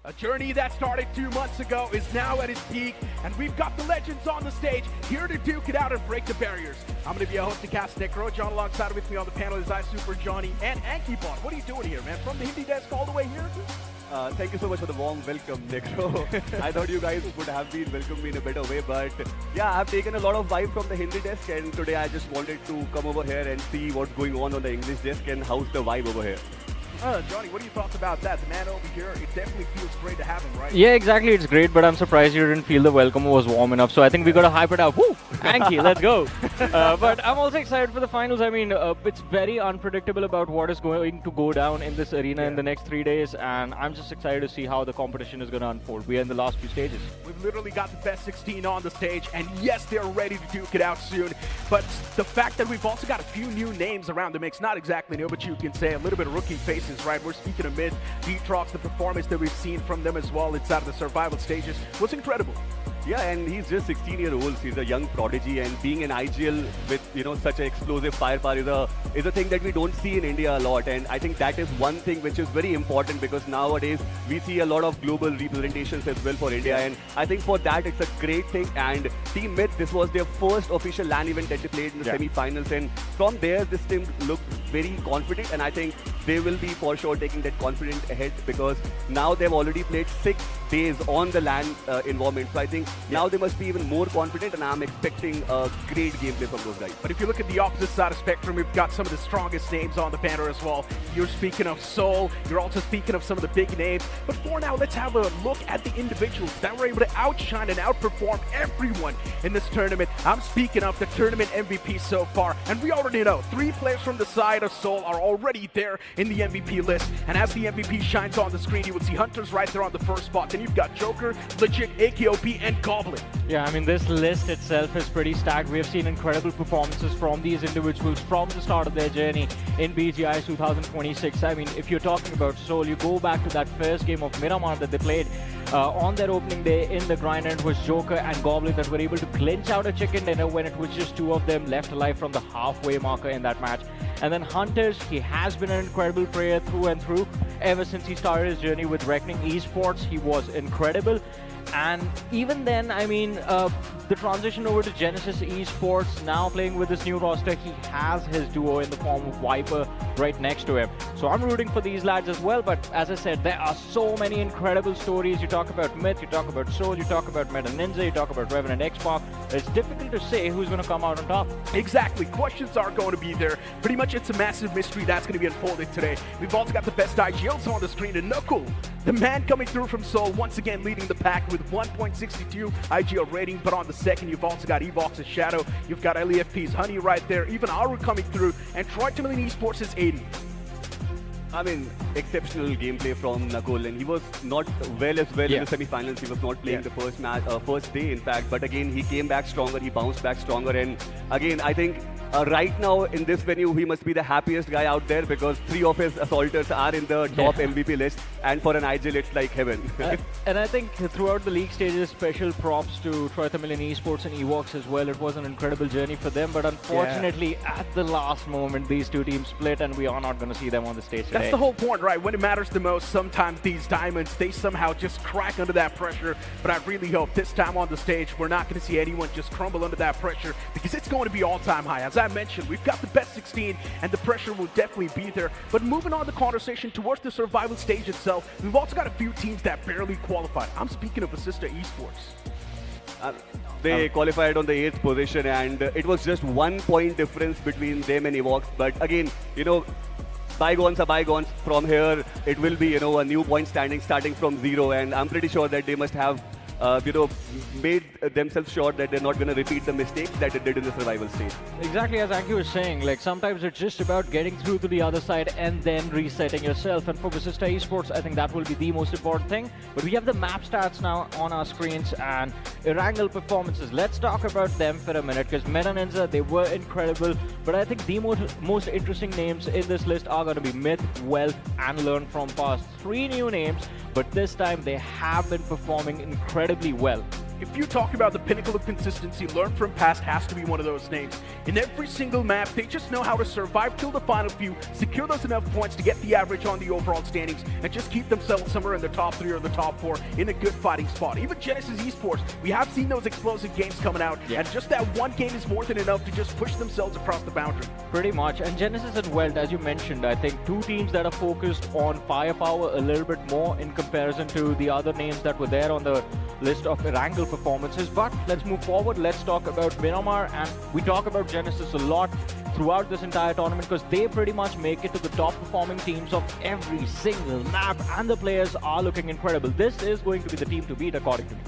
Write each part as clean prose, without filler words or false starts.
A journey that started 2 months ago is now at its peak, and we've got the legends on the stage here to duke it out and break the barriers. I'm going to be a host to Cast Necro. John alongside with me on the panel is Super Johnny and Ankybot. What are you doing here, man? From the Hindi desk all the way here? Thank you so much for the warm welcome, Necro. I thought you guys would have been welcomed me in a better way, but yeah, I've taken a lot of vibe from the Hindi desk, and today I just wanted to come over here and see what's going on the English desk and how's the vibe over here. Johnny, what are your thoughts about that? The man over here, it definitely feels great to have him, right? Yeah, exactly. It's great, but I'm surprised you didn't feel the welcome was warm enough. So I think we got to hype it up. Woo! Anki, let's go. But I'm also excited for the finals. I mean, it's very unpredictable about what is going to go down in this arena in the next 3 days. And I'm just excited to see how the competition is going to unfold. We are in the last few stages. We've literally got the best 16 on the stage. And yes, they're ready to duke it out soon. But the fact that we've also got a few new names around the mix, not exactly new, but you can say a little bit of rookie faces, right? We're speaking of Myth, Detrox, the performance that we've seen from them as well inside of the survival stages was incredible. Yeah, and he's just 16 years old. He's a young prodigy, and being an IGL with such an explosive firepower is a thing that we don't see in India a lot. And I think that is one thing which is very important, because nowadays we see a lot of global representations as well for India, and I think for that it's a great thing. And Team Myth, this was their first official LAN event that they played in the semi-finals, and from there this team looked very confident, and I think they will be for sure taking that confidence ahead, because now they've already played 6 days on the LAN environment. So I think now they must be even more confident, and I'm expecting a great gameplay from those guys. But if you look at the opposite side of spectrum, we've got some of the strongest names on the banner as well. You're speaking of Soul, you're also speaking of some of the big names. But for now, let's have a look at the individuals that were able to outshine and outperform everyone in this tournament. I'm speaking of the tournament MVP so far, and we already know 3 players from the side of Soul are already there in the MVP list. And as the MVP shines on the screen, you will see Hunters right there on the first spot. Then you've got Joker, Legit, AKOP, and Goblin. Yeah, I mean, this list itself is pretty stacked. We have seen incredible performances from these individuals from the start of their journey in BGIS 2026. I mean, if you're talking about Soul, you go back to that first game of Miramar that they played on their opening day in the grind, and it was Joker and Goblin that were able to clinch out a chicken dinner when it was just 2 of them left alive from the halfway marker in that match. And then Hunters, he has been an incredible player through and through. Ever since he started his journey with Reckoning Esports, he was incredible. And even then, I mean, the transition over to Genesis Esports, now playing with this new roster, he has his duo in the form of Viper right next to him. So I'm rooting for these lads as well, but as I said, there are so many incredible stories. You talk about Myth, you talk about Soul, you talk about Meta Ninja, you talk about Revenant X-Pac. It's difficult to say who's going to come out on top. Exactly. Questions are going to be there. Pretty much it's a massive mystery that's going to be unfolded today. We've also got the best IGLs on the screen, and Knuckle, the man coming through from Soul, once again leading the pack with 1.62 IGL rating. But on the second, you've also got Evox's Shadow, you've got LEFP's Honey right there, even Aru coming through, and Troy Timilin Esports is 80. I mean, exceptional gameplay from Nakul, and he was not well in the semi-finals. He was not playing the first day, in fact. But again, he came back stronger. He bounced back stronger. And again, I think right now in this venue, he must be the happiest guy out there, because 3 of his assaulters are in the top MVP list. And for an IGL, it's like heaven. And I think throughout the league stages, special props to Troy Timilin Esports and Evox as well. It was an incredible journey for them. But unfortunately, at the last moment, these 2 teams split, and we are not going to see them on the stage today. That's the whole point, right? When it matters the most, sometimes these diamonds, they somehow just crack under that pressure. But I really hope this time on the stage, we're not going to see anyone just crumble under that pressure, because it's going to be all-time high. As I mentioned, we've got the best 16, and the pressure will definitely be there. But moving on the conversation towards the survival stage itself, we've also got a few teams that barely qualified. I'm speaking of Assista Esports. They qualified on the 8th position, and it was just 1 point difference between them and Evox. But again, bygones are bygones. From here, it will be, a new point standing starting from 0, and I'm pretty sure that they must have, made themselves sure that they're not going to repeat the mistakes that they did in the survival stage. Exactly as Anki was saying, like sometimes it's just about getting through to the other side and then resetting yourself. And for Assista Esports, I think that will be the most important thing. But we have the map stats now on our screens and Erangel performances. Let's talk about them for a minute, because Meta Ninja, they were incredible. But I think the most interesting names in this list are going to be Myth, Wealth, and Learn From Past. 3 new names, but this time they have been performing incredibly well. if you talk about the pinnacle of consistency, learn from past has to be one of those names. In every single map, they just know how to survive till the final few, secure those enough points to get the average on the overall standings, and just keep themselves somewhere in the top 3 or the top 4 in a good fighting spot. Even Genesis Esports, we have seen those explosive games coming out, and just that one game is more than enough to just push themselves across the boundary. Pretty much. And Genesis and Welt, as you mentioned, I think two teams that are focused on firepower a little bit more in comparison to the other names that were there on the list of Erangel performances. But let's move forward. Let's talk about Miramar, and we talk about Genesis a lot throughout this entire tournament because they pretty much make it to the top performing teams of every single map, and the players are looking incredible. This is going to be the team to beat, according to me.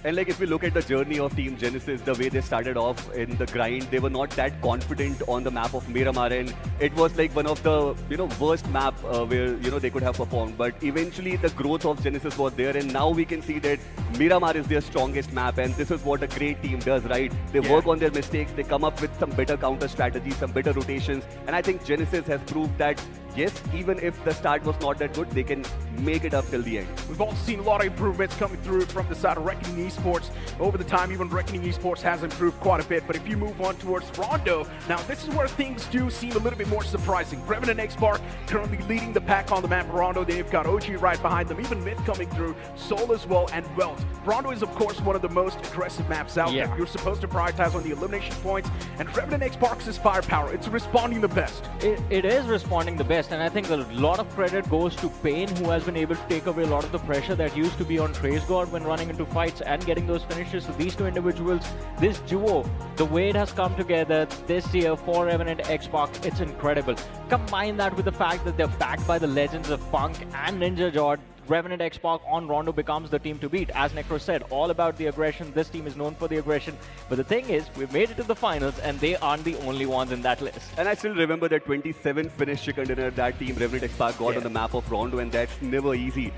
And like if we look at the journey of Team Genesis, the way they started off in the grind, they were not that confident on the map of Miramar, and it was like one of the worst map where they could have performed. But eventually the growth of Genesis was there, and now we can see that Miramar is their strongest map, and this is what a great team does, right? They work on their mistakes, they come up with some better counter strategies, some better rotations, and I think Genesis has proved that yes, even if the start was not that good, they can make it up till the end. We've also seen a lot of improvements coming through from the side of Reckoning Esports. Over the time, even Reckoning Esports has improved quite a bit. But if you move on towards Rondo, now this is where things do seem a little bit more surprising. Revenant X-Spark currently leading the pack on the map. Rondo, they've got OG right behind them. Even Myth coming through, Soul as well, and Welt. Rondo is, of course, one of the most aggressive maps out there. You're supposed to prioritize on the elimination points, and Revenant X-Spark's is firepower. It's responding the best. It is responding the best, and I think a lot of credit goes to Payne, who has been able to take away a lot of the pressure that used to be on Trace God when running into fights and getting those finishes. So these two individuals, this duo, the way it has come together this year for Revenant X-Spark, it's incredible. Combine that with the fact that they're backed by the legends of Punk and Ninja Jord. Revenant X-Spark on Rondo becomes the team to beat. As Necro said, all about the aggression. This team is known for the aggression. But the thing is, we've made it to the finals, and they aren't the only ones in that list. And I still remember that 27th finish chicken dinner that team Revenant X-Spark got on the map of Rondo, and that's never easy.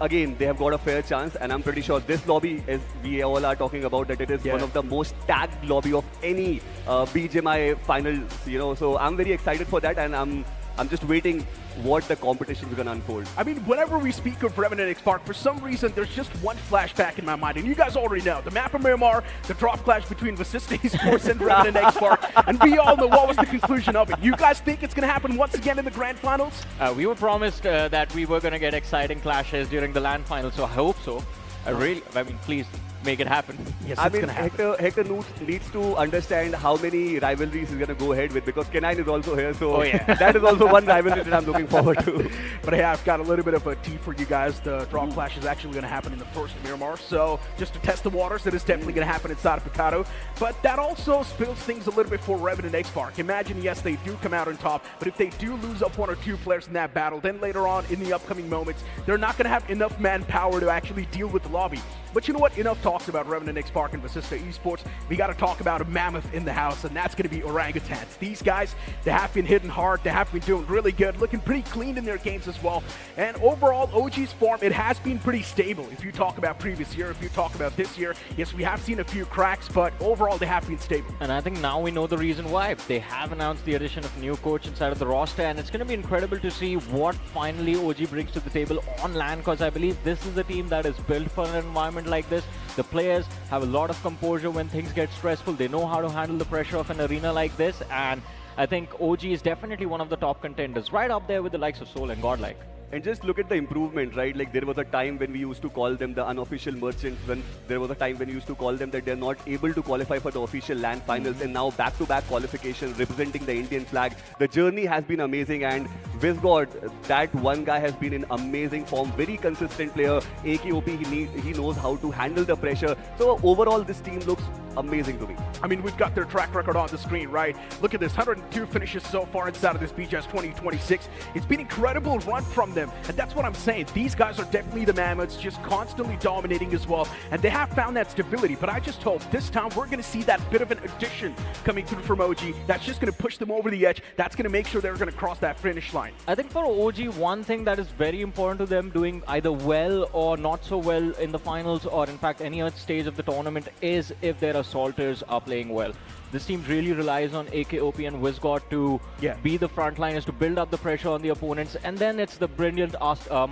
Again, they have got a fair chance, and I'm pretty sure this lobby, as we all are talking about, that it is one of the most tagged lobby of any BGMI finals, so I'm very excited for that, and I'm just waiting what the competition is going to unfold. I mean, whenever we speak of Revenant X-Spark, for some reason, there's just one flashback in my mind, and you guys already know. The map of Miramar, the drop clash between Vasista Esports and Revenant X-Spark, and we all know what was the conclusion of it. You guys think it's going to happen once again in the Grand Finals? We were promised that we were going to get exciting clashes during the LAN Finals, so I hope so. I mean, please make it happen. Yes, I it's mean, going to happen. Hector needs to understand how many rivalries he's going to go ahead with, because Kenine is also here, so that is also one rivalry that I'm looking forward to. But hey, I've got a little bit of a tea for you guys. The drop clash is actually going to happen in the first Miramar, so just to test the waters, it is definitely going to happen inside of Picado. But that also spills things a little bit for Revenant X-Spark. Imagine, yes, they do come out on top, but if they do lose up 1 or 2 players in that battle, then later on in the upcoming moments, they're not going to have enough manpower to actually deal with the lobby. But you know what? Enough talks about Revenant X-Spark and Vasista Esports. We got to talk about a mammoth in the house, and that's going to be Orangutans. These guys, they have been hitting hard. They have been doing really good, looking pretty clean in their games as well. And overall, OG's form, it has been pretty stable. If you talk about previous year, if you talk about this year, yes, we have seen a few cracks, but overall, they have been stable. And I think now we know the reason why. They have announced the addition of a new coach inside of the roster, and it's going to be incredible to see what finally OG brings to the table on LAN, because I believe this is a team that is built for an environment like this. The players have a lot of composure when things get stressful. They know how to handle the pressure of an arena like this, and I think OG is definitely one of the top contenders, right up there with the likes of Soul and Godlike. And just look at the improvement, right? Like there was a time when we used to call them the unofficial merchants, when there was a time when we used to call them that they're not able to qualify for the official LAN finals, and now back-to-back qualification representing the Indian flag. The journey has been amazing, and Visgod, that one guy has been in amazing form, very consistent player. AKOP, he knows how to handle the pressure. So overall, this team looks amazing to me. I mean, we've got their track record on the screen, right? Look at this, 102 finishes so far inside of this BGIS 2026. It's been an incredible run from them, and that's what I'm saying. These guys are definitely the mammoths, just constantly dominating as well, and they have found that stability. But I just hope this time we're going to see that bit of an addition coming through from OG. That's just going to push them over the edge. That's going to make sure they're going to cross that finish line. I think for OG, one thing that is very important to them, doing either well or not so well in the finals, or in fact any other stage of the tournament, is if they're the Salters are playing well. This team really relies on AKOP and Wizgod to be the frontliners, to build up the pressure on the opponents, and then it's the brilliant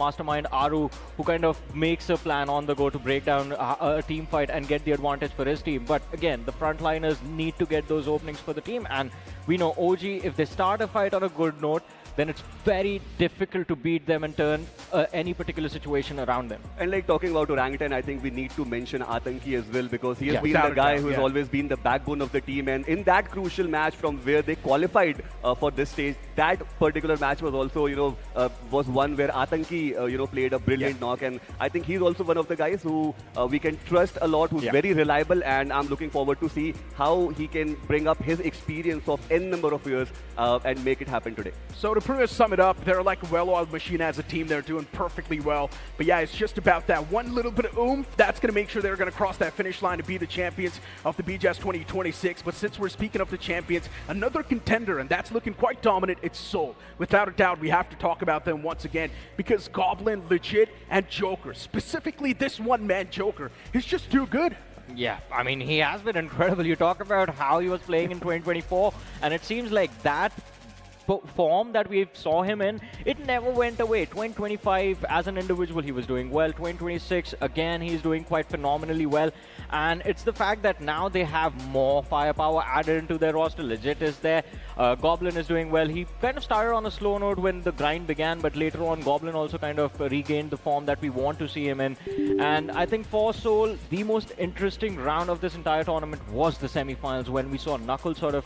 mastermind Aru who kind of makes a plan on the go to break down a team fight and get the advantage for his team. But again, the frontliners need to get those openings for the team, and we know OG, if they start a fight on a good note, then it's very difficult to beat them and turn any particular situation around them. And like talking about orangutan, I think we need to mention Atanki as well, because he has been without the guy doubt, who has always been the backbone of the team. And in that crucial match from where they qualified for this stage, that particular match was also, was one where Atanki, played a brilliant knock. And I think he's also one of the guys who we can trust a lot, who's very reliable. And I'm looking forward to see how he can bring up his experience of N number of years and make it happen today. So to pretty much sum it up, they're like a well-oiled machine as a team. They're doing perfectly well. But yeah, it's just about that one little bit of oomph that's going to make sure they're going to cross that finish line to be the champions of the BGIS 2026. But since we're speaking of the champions, another contender, and that's looking quite dominant, it's Seoul. Without a doubt, we have to talk about them once again, because Goblin, Legit, and Joker, specifically this one-man Joker, is just too good. Yeah, I mean, he has been incredible. You talk about how he was playing in 2024, and it seems like that form that we saw him in, it never went away. 2025, as an individual, he was doing well. 2026, again, he's doing quite phenomenally well. And it's the fact that now they have more firepower added into their roster. Legit is there. Goblin is doing well. He kind of started on a slow note when the grind began, but later on, Goblin also kind of regained the form that we want to see him in. And I think for Seoul, the most interesting round of this entire tournament was the semi-finals, when we saw Knuckles sort of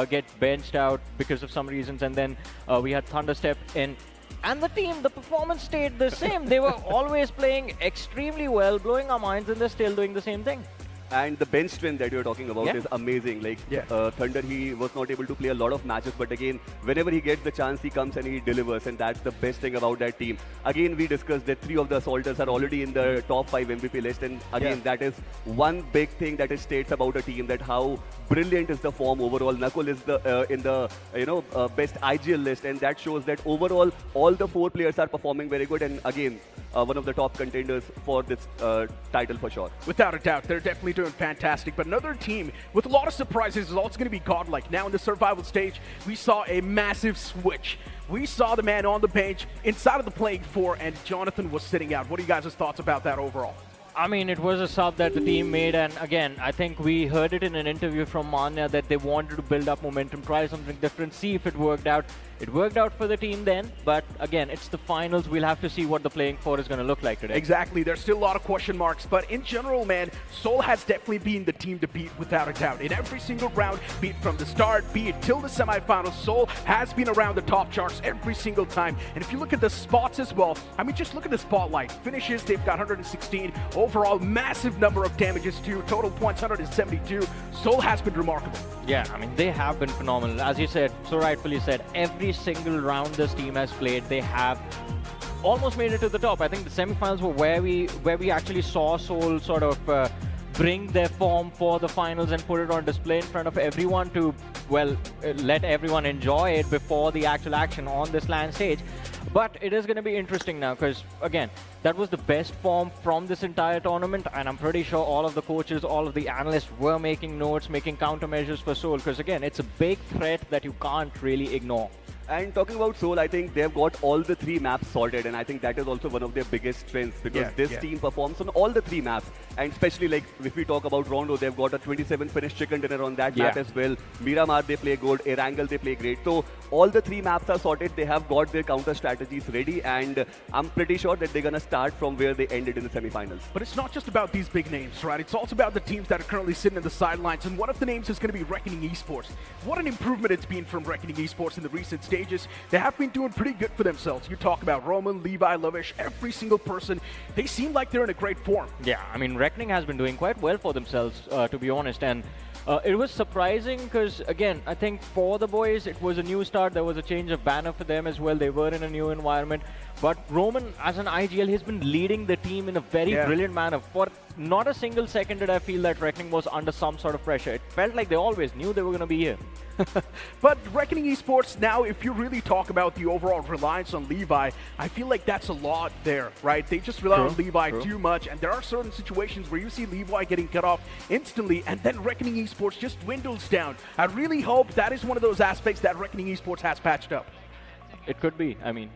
get benched out because of some reasons, and then we had Thunderstep in. And the team, the performance stayed the same. They were always playing extremely well, blowing our minds, and they're still doing the same thing. And the bench strength that you're talking about is amazing. Like Thunder, he was not able to play a lot of matches, but again, whenever he gets the chance, he comes and he delivers, and that's the best thing about that team. Again, we discussed that 3 of the Assaulters are already in the top 5 MVP list, and again, that is one big thing that it states about a team, that how brilliant is the form overall. Knuckle is the in the best IGL list, and that shows that overall all the 4 players are performing very good, and again, one of the top contenders for this title for sure. Without a doubt, they're definitely doing fantastic. But another team with a lot of surprises is also going to be Godlike. Now in the survival stage, we saw a massive switch. We saw the man on the bench inside of the playing 4, and Jonathan was sitting out. What are you guys' thoughts about that overall? I mean, it was a sub that the team made, and again, I think we heard it in an interview from Manya that they wanted to build up momentum, try something different, see if it worked out. It worked out for the team then, but again, it's the finals. We'll have to see what the playing 4 is going to look like today. Exactly. There's still a lot of question marks, but in general, man, Seoul has definitely been the team to beat without a doubt. In every single round, be it from the start, be it till the semifinals, Seoul has been around the top charts every single time. And if you look at the spots as well, I mean, just look at the spotlight. Finishes, they've got 116. Overall, massive number of damages too. Total points, 172. Seoul has been remarkable. Yeah, I mean, they have been phenomenal. As you said, so rightfully said, every single round this team has played, they have almost made it to the top. I think the semifinals were where we actually saw Seoul sort of bring their form for the finals and put it on display in front of everyone to, well, let everyone enjoy it before the actual action on this LAN stage. But it is going to be interesting now, because again, that was the best form from this entire tournament, and I'm pretty sure all of the coaches, all of the analysts were making notes, making countermeasures for Seoul, because again, it's a big threat that you can't really ignore. And talking about Seoul, I think they've got all the 3 maps sorted, and I think that is also one of their biggest strengths, because this team performs on all the 3 maps. And especially like if we talk about Rondo, they've got a 27 finished chicken dinner on that map as well. Miramar, they play good. Erangel, they play great. So all the 3 maps are sorted. They have got their counter strategies ready, and I'm pretty sure that they're going to start from where they ended in the semifinals. But it's not just about these big names, right? It's also about the teams that are currently sitting in the sidelines, and one of the names is going to be Reckoning Esports. What an improvement it's been from Reckoning Esports in the recent stages. They have been doing pretty good for themselves. You talk about Roman, Levi, Lavish, every single person. They seem like they're in a great form. Yeah, I mean, Reckoning has been doing quite well for themselves, to be honest. And it was surprising because, again, I think for the boys, it was a new start. There was a change of banner for them as well. They were in a new environment. But Roman, as an IGL, he's been leading the team in a very brilliant manner. For not a single second did I feel that Reckoning was under some sort of pressure. It felt like they always knew they were going to be here. But Reckoning Esports, now, if you really talk about the overall reliance on Levi, I feel like that's a lot there, right? They just rely on Levi too much, and there are certain situations where you see Levi getting cut off instantly, and then Reckoning Esports just dwindles down. I really hope that is one of those aspects that Reckoning Esports has patched up. It could be, I mean,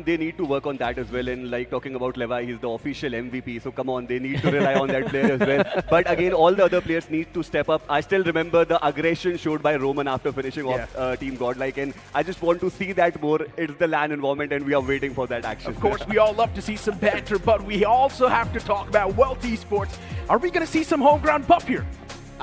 they need to work on that as well. And like talking about Levi, he's the official MVP. So come on, they need to rely on that player as well. But again, all the other players need to step up. I still remember the aggression showed by Roman after finishing off Team Godlike. And I just want to see that more. It's the LAN environment and we are waiting for that action. Of course, we all love to see some banter, but we also have to talk about Wealth Esports. Are we going to see some home ground buff here?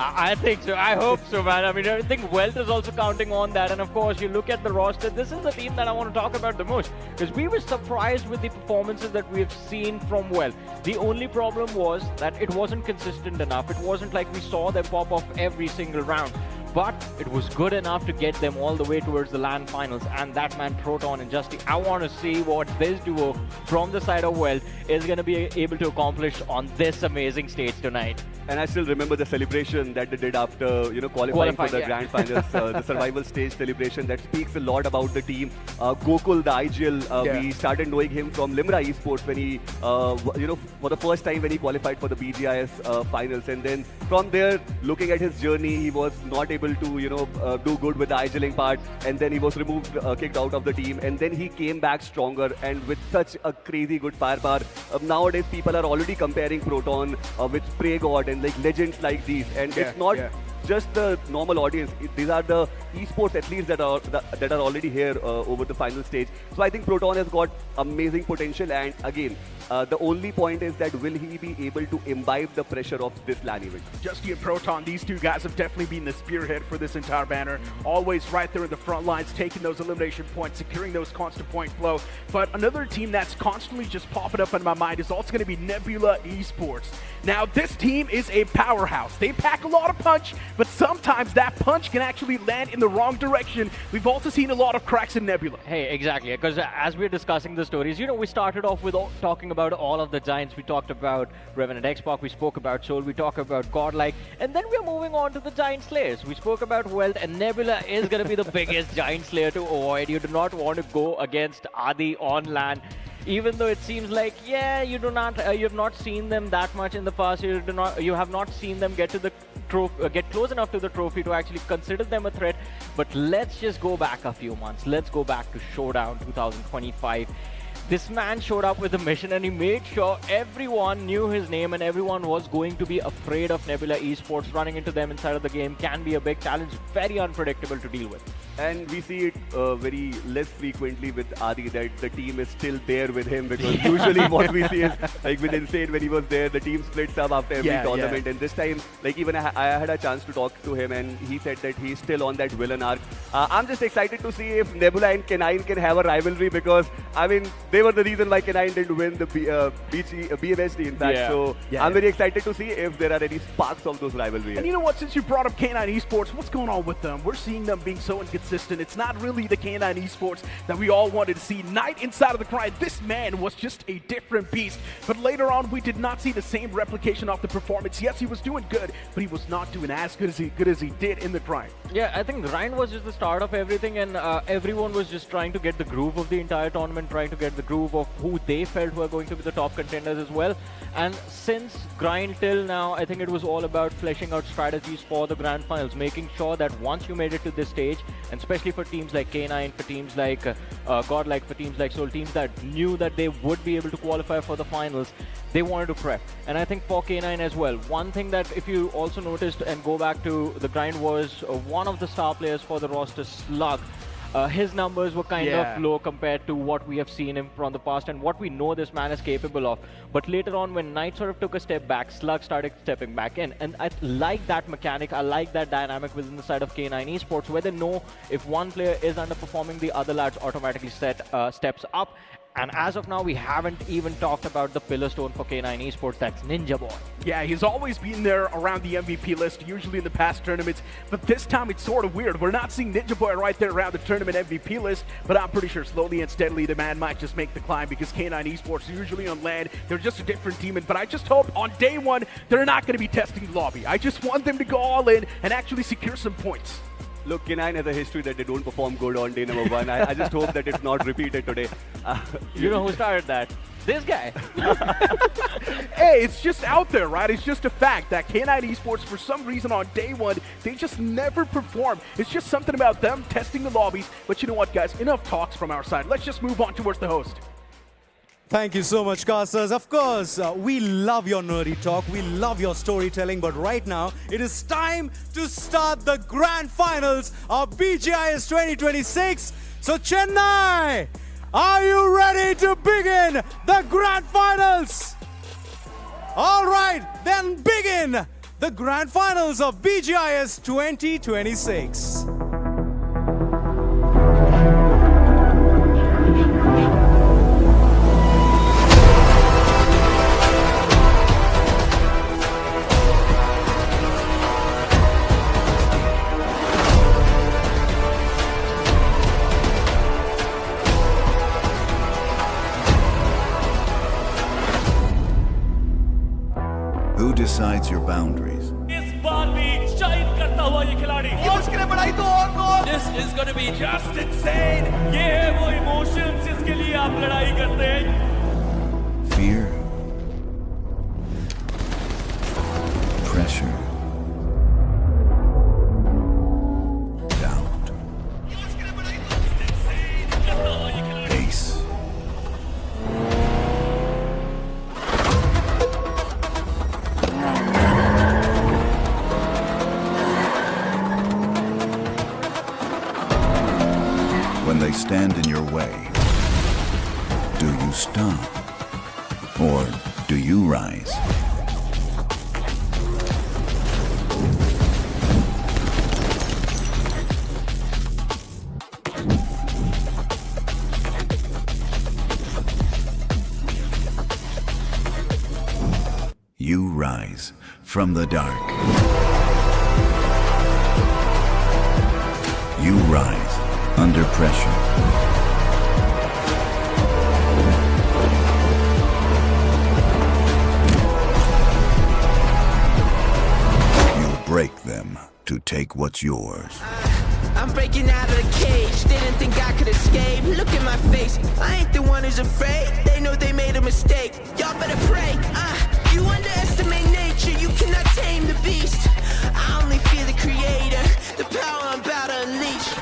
I think so. I hope so, man. I think Wealth is also counting on that. And of course, you look at the roster, this is the team that I want to talk about the most. Because we were surprised with the performances that we've seen from Wealth. The only problem was that it wasn't consistent enough. It wasn't like we saw them pop off every single round. But it was good enough to get them all the way towards the LAN finals. And that man, Proton and Justy, I want to see what this duo from the side of Wealth is going to be able to accomplish on this amazing stage tonight. And I still remember the celebration that they did after, qualifying for the Grand Finals, the survival stage celebration. That speaks a lot about the team. Gokul, the IGL, we started knowing him from Limra Esports when he, for the first time when he qualified for the BGIS finals. And then from there, looking at his journey, he was not able to, do good with the IGLing part. And then he was removed, kicked out of the team. And then he came back stronger and with such a crazy good firepower. Nowadays, people are already comparing Proton with Prey God and like legends like these, and it's not just the normal audience. These are the esports athletes that are already here over the final stage. So I think Proton has got amazing potential, and again, the only point is that will he be able to imbibe the pressure of this LAN event? Justy and Proton, these two guys have definitely been the spearhead for this entire banner. Always right there in the front lines, taking those elimination points, securing those constant point flow. But another team that's constantly just popping up in my mind is also going to be Nebula Esports. Now, this team is a powerhouse. They pack a lot of punch, but sometimes that punch can actually land in the wrong direction. We've also seen a lot of cracks in Nebula. Hey, exactly. Because as we're discussing the stories, we started off with talking about all of the giants. We talked about Revenant Xbox, we spoke about Soul, we talked about Godlike, and then we're moving on to the giant slayers. We spoke about Wealth, and Nebula is going to be the biggest giant slayer to avoid. You do not want to go against Adi on LAN. Even though it seems like, you've not seen them that much in the past. You have not seen them get to the get close enough to the trophy to actually consider them a threat. But let's just go back a few months. Let's go back to Showdown 2025. This man showed up with a mission and he made sure everyone knew his name and everyone was going to be afraid of Nebula Esports. Running into them inside of the game can be a big challenge, very unpredictable to deal with. And we see it very less frequently with Adi, that the team is still there with him, because usually what we see is, like with Insane, when he was there, the team splits up after every tournament. And this time, like even I had a chance to talk to him and he said that he's still on that villain arc. I'm just excited to see if Nebula and K9 can have a rivalry, because, I mean, they were the reason why K9 didn't win the BMSD, in fact. So I'm very excited to see if there are any sparks of those rivalries. And you know what, since you brought up K9 Esports, what's going on with them? We're seeing them being so inconsistent. It's not really the K9 Esports that we all wanted to see. Knight inside of the grind, this man was just a different beast. But later on, we did not see the same replication of the performance. Yes, he was doing good, but he was not doing as good as he did in the grind. Yeah, I think the grind was just the start of everything, and everyone was just trying to get the groove of the entire tournament, trying to get the groove of who they felt were going to be the top contenders as well. And since grind till now, I think it was all about fleshing out strategies for the grand finals, making sure that once you made it to this stage, and especially for teams like K9, for teams like Godlike, for teams like Soul, teams that knew that they would be able to qualify for the finals, they wanted to prep. And I think for K9 as well, one thing that if you also noticed and go back to the grind was one of the star players for the roster, Slug. His numbers were kind of low compared to what we have seen him from the past and what we know this man is capable of. But later on, when Knight sort of took a step back, Slug started stepping back in. And I like that mechanic, I like that dynamic within the side of K9 Esports, where they know if one player is underperforming, the other lads automatically steps up And as of now, we haven't even talked about the pillar stone for K9 Esports, that's Ninja Boy. Yeah, he's always been there around the MVP list, usually in the past tournaments, but this time it's sort of weird. We're not seeing Ninja Boy right there around the tournament MVP list, but I'm pretty sure slowly and steadily the man might just make the climb, because K9 Esports usually on land, they're just a different team, but I just hope on day one, they're not going to be testing the lobby. I just want them to go all in and actually secure some points. Look, K9 has a history that they don't perform good on day number one. I just hope that it's not repeated today. You know who started that? This guy. Hey, it's just out there, right? It's just a fact that K9 Esports, for some reason on day one, they just never perform. It's just something about them testing the lobbies. But you know what, guys? Enough talks from our side. Let's just move on towards the host. Thank you so much, Casters. Of course, we love your nerdy talk. We love your storytelling. But right now, it is time to start the grand finals of BGIS 2026. So, Chennai, are you ready to begin the grand finals? All right, then begin the grand finals of BGIS 2026. Who decides your boundaries? इस बार भी shine करता हुआ ये खिलाड़ी This is going to be just insane. ये है वो emotions जिसके लिए आप लड़ाई करते हैं. Fear? Pressure? Doubt? Pace? When they stand in your way, do you stop or do you rise? You rise from the dark. You rise under pressure. You break them to take what's yours. I'm breaking out of the cage. Didn't think I could escape. Look at my face. I ain't the one who's afraid. They know they made a mistake. Y'all better pray. You underestimate nature. You cannot tame the beast. I only fear the creator. The power I'm about to unleash.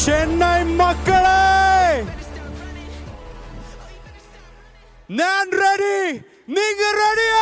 Chennai Makkale! Nan ready! Ninga ready!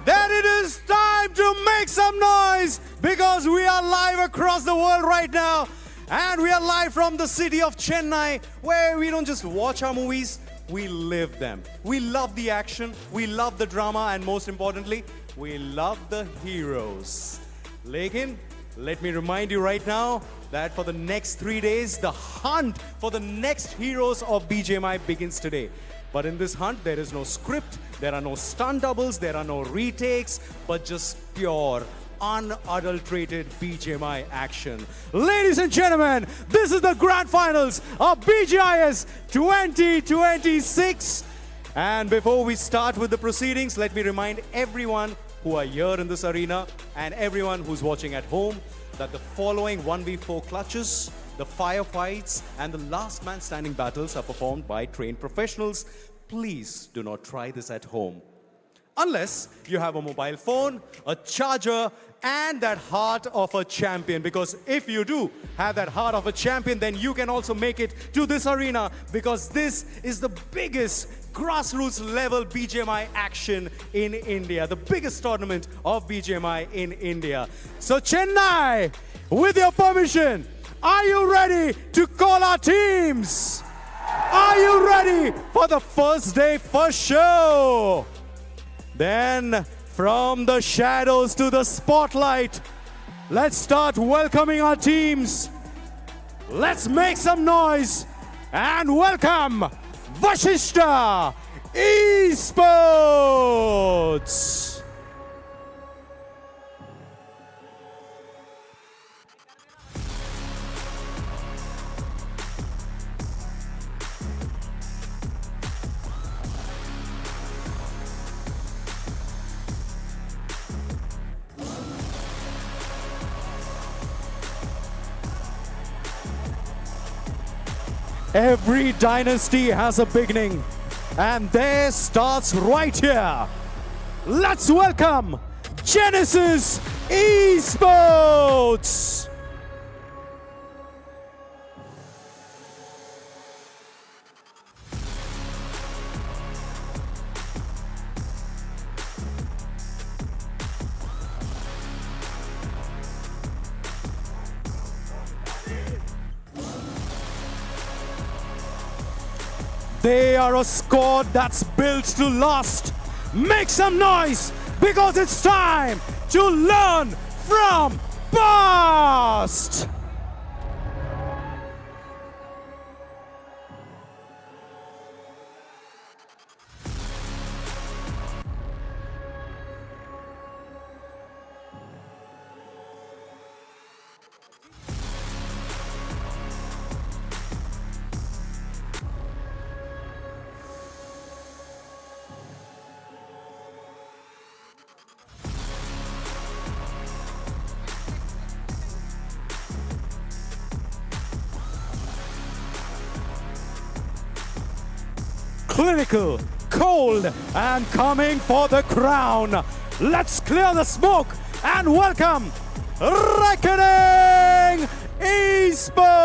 Then it is time to make some noise because we are live across the world right now. And we are live from the city of Chennai, where we don't just watch our movies, we live them. We love the action, we love the drama, and most importantly, we love the heroes. Lekin, let me remind you right now that for the next 3 days, the hunt for the next heroes of BGMI begins today. But in this hunt, there is no script, there are no stunt doubles, there are no retakes, but just pure, unadulterated BGMI action. Ladies and gentlemen, this is the grand finals of BGIS 2026. And before we start with the proceedings, let me remind everyone who are here in this arena and everyone who's watching at home that the following 1v4 clutches, the firefights, and the last man standing battles are performed by trained professionals. Please do not try this at home. Unless you have a mobile phone, a charger, and that heart of a champion. Because if you do have that heart of a champion, then you can also make it to this arena, because this is the biggest grassroots level BGMI action in India, the biggest tournament of BGMI in India. So Chennai, with your permission, are you ready to call our teams? Are you ready for the first day, first show? Then, from the shadows to the spotlight, let's start welcoming our teams. Let's make some noise and welcome Vashishta Esports. Every dynasty has a beginning, and theirs starts right here. Let's welcome Genesis Esports. They are a squad that's built to last. Make some noise, because it's time to learn from past. Clinical, cold, and coming for the crown. Let's clear the smoke and welcome Reckoning Esports.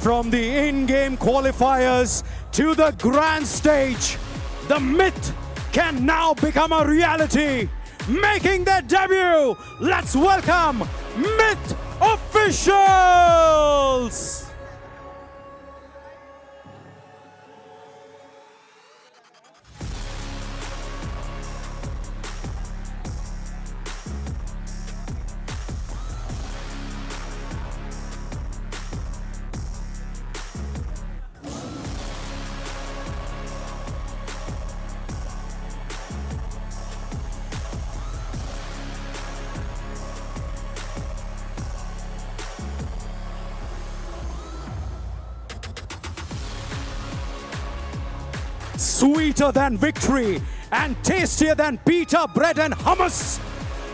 From the in-game qualifiers to the grand stage, the myth can now become a reality. Making their debut, let's welcome Myth Officials! Sweeter than victory and tastier than pita bread and hummus.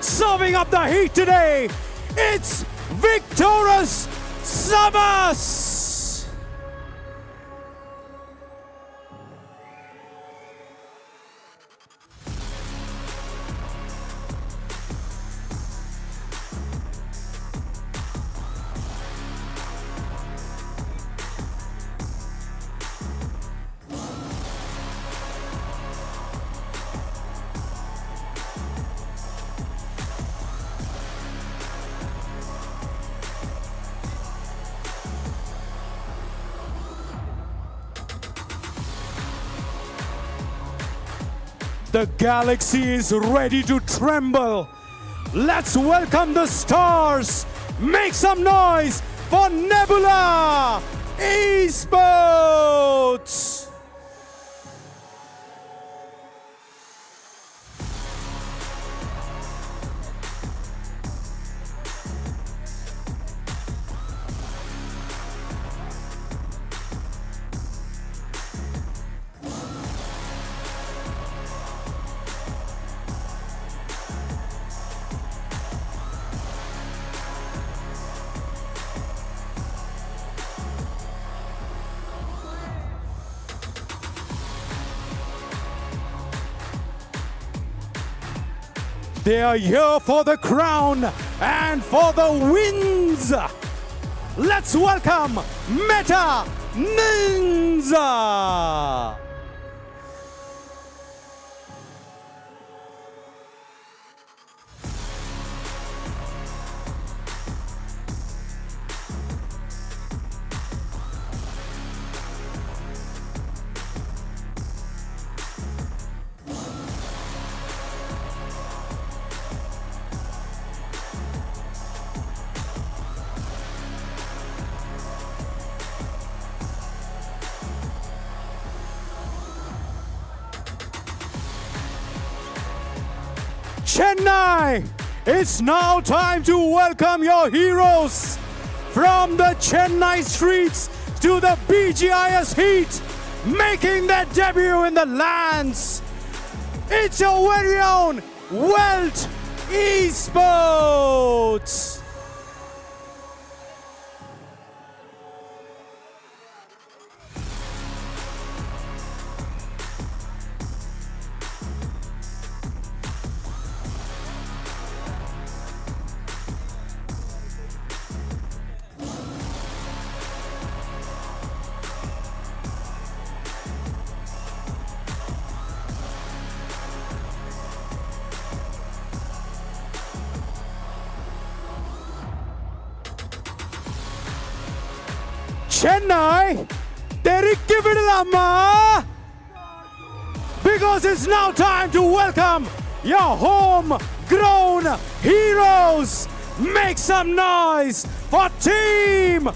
Serving up the heat today, it's Victorious Samas. The galaxy is ready to tremble. Let's welcome the stars. Make some noise for Nebula Esports. They are here for the crown and for the wins. Let's welcome Meta Ninja. Chennai, it's now time to welcome your heroes from the Chennai streets to the BGIS heat, making their debut in the lands. It's your very own Welt Esports. Chennai, Terikki Vidalama, because it's now time to welcome your homegrown heroes. Make some noise for Team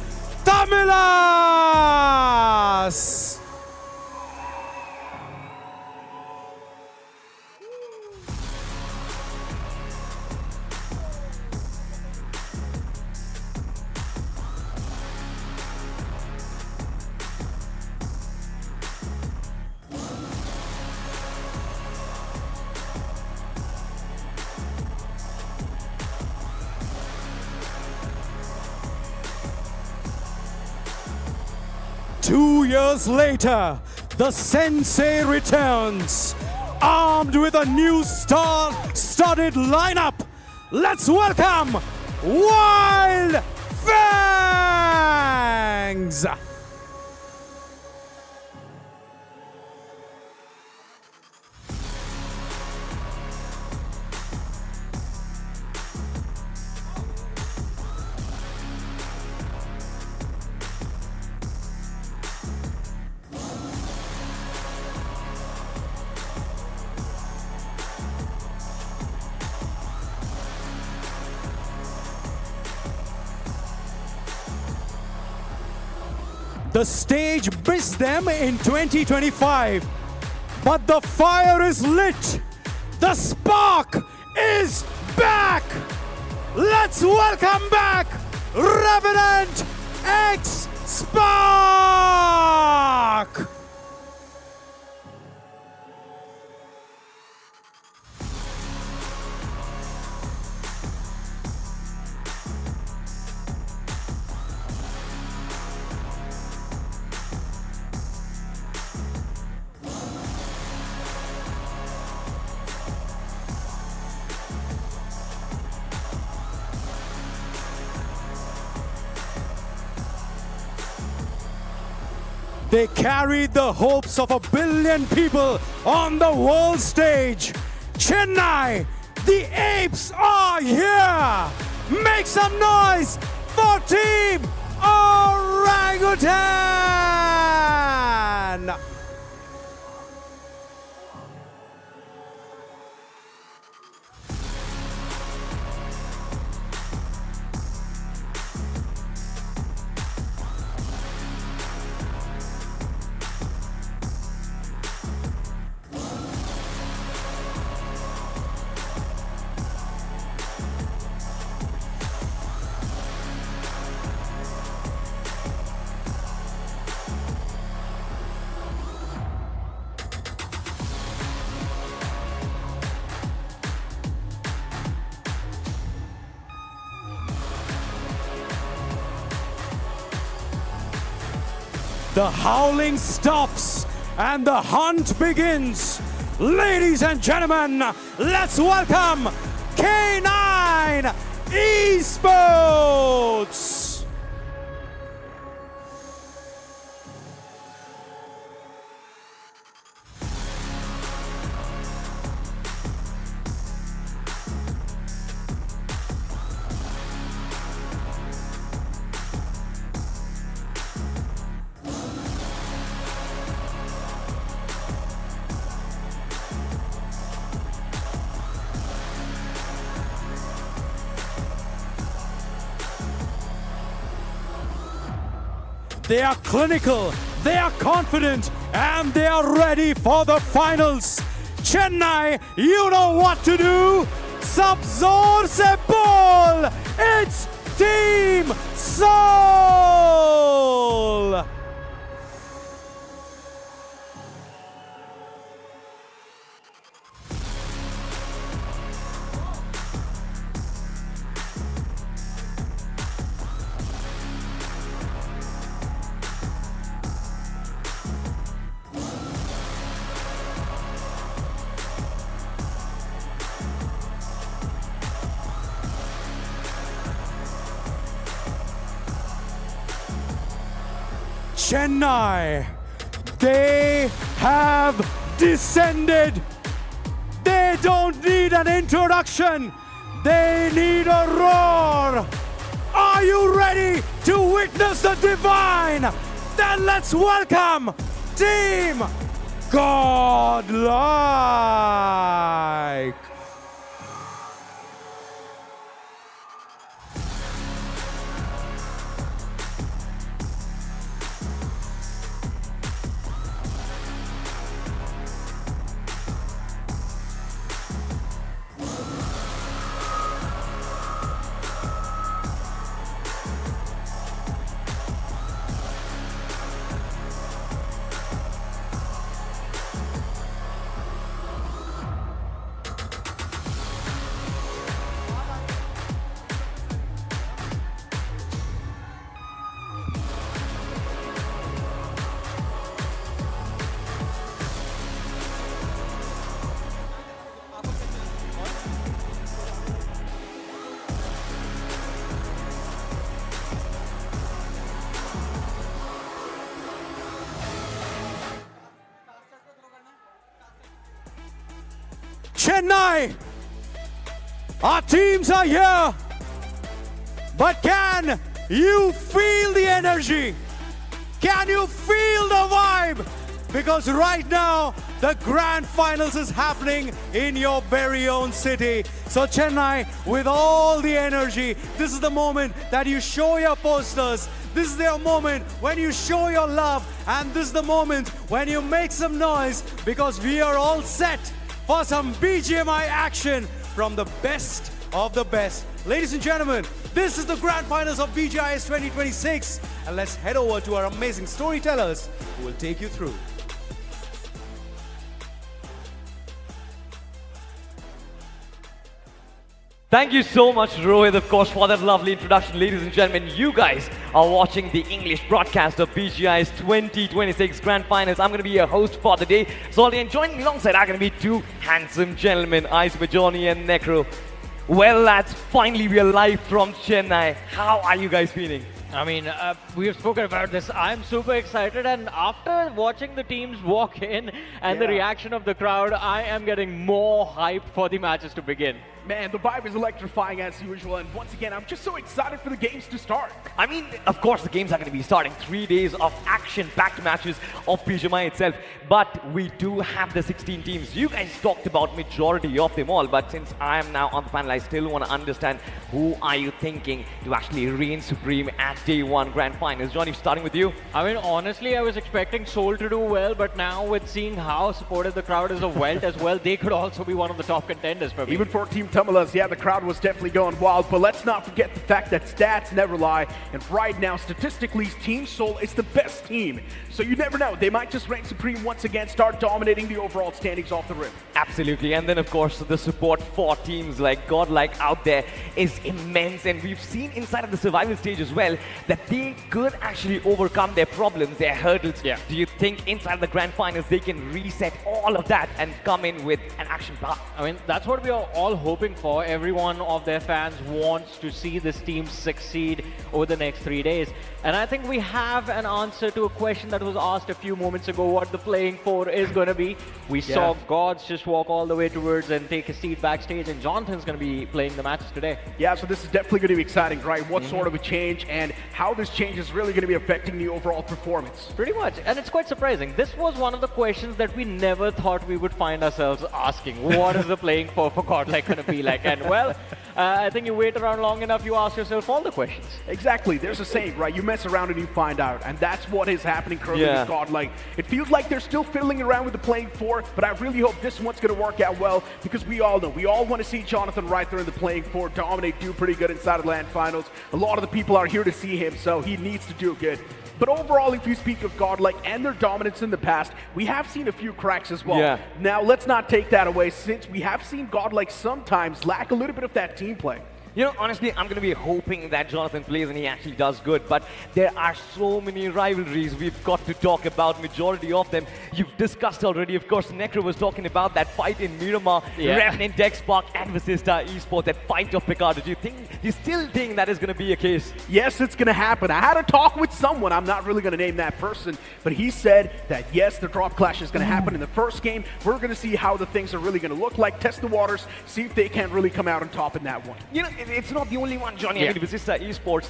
Tamilas. Two years later, the Sensei returns, armed with a new star-studded lineup. Let's welcome Wild Fangs! The stage missed them in 2025, but the fire is lit. The spark is back. Let's welcome back Revenant X Spark. They carried the hopes of 1 billion people on the world stage. Chennai, the apes are here. Make some noise for Team Orangutan. the howling stops and the hunt begins. Ladies and gentlemen, let's welcome K9 Esports. They are clinical, they are confident, and they are ready for the finals. Chennai, you know what to do. Sub-Zor se bol. It's Team Soul. Chennai, they have descended. They don't need an introduction. They need a roar. Are you ready to witness the divine? Then let's welcome Team Godlike. Chennai, our teams are here, but can you feel the energy? Can you feel the vibe? Because right now, the grand finals is happening in your very own city. So Chennai, with all the energy, this is the moment that you show your posters. This is the moment when you show your love. And this is the moment when you make some noise, because we are all set for some BGMI action from the best of the best. Ladies and gentlemen, this is the Grand Finals of BGIS 2026. And let's head over to our amazing storytellers who will take you through. Thank you so much, Rohit, of course, for that lovely introduction. Ladies and gentlemen, you guys are watching the English broadcast of BGI's 2026 Grand Finals. I'm going to be your host for the day. So, joining me alongside are going to be two handsome gentlemen, Ice Johnny and Necro. Well, lads, finally we are live from Chennai. How are you guys feeling? I mean, we've spoken about this. I'm super excited, and after watching the teams walk in and the reaction of the crowd, I am getting more hype for the matches to begin. Man, the vibe is electrifying as usual, and once again, I'm just so excited for the games to start. I mean, of course, the games are going to be starting. 3 days of action-packed matches of BGMI itself. But we do have the 16 teams. You guys talked about majority of them all, but since I am now on the panel, I still want to understand who are you thinking to actually reign supreme at Day 1 Grand Finals. Johnny, starting with you. I mean, honestly, I was expecting Seoul to do well, but now with seeing how supportive the crowd is of Welt as well, they could also be one of the top contenders for me. Even for Team Tumulas, yeah, the crowd was definitely going wild, but let's not forget the fact that stats never lie, and right now, statistically, Team Seoul is the best team team. So you never know. They might just reign supreme once again, start dominating the overall standings off the rip. Absolutely, and then of course the support for teams like Godlike out there is immense, and we've seen inside of the survival stage as well that they could actually overcome their problems, their hurdles. Yeah. Do you think inside of the grand finals they can reset all of that and come in with an action plan? I mean, that's what we are all hoping for. Every one of their fans wants to see this team succeed over the next 3 days. And I think we have an answer to a question that was asked a few moments ago, what the playing for is going to be. We saw Gods just walk all the way towards and take a seat backstage, and Jonathan's going to be playing the matches today. Yeah, so this is definitely going to be exciting, right? What sort of a change and how this change is really going to be affecting the overall performance. Pretty much, and it's quite surprising. This was one of the questions that we never thought we would find ourselves asking. What is the playing for Godlike going to be like? And well, I think you wait around long enough, you ask yourself all the questions. Exactly. There's a saying, right? You mess around and you find out. And that's what is happening currently with Godlike. It feels like they're still fiddling around with the playing four, but I really hope this one's going to work out well, because we all know, we all want to see Jonathan right there in the playing four dominate, do pretty good inside of land finals. A lot of the people are here to see him, so he needs to do good. But overall, if you speak of Godlike and their dominance in the past, we have seen a few cracks as well. Yeah. Now, let's not take that away, since we have seen Godlike sometimes lack a little bit of that team play. You know, honestly, I'm going to be hoping that Jonathan plays and he actually does good, but there are so many rivalries we've got to talk about, majority of them you've discussed already. Of course, Necro was talking about that fight in Miramar, Revenant, Dexpark, and Vasista Esports, that fight of Picardo. Do you still think that is going to be a case? Yes, it's going to happen. I had a talk with someone, I'm not really going to name that person, but he said that yes, the drop clash is going to happen in the first game. We're going to see how the things are really going to look like, test the waters, see if they can really come out on top in that one. You know, it's not the only one, Johnny. I mean, Vasista Esports,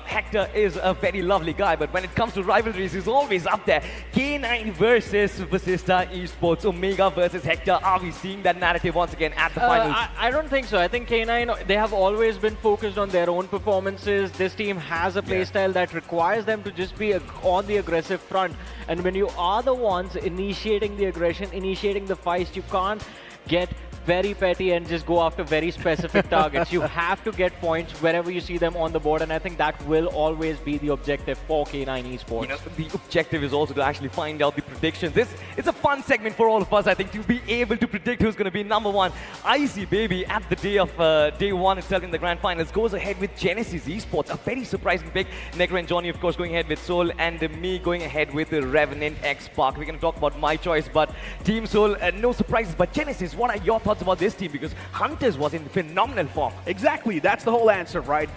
Hector is a very lovely guy, but when it comes to rivalries, he's always up there. K9 versus Vasista Esports, Omega versus Hector. Are we seeing that narrative once again at the finals? I don't think so. I think K9, they have always been focused on their own performances. This team has a playstyle that requires them to just be on the aggressive front. And when you are the ones initiating the aggression, initiating the fights, you can't get very petty and just go after very specific targets. You have to get points wherever you see them on the board, and I think that will always be the objective for K9 Esports. You know, the objective is also to actually find out the predictions. This is a fun segment for all of us, I think, to be able to predict who's going to be number one. Icy Baby, at the day of day one itself in the grand finals, goes ahead with Genesis Esports, a very surprising pick. Necro and Johnny, of course, going ahead with Soul, and me going ahead with the Revenant X Park. We're going to talk about my choice, but Team Soul, no surprises. But Genesis, what are your thoughts about this team? Because Hunters was in phenomenal form. Exactly, that's the whole answer, right?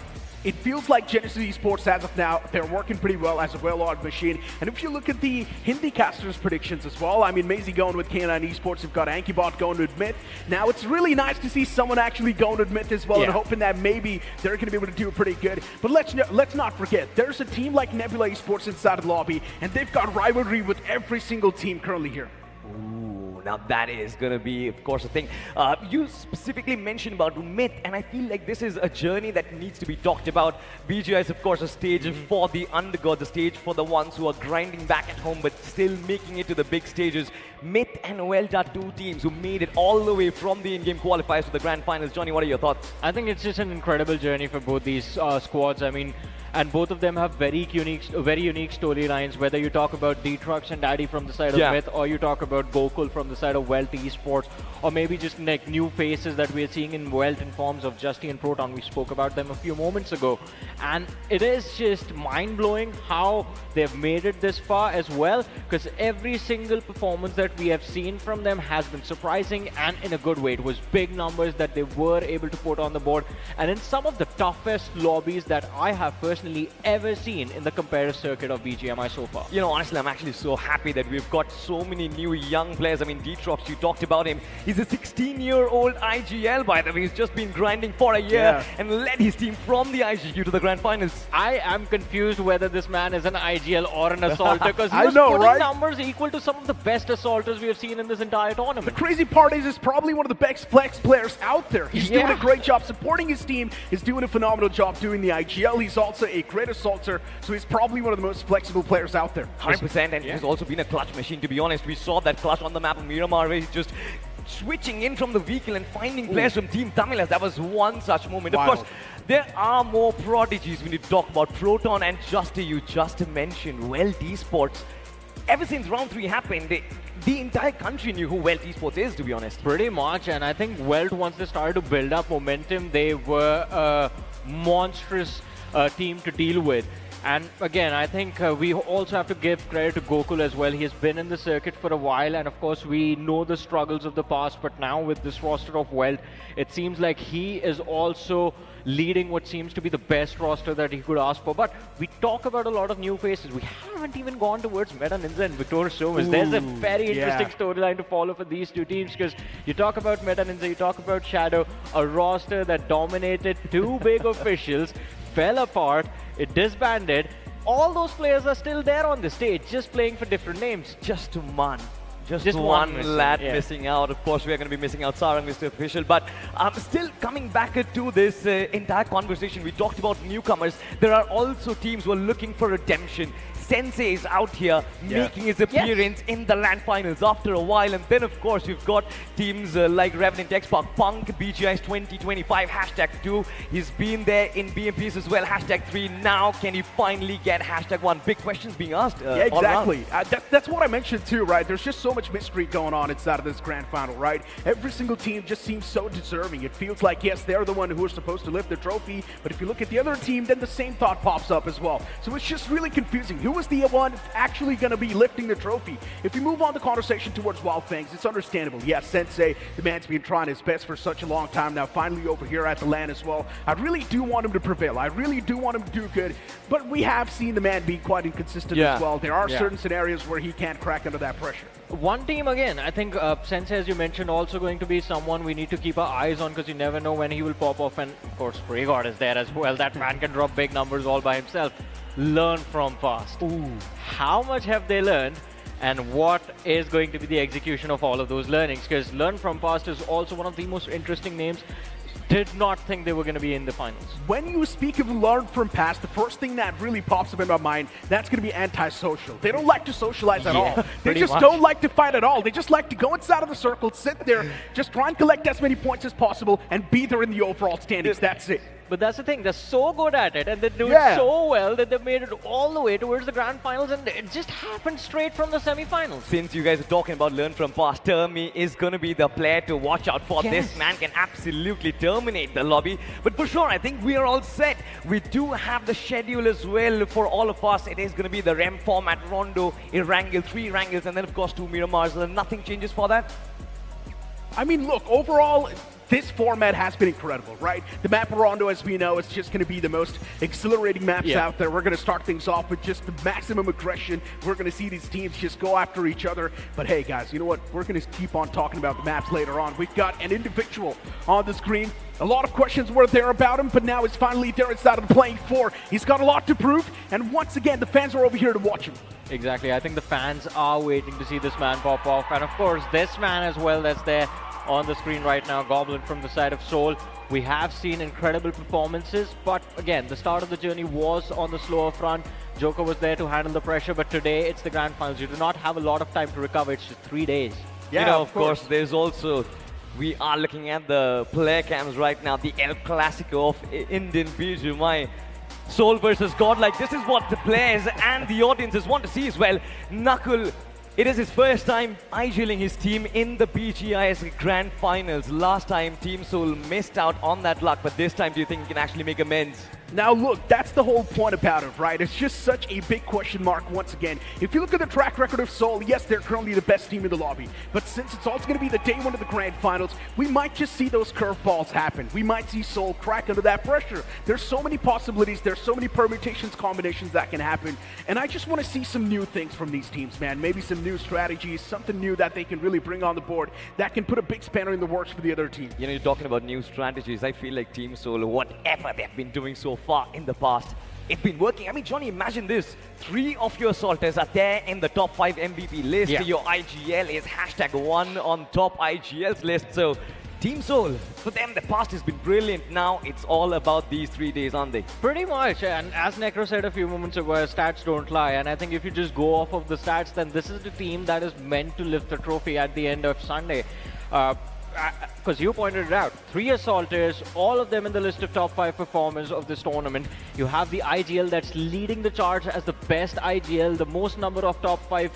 It feels like Genesis Esports, as of now, they're working pretty well as a well-oiled machine. And if you look at the Hindi casters' predictions as well, I mean, Maisie going with K9 Esports, you've got Ankybot going with Myth. Now, it's really nice to see someone actually going with Myth as well, and hoping that maybe they're going to be able to do pretty good. But let's not forget, there's a team like Nebula Esports inside of the lobby, and they've got rivalry with every single team currently here. Now that is going to be, of course, a thing. You specifically mentioned about Myth, and I feel like this is a journey that needs to be talked about. BGI is, of course, a stage for the undergods, a stage for the ones who are grinding back at home but still making it to the big stages. Myth and Welta, two teams who made it all the way from the in-game qualifiers to the grand finals. Johnny, what are your thoughts? I think it's just an incredible journey for both these squads. I mean, and both of them have very unique storylines, whether you talk about D-Trucks and Daddy from the side of Myth, or you talk about Gokul from the side of Welt Esports, or maybe just like new faces that we're seeing in Welt in forms of Justy and Proton. We spoke about them a few moments ago. And it is just mind-blowing how they've made it this far as well, because every single performance that we have seen from them has been surprising and in a good way. It was big numbers that they were able to put on the board, and in some of the toughest lobbies that I have personally ever seen in the competitive circuit of BGMI so far. You know, honestly, I'm actually so happy that we've got so many new young players. I mean, D-Trox, you talked about him. He's a 16-year-old IGL, by the way. He's just been grinding for a year and led his team from the IGQ to the grand finals. I am confused whether this man is an IGL or an assaulter, because he I was know, putting right? numbers equal to some of the best assaulters we have seen in this entire tournament. The crazy part is probably one of the best flex players out there. He's doing a great job supporting his team. He's doing a phenomenal job doing the IGL. He's also a great assaulter, so he's probably one of the most flexible players out there. 100%, and he's also been a clutch machine, to be honest. We saw that clutch on the map of Miramar where he just switching in from the vehicle and finding players from Team Tamilas. That was one such moment. Wild. Of course, there are more prodigies when you talk about Proton and Justy. You just mentioned Welt Esports. Ever since round 3 happened, the entire country knew who Welt Esports is, to be honest. Pretty much, and I think Welt, once they started to build up momentum, they were a monstrous team to deal with. And again, I think we also have to give credit to Gokul as well. He has been in the circuit for a while, and of course we know the struggles of the past, but now with this roster of Welt, it seems like he is also leading what seems to be the best roster that he could ask for. But we talk about a lot of new faces. We haven't even gone towards Meta Ninja and Victor Somas. There's a very interesting storyline to follow for these two teams, because you talk about Meta Ninja, you talk about Shadow, a roster that dominated 2 big officials, fell apart, it disbanded. All those players are still there on the stage, just playing for different names. Just one. Just one one lad yeah. missing out. Of course, we are going to be missing out Sarang, Mr. Official. But still coming back to this entire conversation, we talked about newcomers. There are also teams who are looking for redemption. Sensei is out here making his appearance in the LAN finals after a while. And then, of course, you've got teams like Revenant X-Park, Punk, BGIS 2025, #2. He's been there in BMPs as well, #3. Now, can he finally get #1? Big questions being asked. Yeah, exactly. That's what I mentioned too, right? There's just so much mystery going on inside of this grand final, right? Every single team just seems so deserving. It feels like, yes, they're the one who are supposed to lift the trophy, but if you look at the other team, then the same thought pops up as well. So it's just really confusing. Who is the one actually going to be lifting the trophy? If you move on the conversation towards Wild Fangs, it's understandable. Yes, Sensei, the man's been trying his best for such a long time now, finally over here at the LAN as well. I really do want him to prevail. I really do want him to do good, but we have seen the man be quite inconsistent as well. There are certain scenarios where he can't crack under that pressure. One team again, I think Sensei, as you mentioned, also going to be someone we need to keep our eyes on, because you never know when he will pop off. And of course, Frigod is there as well. That man can drop big numbers all by himself. Learn from past. How much have they learned, and what is going to be the execution of all of those learnings? Because Learn from Past is also one of the most interesting names. Did not think they were going to be in the finals. When you speak of Learn from Past, the first thing that really pops up in my mind, that's going to be antisocial. They don't like to socialize at all. They just don't like to fight at all. They just like to go inside of the circle, sit there, just try and collect as many points as possible, and be there in the overall standings. That's it. But that's the thing, they're so good at it, and they do it so well that they've made it all the way towards the grand finals, and it just happened straight from the semi-finals. Since you guys are talking about Learn from Past, Termi is going to be the player to watch out for. This man can absolutely terminate the lobby. But for sure, I think we are all set. We do have the schedule as well for all of us. It is going to be the REM format, Rondo, Erangel, 3 Rangels, and then of course 2 Miramars. Nothing changes for that? I mean, look, overall, this format has been incredible, right? The map Rondo, as we know, is just going to be the most exhilarating maps out there. We're going to start things off with just the maximum aggression. We're going to see these teams just go after each other. But hey, guys, you know what? We're going to keep on talking about the maps later on. We've got an individual on the screen. A lot of questions were there about him, but now he's finally there inside of the playing floor. He's got a lot to prove, and once again, the fans are over here to watch him. Exactly. I think the fans are waiting to see this man pop off, and of course, this man as well that's there on the screen right now, Goblin from the side of Seoul. We have seen incredible performances, but again, the start of the journey was on the slower front. Joker was there to handle the pressure, but today it's the grand finals. You do not have a lot of time to recover. It's just 3 days. Yeah, you know, of course, there's also, we are looking at the player cams right now, the El Clasico of Indian BGMI. Soul versus Godlike. This is what the players and the audiences want to see as well. Nakul, it is his first time IGLing his team in the BGIS Grand Finals. Last time, Team Soul missed out on that luck, but this time, do you think he can actually make amends? Now look, that's the whole point about it, right? It's just such a big question mark once again. If you look at the track record of Seoul, yes, they're currently the best team in the lobby. But since it's also going to be the day 1 of the grand finals, we might just see those curveballs happen. We might see Seoul crack under that pressure. There's so many possibilities. There's so many permutations, combinations that can happen. And I just want to see some new things from these teams, man. Maybe some new strategies, something new that they can really bring on the board that can put a big spanner in the works for the other team. You know, you're talking about new strategies. I feel like Team Soul, whatever they've been doing so far in the past, it's been working. I mean, Johnny, imagine this. 3 of your assaulters are there in the top 5 MVP list. Your IGL is #1 on top IGL's list. So Team Soul, for them, the past has been brilliant. Now it's all about these 3 days, aren't they? Pretty much. And as Necro said a few moments ago, stats don't lie. And I think if you just go off of the stats, then this is the team that is meant to lift the trophy at the end of Sunday. Because you pointed it out, 3 assaulters, all of them in the list of top 5 performers of this tournament. You have the IGL that's leading the charge as the best IGL, the most number of top 5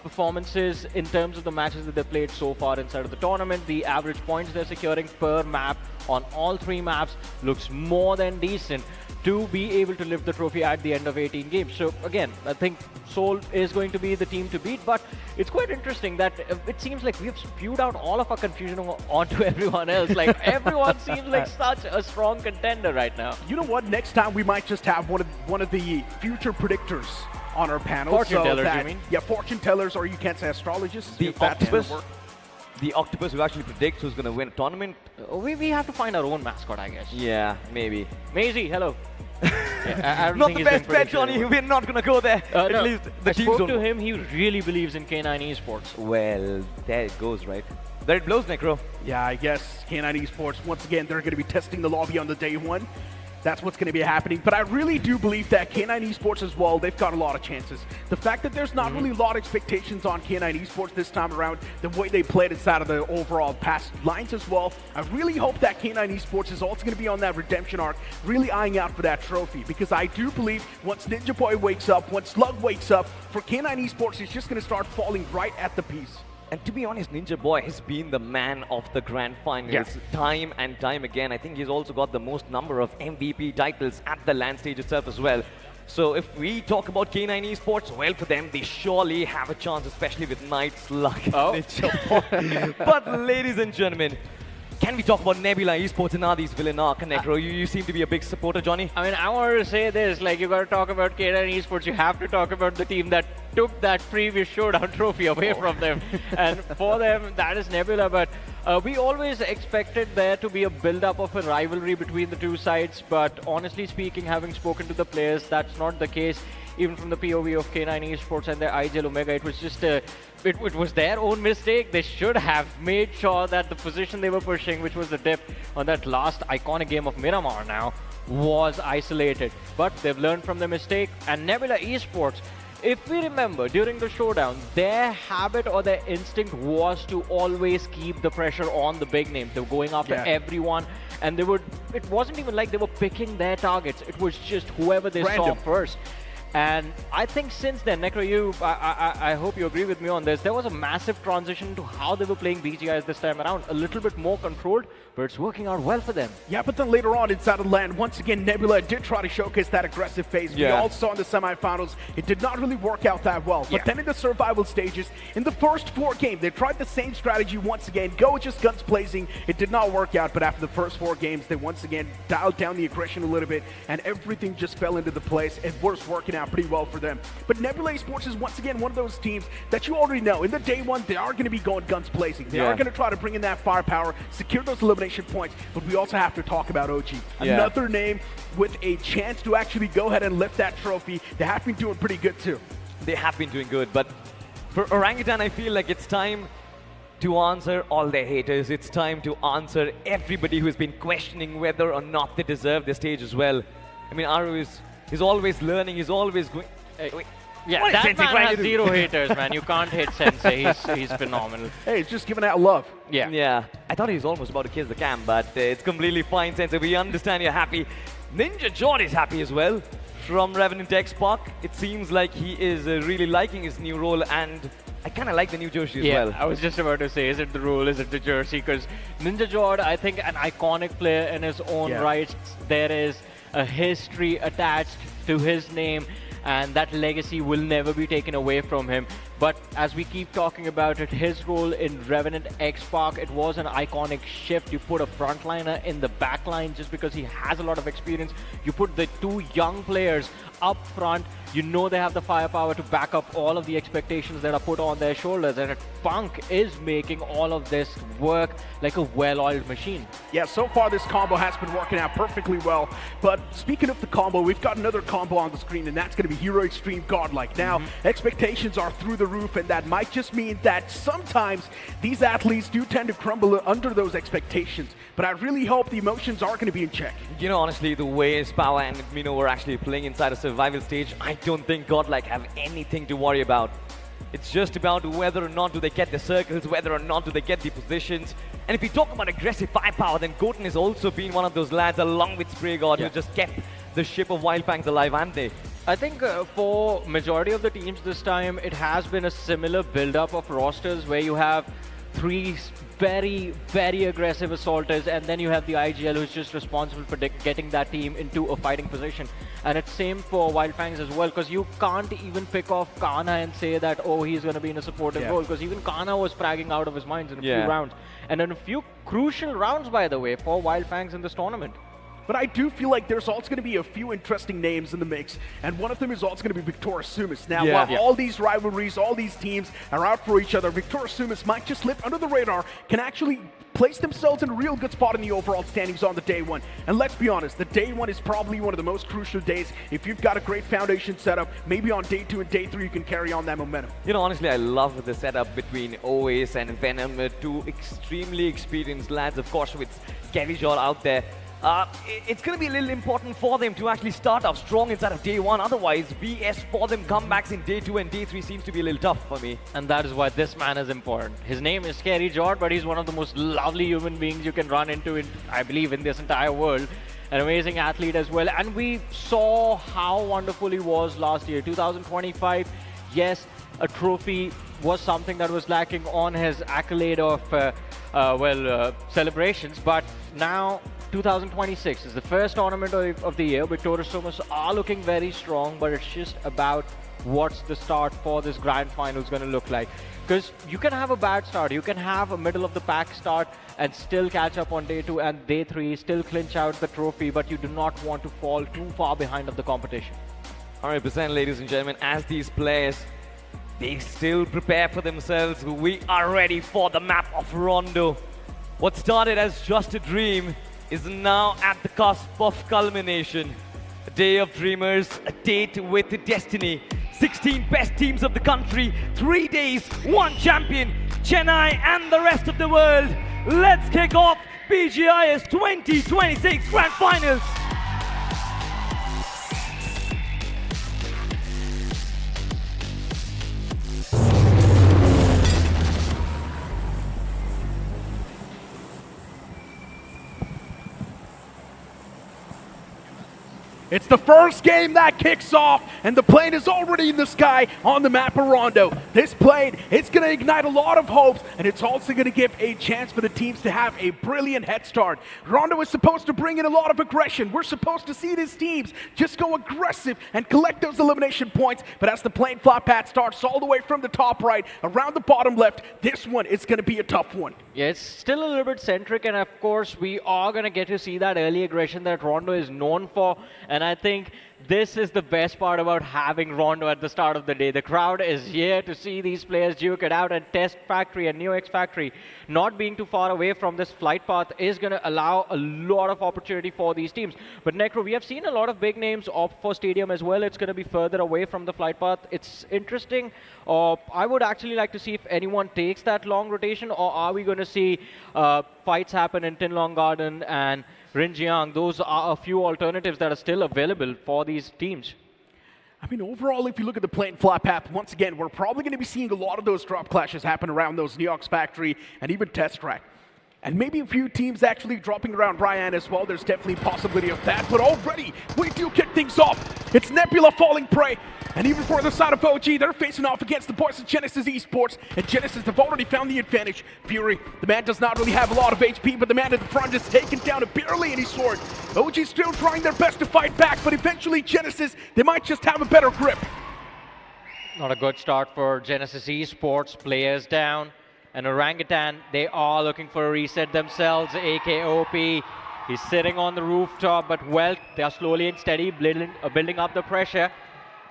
performances in terms of the matches that they played so far inside of the tournament. The average points they're securing per map on all 3 maps looks more than decent to be able to lift the trophy at the end of 18 games. So again, I think Seoul is going to be the team to beat, but it's quite interesting that it seems like we've spewed out all of our confusion onto everyone else. Like everyone seems like such a strong contender right now. You know what? Next time we might just have one of the future predictors on our panel. Fortune tellers, you mean? Yeah, fortune tellers, or you can't say astrologists. The if that's gonna octopus? work. The octopus who actually predicts who's going to win a tournament. We have to find our own mascot, I guess. Yeah, maybe. Maisie, hello. I don't Not think the he's best doing bet, predictions Johnny. anymore. We're not going to go there. At No, least the I teams spoke don't. to him. He really believes in K9 Esports. Well, there it goes, right? There it blows, Necro. Yeah, I guess K9 Esports, once again, they're going to be testing the lobby on the day 1. That's what's going to be happening. But I really do believe that K9 Esports as well, they've got a lot of chances. The fact that there's not really a lot of expectations on K9 Esports this time around, the way they played inside of the overall past lines as well, I really hope that K9 Esports is also going to be on that redemption arc, really eyeing out for that trophy. Because I do believe once Ninja Boy wakes up, once Slug wakes up, for K9 Esports, it's just going to start falling right at the piece. And to be honest, Ninja Boy has been the man of the grand finals time and time again. I think he's also got the most number of MVP titles at the LAN stage itself as well. So if we talk about K9 Esports, well, for them, they surely have a chance, especially with Knight's luck. Ninja Boy. But ladies and gentlemen, can we talk about Nebula Esports and Adi's villain arc? Necro, you seem to be a big supporter, Johnny. I mean, I want to say this, like, you got to talk about K9 Esports, you have to talk about the team that took that previous showdown trophy away from them. And for them, that is Nebula. But we always expected there to be a build-up of a rivalry between the two sides. But honestly speaking, having spoken to the players, that's not the case. Even from the POV of K9 Esports and their IGL Omega, it was just it was their own mistake. They should have made sure that the position they were pushing, which was the dip on that last iconic game of Miramar now, was isolated. But they've learned from their mistake. And Nebula Esports, if we remember, during the showdown, their habit or their instinct was to always keep the pressure on the big names. They were going after everyone, and they would. It wasn't even like they were picking their targets. It was just whoever they saw first. And I think since then, Necro, I hope you agree with me on this, there was a massive transition to how they were playing BGIS this time around. A little bit more controlled, but it's working out well for them. Yeah, but then later on inside of LAN, once again, Nebula did try to showcase that aggressive phase. We all saw in the semifinals, it did not really work out that well. But then in the survival stages, in the first 4 games, they tried the same strategy once again, go just guns blazing. It did not work out, but after the first 4 games, they once again dialed down the aggression a little bit, and everything just fell into the place. It was working out pretty well for them. But Nebula Esports is once again one of those teams that you already know. In the day 1, they are going to be going guns blazing. They are going to try to bring in that firepower, secure those elimination points, but we also have to talk about OG. Another name with a chance to actually go ahead and lift that trophy. They have been doing pretty good too. They have been doing good, but for Orangutan, I feel like it's time to answer all their haters. It's time to answer everybody who's been questioning whether or not they deserve the stage as well. I mean, Aru is always learning, he's always going... Yeah, that man has 0 haters, man. You can't hate Sensei. He's phenomenal. Hey, it's just giving out love. Yeah. I thought he was almost about to kiss the cam, but it's completely fine, Sensei. We understand you're happy. Ninja Jord is happy as well. From Revenant X Park, it seems like he is really liking his new role, and I kind of like the new jersey as well. I was just about to say, is it the role, is it the jersey? Because Ninja Jord, I think, an iconic player in his own right. There is a history attached to his name, and that legacy will never be taken away from him. But as we keep talking about it, his role in Revenant X Park, it was an iconic shift. You put a frontliner in the back line just because he has a lot of experience. You put the 2 young players up front. You know they have the firepower to back up all of the expectations that are put on their shoulders. And Punk is making all of this work like a well-oiled machine. Yeah, so far this combo has been working out perfectly well. But speaking of the combo, we've got another combo on the screen, and that's going to be Hero Extreme Godlike. Now, expectations are through the roof, and that might just mean that sometimes these athletes do tend to crumble under those expectations. But I really hope the emotions are going to be in check. You know, honestly, the way Spawa and Mino were actually playing inside a survival stage, I don't think Godlike have anything to worry about. It's just about whether or not do they get the circles, whether or not do they get the positions. And if we talk about aggressive firepower, then Goten has also been one of those lads along with Spray God who just kept the ship of Wildfangs alive, haven't they? I think for majority of the teams this time, it has been a similar build-up of rosters where you have 3 very, very aggressive assaulters, and then you have the IGL who's just responsible for getting that team into a fighting position. And it's same for Wildfangs as well, because you can't even pick off Kana and say that, oh, he's going to be in a supportive role, because even Kana was fragging out of his mind in a few rounds. And in a few crucial rounds, by the way, for Wildfangs in this tournament. But I do feel like there's also going to be a few interesting names in the mix, and one of them is also going to be Victor Sumis. Now, while all these rivalries, all these teams are out for each other, Victor Sumis might just slip under the radar, can actually place themselves in a real good spot in the overall standings on the day one. And let's be honest, the day one is probably one of the most crucial days. If you've got a great foundation setup, maybe on day 2 and day 3 you can carry on that momentum. You know, honestly, I love the setup between Oasis and Venom, 2 extremely experienced lads, of course, with Scavenger out there. It's going to be a little important for them to actually start off strong inside of day 1. Otherwise, VS for them comebacks in day 2 and day 3 seems to be a little tough for me. And that is why this man is important. His name is Scary Jord, but he's one of the most lovely human beings you can run into, I believe, in this entire world. An amazing athlete as well. And we saw how wonderful he was last year. 2025, yes, a trophy was something that was lacking on his accolade of, celebrations. But now 2026 is the first tournament of the year. Victoria Sumis are looking very strong, but it's just about what's the start for this grand finals going to look like. Because you can have a bad start, you can have a middle of the pack start and still catch up on day 2 and day 3, still clinch out the trophy, but you do not want to fall too far behind of the competition. 100%, ladies and gentlemen, as these players, they still prepare for themselves. We are ready for the map of Rondo. What started as just a dream is now at the cusp of culmination. A day of dreamers, a date with destiny. 16 best teams of the country, 3 days, 1 champion, Chennai and the rest of the world. Let's kick off BGIS 2026 Grand Finals. It's the first game that kicks off, and the plane is already in the sky on the map of Rondo. This plane, it's going to ignite a lot of hopes, and it's also going to give a chance for the teams to have a brilliant head start. Rondo is supposed to bring in a lot of aggression. We're supposed to see these teams just go aggressive and collect those elimination points, but as the plane flop pad starts all the way from the top right, around the bottom left, this one is going to be a tough one. Yeah, it's still a little bit centric, and of course, we are going to get to see that early aggression that Rondo is known for. And I think this is the best part about having Rondo at the start of the day. The crowd is here to see these players duke it out, and Test Factory and Neo X Factory not being too far away from this flight path is going to allow a lot of opportunity for these teams. But Necro, we have seen a lot of big names opt for Stadium as well. It's going to be further away from the flight path. It's interesting. I would actually like to see if anyone takes that long rotation, or are we going to see fights happen in Tin Long Garden and Rinjiang? Those are a few alternatives that are still available for these teams. I mean, overall, if you look at the plane flop path, once again, we're probably going to be seeing a lot of those drop clashes happen around those Neo X Factory and even Test Track. And maybe a few teams actually dropping around Brian as well. There's definitely a possibility of that. But already, we do kick things off. It's Nebula falling prey. And even for the side of OG, they're facing off against the boys of Genesis Esports. And Genesis have already found the advantage. Fury, the man does not really have a lot of HP, but the man at the front is taken down barely any sword. OG still trying their best to fight back, but eventually Genesis, they might just have a better grip. Not a good start for Genesis Esports. Players down. And Orangutan, they are looking for a reset themselves. AKOP, he's sitting on the rooftop, but well, they are slowly and steady building up the pressure.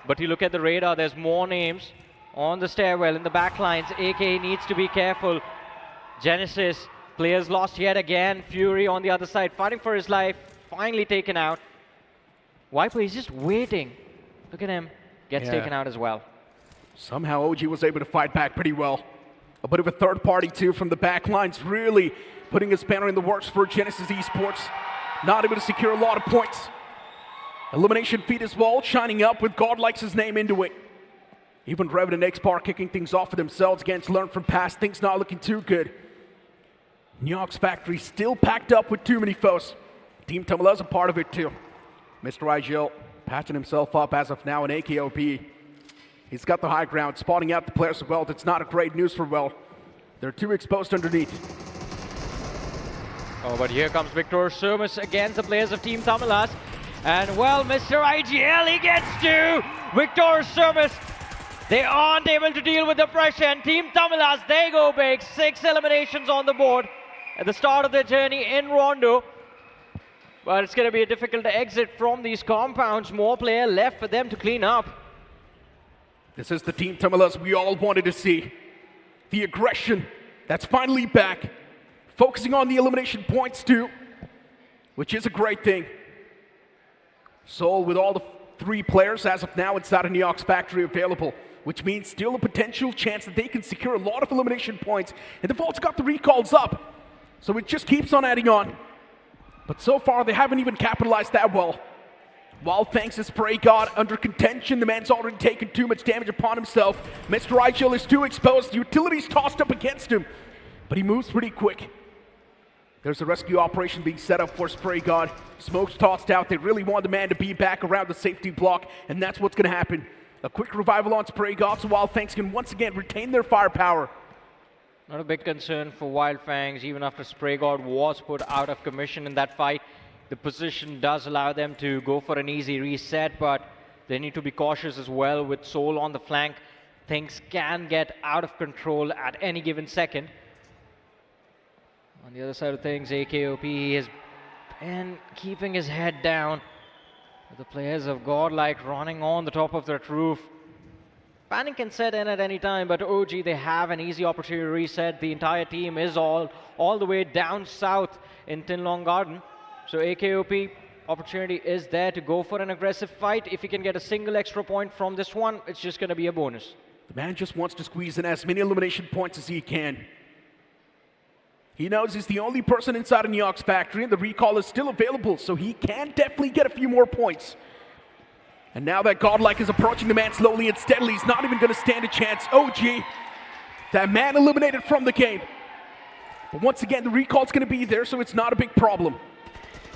But you look at the radar, there's more names on the stairwell in the back lines. AK needs to be careful. Genesis, players lost yet again. Fury on the other side, fighting for his life, finally taken out. Viper, he's just waiting. Look at him, gets taken out as well. Somehow OG was able to fight back pretty well. A bit of a third party too from the back lines, really putting a spanner in the works for Genesis Esports. Not able to secure a lot of points. Elimination feed as well, shining up with God likes his name into it. Even Revan and X-Bar kicking things off for themselves against Learn from Past. Things not looking too good. Nyok's factory still packed up with too many foes. Team Tamala's a part of it too. Mr. IGL patching himself up as of now in AKOP. He's got the high ground, spotting out the players of Weld. It's not a great news for Weld. They're too exposed underneath. Oh, but here comes Victor Surmus against the players of Team Tamilas. And well, Mr. IGL, he gets to Victor Surmus. They aren't able to deal with the pressure, and Team Tamilas, they go big. 6 eliminations on the board at the start of their journey in Rondo. But it's going to be a difficult exit from these compounds. More player left for them to clean up. This is the Team Tamilas we all wanted to see. The aggression that's finally back. Focusing on the elimination points too, which is a great thing. Soul with all the 3 players as of now inside of Nyok's factory available, which means still a potential chance that they can secure a lot of elimination points. And the Vault's got the recalls up, so it just keeps on adding on. But so far, they haven't even capitalized that well. Wildfang's Spray God under contention. The man's already taken too much damage upon himself. Mr. IGL is too exposed. Utilities tossed up against him, but he moves pretty quick. There's a rescue operation being set up for Spray God. Smoke's tossed out. They really want the man to be back around the safety block, and that's what's going to happen. A quick revival on Spray God, so Wildfangs can once again retain their firepower. Not a big concern for Wildfangs, even after Spray God was put out of commission in that fight. The position does allow them to go for an easy reset, but they need to be cautious as well with Soul on the flank. Things can get out of control at any given second. On the other side of things, AKOP has been keeping his head down. The players of Godlike running on the top of that roof. Panic can set in at any time, but OG, they have an easy opportunity to reset. The entire team is all the way down south in Tin Long Garden. So AKOP, opportunity is there to go for an aggressive fight. If he can get a single extra point from this one, it's just going to be a bonus. The man just wants to squeeze in as many elimination points as he can. He knows he's the only person inside of Nyok's factory, and the recall is still available, so he can definitely get a few more points. And now that Godlike is approaching the man slowly and steadily, he's not even going to stand a chance. OG, that man eliminated from the game. But once again, the recall's going to be there, so it's not a big problem.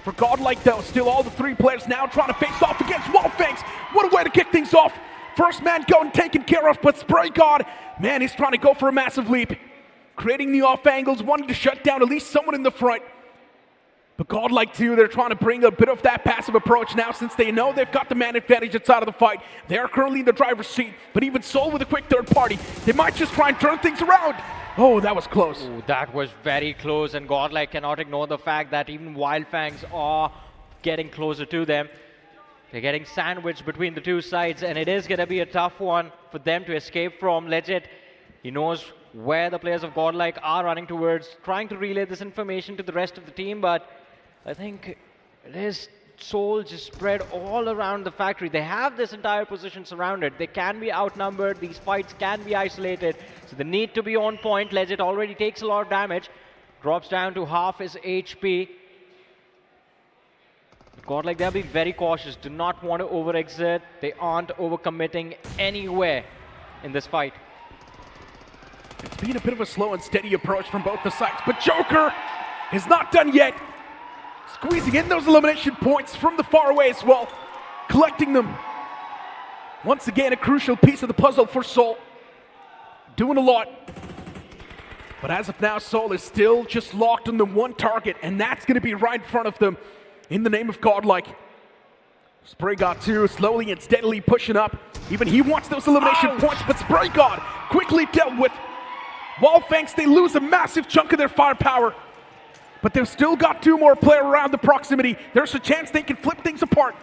For Godlike, though, still all the 3 players now trying to face off against Wildfangs. What a way to kick things off. First man going taken care of, but Spray God, man, he's trying to go for a massive leap. Creating the off angles, wanting to shut down at least someone in the front. But Godlike too, they're trying to bring a bit of that passive approach now since they know they've got the man advantage inside of the fight. They are currently in the driver's seat, but even Soul with a quick third party, they might just try and turn things around. Oh, that was close. Ooh, that was very close, and Godlike cannot ignore the fact that even Wildfangs are getting closer to them. They're getting sandwiched between the 2 sides, and it is going to be a tough one for them to escape from. Legit, he knows where the players of Godlike are running towards, trying to relay this information to the rest of the team, but I think it is Soul just spread all around the factory. They have this entire position surrounded. They can be outnumbered. These fights can be isolated, so they need to be on point. Legit already takes a lot of damage, drops down to half his HP. Godlike, they're being very cautious, do not want to over-exert. They aren't overcommitting anywhere in this fight. It's been a bit of a slow and steady approach from both the sides, but Joker is not done yet. Squeezing in those elimination points from the far away as well, collecting them. Once again, a crucial piece of the puzzle for Soul. Doing a lot. But as of now, Soul is still just locked on the one target, and that's going to be right in front of them in the name of Godlike. Spray God too, slowly and steadily pushing up. Even he wants those elimination points, but Spray God quickly dealt with. Wildfangs, they lose a massive chunk of their firepower, but they've still got 2 more players around the proximity. There's a chance they can flip things apart.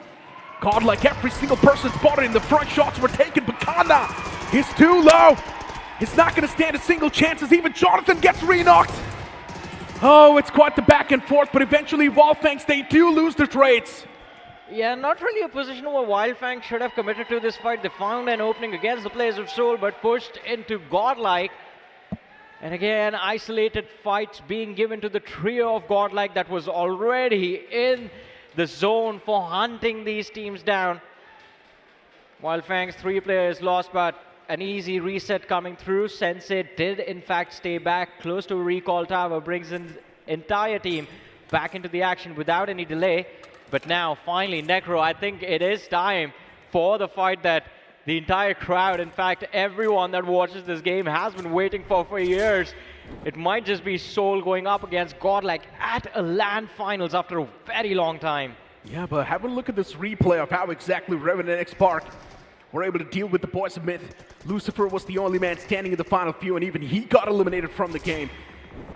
Godlike, every single person spotted in the front, shots were taken, but Kanda is too low. It's not going to stand a single chance as even Jonathan gets re-knocked. Oh, it's quite the back and forth, but eventually Wildfangs, they do lose their trades. Yeah, not really a position where Wildfang should have committed to this fight. They found an opening against the players of Soul, but pushed into Godlike. And again, isolated fights being given to the trio of Godlike that was already in the zone for hunting these teams down. Wildfang's 3 players lost, but an easy reset coming through. Sensei did in fact stay back close to a recall tower, brings in entire team back into the action without any delay. But now, finally, Necro, I think it is time for the fight that the entire crowd, in fact, everyone that watches this game has been waiting for years. It might just be Soul going up against Godlike at a LAN finals after a very long time. Yeah, but have a look at this replay of how exactly Revan and X-Park were able to deal with the boys of Myth. Lucifer was the only man standing in the final few, and even he got eliminated from the game.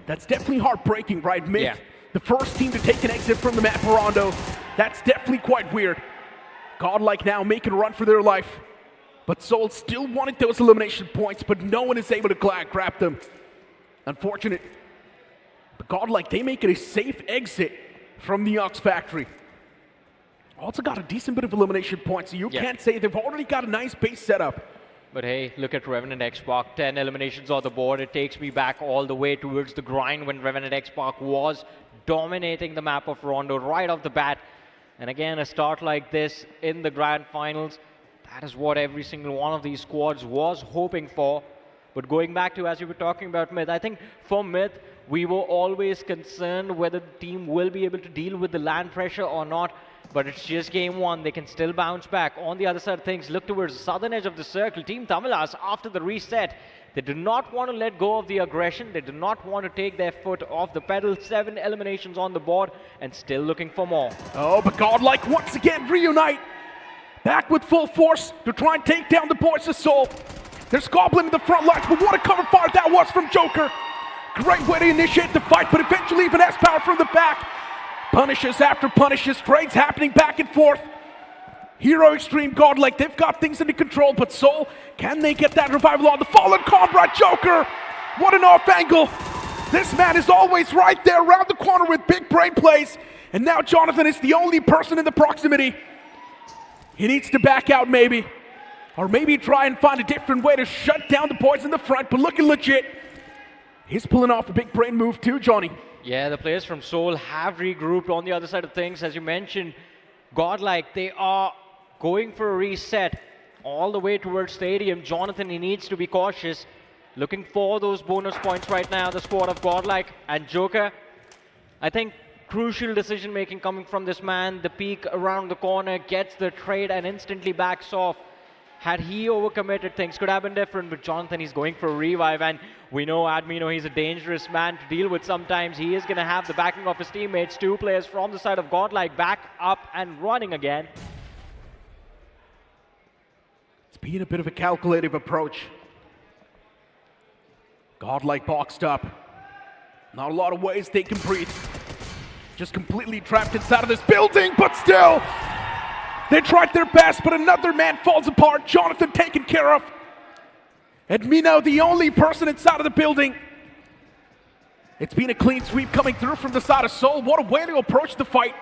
That's definitely heartbreaking, right? Myth, Yeah. the first team to take an exit from the map for Rondo. That's definitely quite weird. Godlike now making a run for their life. But Soul still wanted those elimination points, but no one is able to grab them. Unfortunate. But Godlike, they make it a safe exit from the Ox Factory. Also got a decent bit of elimination points, so you can't say they've already got a nice base setup. But hey, look at Revenant X-Park, 10 eliminations on the board. It takes me back all the way towards the grind when Revenant X-Park was dominating the map of Rondo right off the bat. And again, a start like this in the grand finals, that is what every single one of these squads was hoping for. But going back to, as you were talking about Myth, I think for Myth, we were always concerned whether the team will be able to deal with the LAN pressure or not. But it's just game one. They can still bounce back. On the other side of things, look towards the southern edge of the circle. Team Tamilas, after the reset, they do not want to let go of the aggression. They do not want to take their foot off the pedal. 7 eliminations on the board and still looking for more. Oh, but Godlike once again reunite. Back with full force to try and take down the boys of Soul. There's Goblin in the front lines, but what a cover fire that was from Joker. Great way to initiate the fight, but eventually even S-Power from the back. Punishes after punishes, trades happening back and forth. Hero Extreme Godlike, they've got things under control, but Soul, can they get that revival on the fallen comrade Joker? What an off angle. This man is always right there around the corner with big brain plays. And now Jonathan is the only person in the proximity. He needs to back out maybe. Or maybe try and find a different way to shut down the boys in the front, but looking legit. He's pulling off a big brain move too, Johnny. Yeah, the players from Seoul have regrouped on the other side of things. As you mentioned, Godlike, they are going for a reset all the way towards Stadium. Jonathan, he needs to be cautious. Looking for those bonus points right now, the squad of Godlike and Joker. I think crucial decision making coming from this man. The peek around the corner, gets the trade and instantly backs off. Had he overcommitted, things could have been different, but Jonathan, he's going for a revive, and we know Admino, he's a dangerous man to deal with sometimes. He is going to have the backing of his teammates. 2 players from the side of Godlike back up and running again. It's been a bit of a calculative approach. Godlike boxed up. Not a lot of ways they can breathe. Just completely trapped inside of this building, but still, they tried their best, but another man falls apart. Jonathan taken care of. Admino, the only person inside of the building. It's been a clean sweep coming through from the side of Soul. What a way to approach the fight.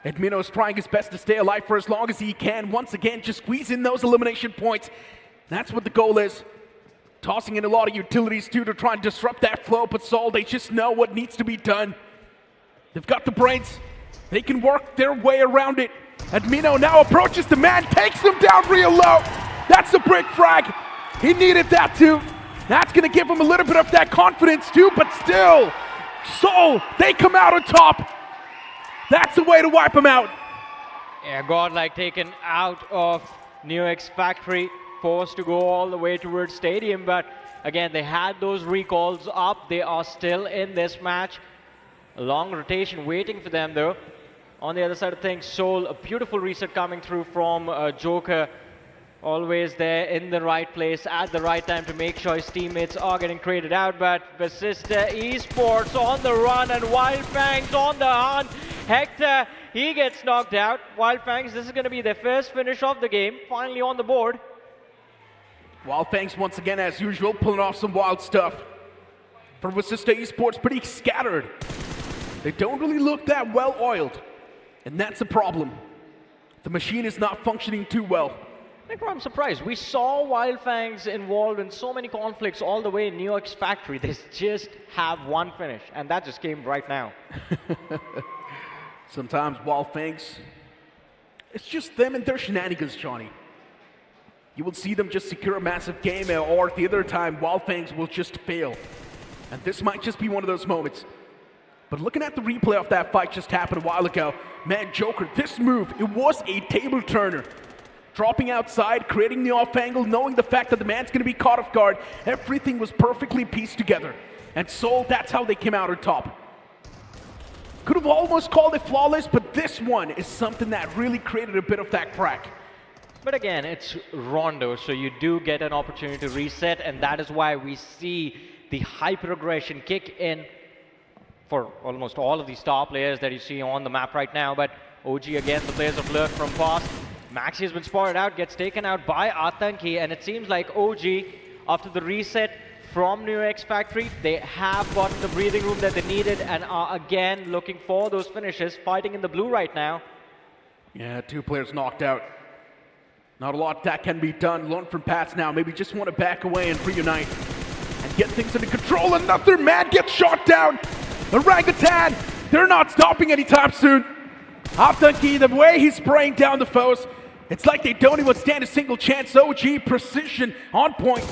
Admino is trying his best to stay alive for as long as he can. Once again, just squeeze in those elimination points. That's what the goal is. Tossing in a lot of utilities too to try and disrupt that flow, but Soul, they just know what needs to be done. They've got the brains. They can work their way around it. Admino now approaches the man, takes them down real low. That's a brick frag. He needed that too. That's going to give him a little bit of that confidence too, but still, Soul, they come out on top. That's the way to wipe him out. Yeah, Godlike taken out of New X Factory, forced to go all the way towards Stadium, but again, they had those recalls up. They are still in this match. A long rotation waiting for them though. On the other side of things, Soul, a beautiful reset coming through from Joker. Always there in the right place at the right time to make sure his teammates are getting traded out. But Vasista Esports on the run and Wildfangs on the hunt. Hector, he gets knocked out. Wildfangs, this is going to be their first finish of the game. Finally on the board. Wildfangs once again, as usual, pulling off some wild stuff. For Vasista Esports, pretty scattered. They don't really look that well oiled. And that's a problem. The machine is not functioning too well. I'm surprised. We saw Wildfangs involved in so many conflicts all the way in New York's factory. They just have one finish, and that just came right now. Sometimes Wildfangs, it's just them and their shenanigans, Johnny. You will see them just secure a massive game, or the other time, Wildfangs will just fail. And this might just be one of those moments. But looking at the replay of that fight just happened a while ago, man, Joker, this move, it was a table turner. Dropping outside, creating the off angle, knowing the fact that the man's going to be caught off guard, everything was perfectly pieced together. And Seoul, that's how they came out on top. Could have almost called it flawless, but this one is something that really created a bit of that crack. But again, it's Rondo, so you do get an opportunity to reset, and that is why we see the hyper aggression kick in for almost all of the star players that you see on the map right now. But OG, again, the players have learned from past. Maxi has been spotted out, gets taken out by Atanki, and it seems like OG, after the reset from New X Factory, they have gotten the breathing room that they needed and are again looking for those finishes, fighting in the blue right now. Yeah, 2 players knocked out. Not a lot that can be done. Learn from Pats now. Maybe just want to back away and reunite and get things under control. Another man gets shot down. Orangutan, they're not stopping anytime soon. Atanki, the way he's spraying down the foes, it's like they don't even stand a single chance. OG precision on point.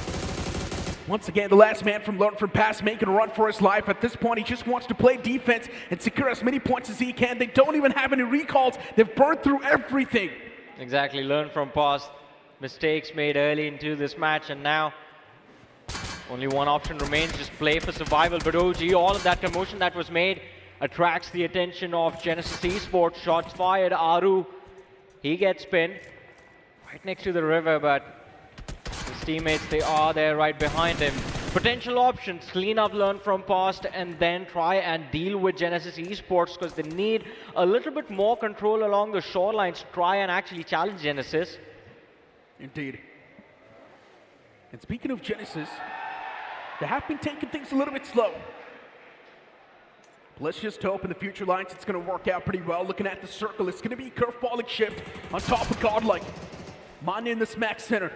Once again, the last man from Learn from Past making a run for his life. At this point, he just wants to play defense and secure as many points as he can. They don't even have any recalls. They've burned through everything. Exactly, learn from past mistakes made early into this match, and now only one option remains, just play for survival. But OG, all of that commotion that was made attracts the attention of Genesis Esports. Shots fired, Aru, he gets pinned right next to the river, but his teammates, they are there right behind him. Potential options, clean up, learn from past, and then try and deal with Genesis Esports, because they need a little bit more control along the shorelines to try and actually challenge Genesis. Indeed. And speaking of Genesis, they have been taking things a little bit slow. Let's just hope in the future lines it's going to work out pretty well. Looking at the circle, it's going to be curveballing shift on top of Godlike. Mane in the smack center,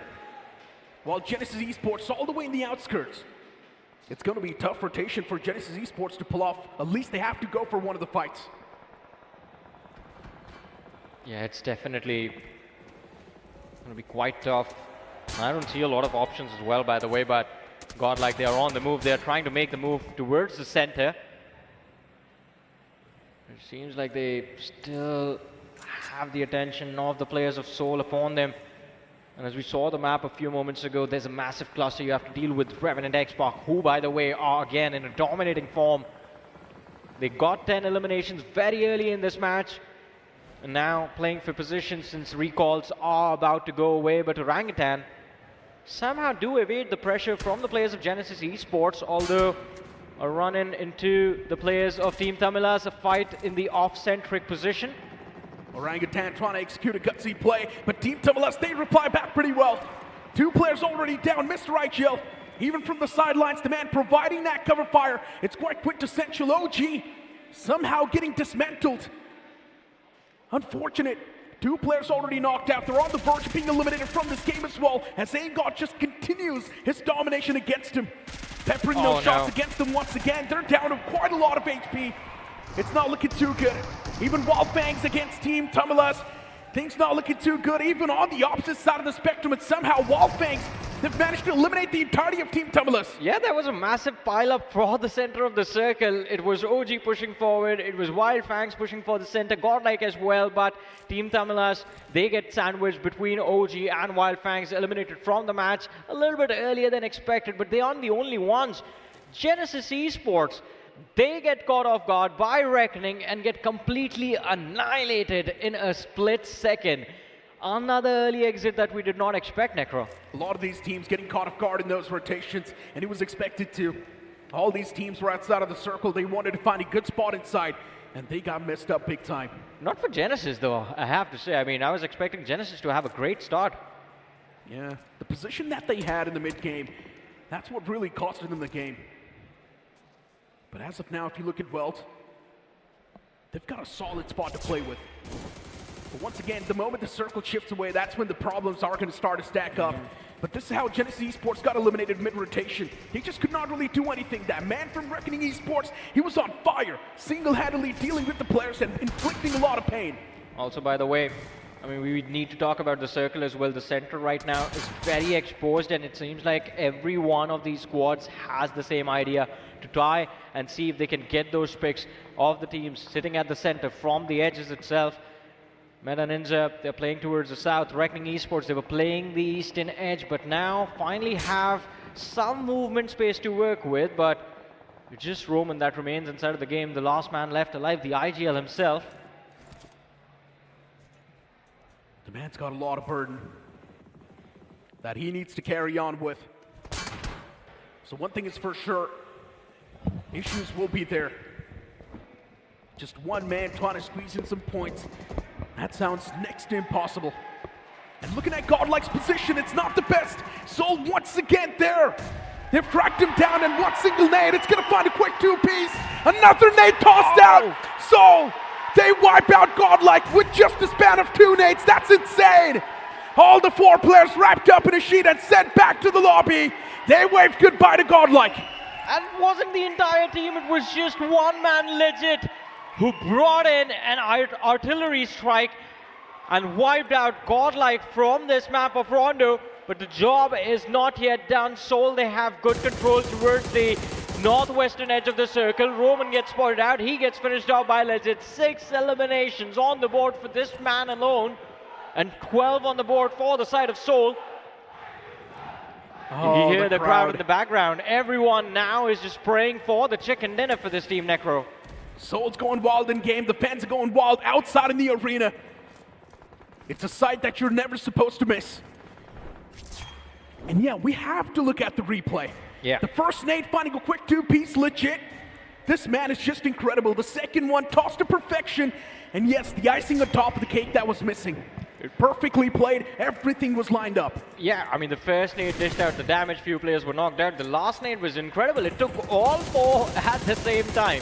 while Genesis Esports all the way in the outskirts. It's going to be a tough rotation for Genesis Esports to pull off. At least they have to go for one of the fights. Yeah, it's definitely going to be quite tough. I don't see a lot of options as well, by the way, but Godlike, they are on the move. They are trying to make the move towards the center. It seems like they still have the attention of the players of Seoul upon them. And as we saw the map a few moments ago, there's a massive cluster you have to deal with. Revenant X-Pac, who, by the way, are again in a dominating form. They got 10 eliminations very early in this match. And now playing for position since recalls are about to go away. But Orangutan somehow do evade the pressure from the players of Genesis Esports, although a run-in into the players of Team Tamilas, a fight in the off-centric position. Orangutan trying to execute a gutsy play, but Team Tamilas, they reply back pretty well. 2 players already down. Mr. IGL, even from the sidelines, the man providing that cover fire. It's quite quintessential. OG somehow getting dismantled. Unfortunate. 2 players already knocked out. They're on the verge of being eliminated from this game as well, as Angot just continues his domination against him. Peppering those shots against them once again. They're down to quite a lot of HP. It's not looking too good. Even Wildfangs against Team Tamilas, things not looking too good. Even on the opposite side of the spectrum, and somehow Wildfangs, they've managed to eliminate the entirety of Team Tamilas. Yeah, there was a massive pile-up for the center of the circle. It was OG pushing forward, it was Wildfangs pushing for the center, Godlike as well, but Team Tamilas, they get sandwiched between OG and Wildfangs, eliminated from the match a little bit earlier than expected, but they aren't the only ones. Genesis Esports, they get caught off guard by Reckoning and get completely annihilated in a split second. Another early exit that we did not expect, Necro. A lot of these teams getting caught off guard in those rotations, and it was expected to. All these teams were outside of the circle. They wanted to find a good spot inside, and they got messed up big time. Not for Genesis, though, I have to say. I mean, I was expecting Genesis to have a great start. Yeah, the position that they had in the mid-game, that's what really costed them the game. But as of now, if you look at Welt, they've got a solid spot to play with. But once again, the moment the circle shifts away, that's when the problems are going to start to stack up. But this is how Genesis Esports got eliminated mid-rotation. They just could not really do anything. That man from Reckoning Esports, he was on fire, single-handedly dealing with the players and inflicting a lot of pain. Also, by the way, I mean, we need to talk about the circle as well. The center right now is very exposed, and it seems like every one of these squads has the same idea to try and see if they can get those picks of the teams sitting at the center from the edges itself. Meta Ninja, they're playing towards the south. Reckoning Esports, they were playing the eastern edge, but now finally have some movement space to work with, but it's just Roman that remains inside of the game. The last man left alive, the IGL himself. The man's got a lot of burden that he needs to carry on with. So one thing is for sure, issues will be there. Just one man trying to squeeze in some points. That sounds next to impossible. And looking at Godlike's position, it's not the best. Soul once again there. They've tracked him down, and one single nade, it's gonna find a quick two-piece. Another nade tossed out. Soul, they wipe out Godlike with just a span of 2 nades. That's insane. All the 4 players wrapped up in a sheet and sent back to the lobby. They waved goodbye to Godlike. And it wasn't the entire team, it was just one man legit who brought in an artillery strike and wiped out Godlike from this map of Rondo. But the job is not yet done. Soul, they have good control towards the northwestern edge of the circle. Roman gets spotted out. He gets finished off by Legit. 6 eliminations on the board for this man alone, and 12 on the board for the side of Soul. Oh, you hear the crowd in the background. Everyone now is just praying for the chicken dinner for this team, Necro. Soul's going wild in game. The fans are going wild outside in the arena. It's a sight that you're never supposed to miss. And yeah, we have to look at the replay. Yeah. The first nade finding a quick 2-piece, legit. This man is just incredible. The second one tossed to perfection. And yes, the icing on top of the cake that was missing. Perfectly played. Everything was lined up. Yeah, I mean, the first nade dished out the damage. Few players were knocked out. The last nade was incredible. It took all 4 at the same time.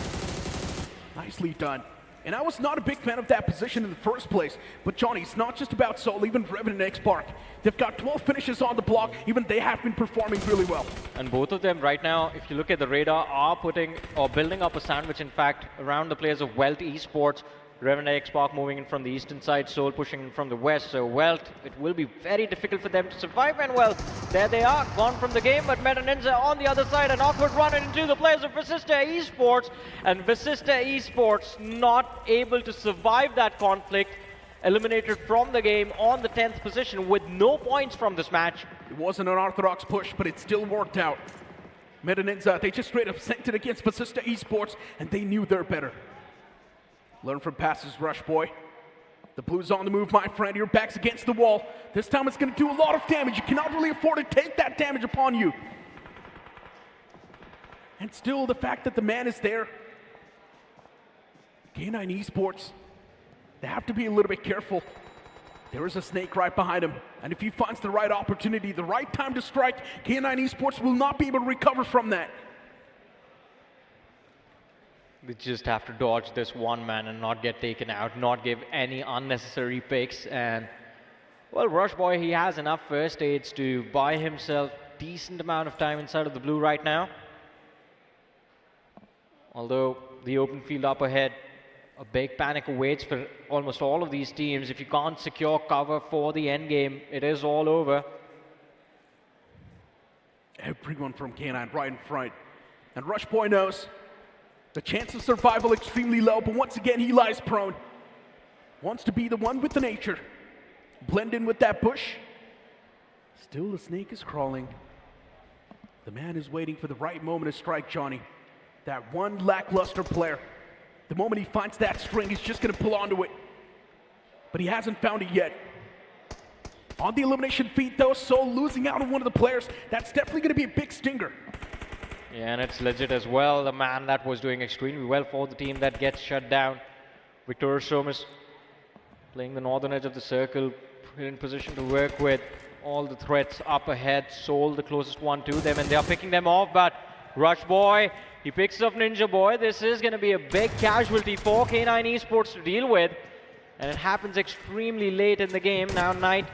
Nicely done. And I was not a big fan of that position in the first place. But Johnny, it's not just about Soul, even Revan and X-Spark. They've got 12 finishes on the block. Even they have been performing really well. And both of them right now, if you look at the radar, are putting or building up a sandwich, in fact, around the players of Welt Esports. Revan and X-Spark moving in from the eastern side, Soul pushing in from the west. So Welt, it will be very difficult for them to survive. And well, there they are, gone from the game. But Meta Ninja on the other side, an awkward run into the players of Vasista Esports. And Vasista Esports not able to survive that conflict. Eliminated from the game on the 10th position with no points from this match. It wasn't an orthodox push, but it still worked out. Meta Ninja, they just straight up sent it against Vasista Esports, and they knew they're better. Learn from passes, Rush Boy. The Blues on the move, my friend. Your back's against the wall. This time it's going to do a lot of damage. You cannot really afford to take that damage upon you. And still, the fact that the man is there. K9 Esports, they have to be a little bit careful. There is a snake right behind him. And if he finds the right opportunity, the right time to strike, K9 Esports will not be able to recover from that. They just have to dodge this one man and not get taken out, not give any unnecessary picks. And, well, Rush Boy, he has enough first aids to buy himself decent amount of time inside of the blue right now. Although the open field up ahead, a big panic awaits for almost all of these teams. If you can't secure cover for the end game, it is all over. Everyone from K9 right in front. And Rush Boy knows the chance of survival extremely low, but once again he lies prone. Wants to be the one with the nature. Blend in with that bush. Still the snake is crawling. The man is waiting for the right moment to strike Johnny. That one lackluster player. The moment he finds that string, he's just gonna pull onto it. But he hasn't found it yet. On the elimination feed though, Soul losing out on one of the players. That's definitely gonna be a big stinger. Yeah, and it's legit as well. The man that was doing extremely well for the team that gets shut down. Victor Somas playing the northern edge of the circle, in position to work with all the threats up ahead. Soul, the closest one to them, and they are picking them off. But Rush Boy, he picks up Ninja Boy. This is going to be a big casualty for K9 Esports to deal with. And it happens extremely late in the game. Now Knight,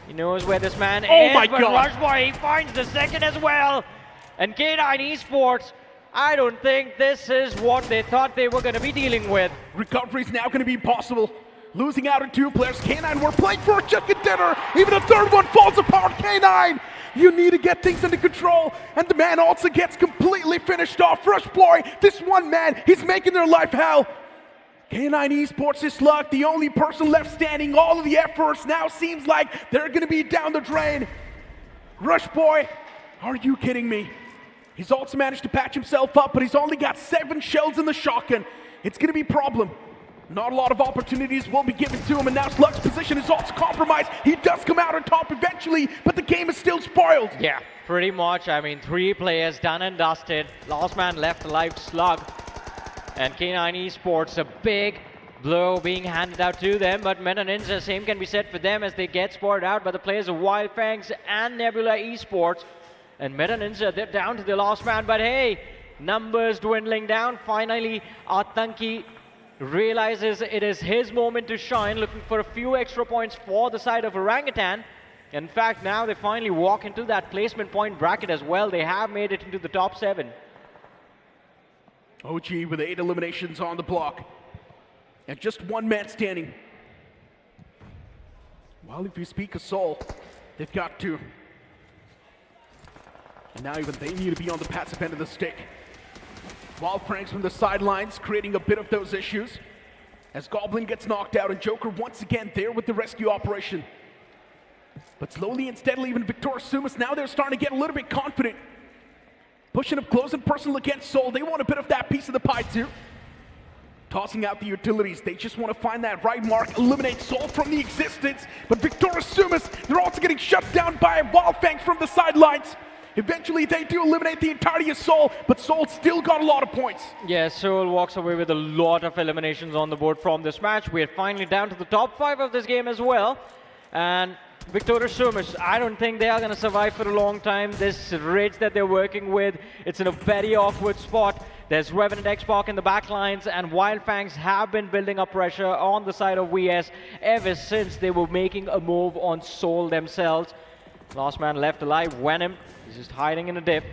he knows where this man is. Oh my but God. Rush Boy, he finds the second as well. And K9 Esports, I don't think this is what they thought they were going to be dealing with. Recovery is now going to be impossible. Losing out on 2 players. K9 were playing for a chicken dinner. Even a third one falls apart. K9, you need to get things under control. And the man also gets completely finished off. Rush Boy, this one man, he's making their life hell. K9 Esports is luck, the only person left standing. All of the efforts now seems like they're going to be down the drain. Rush Boy, are you kidding me? He's also managed to patch himself up, but he's only got 7 shells in the shotgun. It's going to be a problem. Not a lot of opportunities will be given to him, and now Slug's position is also compromised. He does come out on top eventually, but the game is still spoiled. Yeah, pretty much. I mean, 3 players done and dusted. Last man left alive, Slug. And K9 Esports, a big blow being handed out to them, but Meta Ninja, same can be said for them as they get spotted out by the players of Wild Fangs and Nebula Esports. And Meta Ninja, they're down to the last man, but hey, numbers dwindling down. Finally, Atanki realizes it is his moment to shine, looking for a few extra points for the side of Orangutan. In fact, now they finally walk into that placement point bracket as well. They have made it into the top 7. OG with 8 eliminations on the block. And just 1 man standing. Well, if you speak of Seoul, they've got 2. And now even they need to be on the passive end of the stick. Wild Franks from the sidelines, creating a bit of those issues. As Goblin gets knocked out and Joker once again there with the rescue operation. But slowly and steadily, even Victor Sumas, now they're starting to get a little bit confident. Pushing up close and personal against Seoul. They want a bit of that piece of the pie too. Tossing out the utilities. They just want to find that right mark, eliminate Seoul from the existence. But Victor Sumas, they're also getting shut down by Wild Fangs from the sidelines. Eventually, they do eliminate the entirety of Seoul, but Seoul still got a lot of points. Yeah, Seoul walks away with a lot of eliminations on the board from this match. We're finally down to the top 5 of this game as well. And Victor Sumas, I don't think they are going to survive for a long time. This Rage that they're working with, it's in a very awkward spot. There's Revenant X-Pac in the back lines, and Wild Fangs have been building up pressure on the side of VS ever since they were making a move on Seoul themselves. Last man left alive, Venom. He's just hiding in a dip.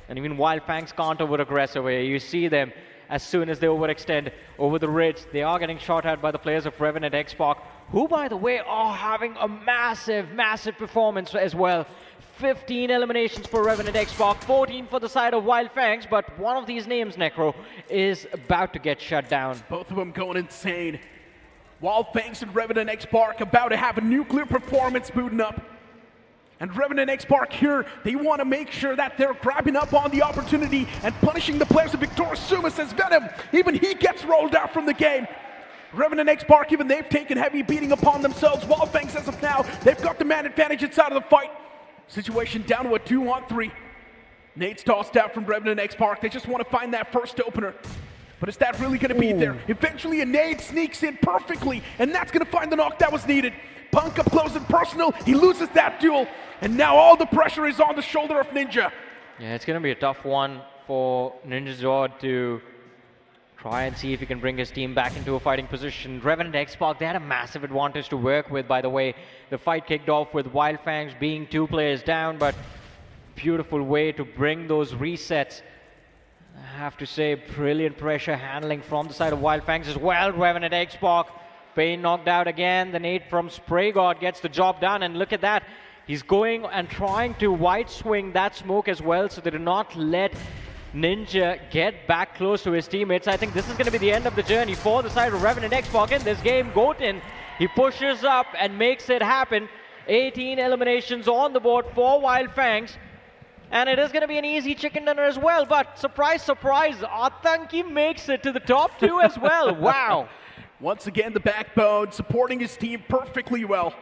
And even Wild Fangs can't over-aggress away. You see them as soon as they overextend over the ridge. They are getting shot at by the players of Revenant X-Pac, who, by the way, are having a massive, massive performance as well. 15 eliminations for Revenant X-Pac, 14 for the side of Wild Fangs, but one of these names, Necro, is about to get shut down. Both of them going insane. Wild Fangs and Revenant X-Pac about to have a nuclear performance booting up. And Revenant X-Pac here, they want to make sure that they're grabbing up on the opportunity and punishing the players of Victor Sumas as Venom. Even he gets rolled out from the game. Revenant X-Pac, even they've taken heavy beating upon themselves. Wild Fangs, as of now, they've got the man advantage inside of the fight. Situation down to a 2-on-3. Nade's tossed out from Revenant X-Pac. They just want to find that first opener. But is that really going to be there? Eventually, a nade sneaks in perfectly, and that's going to find the knock that was needed. Punk up close and personal. He loses that duel, and now all the pressure is on the shoulder of Ninja. Yeah, it's going to be a tough one for Ninja Zord to try and see if he can bring his team back into a fighting position. Revenant X-Pac, they had a massive advantage to work with, by the way. The fight kicked off with Wild Fangs being 2 players down, but beautiful way to bring those resets. I have to say, brilliant pressure handling from the side of Wild Fangs as well. Revenant X-Pac, Pain knocked out again. The nade from Spray God gets the job done, and look at that. He's going and trying to wide swing that smoke as well, so they do not let Ninja get back close to his teammates. I think this is going to be the end of the journey for the side of Revenant X-Pac in this game. Goten, he pushes up and makes it happen. 18 eliminations on the board for Wild Fangs. And it is going to be an easy chicken dinner as well. But surprise, surprise, Atanki makes it to the top 2 as well. Wow. Once again, the backbone supporting his team perfectly well.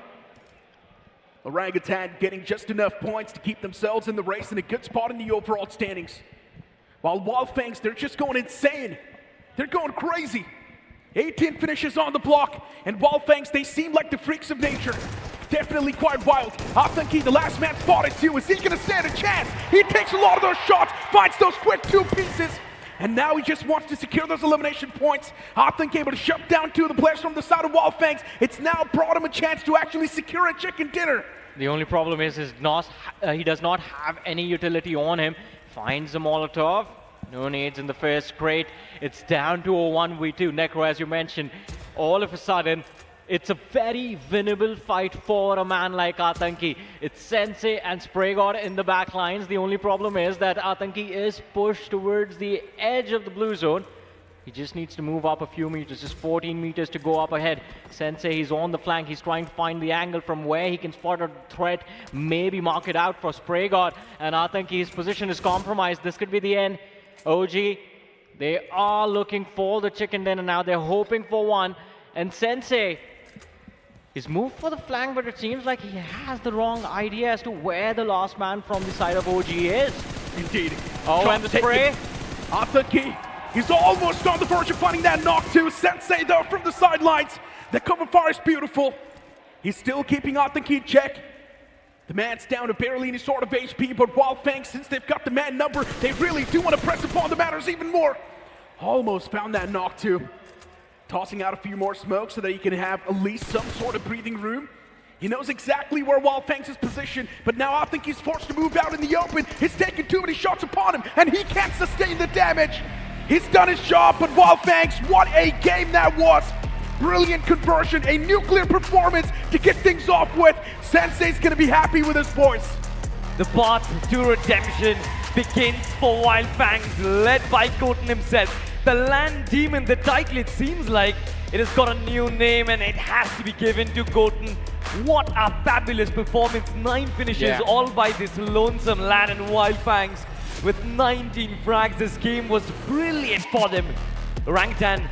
Orangutan getting just enough points to keep themselves in the race in a good spot in the overall standings. While Wild Fangs, they're just going insane. They're going crazy. 18 finishes on the block, and Wild Fangs, they seem like the freaks of nature. Definitely quite wild. Atanki, the last man spotted too. Is he going to stand a chance? He takes a lot of those shots, finds those quick 2 pieces, and now he just wants to secure those elimination points. Atanki able to shut down 2 of the players from the side of Wild Fangs. It's now brought him a chance to actually secure a chicken dinner. The only problem is he does not have any utility on him. Finds a Molotov. No nades in the first crate. It's down to a 1v2. Necro, as you mentioned, all of a sudden, it's a very winnable fight for a man like Atanki. It's Sensei and Spraygod in the back lines. The only problem is that Atanki is pushed towards the edge of the blue zone. He just needs to move up a few meters, just 14 meters to go up ahead. Sensei, he's on the flank. He's trying to find the angle from where he can spot a threat, maybe mark it out for Spraygod. And Atanki's position is compromised. This could be the end. OG, they are looking for the chicken dinner now. They're hoping for one. And Sensei, he's moved for the flank, but it seems like he has the wrong idea as to where the last man from the side of OG is. Indeed. Oh, and the spray. Atanki, he's almost on the verge of finding that knock too. Sensei though from the sidelines. The cover fire is beautiful. He's still keeping Atanki in check. The man's down to barely any sort of HP, but Wildfang, since they've got the man number, they really do want to press upon the matters even more. Almost found that knock too. Tossing out a few more smokes so that he can have at least some sort of breathing room. He knows exactly where Wildfang's is positioned, but now I think he's forced to move out in the open. He's taken too many shots upon him, and he can't sustain the damage. He's done his job, but Wildfang's, what a game that was. Brilliant conversion, a nuclear performance to get things off with. Sensei's gonna be happy with his boys. The path to redemption begins for Wildfangs, led by Koten himself. The land demon, the title, it seems like it has got a new name and it has to be given to Koten. What a fabulous performance. 9 finishes all by this lonesome lad, and Wildfangs with 19 frags. This game was brilliant for them. Rangtan,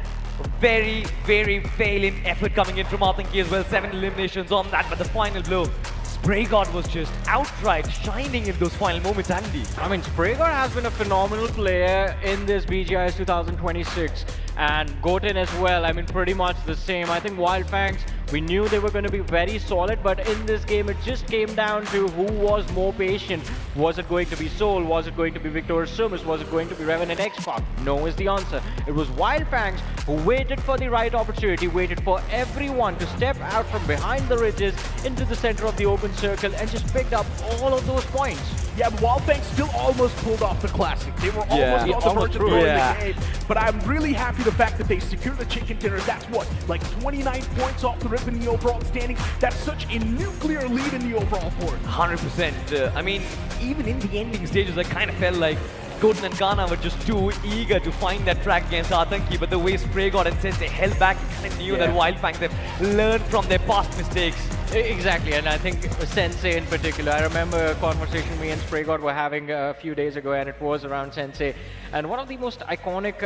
very, very valiant effort coming in from Atanki as well. 7 eliminations on that, but the final blow, Spraygod was just outright shining in those final moments, Andy. I mean, Spraygod has been a phenomenal player in this BGIS 2026, and Goten as well. I mean, pretty much the same. I think Wildfangs, we knew they were going to be very solid, but in this game, it just came down to who was more patient. Was it going to be Soul? Was it going to be Victor Sumus? Was it going to be Revenant X-Pac? No is the answer. It was Wildfangs who waited for the right opportunity, waited for everyone to step out from behind the ridges into the center of the open circle and just picked up all of those points. Yeah, but Wildfang still almost pulled off the classic. They were almost on the verge of throwing the game. But I'm really happy the fact that they secured the chicken dinner. That's what, like 29 points off the rip in the overall standings. That's such a nuclear lead in the overall board. 100%. I mean, even in the ending stages, I kind of felt like Koten and Kana were just too eager to find that track against Atanki, but the way Spraygod and Sensei held back, you kind of knew that Wildfangs have learned from their past mistakes. Exactly, and I think Sensei in particular. I remember a conversation me and Spraygod were having a few days ago, and it was around Sensei. And one of the most iconic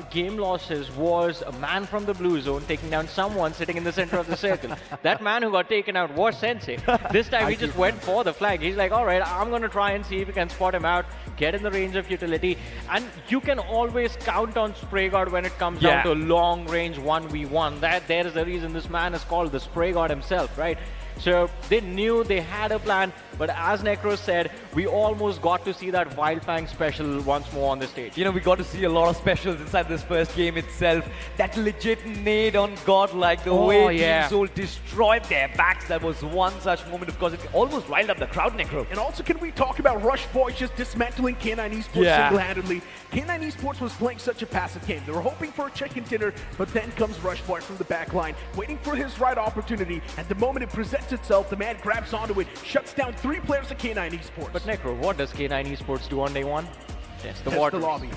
game losses was a man from the blue zone taking down someone sitting in the center of the circle. That man who got taken out was Sensei. This time he just went for the flag. He's like, all right, I'm going to try and see if we can spot him out, get in the range of utility. And you can always count on Spraygod when it comes down to long range 1v1. There is the reason this man is called the Spraygod himself, right? So they knew they had a plan, but as Necro said, we almost got to see that Wildfang special once more on the stage. You know, we got to see a lot of specials inside this first game itself. That legit nade on Godlike, the way Team Soul destroyed their backs. That was one such moment. Of course, it almost riled up the crowd, Necro. And also, can we talk about Rush Boy just dismantling K9 Esports single-handedly? K9 Esports was playing such a passive game. They were hoping for a chicken dinner, but then comes Rush Boy from the back line, waiting for his right opportunity. And the moment it presents itself, the man grabs onto it, shuts down 3 players of K9 Esports. But Necro, what does K9 Esports do on day 1? Test the water. lobby.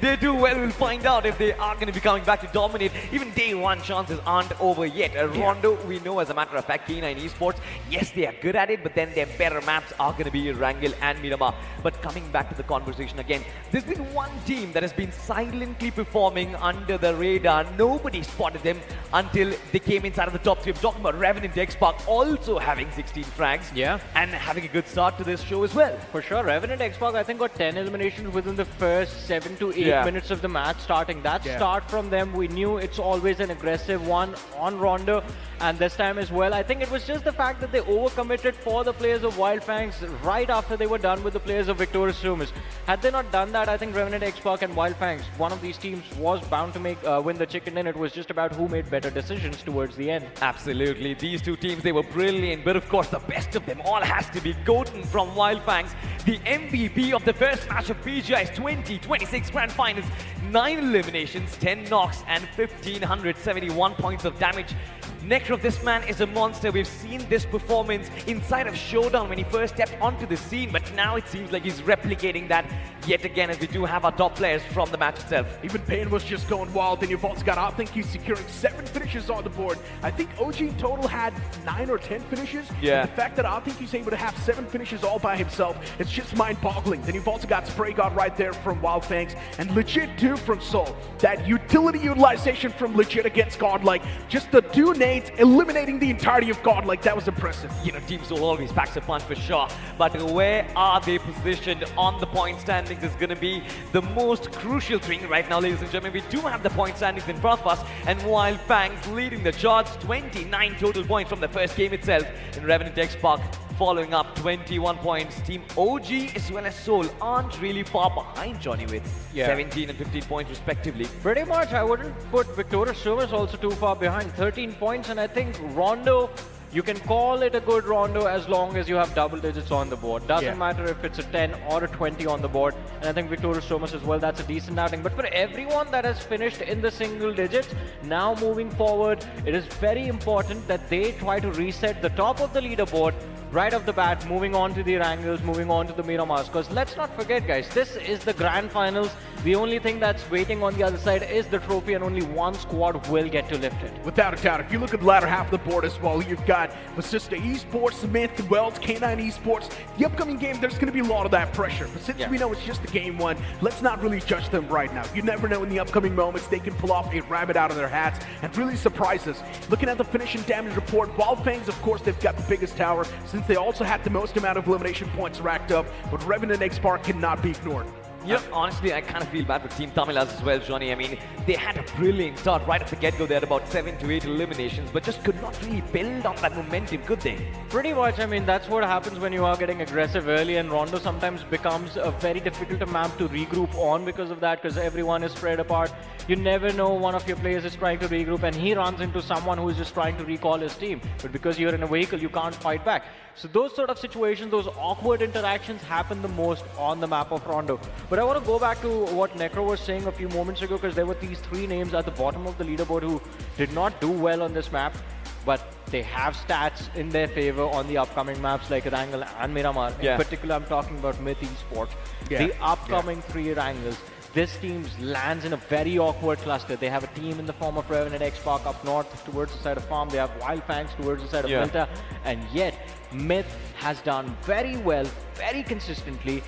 They do well. We'll find out if they are going to be coming back to dominate. Even day 1 chances aren't over yet. Rondo, we know as a matter of fact, K9 Esports, yes, they are good at it, but then their better maps are going to be Rangel and Miramar. But coming back to the conversation again, there's been one team that has been silently performing under the radar. Nobody spotted them until they came inside of the top 3. I'm talking about Revenant X-Pac also having 16 frags. And having a good start to this show as well. For sure. Revenant X-Pac, I think, got 10 eliminations within the first 7 to 8 minutes of the match starting. That start from them, we knew it's always an aggressive one on Rondo, and this time as well. I think it was just the fact that they overcommitted for the players of Wildfangs right after they were done with the players of Victor Sumus. Had they not done that, I think Revenant X-Pac and Wildfangs, one of these teams was bound to make win the chicken, and it was just about who made better decisions towards the end. Absolutely. These two teams, they were brilliant, but of course the best of them all has to be Goten from Wildfangs, the MVP of the first match of BGI's 2026 Grand Finals. 9 eliminations, 10 knocks, and 1,571 points of damage. Necro, this man is a monster. We've seen this performance inside of Showdown when he first stepped onto the scene, but now it seems like he's replicating that yet again, as we do have our top players from the match itself. Even Payne was just going wild, and you've also got, I think he's securing 7 finishes on the board. I think OG in total had 9 or 10 finishes. Yeah. And the fact that I think he's able to have 7 finishes all by himself, it's just mind-boggling. Then you've also got Spray God right there from Wild Fangs, and Legit too from Soul. That utility utilization from Legit against Godlike, just the 2 nades eliminating the entirety of Godlike, that was impressive. You know, Team Soul always packs a punch for sure, but where are they positioned on the point standings is going to be the most crucial thing right now, ladies and gentlemen. We do have the point standings in front of us, and Wild Fangs leading the charge, 29 total points from the first game itself, and Revenant X Park following up 21 points. Team OG as well as Soul aren't really far behind, Johnny, with 17 and 15 points respectively. Pretty much, I wouldn't put Victorious Service also too far behind, 13 points, and I think Rondo, you can call it a good Rondo as long as you have double digits on the board. Doesn't matter if it's a 10 or a 20 on the board, and I think Victorious Thomas as well, that's a decent outing. But for everyone that has finished in the single digits, now moving forward, it is very important that they try to reset the top of the leaderboard right off the bat, moving on to the Wrangles, moving on to the Miramars. Because let's not forget, guys, this is the Grand Finals. The only thing that's waiting on the other side is the trophy, and only one squad will get to lift it. Without a doubt, if you look at the latter half of the board as well, you've got Vasista Esports, Smith, Wells, K9 Esports. The upcoming game, there's going to be a lot of that pressure. But since we know it's just the game one, let's not really judge them right now. You never know in the upcoming moments, they can pull off a rabbit out of their hats and really surprise us. Looking at the finishing damage report, Wild Fangs, of course, they've got the biggest tower since they also had the most amount of elimination points racked up, but Revenant X Park cannot be ignored. Yeah, honestly, I kind of feel bad for Team Tamilas as well, Johnny. I mean, they had a brilliant start right at the get-go. They had about 7 to 8 eliminations, but just could not really build on that momentum, could they? Pretty much. I mean, that's what happens when you are getting aggressive early, and Rondo sometimes becomes a very difficult map to regroup on because of that, because everyone is spread apart. You never know one of your players is trying to regroup, and he runs into someone who is just trying to recall his team. But because you're in a vehicle, you can't fight back. So those sort of situations, those awkward interactions happen the most on the map of Rondo. But I want to go back to what Necro was saying a few moments ago, because there were these 3 names at the bottom of the leaderboard who did not do well on this map, but they have stats in their favor on the upcoming maps like Wrangle and Miramar. In particular, I'm talking about Myth Esports. The upcoming 3 Wrangles. This team lands in a very awkward cluster. They have a team in the form of Revenant X Park up north towards the side of Farm. They have Wild Fangs towards the side of Milta. And yet, Myth has done very well, very consistently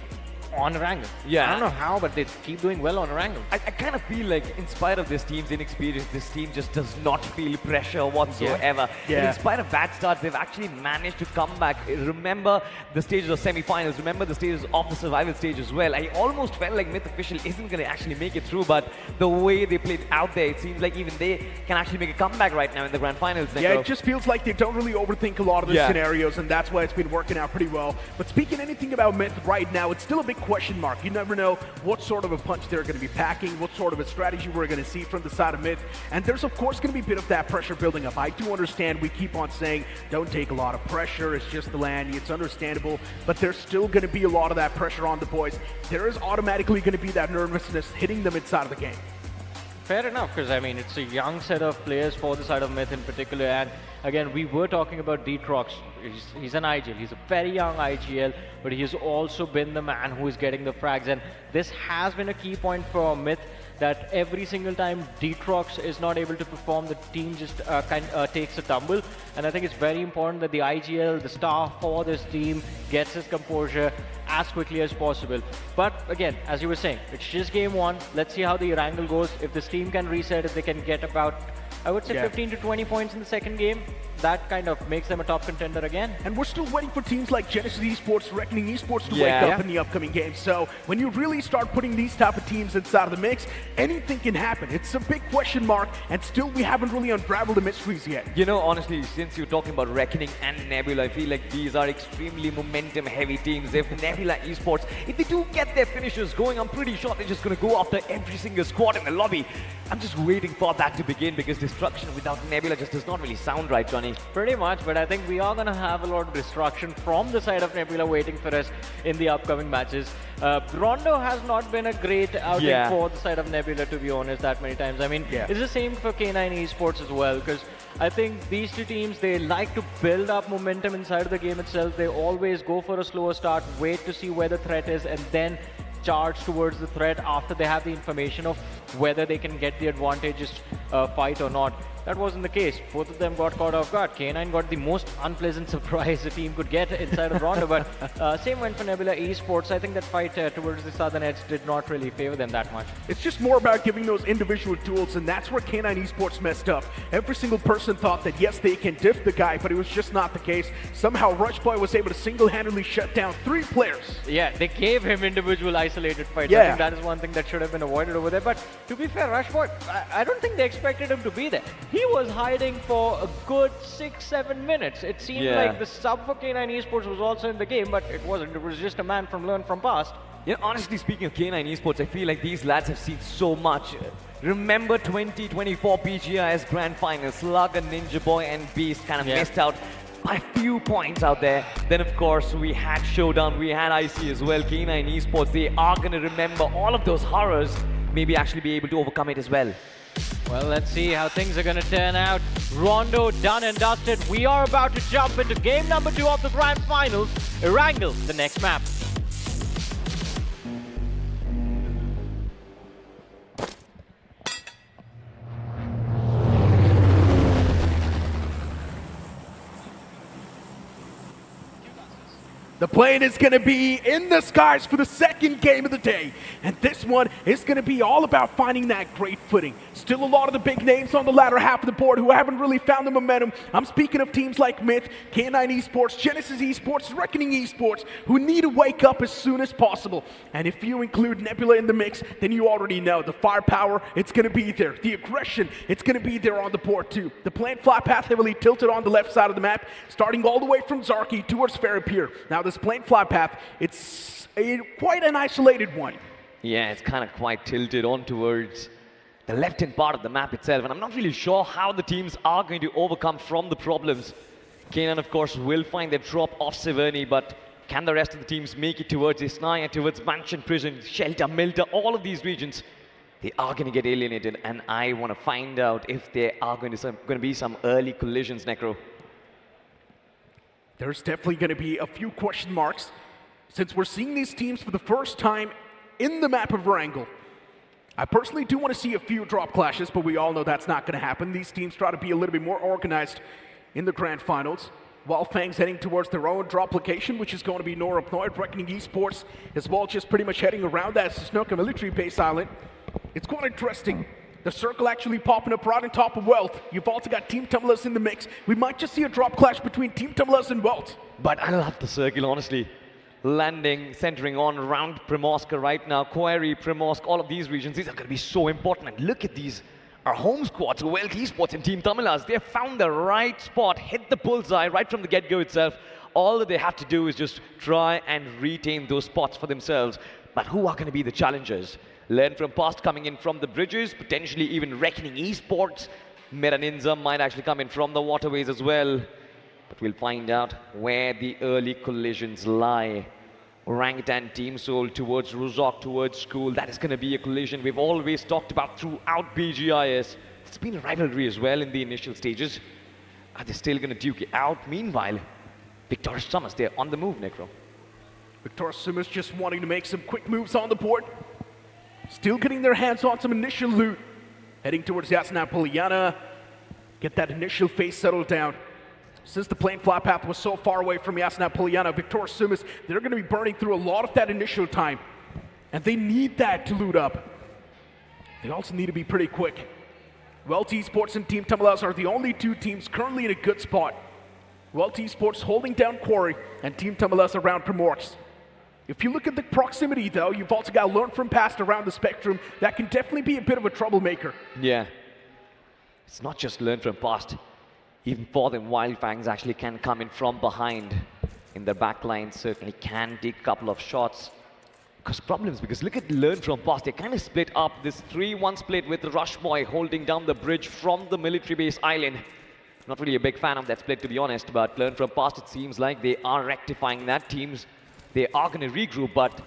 on Wrangle. I don't know how, but they keep doing well on Wrangle. I kind of feel like, in spite of this team's inexperience, this team just does not feel pressure whatsoever. And in spite of bad starts, they've actually managed to come back. Remember the stages of semi-finals, remember the stages of the survival stage as well. I almost felt like Myth Official isn't going to actually make it through, but the way they played out there, it seems like even they can actually make a comeback right now in the Grand Finals. Yeah, it just feels like they don't really overthink a lot of the scenarios, and that's why it's been working out pretty well. But speaking anything about Myth right now, it's still a big question mark. You never know what sort of a punch they're going to be packing, what sort of a strategy we're going to see from the side of Myth. And there's, of course, going to be a bit of that pressure building up. I do understand we keep on saying, don't take a lot of pressure, it's just the land, it's understandable, but there's still going to be a lot of that pressure on the boys. There is automatically going to be that nervousness hitting them inside of the game. Fair enough, because I mean, it's a young set of players for the side of Myth in particular, and again, we were talking about Detrox. He's an IGL. He's a very young IGL, but he's also been the man who is getting the frags. And this has been a key point for Myth, that every single time Detrox is not able to perform, the team just takes a tumble. And I think it's very important that the IGL, the star for this team, gets his composure as quickly as possible. But again, as you were saying, it's just game 1. Let's see how the Wrangle goes. If this team can reset, if they can get about, I would say 15 to 20 points in the second game, that kind of makes them a top contender again. And we're still waiting for teams like Genesis Esports, Reckoning Esports to wake up in the upcoming games. So when you really start putting these type of teams inside of the mix, anything can happen. It's a big question mark, and still we haven't really unraveled the mysteries yet. You know, honestly, since you're talking about Reckoning and Nebula, I feel like these are extremely momentum-heavy teams. If Nebula Esports, if they do get their finishers going, I'm pretty sure they're just going to go after every single squad in the lobby. I'm just waiting for that to begin, because destruction without Nebula just does not really sound right, Johnny. Johnny? Pretty much, but I think we are going to have a lot of destruction from the side of Nebula waiting for us in the upcoming matches. Rondo has not been a great outing for the side of Nebula, to be honest, that many times. I mean, it's the same for K9 Esports as well, because I think these two teams, they like to build up momentum inside of the game itself. They always go for a slower start, wait to see where the threat is, and then charge towards the threat after they have the information of whether they can get the advantageous fight or not. That wasn't the case. Both of them got caught off guard. K9 got the most unpleasant surprise a team could get inside of Rondo, but same went for Nebula Esports. I think that fight towards the southern edge did not really favor them that much. It's just more about giving those individual tools, and that's where K9 Esports messed up. Every single person thought that, yes, they can diff the guy, but it was just not the case. Somehow, Rushboy was able to single-handedly shut down 3 players. Yeah, they gave him individual isolated fights. I think that is one thing that should have been avoided over there. But to be fair, Rushboy, I don't think they expected him to be there. He was hiding for a good 6-7 minutes. It seemed like the sub for K9 Esports was also in the game, but it wasn't. It was just a man from Learn From Past. You know, honestly speaking of K9 Esports, I feel like these lads have seen so much. Remember 2024 BGIS Grand Finals, Slugger, Ninja Boy and Beast kind of missed out by a few points out there. Then of course we had Showdown, we had IC as well. K9 Esports, they are going to remember all of those horrors, maybe actually be able to overcome it as well. Well, let's see how things are going to turn out. Rondo done and dusted. We are about to jump into game number 2 of the Grand Finals. Erangel, the next map. The plane is going to be in the skies for the second game of the day. And this one is going to be all about finding that great footing. Still a lot of the big names on the latter half of the board who haven't really found the momentum. I'm speaking of teams like Myth, K9 Esports, Genesis Esports, Reckoning Esports, who need to wake up as soon as possible. And if you include Nebula in the mix, then you already know the firepower, it's going to be there. The aggression, it's going to be there on the board too. The planned fly path heavily tilted on the left side of the map, starting all the way from Zarki towards Fairpier. Now this plane fly path, it's quite an isolated one. Yeah, it's kind of quite tilted on towards the left-hand part of the map itself, and I'm not really sure how the teams are going to overcome from the problems. K9, of course, will find their drop off Severny, but can the rest of the teams make it towards Isnaya, towards Mansion Prison, Shelter, Milter, all of these regions? They are going to get alienated, and I want to find out if there are going to be some early collisions, Necro. There's definitely going to be a few question marks since we're seeing these teams for the first time in the map of Erangel. I personally do want to see a few drop clashes, but we all know that's not going to happen. These teams try to be a little bit more organized in the Grand Finals, while Fang's heading towards their own drop location, which is going to be Norapnoid, Reckoning Esports, as well, just pretty much heading around that Snoka military base island. It's quite interesting. The circle actually popping up right on top of Wealth. You've also got Team Tumblers in the mix. We might just see a drop clash between Team Tumblers and Wealth. But I love the circle, honestly. Landing, centering on around Primorska right now. Quarry, Primorsk, all of these regions, these are going to be so important. And look at these, our home squads, Wealth Esports and Team Tamilas. They have found the right spot, hit the bullseye right from the get-go itself. All that they have to do is just try and retain those spots for themselves. But who are going to be the challengers? Learn From Past coming in from the bridges, potentially even Reckoning Esports. Meraninza might actually come in from the waterways as well. But we'll find out where the early collisions lie. Orangutan Team Soul towards Ruzok, towards School. That is going to be a collision we've always talked about throughout BGIS. It's been a rivalry as well in the initial stages. Are they still going to duke it out? Meanwhile, Victorious Summers, they're on the move, Necro. Victorious Summers just wanting to make some quick moves on the board. Still getting their hands on some initial loot. Heading towards Yasna Poliana. Get that initial phase settled down. Since the plane fly path was so far away from Yasna Poliana, Victorious Summers, they're going to be burning through a lot of that initial time. And they need that to loot up. They also need to be pretty quick. Wealth Esports and Team Tamilas are the only two teams currently in a good spot. Wealth Esports holding down Quarry and Team Tamilas around Primorsk. If you look at the proximity, though, you've also got to learn from past around the spectrum. That can definitely be a bit of a troublemaker. Yeah. It's not just learn from past. Even for them, Wildfangs actually can come in from behind. In their backline, certainly can take a couple of shots. Cause problems, because look at learn from past. They kind of split up this 3-1 split with Rushboy holding down the bridge from the military base island. Not really a big fan of that split, to be honest, but learn from past, it seems like they are rectifying that. Teams, they are going to regroup, but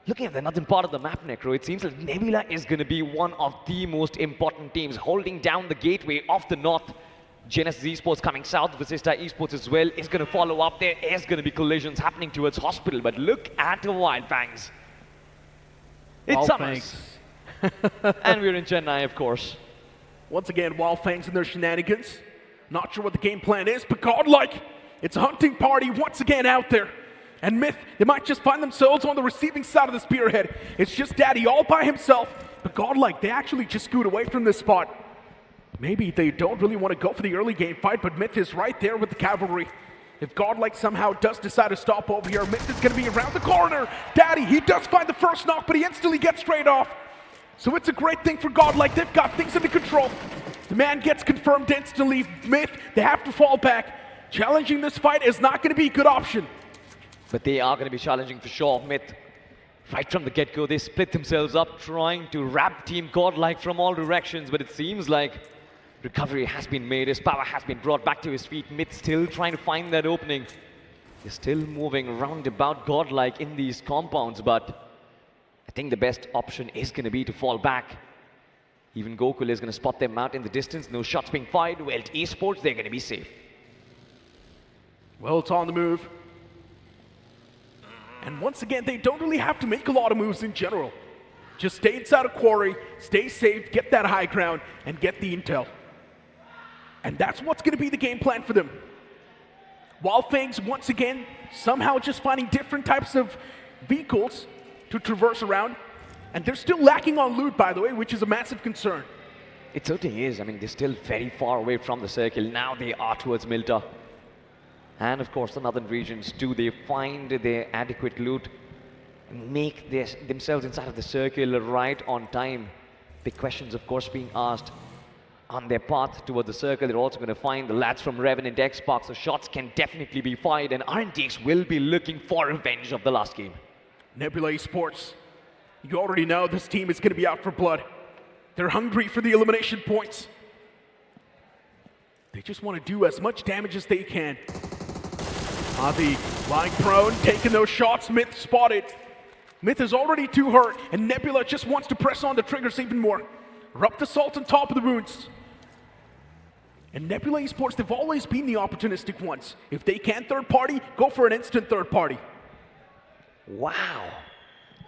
looking at the northern part of the map, Necro, it seems like Nebula is going to be one of the most important teams, holding down the gateway of the north. Genesis Esports coming south, Vasista Esports as well is going to follow up. There is going to be collisions happening towards Hospital, but look at the Wildfangs. It's Summers. And we're in Chennai, of course. Once again, Wildfangs and their shenanigans. Not sure what the game plan is, but godlike, it's a hunting party once again out there. And Myth, they might just find themselves on the receiving side of the spearhead. It's just Daddy all by himself, but godlike, they actually just scoot away from this spot. Maybe they don't really want to go for the early game fight, but Myth is right there with the cavalry. If godlike somehow does decide to stop over here, Myth is going to be around the corner. Daddy, he does find the first knock, but he instantly gets straight off. So it's a great thing for godlike. They've got things under control. The man gets confirmed instantly. Myth, they have to fall back. Challenging this fight is not going to be a good option. But they are going to be challenging for sure. Myth, right from the get-go, they split themselves up, trying to wrap Team Godlike from all directions, but it seems like recovery has been made. His power has been brought back to his feet. Myth still trying to find that opening. They're still moving round about Godlike in these compounds, but I think the best option is going to be to fall back. Even Gokul is going to spot them out in the distance. No shots being fired. Well, Esports, they're going to be safe. Well, it's on the move. And once again, they don't really have to make a lot of moves in general. Just stay inside a quarry, stay safe, get that high ground, and get the intel. And that's what's going to be the game plan for them. Wildfangs, once again, somehow just finding different types of vehicles to traverse around. And they're still lacking on loot, by the way, which is a massive concern. It certainly is. I mean, they're still very far away from the circle. Now they are towards Milta. And of course, the northern regions, do they find their adequate loot and make themselves inside of the circle right on time? Big questions, of course, being asked. On their path towards the circle, they're also going to find the lads from Revenant Xbox. So shots can definitely be fired, and RNTX will be looking for revenge of the last game. Nebula Esports, you already know this team is going to be out for blood. They're hungry for the elimination points. They just want to do as much damage as they can. Avi lying prone, taking those shots. Myth spotted. Myth is already too hurt, and Nebula just wants to press on the triggers even more. Erupt Assault on top of the wounds. And Nebula Esports, they've always been the opportunistic ones. If they can third party, go for an instant third party. Wow.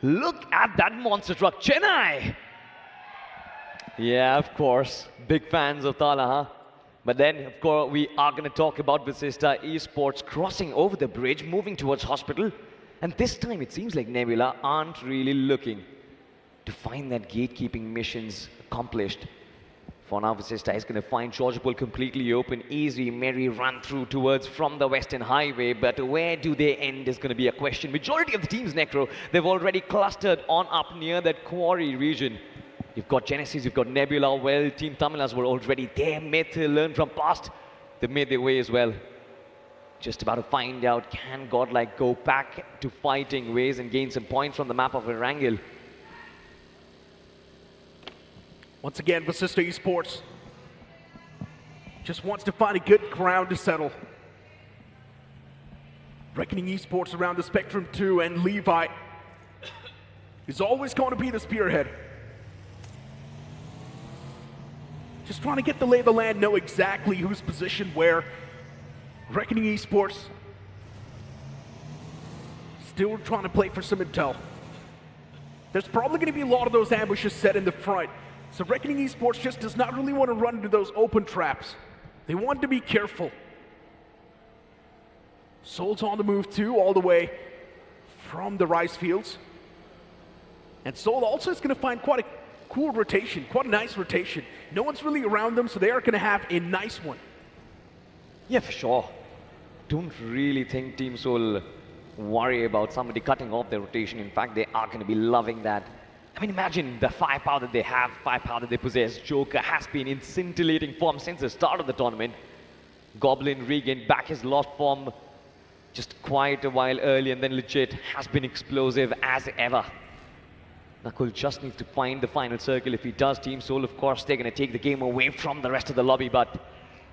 Look at that monster truck. Chennai! Yeah, of course. Big fans of Tala, huh? But then, of course, we are going to talk about Vasista Esports crossing over the bridge, moving towards Hospital. And this time, it seems like Nebula aren't really looking to find that gatekeeping missions accomplished. For now, Vasista is going to find Georgopol completely open, easy, merry run through towards from the Western Highway. But where do they end is going to be a question. Majority of the teams, Necro, they've already clustered on up near that quarry region. You've got Genesis, you've got Nebula. Well, Team Tamilas were already there. Myth learn from past. They made their way as well. Just about to find out, can Godlike go back to fighting ways and gain some points from the map of Erangel? Once again, Vasista Esports just wants to find a good ground to settle. Reckoning Esports around the spectrum too, and Levi is always going to be the spearhead. Just trying to get the lay of the land, know exactly who's positioned where. Reckoning Esports still trying to play for some intel. There's probably going to be a lot of those ambushes set in the front. So Reckoning Esports just does not really want to run into those open traps. They want to be careful. Soul's on the move too, all the way from the rice fields. And Soul also is going to find quite a cool rotation, quite a nice rotation. No one's really around them, so they are going to have a nice one. Yeah, for sure. Don't really think Team Soul worry about somebody cutting off their rotation. In fact, they are going to be loving that. I mean, imagine the firepower that they have, firepower that they possess. Joker has been in scintillating form since the start of the tournament. Goblin regained back his lost form just quite a while early, and then legit has been explosive as ever. Nakul just needs to find the final circle. If he does, Team Soul, of course, they're going to take the game away from the rest of the lobby, but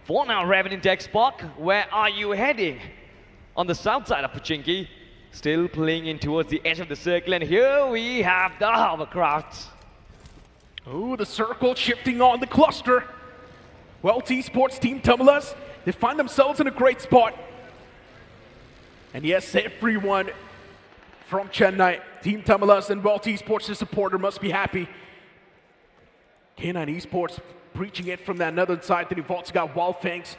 For now, Revenant X Spark, where are you heading? On the south side of Pochinki, still playing in towards the edge of the circle, and here we have the hovercrafts. Ooh, the circle shifting on the cluster. Well, Esports Team Tumulas, they find themselves in a great spot. And yes, everyone from Chennai, Team Tumulas and Walt Esports, the supporter, must be happy. K9 Esports preaching it from that northern side. Then you've also got Wildfangs.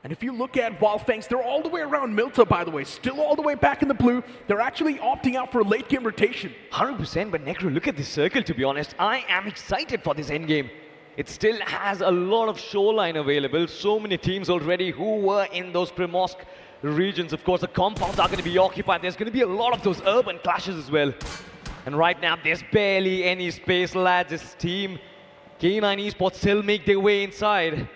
And if you look at Wildfangs, they're all the way around Milta, by the way. Still all the way back in the blue. They're actually opting out for a late game rotation. 100%, but Necro, look at this circle, to be honest. I am excited for this endgame. It still has a lot of shoreline available. So many teams already who were in those Primorsk regions. Of course, the compounds are going to be occupied. There's going to be a lot of those urban clashes as well. And right now, there's barely any space, lads. This team, K9 Esports, still make their way inside.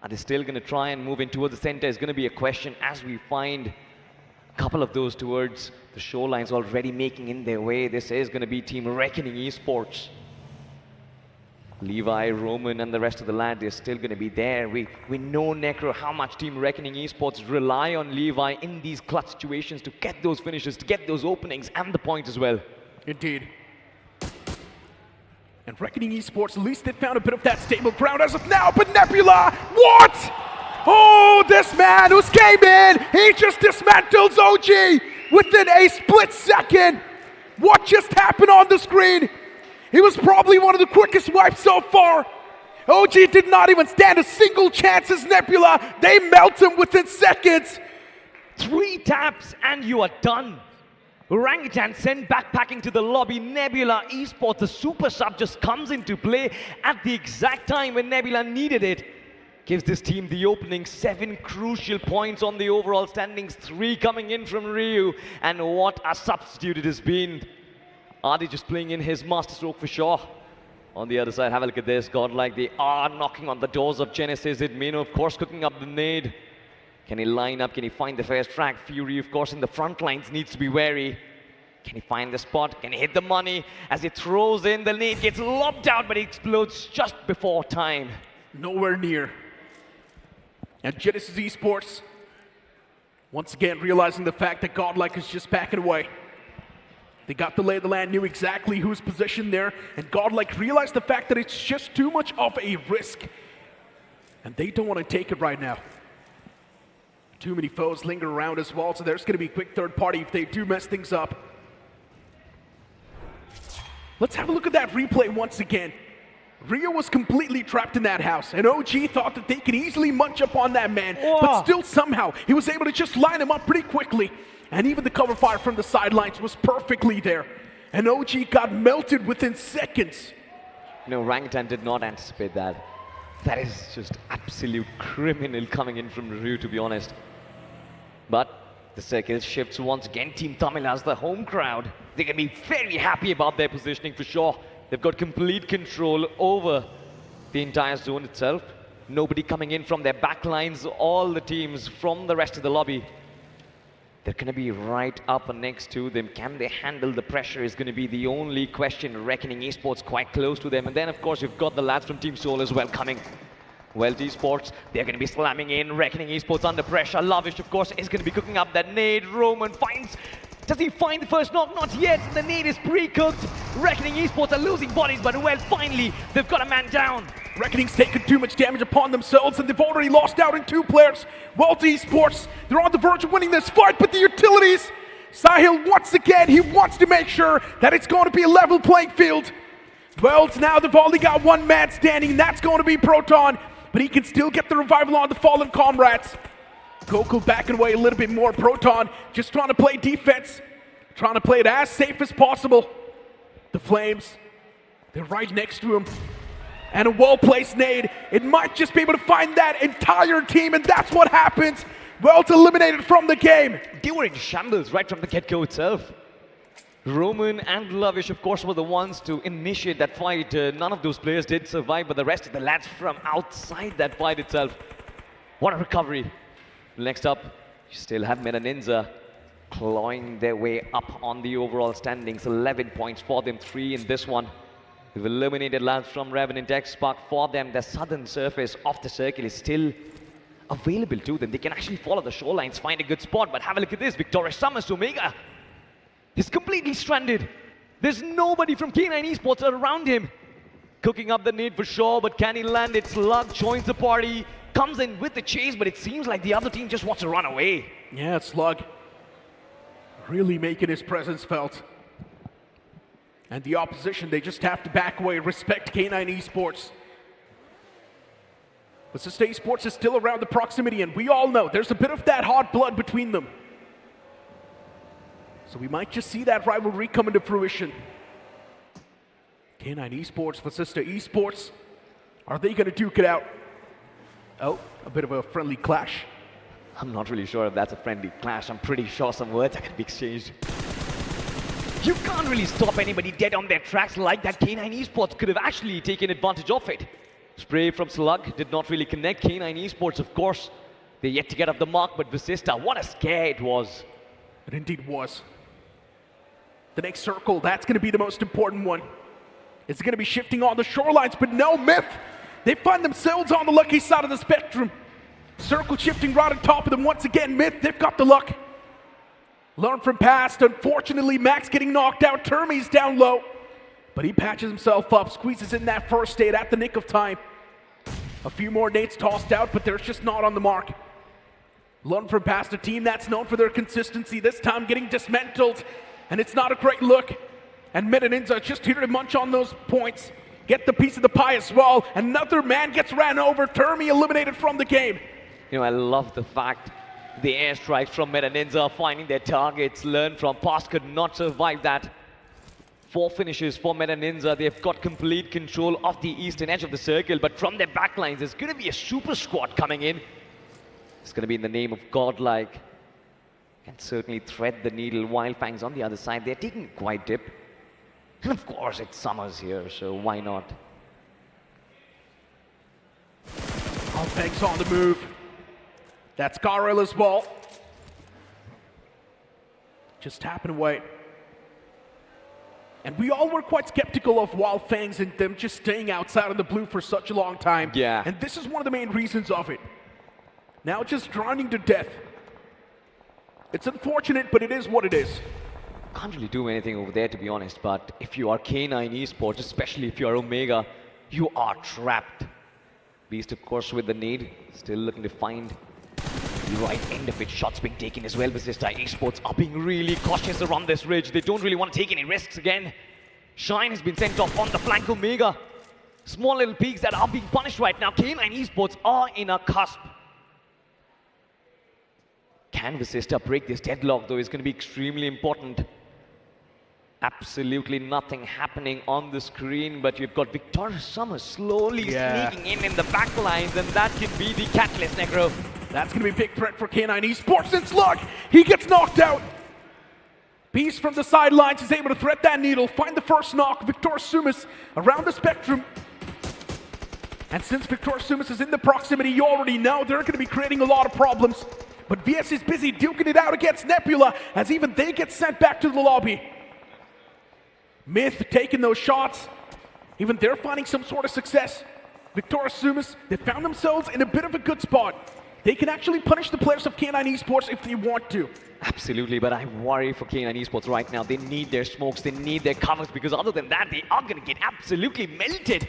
Are they still going to try and move in towards the center? Is going to be a question as we find a couple of those towards the shorelines already making in their way. This is going to be Team Reckoning Esports. Levi, Roman, and the rest of the lads, they're still going to be there. We know, Necro, how much Team Reckoning Esports rely on Levi in these clutch situations to get those finishes, to get those openings and the points as well. Indeed. And Reckoning Esports, at least they found a bit of that stable ground as of now, but Nebula, what? Oh, this man who came in, he just dismantles OG within a split second. What just happened on the screen? He was probably one of the quickest wipes so far. OG did not even stand a single chance as Nebula. They melt him within seconds. 3 taps and you are done. Orangutan sent backpacking to the lobby. Nebula Esports, the super sub, just comes into play at the exact time when Nebula needed it. Gives this team the opening 7 crucial points on the overall standings, 3 coming in from Ryu. And what a substitute it has been. Are they just playing in his masterstroke for sure? On the other side, have a look at this. Godlike, they are knocking on the doors of Genesis. Idmino, of course, cooking up the nade. Can he line up? Can he find the first track? Fury, of course, in the front lines needs to be wary. Can he find the spot? Can he hit the money? As he throws in, the nade gets lobbed out, but it explodes just before time. Nowhere near. And Genesis Esports, once again, realizing the fact that Godlike is just backing away. They got the lay of the land, knew exactly who's positioned there, and Godlike realized the fact that it's just too much of a risk. And they don't want to take it right now. Too many foes linger around as well, so there's going to be a quick third party if they do mess things up. Let's have a look at that replay once again. Rio was completely trapped in that house, and OG thought that they could easily munch up on that man, but still somehow he was able to just line him up pretty quickly, and even the cover fire from the sidelines was perfectly there, and OG got melted within seconds. No, Orangutan did not anticipate that. That is just absolute criminal coming in from Ryu, to be honest. But the circle shifts once again. Team Tamilas, the home crowd, they can be very happy about their positioning for sure. They've got complete control over the entire zone itself. Nobody coming in from their backlines, all the teams from the rest of the lobby. They're going to be right up next to them. Can they handle the pressure is going to be the only question. Reckoning Esports quite close to them. And then, of course, you've got the lads from Team Soul as well coming. Welt Esports, they're going to be slamming in. Reckoning Esports under pressure. Lavish, of course, is going to be cooking up that nade. Roman finds... Does he find the first knock? Not yet. The nade is pre-cooked. Reckoning Esports are losing bodies, but well, finally, they've got a man down. Reckoning's taken too much damage upon themselves, and they've already lost out in 2 players. Walt Esports, they're on the verge of winning this fight, but the utilities, Sahil, once again, he wants to make sure that it's going to be a level playing field. Well, now they've only got 1 man standing, and that's going to be Proton, but he can still get the revival on the fallen comrades. Goku backing away a little bit more. Proton just trying to play defense, trying to play it as safe as possible. The Flames, they're right next to him. And a well-placed nade. It might just be able to find that entire team, and that's what happens. Welt's eliminated from the game. They were in shambles right from the get-go itself. Roman and Lavish, of course, were the ones to initiate that fight. None of those players did survive, but the rest of the lads from outside that fight itself. What a recovery. Next up, you still have Meta Ninja clawing their way up on the overall standings. 11 points for them, 3 in this one. We've eliminated lands from Revenant X Spark for them. The southern surface of the circle is still available to them. They can actually follow the shorelines, find a good spot, but have a look at this. Victorious Summers, Omega is completely stranded. There's nobody from K9 Esports around him. Cooking up the need for sure, but can he land it? Slug joins the party, comes in with the chase, but it seems like the other team just wants to run away. Yeah, Slug really making his presence felt. And the opposition, they just have to back away, respect K9 Esports. But System Esports is still around the proximity, and we all know there's a bit of that hot blood between them. So we might just see that rivalry come into fruition. K9 Esports versus System Esports. Are they going to duke it out? Oh, a bit of a friendly clash. I'm not really sure if that's a friendly clash. I'm pretty sure some words are going to be exchanged. You can't really stop anybody dead on their tracks like that. K9 Esports could have actually taken advantage of it. Spray from Slug did not really connect. K9 Esports, of course, they're yet to get up the mark, but Visista, what a scare it was. It indeed was. The next circle, that's going to be the most important one. It's going to be shifting on the shorelines, but no, Myth. They find themselves on the lucky side of the spectrum. Circle shifting right on top of them once again. Myth, they've got the luck. Learn from past. Unfortunately, Max getting knocked out. Termy's down low. But he patches himself up, squeezes in that first aid at the nick of time. A few more nades tossed out, but there's just not on the mark. Learn from past, a team that's known for their consistency. This time getting dismantled, and it's not a great look. And Metaninja just here to munch on those points. Get the piece of the pie as well. Another man gets ran over. Termy eliminated from the game. You know, I love the fact the airstrikes from Meta Ninja finding their targets. Learn from past could not survive that. 4 finishes for Meta Ninja. They've got complete control of the eastern edge of the circle, but from their backlines, there's going to be a super squad coming in. It's going to be in the name of Godlike. Can certainly thread the needle. Wildfangs on the other side. They're taking quite dip. And of course, it's Summers here, so why not? Wildfangs on the move. That's Garel as well. Just tapping away. And we all were quite skeptical of Wildfangs and them just staying outside of the blue for such a long time. Yeah. And this is one of the main reasons of it. Now just drowning to death. It's unfortunate, but it is what it is. Can't really do anything over there, to be honest, but if you are K9 Esports, especially if you are Omega, you are trapped. Beast, of course, with the nade, still looking to find the right end of it. Shots being taken as well, but System Esports are being really cautious around this ridge. They don't really want to take any risks again. Shine has been sent off on the flank Omega. Small little peaks that are being punished right now. K9 Esports are in a cusp. Can Visista break this deadlock, though, is going to be extremely important. Absolutely nothing happening on the screen, but you've got Victorious Summers slowly sneaking in the back lines, and that can be the catalyst, Necro. That's going to be a big threat for K9 Esports. And Slug, he gets knocked out. Beast from the sidelines is able to thread that needle, find the first knock. Victorious Summers around the spectrum. And since Victorious Summers is in the proximity, you already know they're going to be creating a lot of problems. But VS is busy duking it out against Nebula, as even they get sent back to the lobby. Myth taking those shots. Even they're finding some sort of success. Victorious Summers, they found themselves in a bit of a good spot. They can actually punish the players of K9 Esports if they want to. Absolutely, but I worry for K9 Esports right now. They need their smokes, they need their covers, because other than that, they are going to get absolutely melted.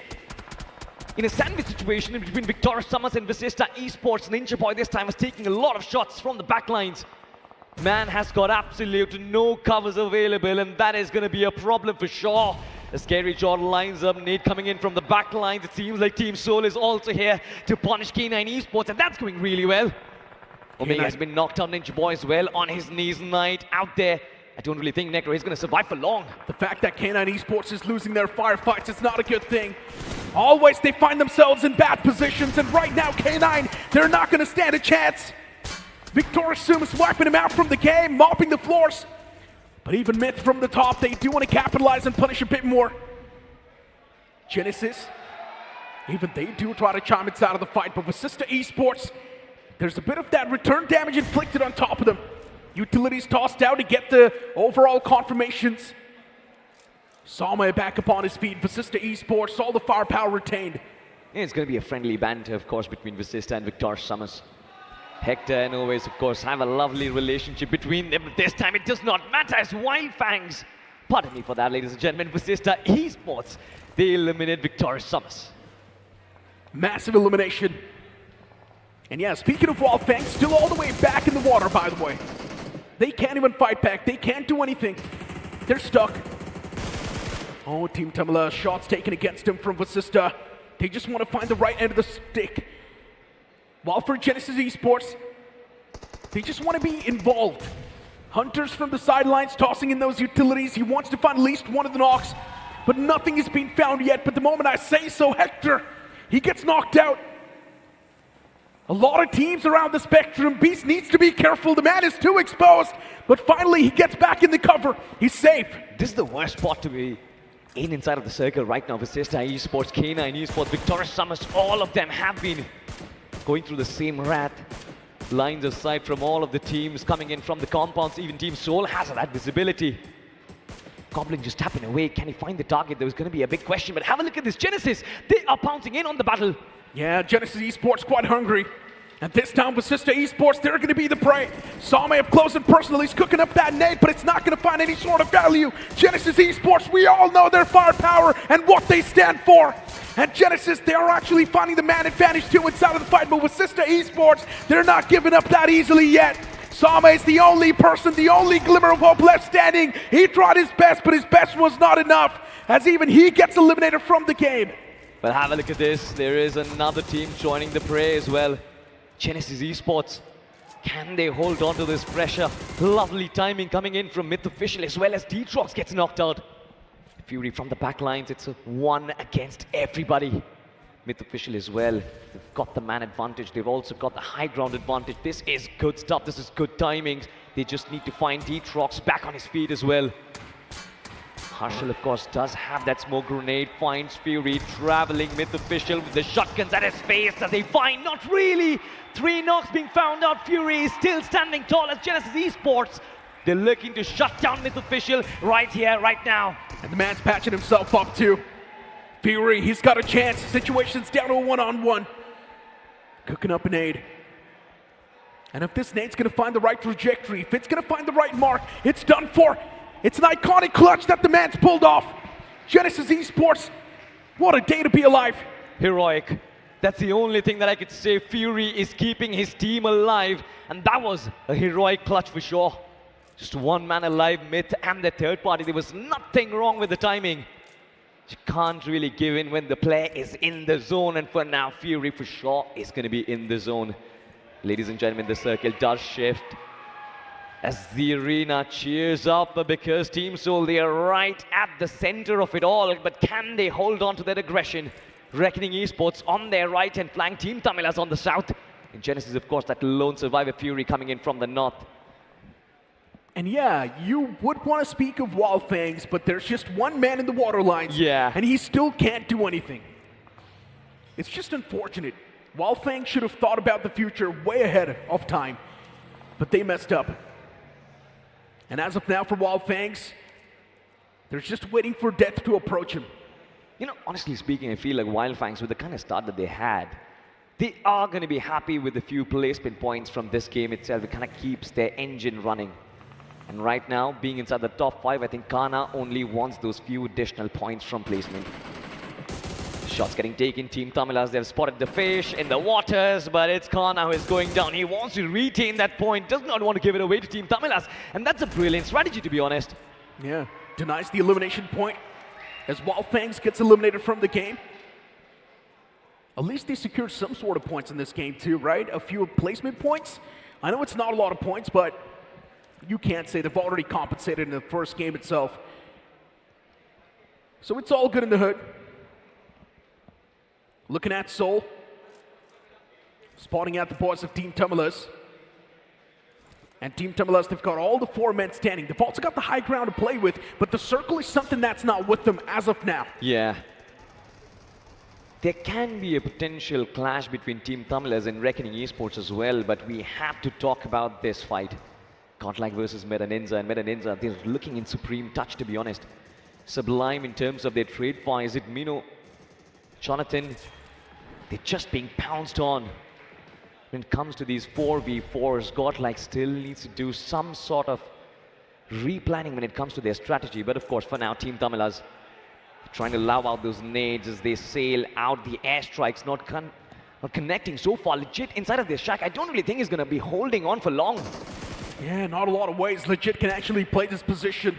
In a sandwich situation between Victorious Summers and Visista Esports, Ninja Boy this time is taking a lot of shots from the backlines. Man has got absolute no covers available, and that is going to be a problem for sure. A scary shot lines up, nade coming in from the back lines. It seems like Team Soul is also here to punish K9 Esports, and that's going really well. Omega has been knocked out, Ninja Boy as well, on his knees, Knight out there. I don't really think Necro is going to survive for long. The fact that K9 Esports is losing their firefights is not a good thing. Always they find themselves in bad positions, and right now K9, they're not going to stand a chance. Victorious Summers wiping him out from the game, mopping the floors. But even Myth from the top, they do want to capitalize and punish a bit more. Genesis, even they do try to chime inside of the fight, but with System Esports, there's a bit of that return damage inflicted on top of them. Utilities tossed out to get the overall confirmations. Salma back upon his feet. Vasista Esports, all the firepower retained. Yeah, it's going to be a friendly banter, of course, between Vasista and Victor Summers. Hector and Always, of course, have a lovely relationship between them. But this time it does not matter as Wildfangs. Pardon me for that, ladies and gentlemen. Vasista Esports, they eliminate Victor Summers. Massive elimination. And yeah, speaking of Wildfangs, still all the way back in the water, by the way. They can't even fight back. They can't do anything. They're stuck. Oh, Team Tamila, shots taken against him from Vasista. They just want to find the right end of the stick. While for Genesis Esports, they just want to be involved. Hunter's from the sidelines tossing in those utilities. He wants to find at least one of the knocks, but nothing has been found yet. But the moment I say so, Hector, he gets knocked out. A lot of teams around the spectrum. Beast needs to be careful. The man is too exposed, but finally he gets back in the cover. He's safe. This is the worst spot to be inside of the circle right now. Vasista Esports, K9 Esports, Victor Summers, all of them have been going through the same rat. Lines of sight from all of the teams coming in from the compounds. Even Team Soul has that visibility. Goblin just tapping away. Can he find the target? There was going to be a big question, but have a look at this. Genesis, they are pouncing in on the battle. Yeah, Genesis Esports quite hungry. And this time with Vasista Esports, they're going to be the prey. Salme up close and personal. He's cooking up that nade, but it's not going to find any sort of value. Genesis Esports, we all know their firepower and what they stand for. And Genesis, they are actually finding the man advantage too inside of the fight. But with Vasista Esports, they're not giving up that easily yet. Salme is the only person, the only glimmer of hope left standing. He tried his best, but his best was not enough, as even he gets eliminated from the game. But have a look at this. There is another team joining the prey as well. Genesis Esports, can they hold on to this pressure? Lovely timing coming in from Myth Official as well as Detrox gets knocked out. Fury from the back lines, it's a one against everybody. Myth Official as well, they've got the man advantage, they've also got the high ground advantage. This is good stuff, this is good timings. They just need to find Detrox back on his feet as well. Harshal, of course, does have that smoke grenade, finds Fury, traveling Myth Official with the shotguns at his face that they find, not really. 3 knocks being found out, Fury is still standing tall as Genesis Esports. They're looking to shut down Myth Official right here, right now. And the man's patching himself up too. Fury, he's got a chance. Situation's down to a one-on-one. Cooking up an nade. And if this nade's gonna find the right trajectory, if it's gonna find the right mark, it's done for. It's an iconic clutch that the man's pulled off. Genesis Esports, what a day to be alive. Heroic. That's the only thing that I could say. Fury is keeping his team alive, and that was a heroic clutch for sure. Just one man alive, Myth and the third party. There was nothing wrong with the timing. You can't really give in when the player is in the zone, and for now, Fury for sure is going to be in the zone. Ladies and gentlemen, the circle does shift as the arena cheers up because Team Soul, they are right at the center of it all, but can they hold on to their aggression? Reckoning Esports on their right-hand flank, Team Tamilas on the south. In Genesis, of course, that lone survivor Fury coming in from the north. And yeah, you would want to speak of Wildfangs, but there's just one man in the water lines. Yeah. And he still can't do anything. It's just unfortunate. Wildfangs should have thought about the future way ahead of time, but they messed up. And as of now for Wildfangs, they're just waiting for death to approach him. You know, honestly speaking, I feel like Wildfangs, with the kind of start that they had, they are going to be happy with a few placement points from this game itself. It kind of keeps their engine running. And right now, being inside the top 5, I think Kana only wants those few additional points from placement. Shots getting taken. Team Tamilas, they've spotted the fish in the waters, but it's Kana who is going down. He wants to retain that point, does not want to give it away to Team Tamilas. And that's a brilliant strategy, to be honest. Yeah, denies the elimination point as Wildfangs gets eliminated from the game. At least they secured some sort of points in this game too, right? A few placement points. I know it's not a lot of points, but you can't say they've already compensated in the first game itself. So it's all good in the hood. Looking at Soul. Spotting out the boys of Team Tamilas. And Team Tamilas, they've got all the 4 men standing. They've also got the high ground to play with, but the circle is something that's not with them as of now. Yeah. There can be a potential clash between Team Tamilas and Reckoning Esports as well, but we have to talk about this fight. Godlike versus Meta Ninja, and Meta Ninja, they're looking in supreme touch, to be honest. sublime in terms of their trade fire. Is it Mino, Jonathan? They're just being pounced on. When it comes to these 4v4s, Godlike still needs to do some sort of replanning when it comes to their strategy. But of course, for now, Team Tamilas trying to lob out those nades as they sail out. The airstrikes not connecting so far. Legit inside of their shack, I don't really think he's going to be holding on for long. Yeah, not a lot of ways Legit can actually play this position.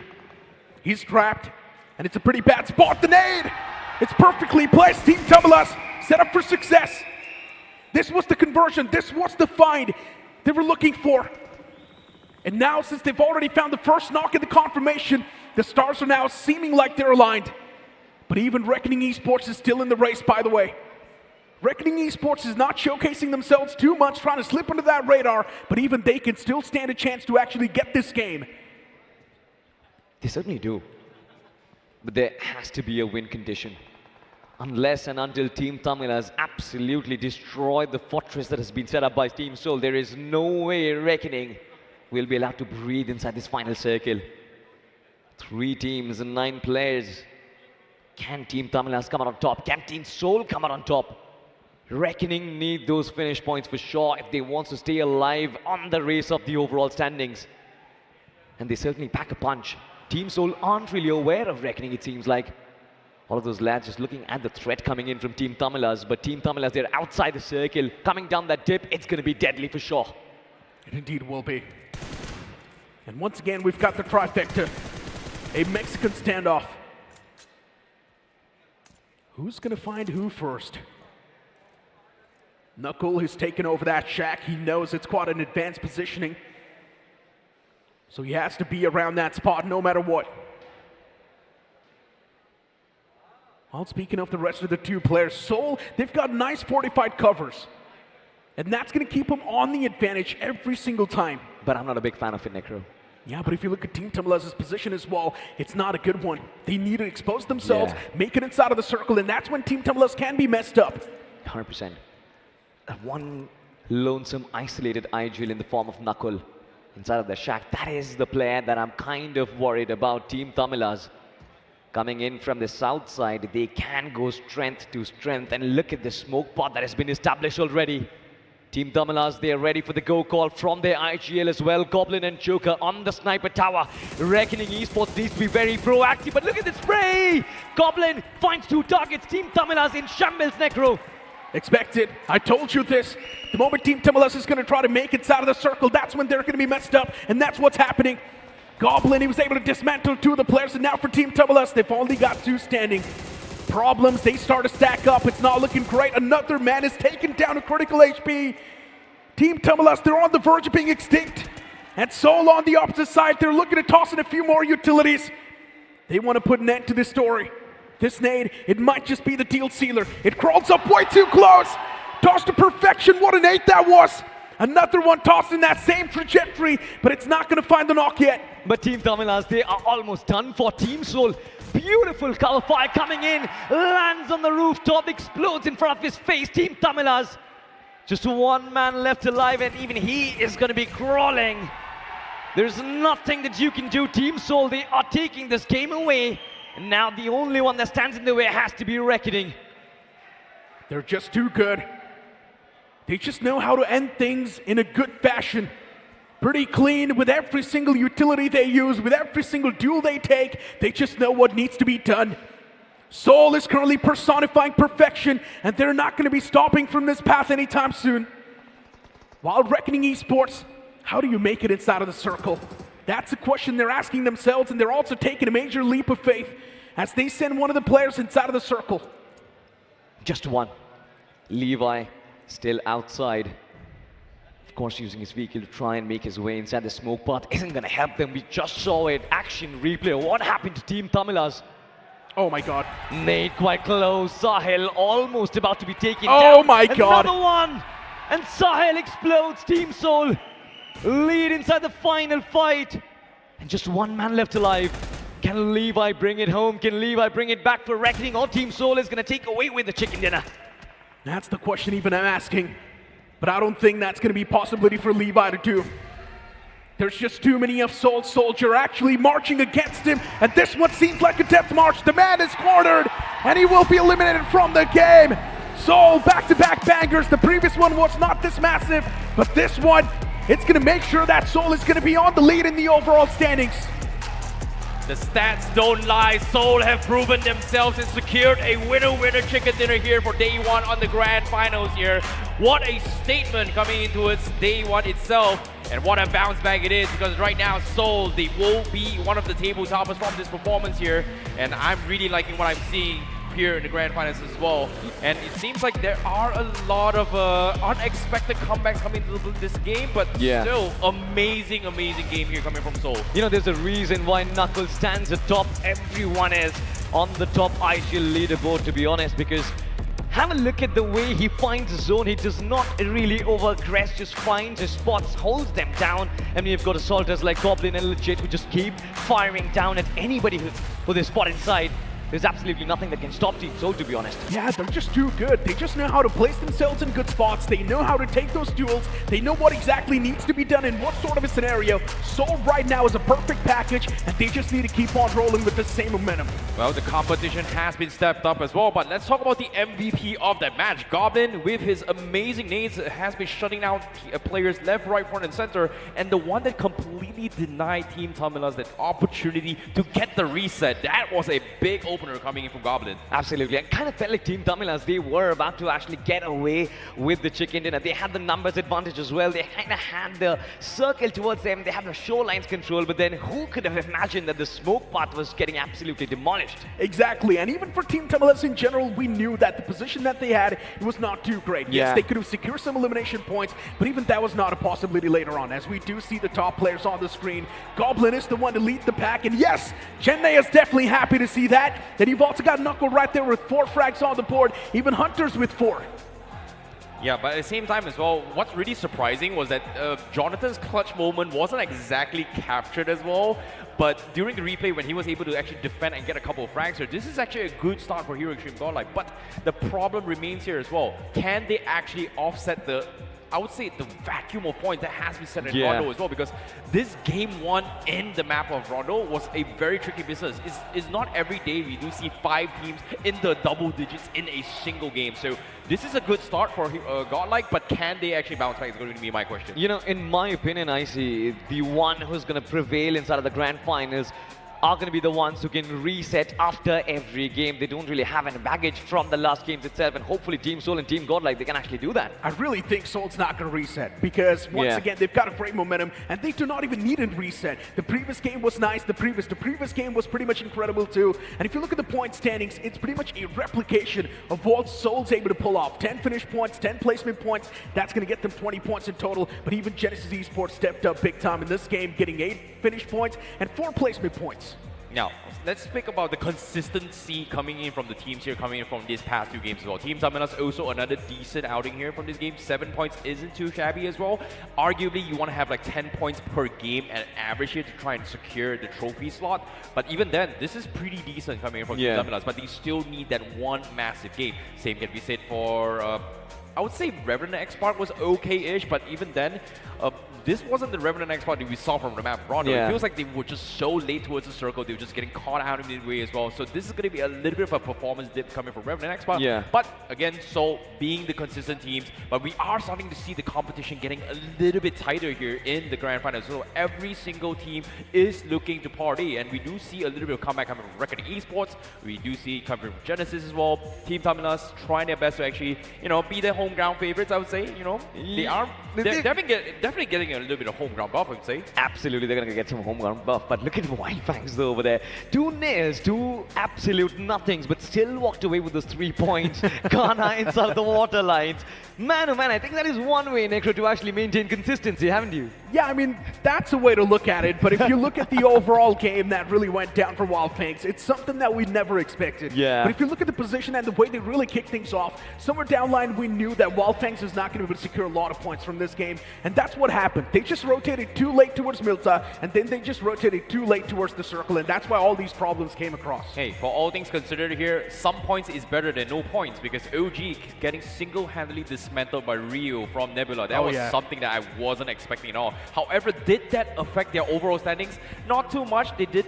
He's trapped, and it's a pretty bad spot. The nade! It's perfectly placed. Team Tamilas set up for success. This was the conversion. This was the find they were looking for. And now, since they've already found the first knock in the confirmation, the stars are now seeming like they're aligned. But even Reckoning Esports is still in the race, by the way. Reckoning Esports is not showcasing themselves too much, trying to slip under that radar, but even they can still stand a chance to actually get this game. They certainly do. But there has to be a win condition. Unless and until Team Tamil has absolutely destroyed the fortress that has been set up by Team Soul, there is no way Reckoning will be allowed to breathe inside this final circle. 3 teams and 9 players. Can Team Tamilas come out on top? Can Team Soul come out on top? Reckoning need those finish points for sure if they want to stay alive on the race of the overall standings. And they certainly pack a punch. Team Soul aren't really aware of Reckoning, it seems like. All of those lads just looking at the threat coming in from Team Tamilas. But Team Tamilas, they're outside the circle. Coming down that dip, it's going to be deadly for sure. It indeed will be. And once again, we've got the trifecta. A Mexican standoff. Who's going to find who first? Knuckle has taken over that shack. He knows it's quite an advanced positioning. So he has to be around that spot no matter what. Well, speaking of the rest of the 2 players, Soul, they've got nice fortified covers. And that's going to keep them on the advantage every single time. But I'm not a big fan of it, Necro. Yeah, but if you look at Team Tamilas' position as well, it's not a good one. They need to expose themselves, make it inside of the circle, and that's when Team Tamilas can be messed up. 100%. One lonesome, isolated IGL in the form of Knuckle inside of the shack. That is the player that I'm kind of worried about. Team Tamilas coming in from the south side. They can go strength to strength, and look at the smoke pot that has been established already. Team Tamilas, they are ready for the go call from their IGL as well. Goblin and Joker on the sniper tower. Reckoning Esports needs to be very proactive, but look at the spray! Goblin finds 2 targets. Team Tamilas in shambles, Necro. Expect it. I told you this. The moment Team Tamilas is going to try to make it out of the circle, that's when they're going to be messed up, and that's what's happening. Goblin, he was able to dismantle 2 of the players, and now for Team Tamilas, they've only got 2 standing. Problems, they start to stack up. It's not looking great. Another man is taken down to critical HP. Team Tamilas, they're on the verge of being extinct. And Soul on the opposite side, they're looking to toss in a few more utilities. They want to put an end to this story. This nade, it might just be the deal sealer. It crawls up way too close. Tossed to perfection. What an 8 that was. Another one tossed in that same trajectory, but it's not going to find the knock yet. But Team Tamilas, they are almost done for. Team Soul, beautiful cover fire coming in, lands on the rooftop, explodes in front of his face. Team Tamilas, just 1 man left alive, and even he is going to be crawling. There's nothing that you can do. Team Soul, they are taking this game away. And now the only one that stands in the way has to be Reckoning. They're just too good. They just know how to end things in a good fashion. Pretty clean with every single utility they use, with every single duel they take. They just know what needs to be done. Soul is currently personifying perfection, and they're not going to be stopping from this path anytime soon. While Reckoning Esports, how do you make it inside of the circle? That's a question they're asking themselves, and they're also taking a major leap of faith as they send 1 of the players inside of the circle. Just 1. Levi still outside. Of course, using his vehicle to try and make his way inside the smoke pot isn't going to help them. We just saw it. Action replay. What happened to Team Tamilas? Oh my god. Nade quite close. Sahil almost about to be taken down. Oh my god. Another one. And Sahil explodes. Team Soul lead inside the final fight. And just 1 man left alive. Can Levi bring it home? Can Levi bring it back for Reckoning? Or Team Soul is going to take away with the chicken dinner? That's the question even I'm asking. But I don't think that's going to be a possibility for Levi to do. There's just too many of Soul Soldier actually marching against him, and this one seems like a death march. The man is cornered, and he will be eliminated from the game. Soul, back-to-back bangers. The previous one was not this massive, but this one, it's gonna make sure that Soul is gonna be on the lead in the overall standings. The stats don't lie. Seoul have proven themselves and secured a winner-winner chicken dinner here for day one on the grand finals here. What a statement coming into its day one itself. And what a bounce back it is, because right now Seoul, they will be one of the table toppers from this performance here. And I'm really liking what I'm seeing here in the grand finals as well. And it seems like there are a lot of unexpected comebacks coming into this game, but still amazing game here coming from Seoul. You know, there's a reason why Knuckles stands atop everyone else on the top IGL leaderboard, to be honest, because have a look at the way he finds his zone. He does not really over-aggress, just finds his spots, holds them down. And you've got assaulters like Goblin and Legit who just keep firing down at anybody who they spot inside. There's absolutely nothing that can stop Team Soul, to be honest. Yeah, they're just too good. They just know how to place themselves in good spots. They know how to take those duels. They know what exactly needs to be done in what sort of a scenario. Soul right now is a perfect package, and they just need to keep on rolling with the same momentum. Well, the competition has been stepped up as well, but let's talk about the MVP of that match. Goblin, with his amazing nades, has been shutting down players left, right, front, and center, and the one that completely denied Team Tamilas that opportunity to get the reset. That was a big opener coming in from Goblin. Absolutely. I kind of felt like Team Tamilas, they were about to actually get away with the chicken dinner. They had the numbers advantage as well. They kind of had the circle towards them. They had the shorelines control, but then who could have imagined that the smoke path was getting absolutely demolished? Exactly, and even for Team Tamilas in general, we knew that the position that they had, it was not too great. Yes, they could have secured some elimination points, but even that was not a possibility later on, as we do see the top players on the screen. Goblin is the one to lead the pack, and yes, Chennai is definitely happy to see that. Then you've also got Knuckle right there with 4 frags on the board, even Hunters with 4. Yeah, but at the same time as well, what's really surprising was that Jonathan's clutch moment wasn't exactly captured as well, but during the replay when he was able to actually defend and get a couple of frags here, this is actually a good start for Hero Extreme Godlike, but the problem remains here as well. Can they actually offset the, I would say, the vacuum of points that has been set in Rondo as well, because this game one in the map of Rondo was a very tricky business. It's not every day we do see 5 teams in the double digits in a single game. So this is a good start for Godlike, but can they actually bounce back is going to be my question. You know, in my opinion, I see the one who's going to prevail inside of the grand finals are going to be the ones who can reset after every game. They don't really have any baggage from the last games itself, and hopefully Team Soul and Team Godlike, they can actually do that. I really think Soul's not going to reset, because once again, they've got a great momentum, and they do not even need a reset. The previous game was nice, the previous game was pretty much incredible too, and if you look at the point standings, it's pretty much a replication of what Soul's able to pull off. 10 finish points, 10 placement points, that's going to get them 20 points in total, but even Genesis Esports stepped up big time in this game, getting 8 finish points and 4 placement points. Now, let's speak about the consistency coming in from the teams here, coming in from these past 2 games as well. Team Tamilas also another decent outing here from this game. 7 points isn't too shabby as well. Arguably, you want to have like 10 points per game at average here to try and secure the trophy slot. But even then, this is pretty decent coming in from Team Tamilas, but they still need that one massive game. Same can be said for, I would say Revenant X-Part was okay-ish, but even then, this wasn't the Revenant X-Part that we saw from the map Rondo. It feels like they were just so late towards the circle, they were just getting caught out in midway as well. So this is going to be a little bit of a performance dip coming from Revenant X-Part. But again, Soul being the consistent teams, but we are starting to see the competition getting a little bit tighter here in the grand finals. So every single team is looking to party, and we do see a little bit of comeback coming from Record Esports. We do see coming from Genesis as well. Team Tamilas trying their best to actually, you know, be their home ground favorites, I would say. You know, they're definitely getting a little bit of home ground buff, I would say. Absolutely, they're going to get some home ground buff. But look at White Fangs though over there. 2 nairs, 2 absolute nothings, but still walked away with those 3 points. Ghana inside the water lines. Man, oh man, I think that is one way, Necro, to actually maintain consistency, haven't you? Yeah, I mean, that's a way to look at it, but if you look at the overall game that really went down for Wild Fangs, it's something that we never expected. But if you look at the position and the way they really kicked things off, somewhere down line we knew that Wild Fangs is not going to be able to secure a lot of points from this game, and that's what happened. happened. They just rotated too late towards Milta, and then they just rotated too late towards the circle, and that's why all these problems came across. Hey, for all things considered here, some points is better than no points because OG getting single-handedly dismantled by Rio from Nebula. That was something that I wasn't expecting at all. However, did that affect their overall standings? Not too much. They did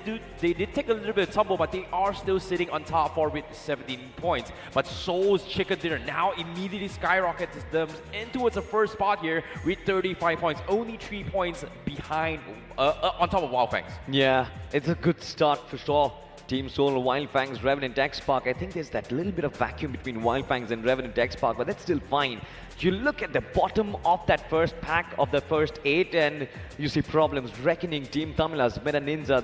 take a little bit of tumble, but they are still sitting on top 4 with 17 points. But Seoul's chicken dinner now immediately skyrockets them in towards the first spot here with 35 points, only 3 points behind on top of Wildfangs. Yeah, it's a good start for sure. Team Soul, Wildfangs, Revenant, X-Spark. I think there's that little bit of vacuum between Wildfangs and Revenant, X-Spark, but that's still fine. You look at the bottom of that first pack of the first 8 and you see problems. Reckoning, Team Tamilas, Meta Ninja,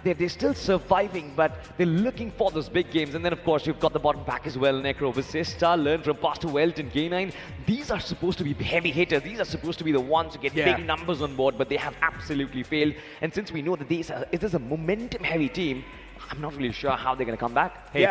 they're still surviving, but they're looking for those big games. And then of course you've got the bottom pack as well. Necro, Visista, Learn from Pastor Welt and K9. These are supposed to be heavy hitters. These are supposed to be the ones who get big numbers on board, but they have absolutely failed. And since we know that it is a momentum heavy team, I'm not really sure how they're going to come back. Hey,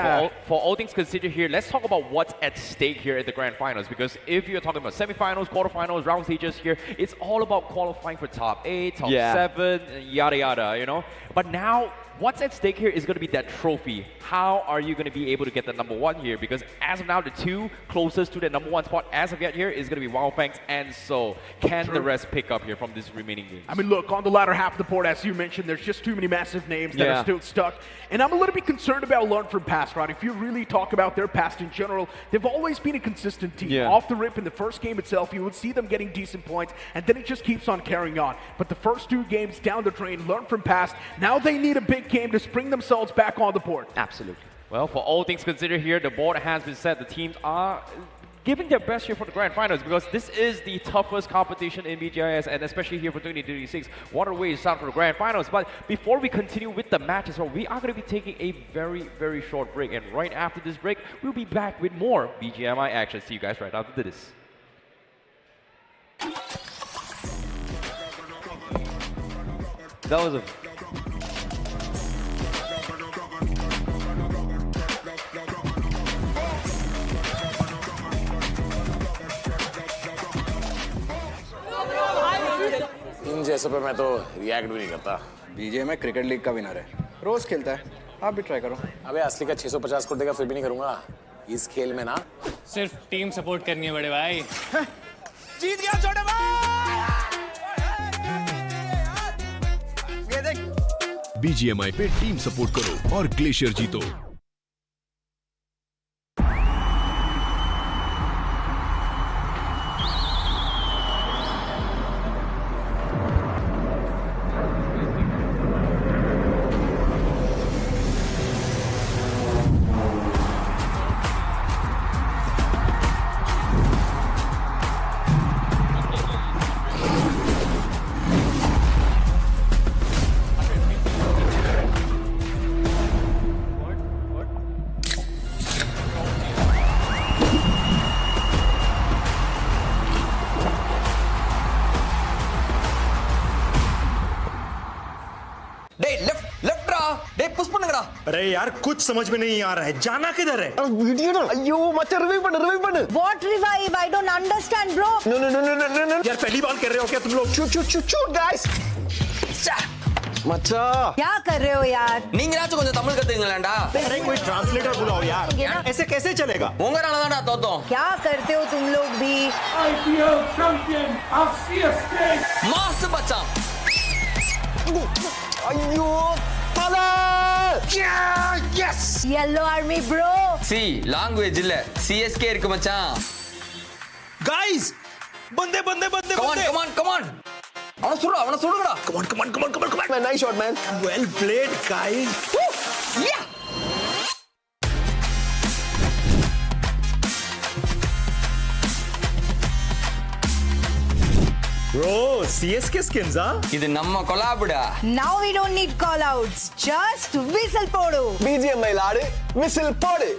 for all things considered here, let's talk about what's at stake here at the Grand Finals. Because if you're talking about semifinals, quarterfinals, round stages here, it's all about qualifying for top 8, top 7, yada yada, you know. But now, what's at stake here is going to be that trophy. How are you going to be able to get the #1 here? Because as of now, the 2 closest to the #1 spot as of yet here is going to be Wildfangs and Soul. Can the rest pick up here from this remaining games? I mean, look, on the latter half of the board, as you mentioned, there's just too many massive names that are still stuck. And I'm a little bit concerned about Learn from Past, right? If you really talk about their past in general, they've always been a consistent team. Off the rip in the first game itself, you would see them getting decent points, and then it just keeps on carrying on. But the first 2 games down the drain, Learn from Past, now they need a big game to spring themselves back on the board. Absolutely. Well, for all things considered here, the board has been set. The teams are giving their best here for the Grand Finals because this is the toughest competition in BGIS, and especially here for 2026. What a way to start for the Grand Finals. But before we continue with the matches, we are going to be taking a very, very short break. And right after this break, we'll be back with more BGMI action. See you guys right after this. That was a... इन जैसे पे मैं तो react भी नहीं करता। BGMI cricket league का winner है, रोज खेलता है, आप भी ट्राई करो। अबे असली का 650 करोड़ देगा फिर भी नहीं करूंगा। इस खेल में ना सिर्फ टीम सपोर्ट करनी है बड़े भाई। जीत गया छोटे भाई। ये देख। बीजीएमआई पे टीम सपोर्ट करो और ग्लेशियर जीतो। अरे यार कुछ समझ में नहीं आ रहा है, जाना किधर है? अयो मचा रिवाइव बन। What revive? I don't understand, bro. No. यार पहली बार कर रहे हो क्या तुम लोग? Shoot, guys. मचा क्या कर रहे हो यार? நீங்களாச்சும் கொஞ்சம் தமிழ் கத்துங்களேன்டா. अरे कोई ट्रांसलेटर बुलाओ यार, ऐसे कैसे चलेगा? உங்கறாலதான்டா தோத்தோம். क्या करते हो तुम लोग भी? IPL champion of CSK. मास बचा. अयो ताला. Yes. Yellow Army, bro. See, language இல்ல. CSK இருக்கு மச்சான். Guys, बंदे. Come on. அவன சுடுங்கடா. Come on. Nice shot, man. Well played, guys. Yeah. Bro, CSK skins, huh? இது நம்ம கொலாபுடா. Now we don't need call outs. Just whistle podu. BGMI Lade, whistle पोडे।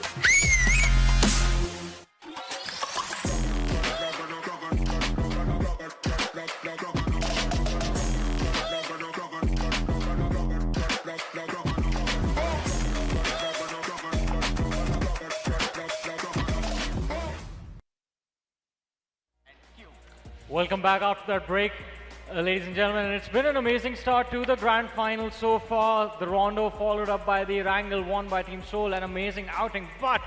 Welcome back after that break, ladies and gentlemen. And it's been an amazing start to the grand final so far. The Rondo followed up by the Wrangle, won by Team Seoul. An amazing outing, but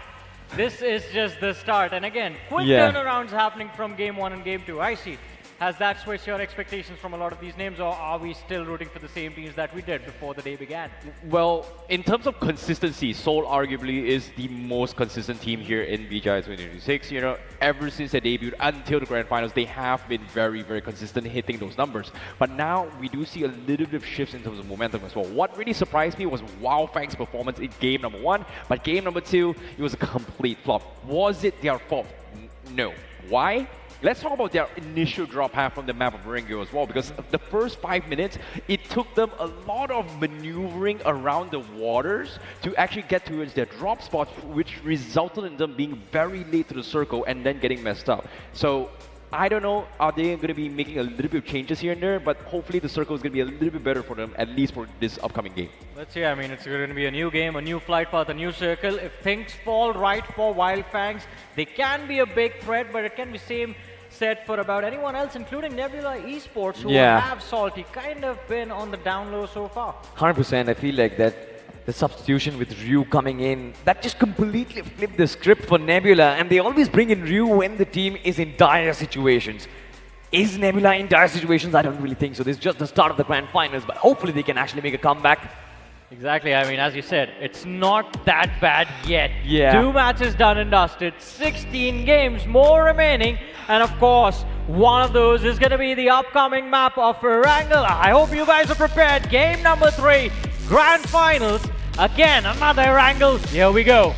this is just the start. And again, quick turnarounds happening from Game 1 and Game 2. I see. Has that switched your expectations from a lot of these names, or are we still rooting for the same teams that we did before the day began? Well, in terms of consistency, Seoul arguably is the most consistent team here in BGI 2026. You know, ever since they debuted until the grand finals, they have been very, very consistent hitting those numbers. But now we do see a little bit of shifts in terms of momentum as well. What really surprised me was Wildfang's performance in game number 1, but game number 2, it was a complete flop. Was it their fault? No. Why? Let's talk about their initial drop path from the map of Ringo as well, because the first 5 minutes, it took them a lot of maneuvering around the waters to actually get towards their drop spots, which resulted in them being very late to the circle and then getting messed up. So I don't know, are they going to be making a little bit of changes here and there, but hopefully the circle is going to be a little bit better for them, at least for this upcoming game. Let's see, I mean, it's going to be a new game, a new flight path, a new circle. If things fall right for Wildfangs, they can be a big threat, but it can be same said for about anyone else, including Nebula Esports, who have Salty kind of been on the down low so far. 100%, I feel like that the substitution with Ryu coming in, that just completely flipped the script for Nebula, and they always bring in Ryu when the team is in dire situations. Is Nebula in dire situations? I don't really think so. This is just the start of the grand finals, but hopefully they can actually make a comeback. Exactly, I mean, as you said, it's not that bad yet. Yeah. 2 matches done and dusted, 16 games more remaining, and of course, one of those is going to be the upcoming map of Wrangle. I hope you guys are prepared. Game number 3, grand finals. Again, another Wrangle. Here we go.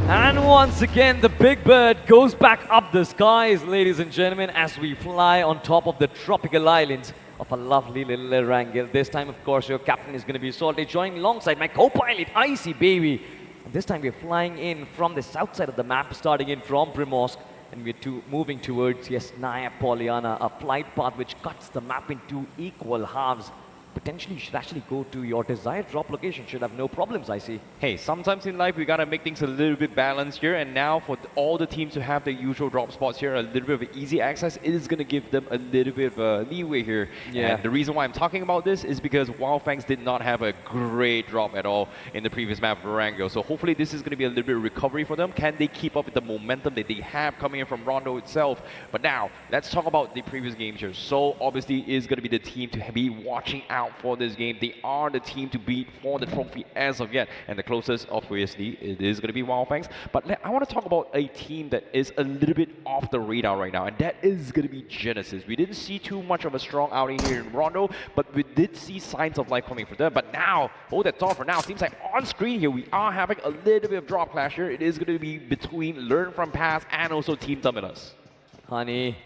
And once again, the big bird goes back up the skies, ladies and gentlemen, as we fly on top of the tropical islands of a lovely little Wrangle. This time, of course, your captain is going to be Salty, joining alongside my co-pilot, Icy Baby. And this time, we're flying in from the south side of the map, starting in from Primorsk, and we're moving towards, yes, Naya Poliana, a flight path which cuts the map into equal halves. Potentially, you should actually go to your desired drop location. Should have no problems, I see. Hey, sometimes in life, we got to make things a little bit balanced here. And now for all the teams to have their usual drop spots here, a little bit of easy access, it is going to give them a little bit of leeway here. Yeah. And the reason why I'm talking about this is because Wildfangs did not have a great drop at all in the previous map of Wrangle. So hopefully this is going to be a little bit of recovery for them. Can they keep up with the momentum that they have coming in from Rondo itself? But now, let's talk about the previous games here. So obviously is going to be the team to be watching out for this game. They are the team to beat for the trophy as of yet, and the closest, obviously, it is going to be Wildfangs. But I want to talk about a team that is a little bit off the radar right now, and that is going to be Genesis. We didn't see too much of a strong outing here in Rondo, but we did see signs of life coming for them. But now, that's all for now. Seems like on screen here, we are having a little bit of drop clash here. It is going to be between Learn From Past and also Team Dominus. Honey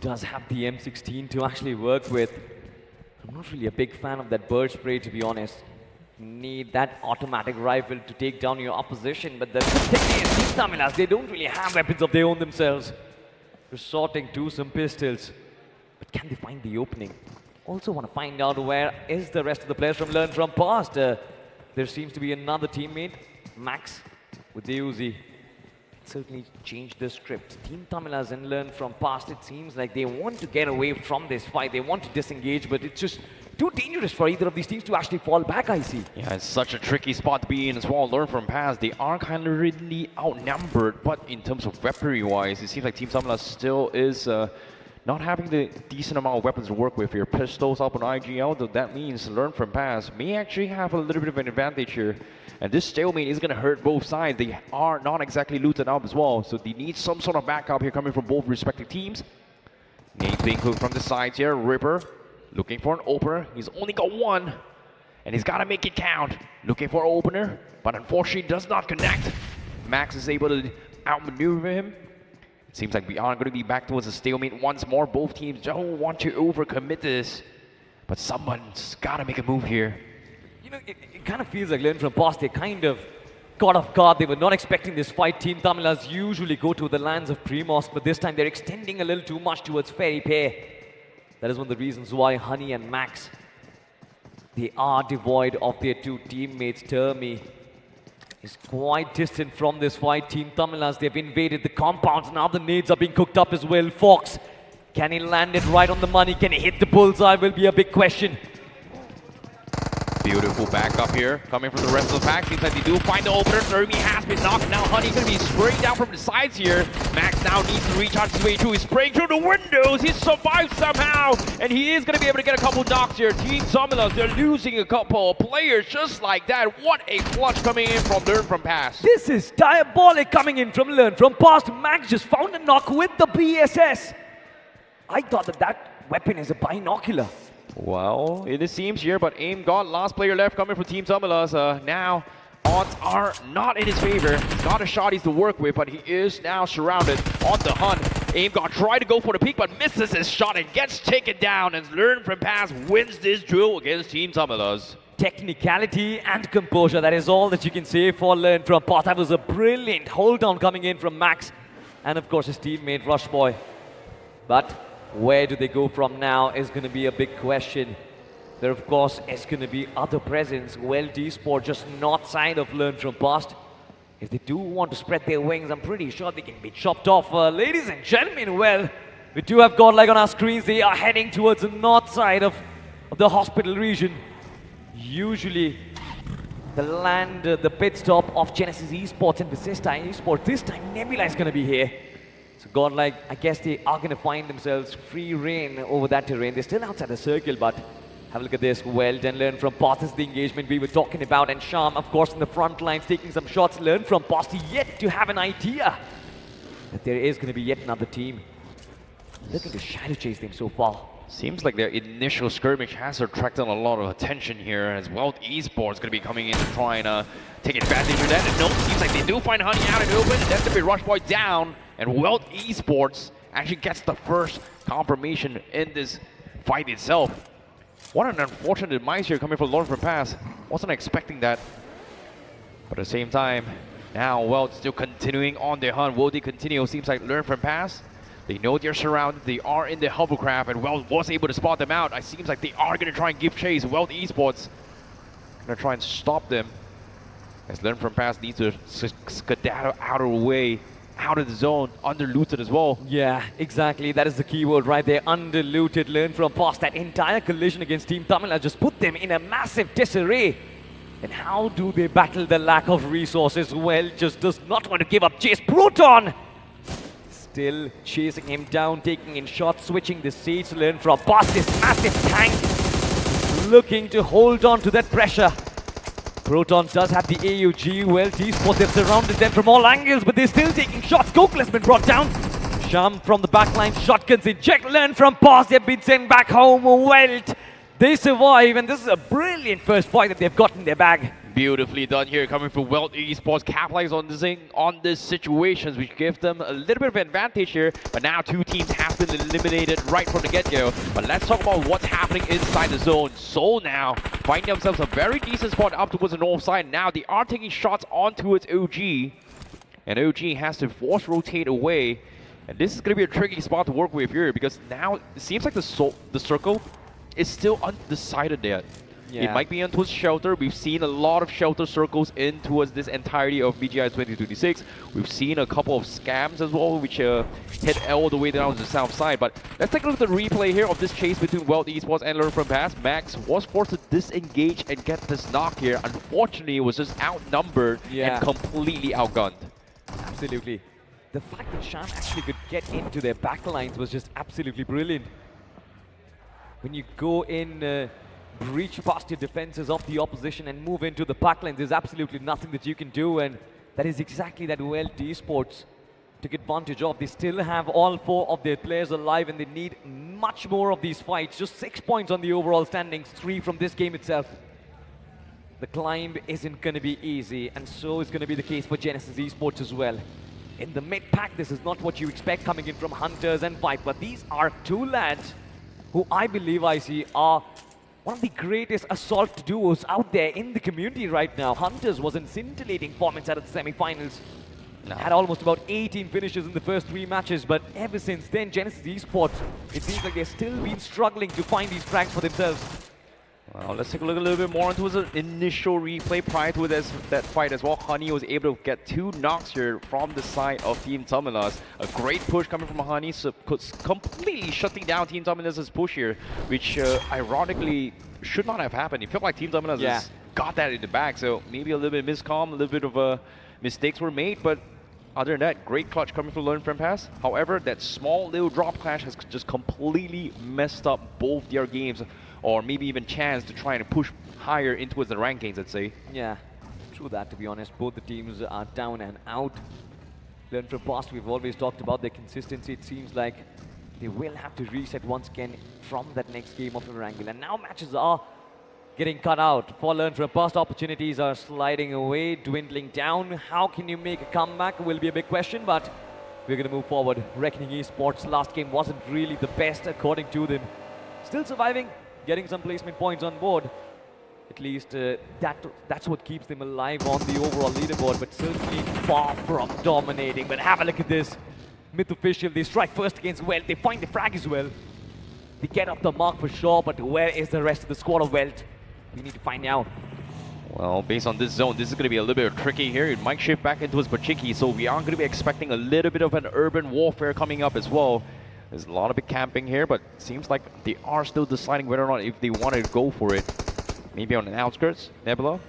does have the M16 to actually work with. I'm not really a big fan of that bird spray, to be honest. You need that automatic rifle to take down your opposition, but the thing is, these Tamilas, they don't really have weapons of their own themselves. Resorting to some pistols, but can they find the opening? Also want to find out where is the rest of the players from Learn From Past. There seems to be another teammate, Max, with the Uzi. Certainly change the script. Team Tamilas and Learn From Past, it seems like they want to get away from this fight. They want to disengage, but it's just too dangerous for either of these teams to actually fall back, I see. Yeah, it's such a tricky spot to be in as well. Learn From Past, they are kind of really outnumbered, but in terms of weaponry-wise, it seems like Team Tamilas still is not having the decent amount of weapons to work with here. Pistols up on IGL, though that means Learn From Past may actually have a little bit of an advantage here. And this stalemate is going to hurt both sides. They are not exactly looted up as well, so they need some sort of backup here coming from both respective teams. Name being cooked from the sides here. Ripper looking for an opener. He's only got one, and he's got to make it count. Looking for an opener, but unfortunately does not connect. Max is able to outmaneuver him. It seems like we are going to be back towards a stalemate once more. Both teams don't want to overcommit this, but someone's got to make a move here. You know, it kind of feels like Learn From Past, they kind of caught off guard. They were not expecting this fight. Team Tamilas usually go to the lands of Primorsk, but this time they're extending a little too much towards Fairy Pay. That is one of the reasons why Honey and Max They are devoid of their two teammates. Termi is quite distant from this fight. Team Tamilas, they've invaded the compounds. Now the nades are being cooked up as well. Fox, can he land it right on the money? Can he hit the bullseye? Will be a big question. Beautiful backup here, coming from the rest of the pack. Seems like they do find the opener. Termi has been knocked. Now Honey going to be spraying down from the sides here. Max now needs to recharge his way too. He's spraying through the windows. He survived somehow. And he is going to be able to get a couple knocks here. Team Tamilas, they're losing a couple of players just like that. What a clutch coming in from Learn From Past. This is diabolic coming in from Learn From Past. Max just found a knock with the BSS. I thought that weapon is a binocular. Well, it seems here, but Aim got last player left coming from Team Tamilas. Now, odds are not in his favor. He's got a shot he's to work with, but he is now surrounded on the hunt. Aim got tried to go for the peak, but misses his shot and gets taken down. And Learn From Past wins this duel against Team Tamilas. Technicality and composure, that is all that you can say for Learn From Past. That was a brilliant hold down coming in from Max. And of course his teammate Rush Boy. But where do they go from now is going to be a big question. There, of course, is going to be other presence. Well, Esports just not side of Learn From Past. If they do want to spread their wings, I'm pretty sure they can be chopped off. Ladies and gentlemen, well, we do have Godlike on our screens. They are heading towards the north side of the hospital region. Usually, the pit stop of Genesis Esports and Visista Esports. This time, Nebula is going to be here. So Godlike, I guess they are going to find themselves free reign over that terrain. They're still outside the circle, but have a look at this. Well done, Learn From Past is the engagement we were talking about. And Sham, of course, in the front lines, taking some shots. Learn From Past yet to have an idea that there is going to be yet another team looking to shadow chase them so far. Seems like their initial skirmish has attracted a lot of attention here, as well. Esports going to be coming in to try and take advantage of that. And no, seems like they do find Honey out in the open, and that's going to be Rush Boy down. And Welt Esports actually gets the first confirmation in this fight itself. What an unfortunate demise here coming from Learn From Past. Wasn't expecting that. But at the same time, now Welt still continuing on their hunt. Will they continue? Seems like Learn From Past, they know they're surrounded. They are in the hovercraft, and Welt was able to spot them out. It seems like they are going to try and give chase. Welt Esports going to try and stop them, as Learn From Past needs to skedaddle out of the way, out of the zone, under-looted as well. Yeah, exactly. That is the key word right there. Under-looted. Learn From Past. That entire collision against Team Tamila just put them in a massive disarray. And how do they battle the lack of resources? Well, just does not want to give up chase. Proton still chasing him down, taking in shots, switching the seats. Learn From Past. This massive tank looking to hold on to that pressure. Proton does have the AUG. Well, Esports, they've surrounded them from all angles, but they're still taking shots. Gokul has been brought down. Sham from the backline, shotguns inject. Learn From Past, they've been sent back home. Welt, they survive, and this is a brilliant first fight that they've got in their bag. Beautifully done here, coming from Welt Esports, capitalize on this situations, which gives them a little bit of advantage here. But now two teams have been eliminated right from the get-go. But let's talk about what's happening inside the zone. Seoul now finding themselves a very decent spot up towards the north side. Now they are taking shots onto its OG, and OG has to force rotate away. And this is going to be a tricky spot to work with here, because now it seems like the circle is still undecided yet. Yeah. It might be on towards shelter. We've seen a lot of shelter circles in towards this entirety of BGI 2026. We've seen a couple of scams as well, which hit all the way down to the south side. But let's take a look at the replay here of this chase between Welt Esports and Learn From Past. Max was forced to disengage and get this knock here. Unfortunately, it was just outnumbered and completely outgunned. Absolutely. The fact that Sham actually could get into their backlines was just absolutely brilliant. When you go in, breach past your defenses of the opposition and move into the backlines, there's absolutely nothing that you can do, and that is exactly that Welt Esports took advantage of. They still have all 4 of their players alive, and they need much more of these fights. Just 6 points on the overall standings, 3 from this game itself. The climb isn't going to be easy, and so is going to be the case for Genesis Esports as well. In the mid-pack, this is not what you expect coming in from Hunters and Viper. These are 2 lads who I believe I see are one of the greatest assault duos out there in the community right now. Hunters was in scintillating form inside of the semi-finals. Had almost about 18 finishes in the first 3 matches, but ever since then, Genesis Esports, it seems like they've still been struggling to find these frags for themselves. Well, let's take a look a little bit more into his initial replay prior to that fight as well. Honey was able to get 2 knocks here from the side of Team Tumulus. A great push coming from Honey, so completely shutting down Team Tumulus' push here, which ironically should not have happened. It felt like Team Tumulus has got that in the bag, so maybe a little bit of miscom, a little bit of mistakes were made, but other than that, great clutch coming from Learn From Pass. However, that small little drop clash has just completely messed up both their games, or maybe even chance to try and push higher into the rankings, I'd say. Yeah, true that, to be honest. Both the teams are down and out. Learn From Past, we've always talked about their consistency. It seems like they will have to reset once again from that next game of the Wrangle. And now matches are getting cut out for Learn From Past. Opportunities are sliding away, dwindling down. How can you make a comeback will be a big question, but we're going to move forward. Reckoning Esports last game wasn't really the best according to them. Still surviving, getting some placement points on board. At least that's what keeps them alive on the overall leaderboard, but certainly far from dominating. But have a look at this. Myth Official, they strike first against Welt. They find the frag as well. They get off the mark for sure, but where is the rest of the squad of Welt? We need to find out. Well, based on this zone, this is going to be a little bit tricky here. It might shift back into his Pachiki, so we are going to be expecting a little bit of an urban warfare coming up as well. There's a lot of big camping here, but it seems like they are still deciding whether or not if they want to go for it. Maybe on the outskirts, Nebula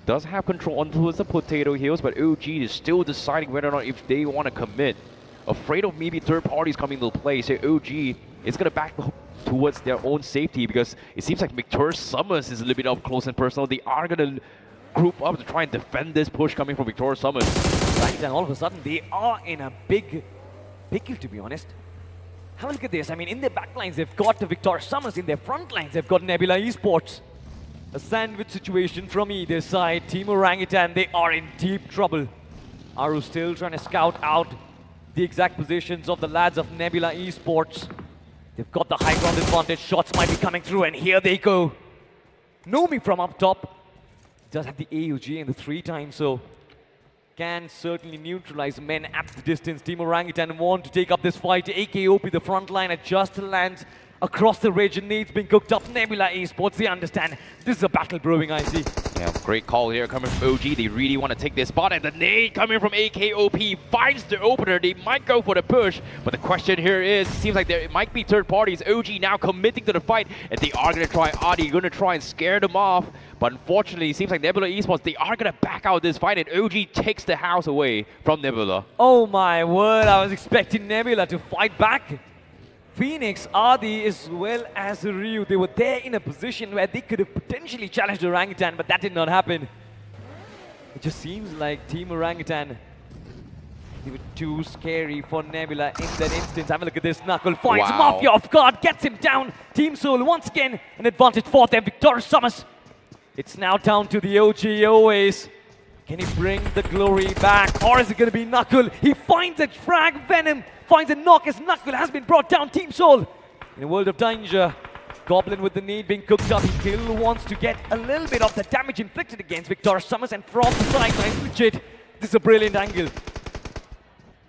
does have control onto the potato hills, but OG is still deciding whether or not if they want to commit. Afraid of maybe third parties coming into play, so OG is going to back towards their own safety, because it seems like Victor Summers is a little bit up close and personal. They are going to group up to try and defend this push coming from Victor Summers. Right, and all of a sudden they are in a big pickle, to be honest. Have a look at this. I mean, in their backlines they've got the Victor Summers, in their front lines they've got Nebula Esports. A sandwich situation from either side. Team Orangutan, they are in deep trouble. Aru still trying to scout out the exact positions of the lads of Nebula Esports. They've got the high ground advantage. Shots might be coming through, and here they go. Nomi from up top does have the AUG and the 3 times, so can certainly neutralize men at the distance. Team Orangutan want to take up this fight. AKOP, the front liner, just lands across the ridge, and needs being cooked up. Nebula Esports, they understand this is a battle brewing, I see. Yeah, great call here coming from OG. They really want to take this spot, and the nade coming from AKOP finds the opener. They might go for the push, but the question here is, seems like there might be third parties. OG now committing to the fight, and they are going to try, Adi going to try and scare them off, but unfortunately it seems like Nebula Esports, they are going to back out this fight, and OG takes the house away from Nebula. Oh my word, I was expecting Nebula to fight back. Phoenix, Adi, as well as Ryu, they were there in a position where they could have potentially challenged Orangutan, but that did not happen. It just seems like Team Orangutan, they were too scary for Nebula in that instance. Have a look at this. Knuckle finds Mafia off guard, gets him down. Team Soul once again an advantage for them. Victor Summers. It's now down to the OG always. Can he bring the glory back, or is it going to be Knuckle? He finds a frag. Venom finds a knock as Knuckle has been brought down. Team Soul in a world of danger. Goblin with the need being cooked up. He still wants to get a little bit of the damage inflicted against Victor Summers, and from the sidelines, legit, this is a brilliant angle.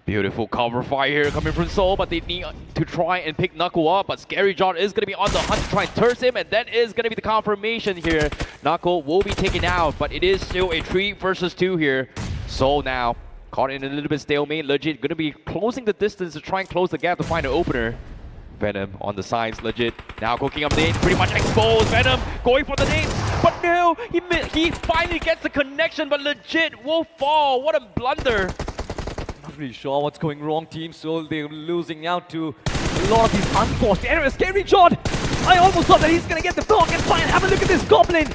Beautiful cover fire here coming from Soul, but they need to try and pick Knuckle up. But Scary John is going to be on the hunt to try and thirst him, and that is going to be the confirmation here. Knuckle will be taken out, but it is still a 3 versus 2 here. Soul now caught in a little bit stalemate. Legit going to be closing the distance to try and close the gap to find an opener. Venom on the sides, Legit now cooking up nades, pretty much exposed. Venom going for the nades, but no, he finally gets the connection, but Legit will fall. What a blunder. Not really sure what's going wrong. Team Soul, they're losing out to a lot of these unforced errors. Scary John, I almost thought that he's gonna get the block, and fine, have a look at this Goblin.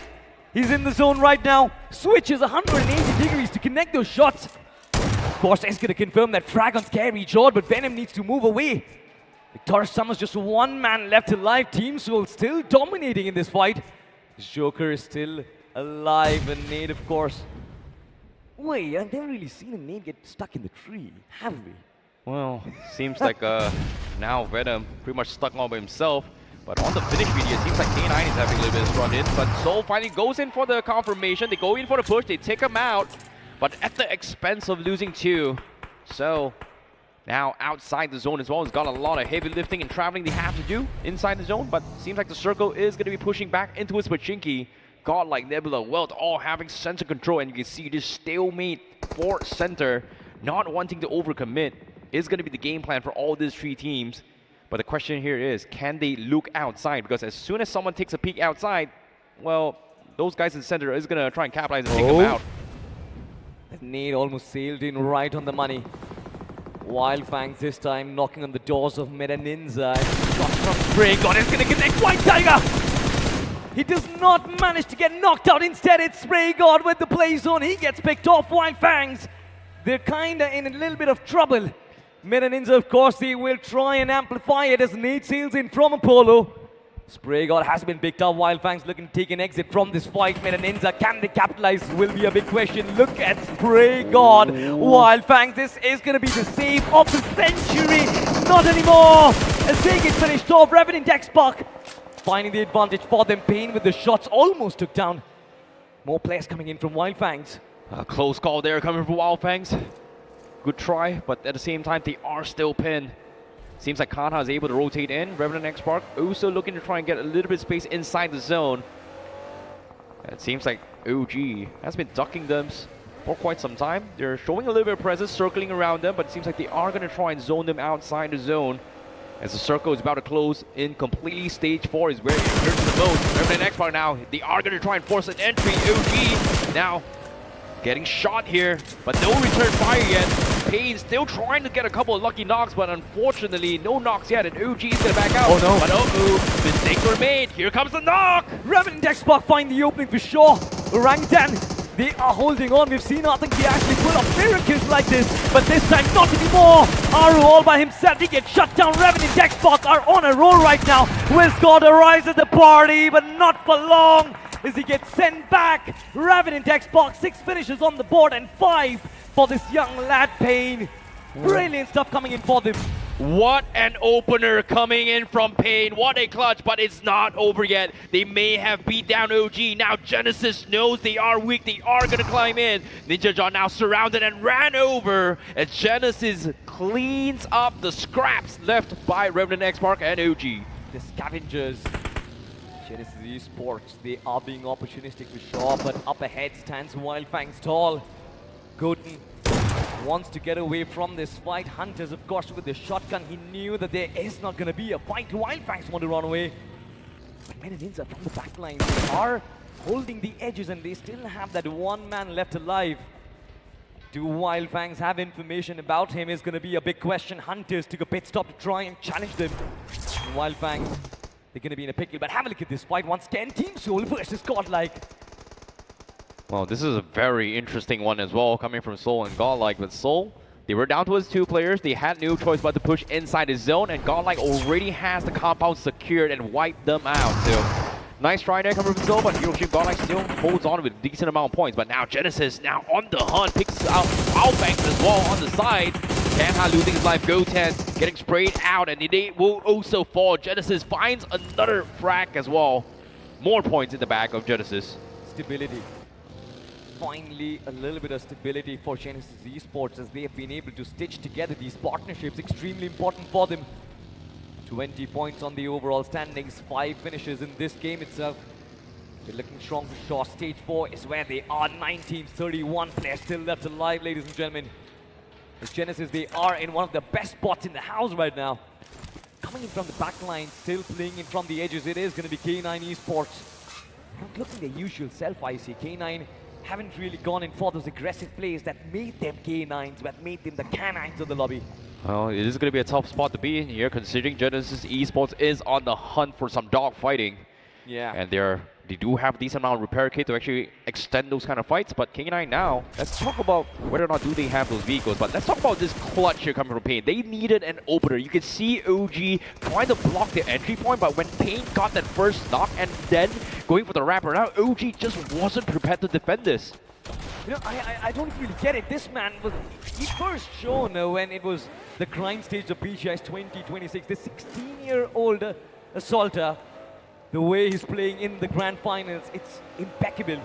He's in the zone right now. Switches 180 degrees to connect those shots. Of course, is gonna confirm that frag on Scary John, but Venom needs to move away. Victor Summers just 1 man left alive. Team Soul still dominating in this fight. Joker is still alive, and Nade, of course. Wait, I've never really seen a Nade get stuck in the tree, have we? Well, seems like now Venom pretty much stuck all by himself. But on the finish video, it seems like K9 is having a little bit of run in. But Soul finally goes in for the confirmation. They go in for the push, they take him out, but at the expense of losing 2. So Now outside the zone as well. He's got a lot of heavy lifting and traveling they have to do inside the zone, but seems like the circle is going to be pushing back into his Pachinki. Godlike, Nebula, Welt all having center control, and you can see this stalemate for center, not wanting to overcommit is going to be the game plan for all these three teams. But the question here is, can they look outside? Because as soon as someone takes a peek outside, well, those guys in the center is going to try and capitalize and take them out. That nade almost sailed in right on the money. Wildfangs this time knocking on the doors of Meta Ninja. Shot from Spray God is going to connect White Tiger. He does not manage to get knocked out. Instead, it's Spray God with the play zone. He gets picked off. Wildfangs, they're kind of in a little bit of trouble. Meta Ninja, of course, they will try and amplify it as nade sails in from Apollo. Spray God has been picked up. Wildfangs looking to take an exit from this fight. Meta Ninja, can they capitalize? Will be a big question. Look at Spray God. Wildfangs, this is going to be the save of the century. Not anymore. As they get finished off, Revenant X-Buck finding the advantage for them. Pain with the shots almost took down. More players coming in from Wildfangs. A close call there coming from Wildfangs. Good try, but at the same time, they are still pinned. Seems like Kanha is able to rotate in. Revenant X-Spark also looking to try and get a little bit of space inside the zone. It seems like OG has been ducking them for quite some time. They're showing a little bit of presence, circling around them, but it seems like they are going to try and zone them outside the zone. As the circle is about to close in completely, stage 4 is where it hurts the most. Revenant X-Spark now, they are going to try and force an entry. OG now getting shot here, but no return fire yet. Pain still trying to get a couple of lucky knocks, but unfortunately, no knocks yet, and OG is going to back out. Oh no. But oh, mistakes were made. Here comes the knock! Revenant X-Spark find the opening for sure. Orangutan, they are holding on. We've seen nothing. They actually pull off miracles like this, but this time not anymore. Aru all by himself, he gets shut down. Revenant X-Spark are on a roll right now. Wizgod arrives at the party, but not for long, as he gets sent back. Revenant X-Spark, 6 finishes on the board and 5 for this young lad. Pain. Brilliant stuff coming in for them. What an opener coming in from Pain. What a clutch, but it's not over yet. They may have beat down OG. Now Genesis knows they are weak. They are going to climb in. Ninja John now surrounded and ran over as Genesis cleans up the scraps left by Revenant X-Spark and OG. The scavengers. Genesis Esports, they are being opportunistic for sure, but up ahead stands Wildfangs tall. Goten wants to get away from this fight. Hunters, of course, with the shotgun, he knew that there is not going to be a fight. Wildfangs want to run away. But Meta Ninja from the backline, they are holding the edges and they still have that one man left alive. Do Wildfangs have information about him is going to be a big question. Hunters took a pit stop to try and challenge them. And Wildfangs, they're going to be in a pickle, but have a look at this fight once again. Team Soul versus Godlike. Well, this is a very interesting one as well, coming from Soul and Godlike. With Soul, they were down to his 2 players. They had no choice but to push inside his zone, and Godlike already has the compound secured and wiped them out. So, nice try there coming from Soul, but Hiroshima Godlike still holds on with a decent amount of points. But now Genesis, now on the hunt, picks out Wildfangs as well on the side. Kanha losing his life, Goten getting sprayed out, and they will also fall. Genesis finds another frag as well. More points in the back of Genesis. Stability. Finally, a little bit of stability for Genesis Esports as they have been able to stitch together these partnerships. Extremely important for them. 20 points on the overall standings, 5 finishes in this game itself. They're looking strong for sure. Stage 4 is where they are. 9 teams, 31 players still left alive, ladies and gentlemen. As Genesis, they are in one of the best spots in the house right now. Coming in from the back line, still playing in from the edges, it is going to be K9 Esports. Not looking their usual self, I see. K9 haven't really gone in for those aggressive plays that made them K9s, that made them the canines of the lobby. Well, it is going to be a tough spot to be in here, considering Genesis Esports is on the hunt for some dog fighting. Yeah. And they do have a decent amount of repair kit to actually extend those kind of fights. But K9 now, let's talk about whether or not do they have those vehicles. But let's talk about this clutch here coming from Pain. They needed an opener. You can see OG trying to block the entry point, but when Pain got that first knock and then going for the wrapper, now OG just wasn't prepared to defend this. You know, I don't really get it. This man was, he first shown when it was the grind stage of BGIS 2026. The 16-year-old assaulter, the way he's playing in the grand finals, it's impeccable.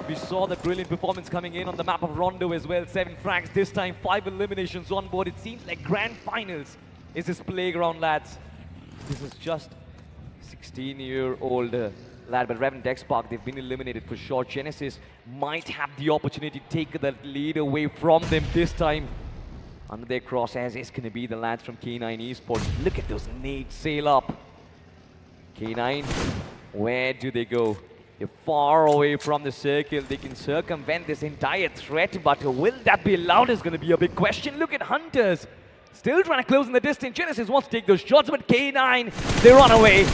We saw the brilliant performance coming in on the map of Rondo as well. 7 frags this time, 5 eliminations on board. It seems like Grand Finals is his playground, lads. This is just 16-year-old lad, but Revenant X-Park, they've been eliminated for sure. Genesis might have the opportunity to take the lead away from them this time. Under their crosshairs is going to be the lads from K9 Esports. Look at those nades sail up. K9, where do they go? They're far away from the circle. They can circumvent this entire threat, but will that be allowed is going to be a big question. Look at Hunters. Still trying to close in the distance. Genesis wants to take those shots, but K9, they run away.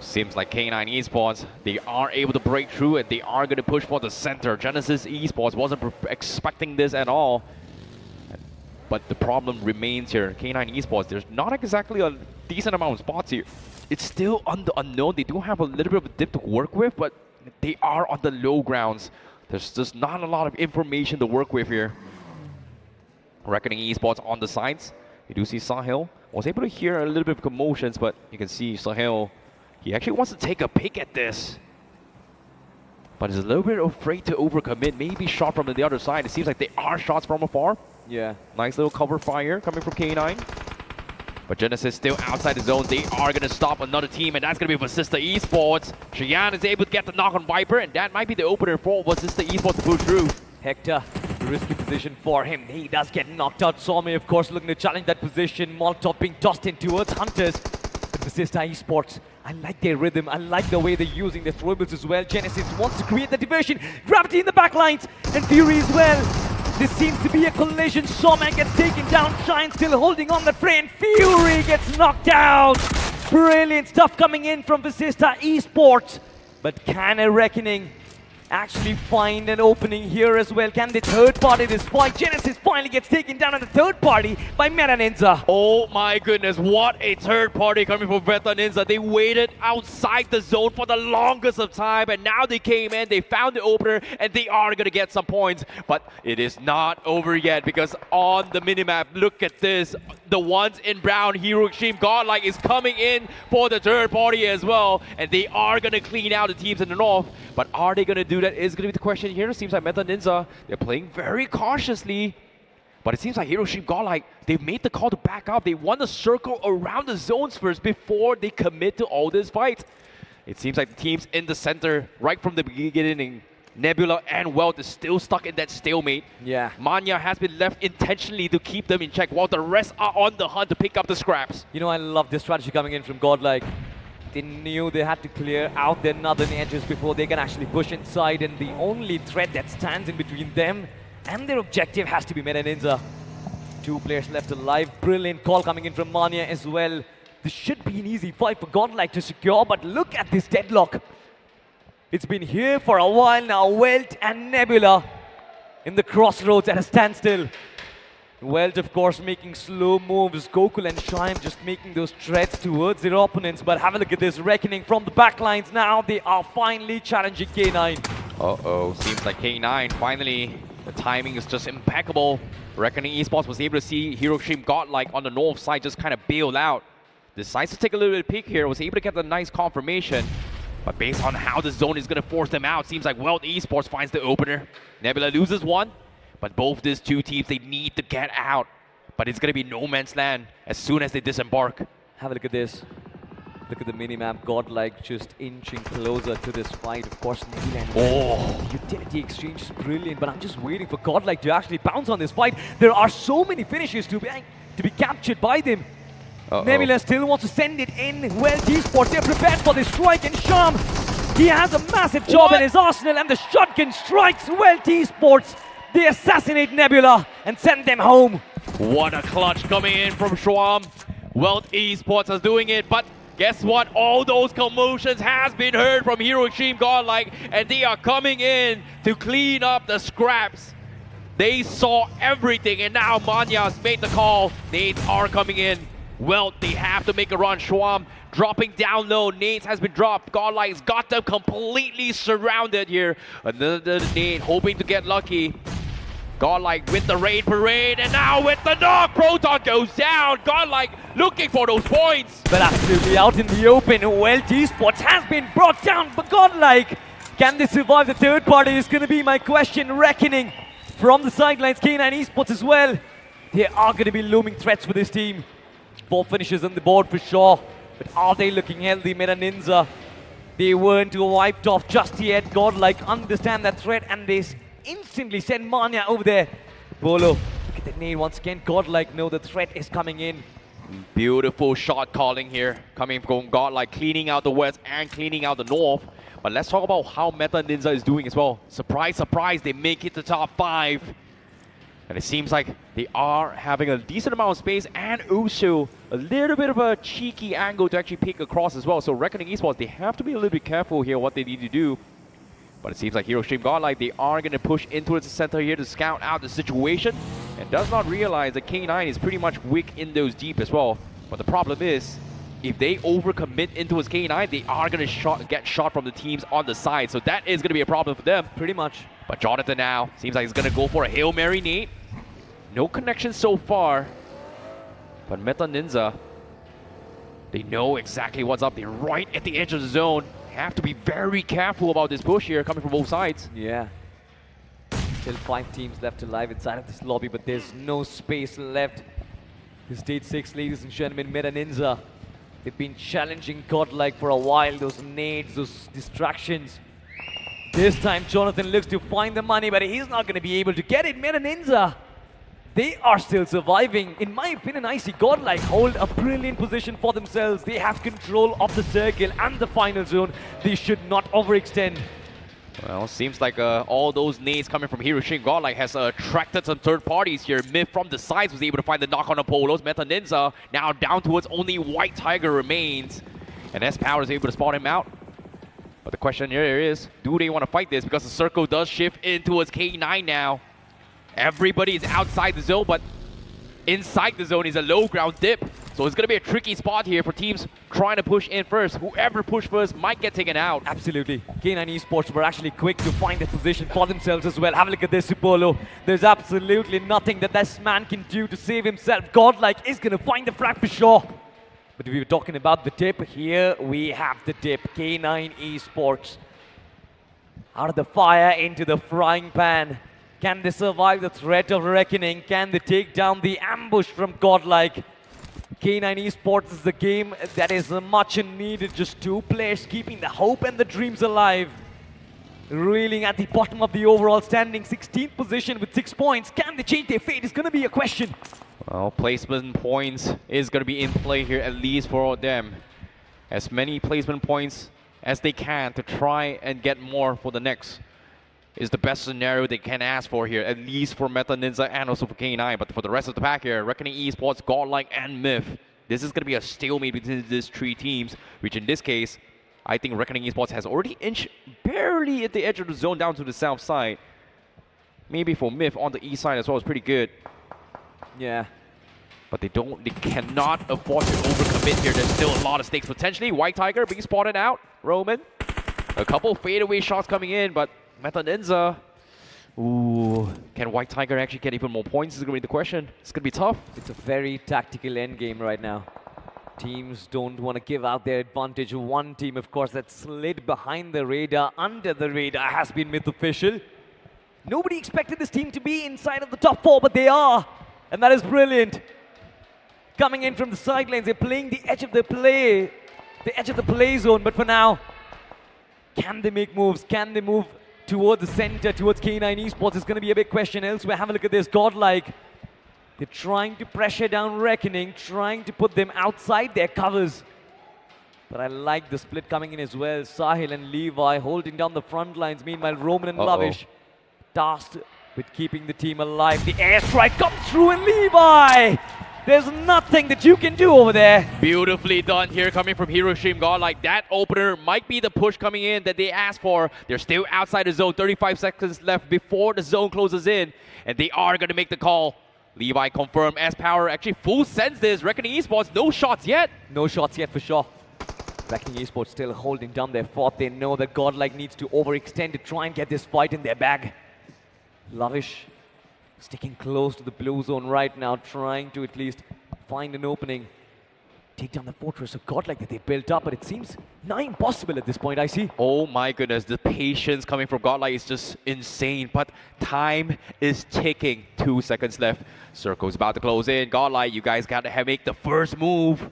Seems like K9 Esports, they are able to break through and they are going to push for the center. Genesis Esports wasn't expecting this at all. But the problem remains here. K9 Esports, there's not exactly a decent amount of spots here. It's still on the unknown. They do have a little bit of a dip to work with, but they are on the low grounds. There's just not a lot of information to work with here. Reckoning Esports on the sides. You do see Sahil was able to hear a little bit of commotions, but you can see Sahil, he actually wants to take a peek at this. But is a little bit afraid to overcommit. Maybe shot from the other side. It seems like they are shots from afar. Yeah. Nice little cover fire coming from K9. But Genesis still outside the zone. They are going to stop another team, and that's going to be Vasista Esports. Cheyenne is able to get the knock on Viper, and that might be the opener for Vasista Esports to push through. Hector, risky position for him. He does get knocked out. Somi, of course, looking to challenge that position. Molotov being tossed in towards Hunters. But Vasista Esports, I like their rhythm. I like the way they're using their throwables as well. Genesis wants to create the diversion. Gravity in the backlines, and Fury as well. This seems to be a collision. Soman gets taken down. Shine still holding on the fray, and Fury gets knocked out. Brilliant stuff coming in from Vasista Esports. But can a Reckoning actually find an opening here as well? Can the third party this fight? Genesis finally gets taken down on the third party by Meta Ninja. Oh my goodness, what a third party coming from Meta Ninja. They waited outside the zone for the longest of time, and now they came in, they found the opener, and they are going to get some points. But it is not over yet, because on the minimap, look at this. The ones in brown, Hero Extreme Godlike is coming in for the third party as well, and they are going to clean out the teams in the north. But are they going to do that is going to be the question here. It seems like Meta Ninja, they're playing very cautiously. But it seems like Hero Extreme Godlike, they've made the call to back up. They want to circle around the zones first before they commit to all this fight. It seems like the teams in the center, right from the beginning, Nebula and Welt is still stuck in that stalemate. Yeah. Manya has been left intentionally to keep them in check, while the rest are on the hunt to pick up the scraps. You know, I love this strategy coming in from Godlike. They knew they had to clear out their northern edges before they can actually push inside, and the only threat that stands in between them and their objective has to be Meta Ninja. 2 players left alive. Brilliant call coming in from Manya as well. This should be an easy fight for Godlike to secure, but look at this deadlock. It's been here for a while now. Welt and Nebula in the crossroads at a standstill. Welt, of course, making slow moves. Gokul and Shaim just making those treads towards their opponents. But have a look at this Reckoning from the backlines now. They are finally challenging K9. Uh-oh, seems like K9 finally, the timing is just impeccable. Reckoning Esports was able to see Hero Extreme Godlike on the north side just kind of bail out. Decides to take a little bit of peek here, was able to get the nice confirmation. But based on how the zone is going to force them out, seems like Welt Esports finds the opener. Nebula loses one. But both these two teams, they need to get out. But it's going to be no man's land as soon as they disembark. Have a look at this. Look at the minimap. Godlike just inching closer to this fight. Of course, the utility exchange is brilliant, but I'm just waiting for Godlike to actually bounce on this fight. There are so many finishes to be captured by them. Nebula still wants to send it in. Well, Esports, they're prepared for the strike, and Sham, he has a massive job in his arsenal, and the shotgun strikes. Well, Esports, they assassinate Nebula and send them home. What a clutch coming in from Schwam. Welt Esports is doing it, but guess what? All those commotions has been heard from Hero Extreme Godlike, and they are coming in to clean up the scraps. They saw everything, and now Manya's made the call. Nades are coming in. Welt, they have to make a run. Schwam dropping down low. Nades has been dropped. Godlike's got them completely surrounded here. Another nade, hoping to get lucky. Godlike with the raid parade, and now with the knock, Proton goes down. Godlike looking for those points. But absolutely out in the open. Well, Esports has been brought down, but Godlike, Can they survive the third party is going to be my question. Reckoning from the sidelines, K9 Esports as well. There are going to be looming threats for this team. 4 finishes on the board for sure. But are they looking healthy? Meta Ninja, they weren't wiped off just yet. Godlike understand that threat and they instantly send Manya over there. Bolo, look at the nade once again. Godlike know the threat is coming in. Beautiful shot calling here, coming from Godlike, cleaning out the west and cleaning out the north. But let's talk about how Meta Ninja is doing as well. Surprise, surprise, they make it to top 5. And it seems like they are having a decent amount of space and also a little bit of a cheeky angle to actually pick across as well. So Reckoning Esports, they have to be a little bit careful here what they need to do. But it seems like Hero Stream Godlike, they are going to push into the center here to scout out the situation. And does not realize that K9 is pretty much weak in those deep as well. But the problem is, if they overcommit into his K9, they are going to get shot from the teams on the side. So that is going to be a problem for them. Pretty much. But Jonathan now seems like he's going to go for a Hail Mary nade. No connection so far. But Meta Ninja, they know exactly what's up. They're right at the edge of the zone. Have to be very careful about this push here coming from both sides. Yeah. Still 5 teams left alive inside of this lobby, but there's no space left. The stage 6, ladies and gentlemen, Meta Ninja. They've been challenging Godlike for a while. Those nades, those distractions. This time, Jonathan looks to find the money, but he's not going to be able to get it. Meta Ninja, they are still surviving. In my opinion, I see Godlike hold a brilliant position for themselves. They have control of the circle and the final zone. They should not overextend. Well, seems like all those nades coming from Hero Stream Godlike has attracted some third parties here. Myth from the sides was able to find the knock on the polos. Meta Ninja now down towards only White Tiger remains. And S-Power is able to spot him out. But the question here is, do they want to fight this? Because the circle does shift in towards K9 now. Everybody is outside the zone, but inside the zone is a low ground dip. So it's going to be a tricky spot here for teams trying to push in first. Whoever pushed first might get taken out. Absolutely. K9 Esports were actually quick to find a position for themselves as well. Have a look at this, Supolo. There's absolutely nothing that this man can do to save himself. Godlike is going to find the frag for sure. But if we were talking about the dip, here we have the dip. K9 Esports. Out of the fire into the frying pan. Can they survive the threat of reckoning? Can they take down the ambush from Godlike? K9 Esports is the game that is much needed. Just 2 players keeping the hope and the dreams alive. Reeling at the bottom of the overall standing, 16th position with 6 points. Can they change their fate? It's going to be a question. Well, placement points is going to be in play here, at least for them. As many placement points as they can to try and get more for the next is the best scenario they can ask for here, at least for Meta Ninja and also for K9. But for the rest of the pack here, Reckoning Esports, Godlike, and Myth, this is going to be a stalemate between these 3 teams, which in this case, I think Reckoning Esports has already inched barely at the edge of the zone down to the south side. Maybe for Myth on the east side as well is pretty good. Yeah. But they cannot afford to overcommit here. There's still a lot of stakes potentially. White Tiger being spotted out. Roman. A couple fadeaway shots coming in, but Meta Ninja. Ooh, can White Tiger actually get even more points? Is going to be the question. It's going to be tough. It's a very tactical end game right now. Teams don't want to give out their advantage. One team, of course, that slid behind the radar, under the radar, has been Myth official. Nobody expected this team to be inside of the top 4, but they are. And that is brilliant. Coming in from the sidelines, they're playing the edge of the play zone. But for now, can they make moves? Can they move towards the center, towards K9 Esports? It's going to be a big question elsewhere. Have a look at this. Godlike. They're trying to pressure down Reckoning, trying to put them outside their covers. But I like the split coming in as well. Sahil and Levi holding down the front lines. Meanwhile, Roman and Lavish tasked with keeping the team alive. The airstrike comes through, and Levi! There's nothing that you can do over there. Beautifully done here coming from Hero Stream Godlike. That opener might be the push coming in that they asked for. They're still outside the zone. 35 seconds left before the zone closes in. And they are going to make the call. Levi confirmed. S-Power actually full sends this. Reckoning Esports, no shots yet. No shots yet for sure. Reckoning Esports still holding down their fort. They know that Godlike needs to overextend to try and get this fight in their bag. Lavish sticking close to the blue zone right now, trying to at least find an opening. take down the fortress of godlike that they built up, but it seems nigh impossible at this point, I see. Oh my goodness, the patience coming from godlike is just insane, but time is ticking. 2 seconds left. Circle's about to close in. Godlike, you guys got to make the first move.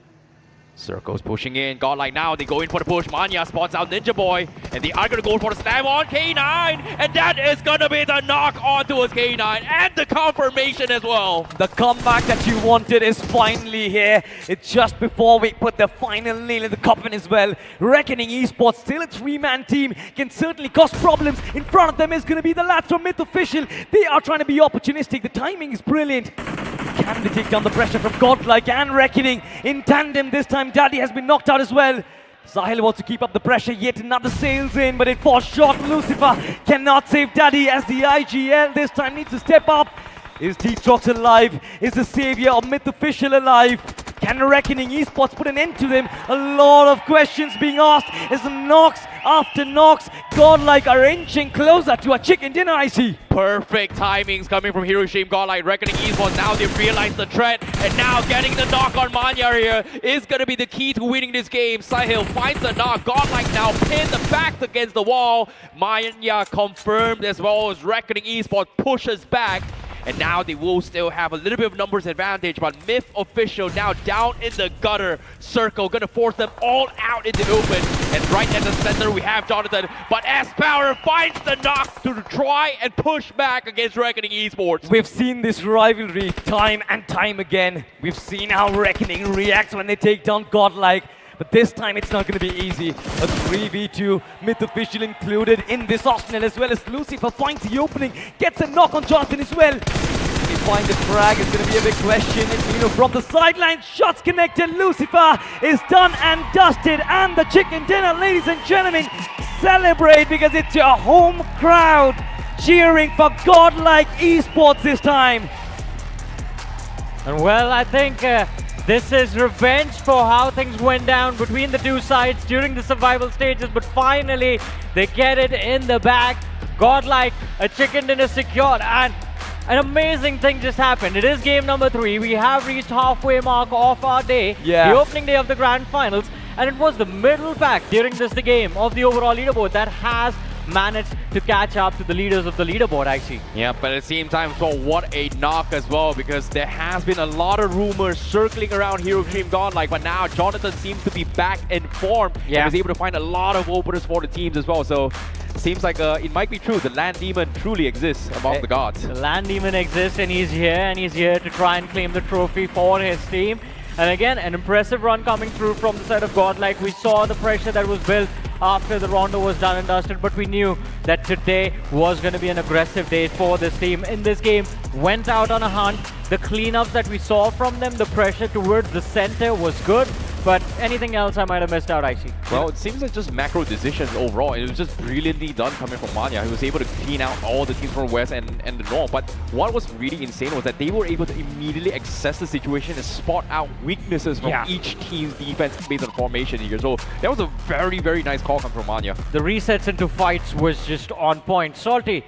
Circle's pushing in. Godlike now, they go in for the push. Manya spots out Ninja Boy, and they are going to go for the slam on K9, and that is going to be the knock on towards K9, and the confirmation as well. The comeback that you wanted is finally here. It's just before we put the final nail in the coffin as well. Reckoning Esports, still a 3-man team, can certainly cause problems. In front of them is going to be the lads from Myth Official. They are trying to be opportunistic. The timing is brilliant. Can they take down the pressure from Godlike and Reckoning in tandem this time? Daddy has been knocked out as well. Sahil wants to keep up the pressure, yet another sails in, but it falls short. Lucifer cannot save Daddy as the IGL this time needs to step up. Is Detrox alive? Is the savior of Myth Official alive? Can Reckoning Esports put an end to them? A lot of questions being asked as knocks after knocks. Godlike are inching closer to a chicken dinner, I see. Perfect timings coming from Hiroshima. Godlike Reckoning Esports. Now they realize the threat, and now getting the knock on Manya here is going to be the key to winning this game. Sahil finds the knock. Godlike now pinned the back against the wall. Manya confirmed as well as Reckoning Esports pushes back. And now they will still have a little bit of numbers advantage, but Myth Official now down in the gutter. Circle gonna force them all out in the open. And right at the center we have Jonathan, but S-Power finds the knock to try and push back against Reckoning Esports. We've seen this rivalry time and time again. We've seen how Reckoning reacts when they take down Godlike. But this time it's not going to be easy. A 3v2, Myth Official included in this arsenal, as well as Lucifer finds the opening, gets a knock on Jonathan as well. They find the frag, it's going to be a big question. And from the sideline, shots connected. Lucifer is done and dusted. And the chicken dinner, ladies and gentlemen, celebrate because it's your home crowd cheering for Godlike Esports this time. And well, I think this is revenge for how things went down between the two sides during the survival stages, but finally they get it in the bag. Godlike, a chicken dinner secured, and an amazing thing just happened. It is game number 3. We have reached halfway mark of our day, the opening day of the grand finals, and it was the middle pack during this game of the overall leaderboard that has managed to catch up to the leaders of the leaderboard, I see. Yeah, but at the same time, so what a knock as well, because there has been a lot of rumors circling around Hiroshima Godlike, but now Jonathan seems to be back in form and was able to find a lot of openers for the teams as well. So seems like it might be true. The Land Demon truly exists among the gods. The Land Demon exists, and he's here to try and claim the trophy for his team. And again, an impressive run coming through from the side of Godlike. We saw the pressure that was built after the rondo was done and dusted, but we knew that today was going to be an aggressive day for this team. In this game, went out on a hunt. The cleanups that we saw from them, the pressure towards the center was good, but anything else I might have missed out, I see. Well, it seems like just macro decisions overall. It was just brilliantly done coming from Manya. He was able to clean out all the teams from West and the North. But what was really insane was that they were able to immediately assess the situation and spot out weaknesses from each team's defense based on formation here. So that was a very, very nice call coming from Manya. The resets into fights was just on point. Salty,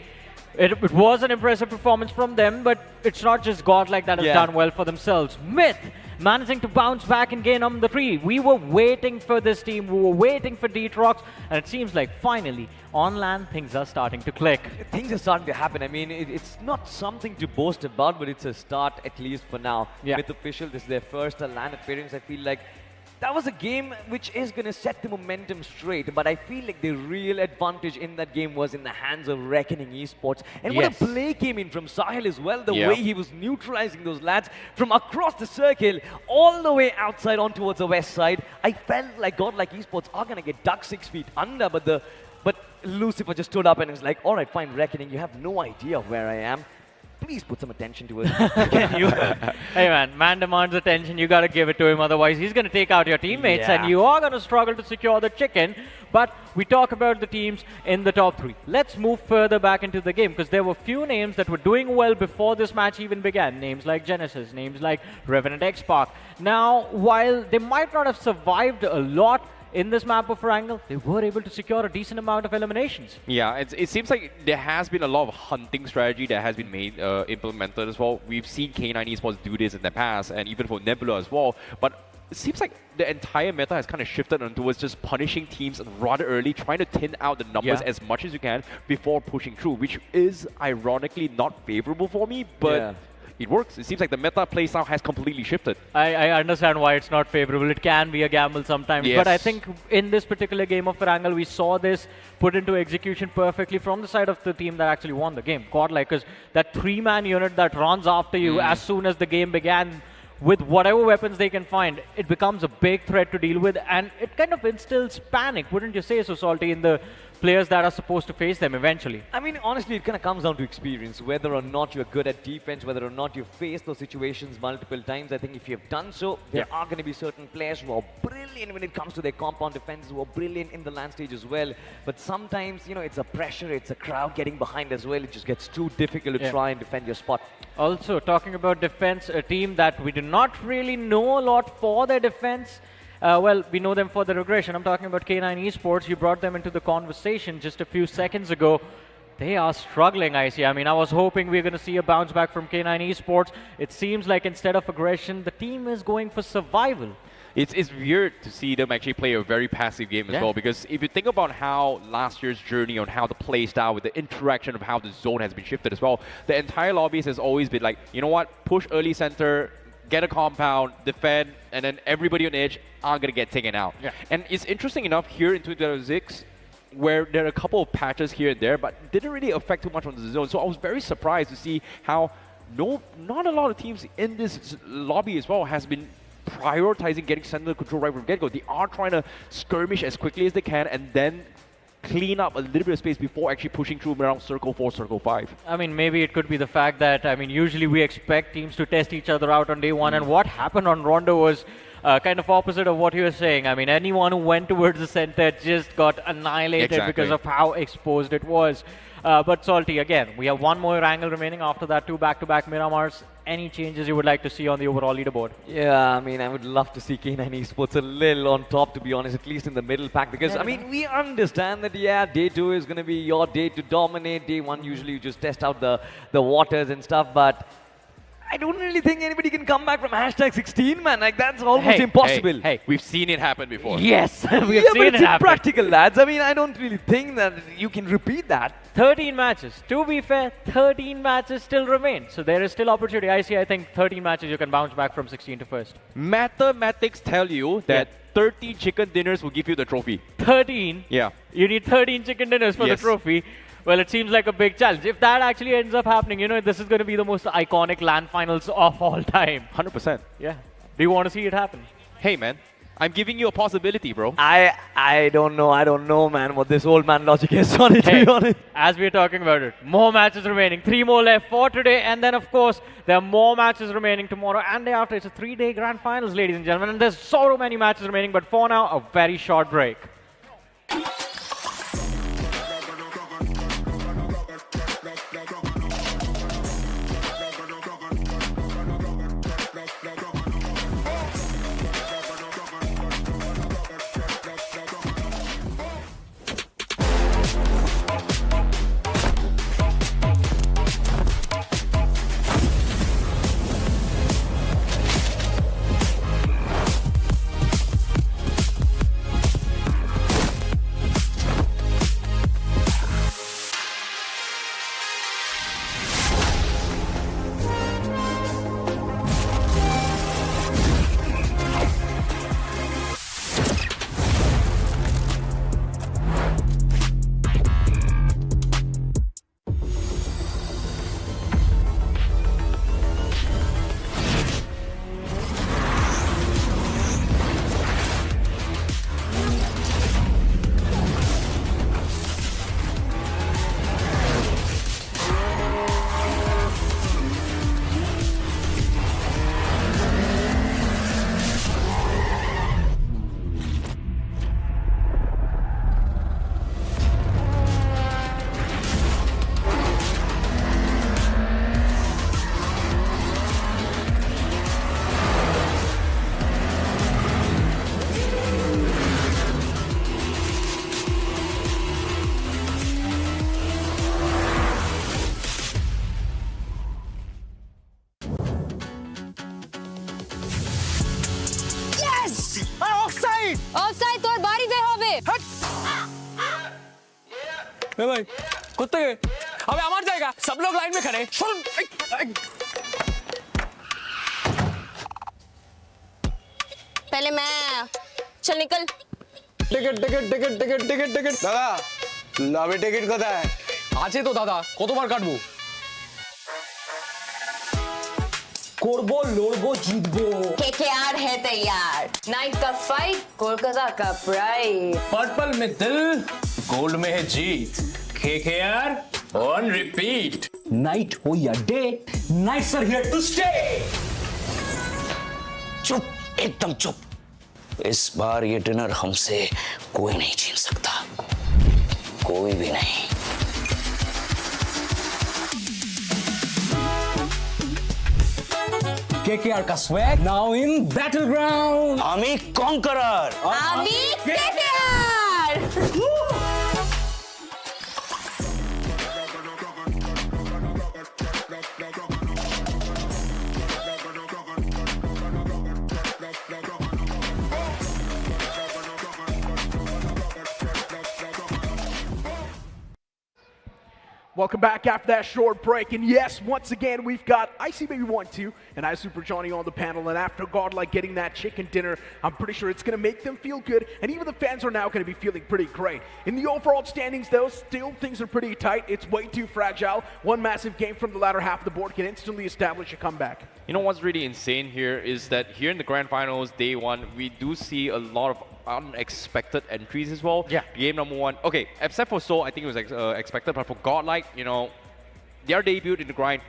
it was an impressive performance from them, but it's not just Godlike that has done well for themselves. Myth managing to bounce back in game number 3. We were waiting for this team, we were waiting for Detrox, and it seems like finally on LAN things are starting to click. Things are starting to happen. I mean, it's not something to boast about, but it's a start at least for now. Myth Official, this is their first LAN appearance. I feel like that was a game which is going to set the momentum straight, but I feel like the real advantage in that game was in the hands of Reckoning Esports. And what a play came in from Sahil as well, the way he was neutralizing those lads from across the circle all the way outside on towards the west side. I felt like Godlike Esports are going to get ducked 6 feet under, but Lucifer just stood up and was like, all right, fine, Reckoning, you have no idea where I am. Please put some attention to it. Can you? Hey man demands attention, you gotta give it to him, otherwise he's gonna take out your teammates and you are gonna struggle to secure the chicken. But we talk about the teams in the top 3. Let's move further back into the game, because there were few names that were doing well before this match even began. Names like Genesis, names like Revenant X-Park. Now, while they might not have survived a lot in this map of Wrangle, they were able to secure a decent amount of eliminations. Yeah, it seems like there has been a lot of hunting strategy that has been implemented as well. We've seen K9 Esports do this in the past, and even for Nebula as well. But it seems like the entire meta has kind of shifted on towards just punishing teams rather early, trying to thin out the numbers as much as you can before pushing through, which is ironically not favorable for me, but it works. It seems like the meta playstyle has completely shifted. I understand why it's not favorable. It can be a gamble sometimes. But I think in this particular game of Wrangle, we saw this put into execution perfectly from the side of the team that actually won the game. Godlike, because that 3-man unit that runs after you as soon as the game began, with whatever weapons they can find, it becomes a big threat to deal with, and it kind of instills panic, wouldn't you say so, Salty, in the players that are supposed to face them eventually? I mean, honestly, it kind of comes down to experience, whether or not you're good at defense, whether or not you've faced those situations multiple times. I think if you've done so, there are going to be certain players who are brilliant when it comes to their compound defense, who are brilliant in the land stage as well. But sometimes, you know, it's a pressure, it's a crowd getting behind as well. It just gets too difficult to try and defend your spot. Also, talking about defense, a team that we do not really know a lot for their defense. Well, we know them for the regression. I'm talking about K9 Esports. You brought them into the conversation just a few seconds ago. They are struggling, I see. I mean, I was hoping we were going to see a bounce back from K9 Esports. It seems like instead of aggression, the team is going for survival. It's weird to see them actually play a very passive game as well, because if you think about how last year's journey on how the play style with the interaction of how the zone has been shifted as well, the entire lobbies has always been like, you know what, push early center, get a compound, defend, and then everybody on edge are going to get taken out. And it's interesting enough here in 2006, where there are a couple of patches here and there, but didn't really affect too much on the zone. So I was very surprised to see how not a lot of teams in this lobby as well has been prioritizing getting center control right from get-go. They are trying to skirmish as quickly as they can and then clean up a little bit of space before actually pushing through around circle 4, circle 5. I mean, maybe it could be the fact that, I mean, usually we expect teams to test each other out on day one, and what happened on Rondo was kind of opposite of what you were saying. I mean, anyone who went towards the center just got annihilated because of how exposed it was. But Salty, again, we have one more Wrangle remaining. After that, 2 back-to-back Miramars. Any changes you would like to see on the overall leaderboard? Yeah, I mean, I would love to see K9 Esports a little on top, to be honest, at least in the middle pack. Because, I mean, we understand that, yeah, day 2 is going to be your day to dominate. Day 1, usually you just test out the waters and stuff. But I don't really think anybody can come back from hashtag 16, man. Like, that's almost impossible. Hey, we've seen it happen before. Yes, we've seen but it it's happen. impractical, lads. I mean, I don't really think that you can repeat that. 13 matches. To be fair, 13 matches still remain. So there is still opportunity. I think 13 matches you can bounce back from 16 to first. Mathematics tell you that 13 chicken dinners will give you the trophy. 13? Yeah. You need 13 chicken dinners for the trophy. Well, it seems like a big challenge. If that actually ends up happening, you know, this is going to be the most iconic LAN finals of all time. 100%. Yeah. Do you want to see it happen? Hey, man. I'm giving you a possibility, bro. I don't know, man, what this old man logic is on it, to be honest. As we're talking about it, more matches remaining. 3 more left for today. And then, of course, there are more matches remaining tomorrow and day after. It's a 3-day grand finals, ladies and gentlemen. And there's so many matches remaining. But for now, a very short break. भाई कुत्ते गए अबे अमर जाएगा सब लोग line में खड़े सुन पहले मैं चल निकल ticket ticket ticket ticket ticket ticket দাদা লবি টিকিট কোথায় আছে তো দাদা কতবার কাটবো করবো লড়বো জিতবো KKR है तैयार नाइट का फाइट कोलकाता का प्राइड पर्पल में दिल गोल्ड में है जीत KKR ऑन रिपीट नाइट हो या day knights are here to stay चुप एकदम चुप इस बार ये डिनर हमसे कोई नहीं छीन सकता कोई भी नहीं KKR का swag now in battleground आमी कॉन्करर आमी KKR Welcome back after that short break, and yes, once again, we've got Icy Baby 1-2 and I Super Johnny on the panel, and after Godlike getting that chicken dinner, I'm pretty sure it's going to make them feel good, and even the fans are now going to be feeling pretty great. In the overall standings, though, still things are pretty tight. It's way too fragile. One massive game from the latter half of the board can instantly establish a comeback. You know what's really insane here is that here in the Grand Finals, day one, we do see a lot of unexpected entries as well. Yeah. Game number one. Okay, except for Seoul, I think it was expected, but for Godlike, you know, their debut in the grind,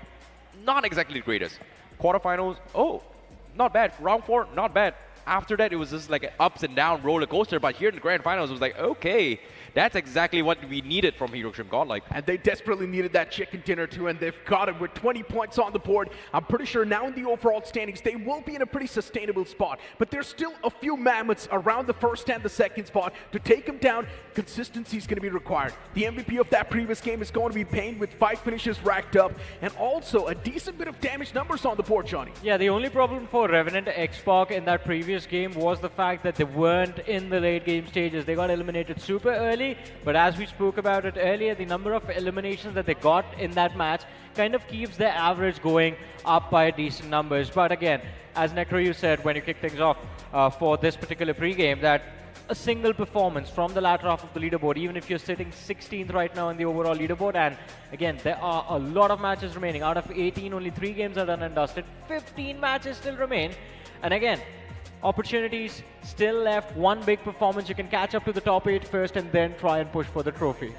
not exactly the greatest. Quarterfinals, oh, not bad. Round 4, not bad. After that, it was just like an ups and down roller coaster, but here in the Grand Finals, it was like, okay, that's exactly what we needed from Hiroshima Godlike. And they desperately needed that chicken dinner too, and they've got it with 20 points on the board. I'm pretty sure now in the overall standings, they will be in a pretty sustainable spot. But there's still a few mammoths around the first and the second spot. To take them down, consistency is going to be required. The MVP of that previous game is going to be Pain with 5 finishes racked up, and also a decent bit of damage numbers on the board, Johnny. Yeah, the only problem for Revenant X-Pac in that previous game was the fact that they weren't in the late game stages. They got eliminated super early, but as we spoke about it earlier, the number of eliminations that they got in that match kind of keeps their average going up by decent numbers. But again, as Necro, you said when you kick things off for this particular pre-game, that a single performance from the latter half of the leaderboard, even if you're sitting 16th right now in the overall leaderboard, and again, there are a lot of matches remaining. Out of 18, only 3 games are done and dusted. 15 matches still remain. And again, opportunities still left. One big performance, you can catch up to the top 8 first and then try and push for the trophy.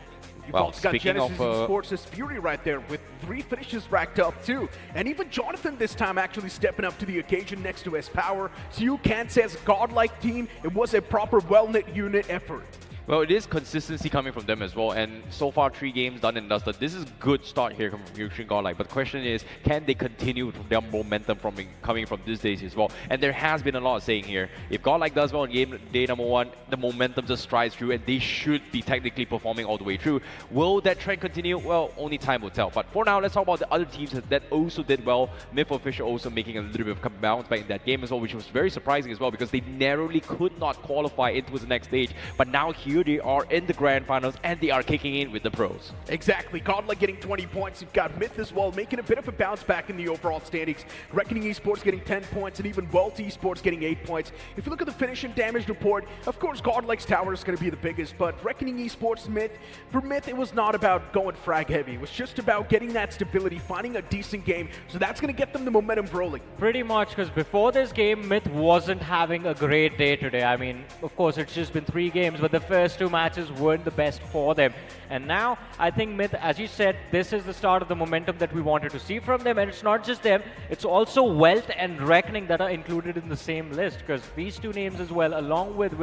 You've also got Genesis Esports' Fury right there with 3 finishes racked up too. And even Jonathan this time actually stepping up to the occasion next to his power. So you can say as a godlike team, it was a proper well-knit unit effort. Well, it is consistency coming from them as well, and so far 3 games done and dusted. This is a good start here from Hiroshima Godlike, but the question is, can they continue their momentum coming from these days as well? And there has been a lot of saying here. If Godlike does well in game day number 1, the momentum just strides through, and they should be technically performing all the way through. Will that trend continue? Well, only time will tell. But for now, let's talk about the other teams that also did well. Myth Official also making a little bit of a bounce back in that game as well, which was very surprising as well, because they narrowly could not qualify into the next stage. But now here they are in the Grand Finals, and they are kicking in with the pros. Exactly. Godlike getting 20 points. You've got Myth as well, making a bit of a bounce back in the overall standings. Reckoning Esports getting 10 points, and even Wealth Esports getting 8 points. If you look at the finish and damage report, of course, Godlike's tower is going to be the biggest, but Reckoning Esports, Myth, for Myth, it was not about going frag heavy. It was just about getting that stability, finding a decent game, so that's going to get them the momentum rolling. Pretty much, because before this game, Myth wasn't having a great day today. I mean, of course, it's just been 3 games, but the first 2 matches weren't the best for them. And now, I think Myth, as you said, this is the start of the momentum that we wanted to see from them. And it's not just them, it's also Wealth and Reckoning that are included in the same list, because these 2 names as well, along with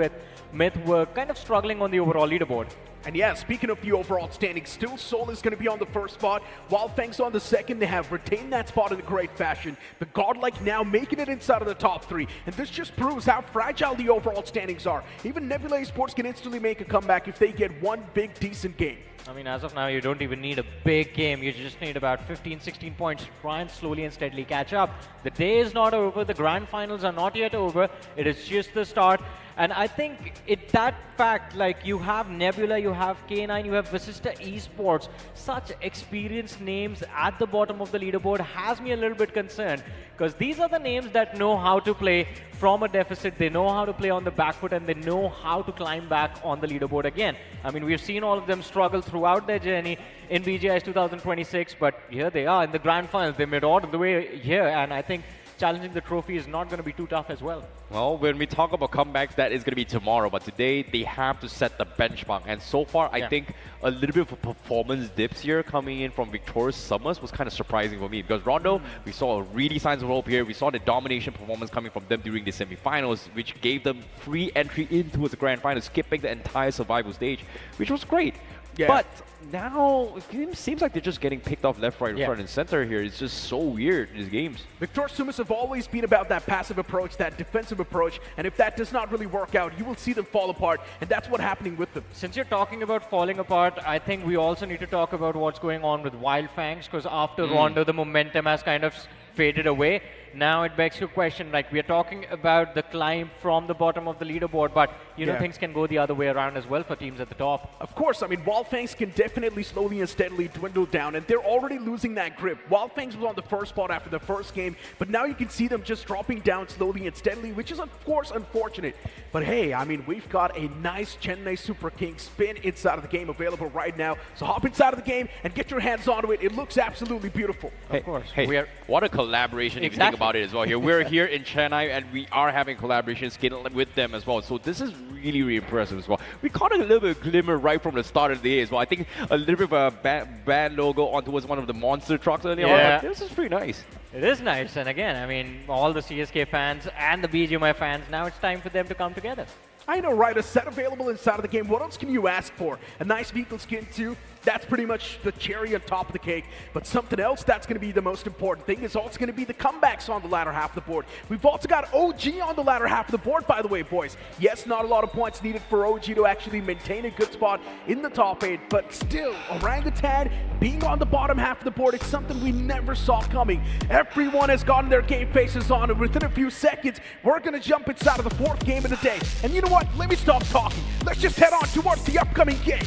Myth, were kind of struggling on the overall leaderboard. And yeah, speaking of the overall standings, still Seoul is going to be on the first spot, while Feng's on the second. They have retained that spot in a great fashion. But Godlike now making it inside of the top 3. And this just proves how fragile the overall standings are. Even Nebula Esports can instantly make a comeback if they get one big, decent game. I mean, as of now, you don't even need a big game. You just need about 15, 16 points to try and slowly and steadily catch up. The day is not over. The Grand Finals are not yet over. It is just the start. And I think that fact, like you have Nebula, you have K9, you have Vasista Esports, such experienced names at the bottom of the leaderboard has me a little bit concerned. Because these are the names that know how to play from a deficit, they know how to play on the back foot, and they know how to climb back on the leaderboard again. I mean, we've seen all of them struggle throughout their journey in BGIS 2026, but here they are in the grand finals. They made all the way here, and I think challenging the trophy is not going to be too tough as well. Well, when we talk about comebacks, that is going to be tomorrow. But today, they have to set the benchmark. And so far, I think a little bit of a performance dips here coming in from Victorious Summers was kind of surprising for me. Because Rondo, we saw a really signs of hope here. We saw the domination performance coming from them during the semifinals, which gave them free entry into the grand final, skipping the entire survival stage, which was great. Yeah. But now it seems like they're just getting picked off left, right, front, and center here. It's just so weird, these games. Victorious Summers have always been about that passive approach, that defensive approach, and if that does not really work out, you will see them fall apart, and that's what's happening with them. Since you're talking about falling apart, I think we also need to talk about what's going on with Wild Fangs, because after Rondo, the momentum has kind of faded away. Now it begs to question, like we're talking about the climb from the bottom of the leaderboard, but you know things can go the other way around as well for teams at the top. Of course, I mean, Wildfangs can definitely slowly and steadily dwindle down, and they're already losing that grip. Wildfangs was on the first spot after the first game, but now you can see them just dropping down slowly and steadily, which is of course unfortunate. But hey, I mean, we've got a nice Chennai Super King spin inside of the game available right now, so hop inside of the game and get your hands onto it. It looks absolutely beautiful. Of course. Hey, what a collaboration if you think about it as well here. We're here in Chennai and we are having collaboration skill with them as well. So this is really, really impressive as well. We caught a little bit of glimmer right from the start of the day as well. I think a little bit of a bad logo onto one of the monster trucks earlier on. But this is pretty nice. It is nice. And again, I mean, all the CSK fans and the BGMI fans, now it's time for them to come together. I know, right? A set available inside of the game. What else can you ask for? A nice vehicle skin too. That's pretty much the cherry on top of the cake. But something else that's going to be the most important thing is also going to be the comebacks on the latter half of the board. We've also got OG on the latter half of the board, by the way, boys. Yes, not a lot of points needed for OG to actually maintain a good spot in the top 8, but still, Orangutan being on the bottom half of the board, it's something we never saw coming. Everyone has gotten their game faces on, and within a few seconds, we're going to jump inside of the 4th game of the day. And you know what? Let me stop talking. Let's just head on towards the upcoming game.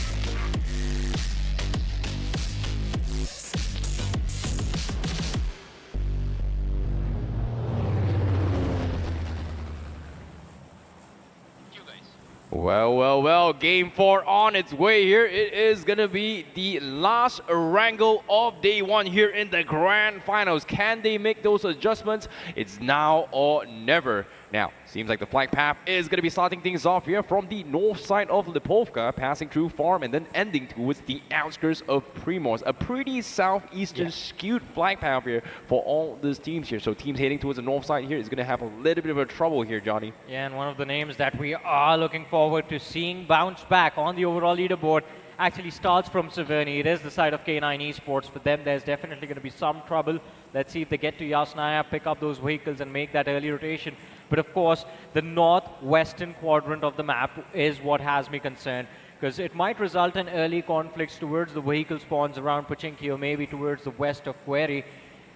Well, game 4 on its way here. It is going to be the last wrangle of day 1 here in the grand finals. Can they make those adjustments? It's now or never. Now, seems like the flight path is going to be starting things off here from the north side of Lipovka, passing through Farm and then ending towards the outskirts of Primorsk. A pretty southeastern skewed flight path here for all these teams here. So teams heading towards the north side here is going to have a little bit of a trouble here, Johnny. Yeah, and one of the names that we are looking forward to seeing bounce back on the overall leaderboard actually starts from Severny. It is the side of K9 Esports. For them, there's definitely going to be some trouble. Let's see if they get to Yasnaya, pick up those vehicles and make that early rotation. But of course, the northwestern quadrant of the map is what has me concerned, because it might result in early conflicts towards the vehicle spawns around Pochinki or maybe towards the west of Query.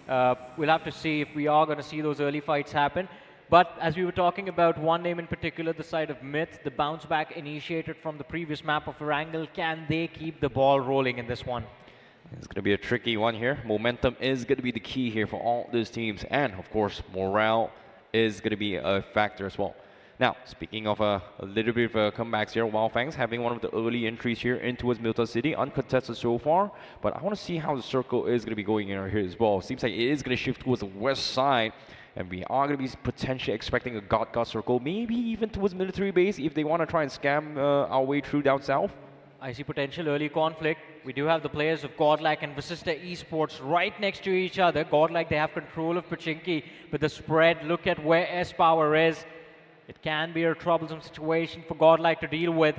We'll have to see if we are going to see those early fights happen. But as we were talking about one name in particular, the side of Myth, the bounce back initiated from the previous map of Erangel, can they keep the ball rolling in this one? It's going to be a tricky one here. Momentum is going to be the key here for all these teams. And of course, morale is going to be a factor as well. Now, speaking of a little bit of comebacks here, Wildfangs having one of the early entries here into Milta City, uncontested so far. But I want to see how the circle is going to be going in here as well. Seems like it is going to shift towards the west side. And we are going to be potentially expecting a God circle, maybe even towards military base if they want to try and scam our way through down south. I see potential early conflict. We do have the players of Godlike and Vasista Esports right next to each other. Godlike, they have control of Pochinki, but the spread, look at where S-Power is. It can be a troublesome situation for Godlike to deal with.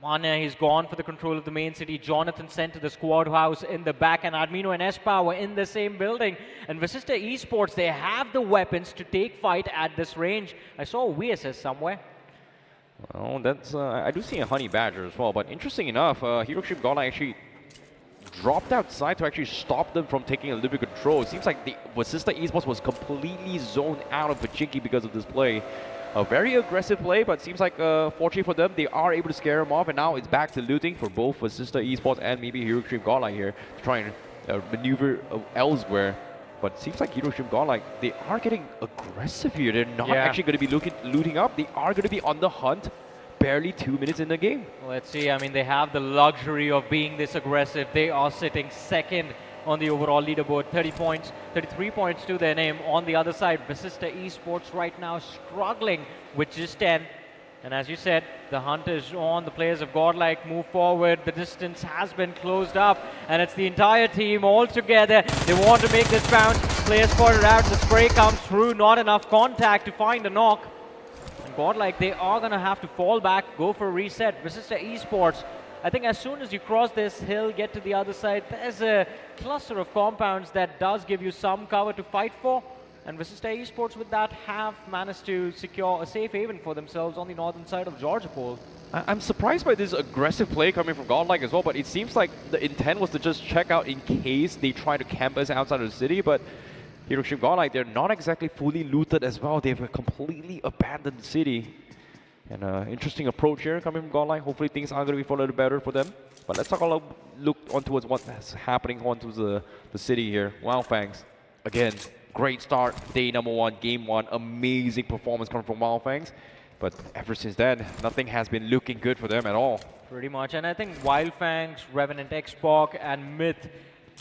Mania, he's gone for the control of the main city. Jonathan sent to the squad house in the back, and Admino and S-Power in the same building. And Vasista Esports, they have the weapons to take fight at this range. I saw a VSS somewhere. Well, that's I do see a Honey Badger as well, but interesting enough, Heroship Godlike actually dropped outside to actually stop them from taking a little bit of control. It seems like the Vasista Esports was completely zoned out of Pochinki because of this play. A very aggressive play, but seems like fortunately for them, they are able to scare him off, and now it's back to looting for both Sister Esports and maybe Hero Stream Godlike here to try and maneuver elsewhere. But it seems like Hero Stream Godlike, they are getting aggressive here. They're not actually going to be looting up. They are going to be on the hunt barely 2 minutes in the game. Let's see, I mean, they have the luxury of being this aggressive. They are sitting second on the overall leaderboard, 30 points, 33 points to their name. On the other side, Visista Esports right now struggling with just 10. And as you said, the hunt is on. The players of Godlike move forward. The distance has been closed up, and it's the entire team all together. They want to make this bounce. Players spotted out. The spray comes through. Not enough contact to find a knock. And Godlike, they are going to have to fall back, go for a reset. Visista Esports, I think as soon as you cross this hill, get to the other side, there's a cluster of compounds that does give you some cover to fight for. And Visista Esports with that have managed to secure a safe haven for themselves on the northern side of Georgopol. I'm surprised by this aggressive play coming from Godlike as well, but it seems like the intent was to just check out in case they try to camp us outside of the city, but Hero Stream Godlike, they're not exactly fully looted as well. They've completely abandoned the city. And interesting approach here coming from Godlike. Hopefully things are going to be a little better for them. But let's talk a look on towards what's happening onto the city here. Wildfangs, again, great start. Day number 1, game 1. Amazing performance coming from Wildfangs. But ever since then, nothing has been looking good for them at all. Pretty much. And I think Wildfangs, Revenant Xbox, and Myth,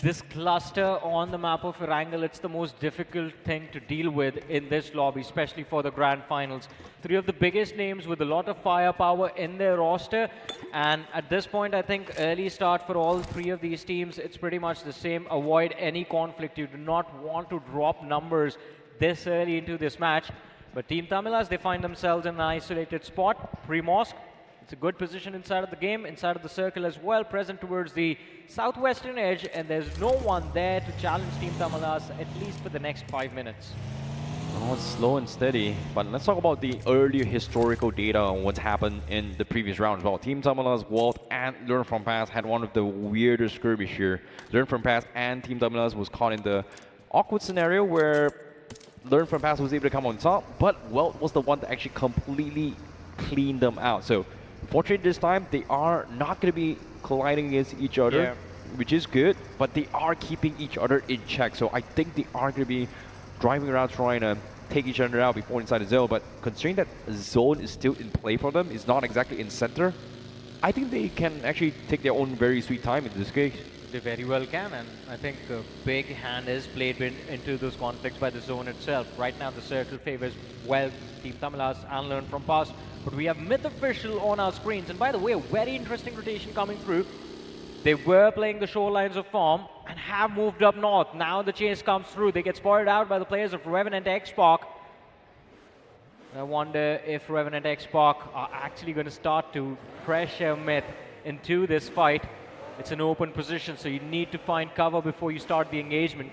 this cluster on the map of Erangel, it's the most difficult thing to deal with in this lobby, especially for the grand finals. 3 of the biggest names with a lot of firepower in their roster. And at this point, I think early start for all 3 of these teams, it's pretty much the same. Avoid any conflict. You do not want to drop numbers this early into this match. But Team Tamilas, they find themselves in an isolated spot, pre-mosque. It's a good position inside of the game, inside of the circle as well, present towards the southwestern edge, and there's no one there to challenge Team Tamilas, at least for the next 5 minutes. Oh, it's slow and steady, but let's talk about the earlier historical data on what's happened in the previous round as well. Team Tamilas, Walt, and Learn From Past had one of the weirdest skirmish here. Learn From Past and Team Tamilas was caught in the awkward scenario where Learn From Past was able to come on top, but Walt was the one that actually completely cleaned them out. So fortunately this time, they are not going to be colliding against each other, which is good, but they are keeping each other in check. So I think they are going to be driving around trying to take each other out before inside the zone, but considering that zone is still in play for them, it's not exactly in center, I think they can actually take their own very sweet time in this case. They very well can, and I think a big hand is played into those conflicts by the zone itself. Right now the circle favors well Team Tamilas and Learn From Past, but we have Myth Official on our screens, and by the way, a very interesting rotation coming through. They were playing the shorelines of Farm and have moved up north. Now the chase comes through. They get spotted out by the players of Revenant Xbox. I wonder if Revenant Xbox are actually going to start to pressure Myth into this fight. It's an open position, so you need to find cover before you start the engagement.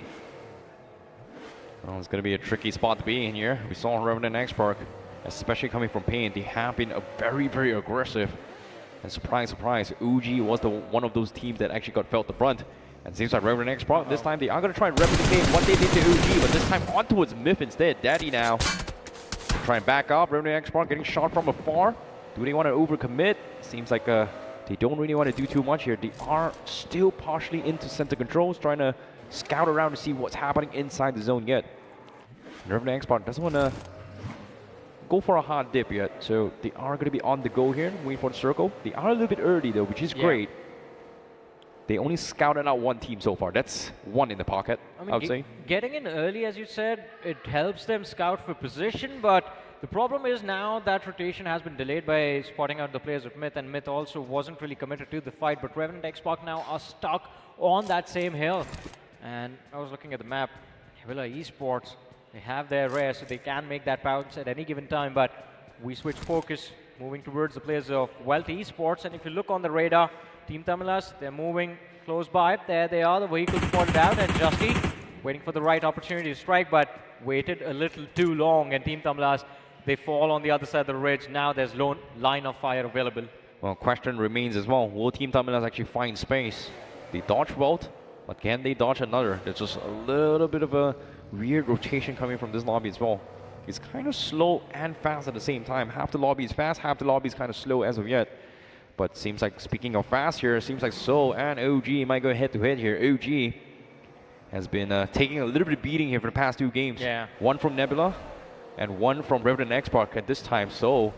Well, it's going to be a tricky spot to be in here. We saw Revenant Xbox, especially coming from Pain. They have been very, very aggressive. And surprise, surprise, UG was one of those teams that actually got felt the brunt. And it seems like Revenant Xbox, this time they are going to try and replicate what they did to UG, but this time on towards Myth instead. Daddy now. Try and back off. Revenant Xbox getting shot from afar. Do they want to overcommit? Seems like they don't really want to do too much here. They are still partially into center controls, trying to scout around to see what's happening inside the zone yet. Revenant Xbox doesn't want to go for a hard dip yet, so they are going to be on the go here, waiting for the circle. They are a little bit early though, which is great. They only scouted out one team so far. That's one in the pocket, I would say. Getting in early, as you said, it helps them scout for position, but the problem is now that rotation has been delayed by spotting out the players of Myth, and Myth also wasn't really committed to the fight, but Revenant Xbox now are stuck on that same hill. And I was looking at the map, Villa Esports, they have their rare, so they can make that bounce at any given time, but we switch focus, moving towards the players of Wealth Esports, and if you look on the radar, Team Tamilas, they're moving close by. There they are, the vehicle spotted out, and Justy waiting for the right opportunity to strike, but waited a little too long, and Team Tamilas, they fall on the other side of the ridge. Now there's lone line of fire available. Well, question remains as well. Will Team Tamilas actually find space? They dodge Walt, but can they dodge another? There's just a little bit of a weird rotation coming from this lobby as well. is kind of slow and fast at the same time. Half the lobby is fast, half the lobby is kind of slow as of yet. But seems like, speaking of fast here, seems like Seoul and OG might go head to head here. OG has been taking a little bit of beating here for the past 2 games. Yeah. One from Nebula and one from Revenant X-Park at this time. So,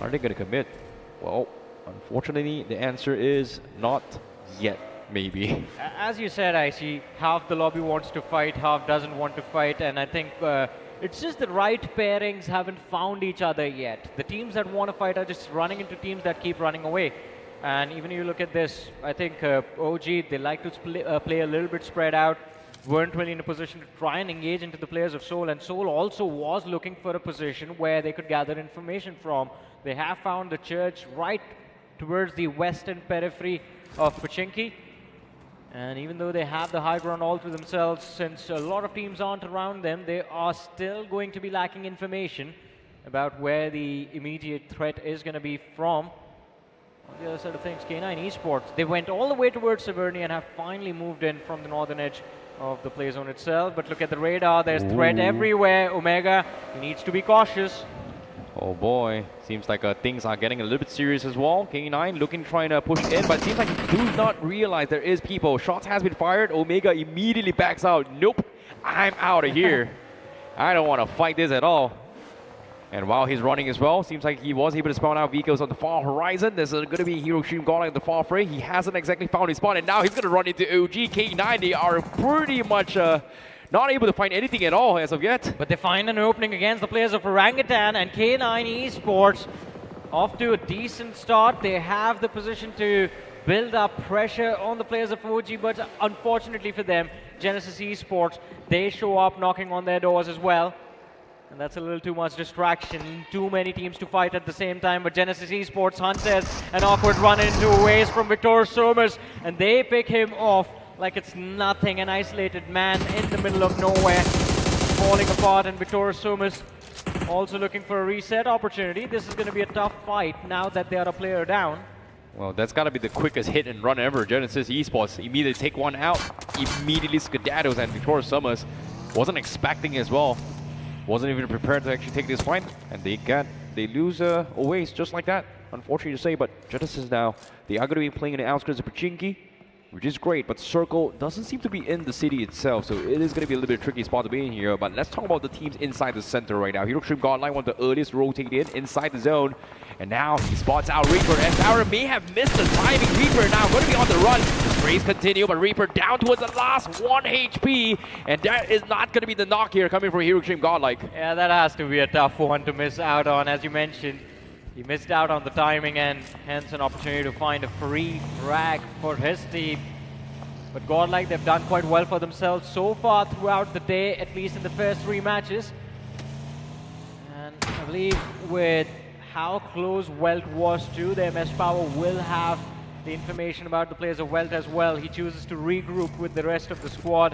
are they going to commit? Well, unfortunately, the answer is not yet, maybe. As you said, I see half the lobby wants to fight, half doesn't want to fight, and I think it's just the right pairings haven't found each other yet. The teams that want to fight are just running into teams that keep running away. And even if you look at this, I think OG, they like to play a little bit spread out, weren't really in a position to try and engage into the players of Seoul, and Seoul also was looking for a position where they could gather information from. They have found the church right towards the western periphery of Pochinki. And even though they have the high ground all to themselves, since a lot of teams aren't around them, they are still going to be lacking information about where the immediate threat is going to be from. On the other side of things, K9 Esports, they went all the way towards Severny and have finally moved in from the northern edge of the play zone itself. But look at the radar, there's threat everywhere. Omega needs to be cautious. Oh boy, seems like things are getting a little bit serious as well. K9 looking, trying to push in, but it seems like he does not realize there is people. Shots has been fired, Omega immediately backs out. Nope, I'm out of here. I don't want to fight this at all. And while he's running as well, seems like he was able to spawn out vehicles on the far horizon. There's going to be Hiroshima Godlike at the far fray. He hasn't exactly found his spot, and now he's going to run into OG. K9, they are pretty much not able to find anything at all as of yet. But they find an opening against the players of Orangutan, and K9 Esports off to a decent start. They have the position to build up pressure on the players of OG, but unfortunately for them, Genesis Esports, they show up knocking on their doors as well. And that's a little too much distraction. Too many teams to fight at the same time. But Genesis Esports hunted an awkward run into a waste from Victor Somers, and they pick him off like it's nothing. An isolated man in the middle of nowhere, falling apart. And Victor Somers also looking for a reset opportunity. This is going to be a tough fight now that they are a player down. Well, that's got to be the quickest hit and run ever. Genesis Esports immediately take one out, immediately skedaddles, and Victor Somers wasn't expecting as well. Wasn't even prepared to actually take this fight, and they lose a waste just like that. Unfortunately to say, but Genesis now, they are going to be playing in the outskirts of Pochinki, which is great, but Circle doesn't seem to be in the city itself, so it is going to be a little bit tricky spot to be in here. But let's talk about the teams inside the center right now. Hiroshima Godlike, one of the earliest rotated inside the zone, and now he spots out Reaper, and Tower may have missed the timing. Reaper now going to be on the run. Sprays continue, but Reaper down towards the last 1 HP, and that is not going to be the knock here coming from Hiroshima Godlike. Yeah, that has to be a tough one to miss out on. As you mentioned, he missed out on the timing, and hence an opportunity to find a free frag for his team. But Godlike, they've done quite well for themselves so far throughout the day, at least in the first 3 matches. And I believe with how close Welt was to them, S-Power will have the information about the players of Welt as well. He chooses to regroup with the rest of the squad,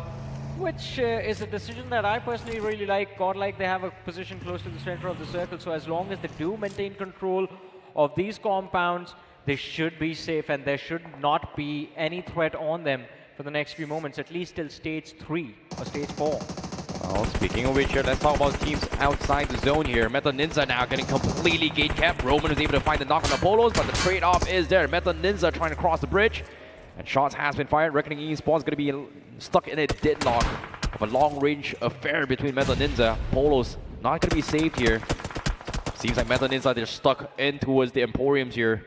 which is a decision that I personally really like. Godlike, they have a position close to the center of the circle, so as long as they do maintain control of these compounds, they should be safe, and there should not be any threat on them for the next few moments, at least till stage 3 or stage 4. Well, speaking of which, let's talk about teams outside the zone here. Meta Ninja now getting completely gate kept. Roman is able to find the knock on the Polos, but the trade-off is there. Meta Ninja trying to cross the bridge, and shots has been fired. Reckoning Esports going to be stuck in a deadlock of a long-range affair between Meta Ninja. Polos not going to be saved here. Seems like Meta Ninja, they're stuck in towards the Emporiums here.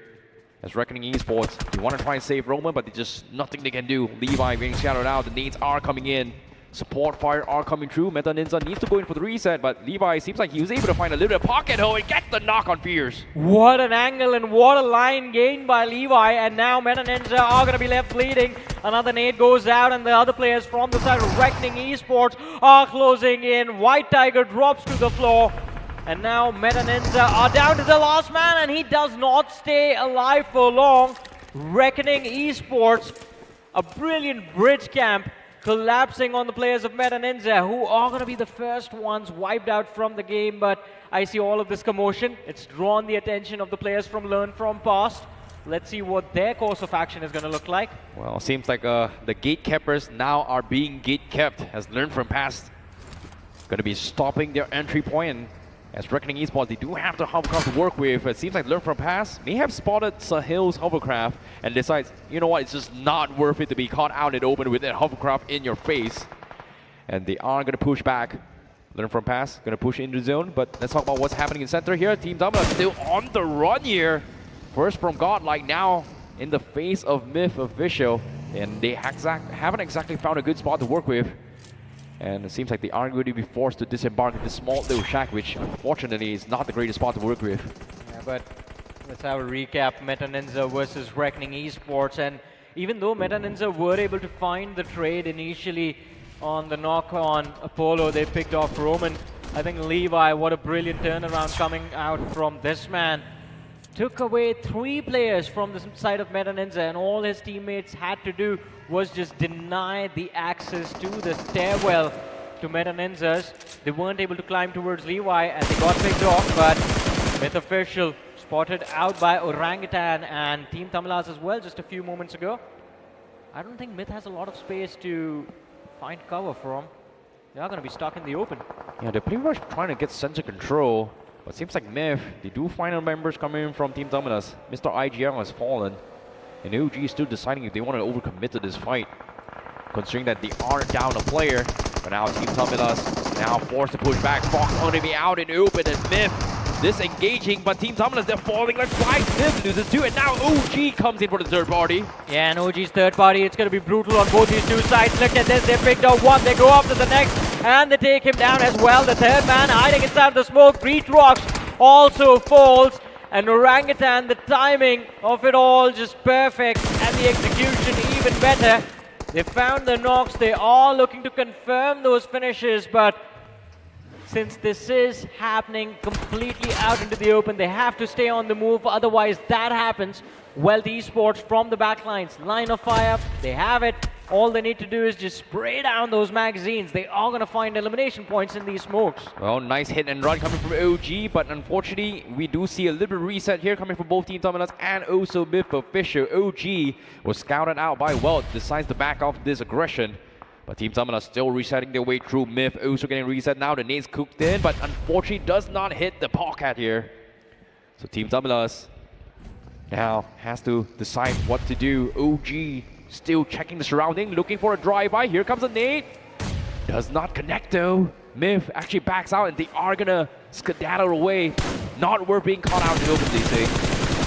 As Reckoning Esports, they want to try and save Roman, but there's just nothing they can do. Levi being shadowed out, the nades are coming in. Support fire are coming through. Meta Ninja needs to go in for the reset, but Levi seems like he was able to find a little bit of pocket hole and get the knock on Fierce. What an angle and what a line gained by Levi, and now Meta Ninja are going to be left bleeding. Another nade goes out, and the other players from the side of Reckoning Esports are closing in. White Tiger drops to the floor, and now Meta Ninja are down to the last man, and he does not stay alive for long. Reckoning Esports, a brilliant bridge camp, collapsing on the players of Meta Ninja, who are going to be the first ones wiped out from the game. But I see all of this commotion. It's drawn the attention of the players from Learn From Past. Let's see what their course of action is going to look like. Well, seems like the gatekeepers now are being gatekept, as Learn From Past going to be stopping their entry point. As Reckoning Esports, they do have the hovercraft to work with. It seems like Learn From Past may have spotted Sahil's hovercraft and decides, you know what, it's just not worth it to be caught out in open with that hovercraft in your face. And they are going to push back. Learn From Past, going to push into the zone. But let's talk about what's happening in center here. Team Dominus still on the run here. First from Godlike, now in the face of Myth Official. And they haven't exactly found a good spot to work with. And it seems like they are going to be forced to disembark in this small little shack, which unfortunately is not the greatest spot to work with. Yeah, but let's have a recap. Meta Ninja versus Reckoning Esports. And even though Meta Ninja were able to find the trade initially on the knock on Apollo, they picked off Roman. I think Levi, what a brilliant turnaround coming out from this man. Took away 3 players from the side of Meta Ninja, and all his teammates had to do was just deny the access to the stairwell to Meta Ninjas. They weren't able to climb towards Levi, and they got picked off, but Myth Official spotted out by Orangutan and Team Tamilas as well just a few moments ago. I don't think Myth has a lot of space to find cover from. They are going to be stuck in the open. Yeah, they're pretty much trying to get center control. But it seems like Myth, they do final members coming in from Team Dominus. Mr. IGL has fallen. And OG is still deciding if they want to overcommit to this fight. Considering that they are down a player. But now Team Dominus now forced to push back. Fox going to be out in the open, and Myth disengaging. But Team Dominus, they're falling like flies. Myth loses 2, and now OG comes in for the third party. Yeah, and OG's third party, it's going to be brutal on both these 2 sides. Look at this, they picked up one, they go after the next, and they take him down as well. The third man hiding inside the smoke. Breach Rocks also falls. And Orangutan, the timing of it all just perfect, and the execution even better. They found the knocks. They are looking to confirm those finishes, but since this is happening completely out into the open, they have to stay on the move. Otherwise, that happens. Welt Esports from the backlines, line of fire, they have it. All they need to do is just spray down those magazines. They are going to find elimination points in these smokes. Well, nice hit and run coming from OG, but unfortunately, we do see a little bit of reset here coming from both Team Dominus and also Myth Official. OG was scouted out by Welt, decides to back off this aggression. But Team Dominus still resetting their way through. Myth also getting reset now. The nades cooked in, but unfortunately does not hit the pocket here. So Team Dominus now has to decide what to do. OG still checking the surrounding, looking for a drive-by. Here comes a nade. Does not connect though. Myth actually backs out, and they are gonna skedaddle away. Not worth being caught out in the open, they say.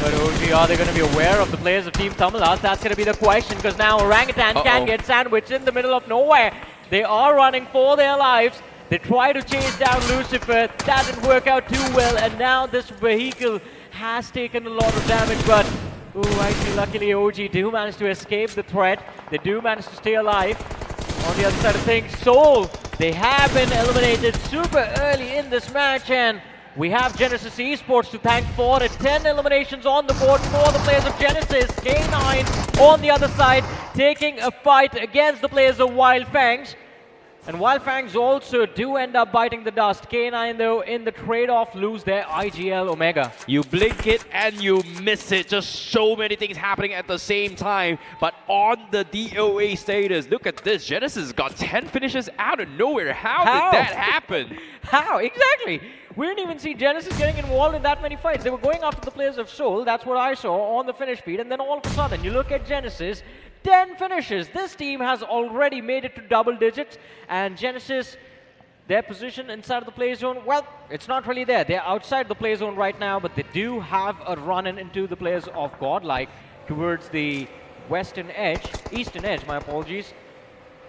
But OG, are they going to be aware of the players of Team Tamilas? That's going to be the question, because now Orangutan can get sandwiched in the middle of nowhere. They are running for their lives. They try to chase down Lucifer. That didn't work out too well, and now this vehicle has taken a lot of damage, but luckily OG do manage to escape the threat. They do manage to stay alive. On the other side of things, Soul, they have been eliminated super early in this match, and we have Genesis Esports to thank for it. 10 eliminations on the board for the players of Genesis. K9 on the other side taking a fight against the players of Wild Fangs. And Wild Fangs also do end up biting the dust. K9 though, in the trade-off, lose their IGL Omega. You blink it and you miss it. Just so many things happening at the same time. But on the DOA status, look at this. Genesis got 10 finishes out of nowhere. How did that happen? How? Exactly. We didn't even see Genesis getting involved in that many fights. They were going after the players of Soul. That's what I saw on the finish feed. And then all of a sudden, you look at Genesis, 10 finishes. This team has already made it to double digits. And Genesis, their position inside of the play zone, well, it's not really there. They're outside the play zone right now, but they do have a run-in into the players of Godlike towards the eastern edge, my apologies.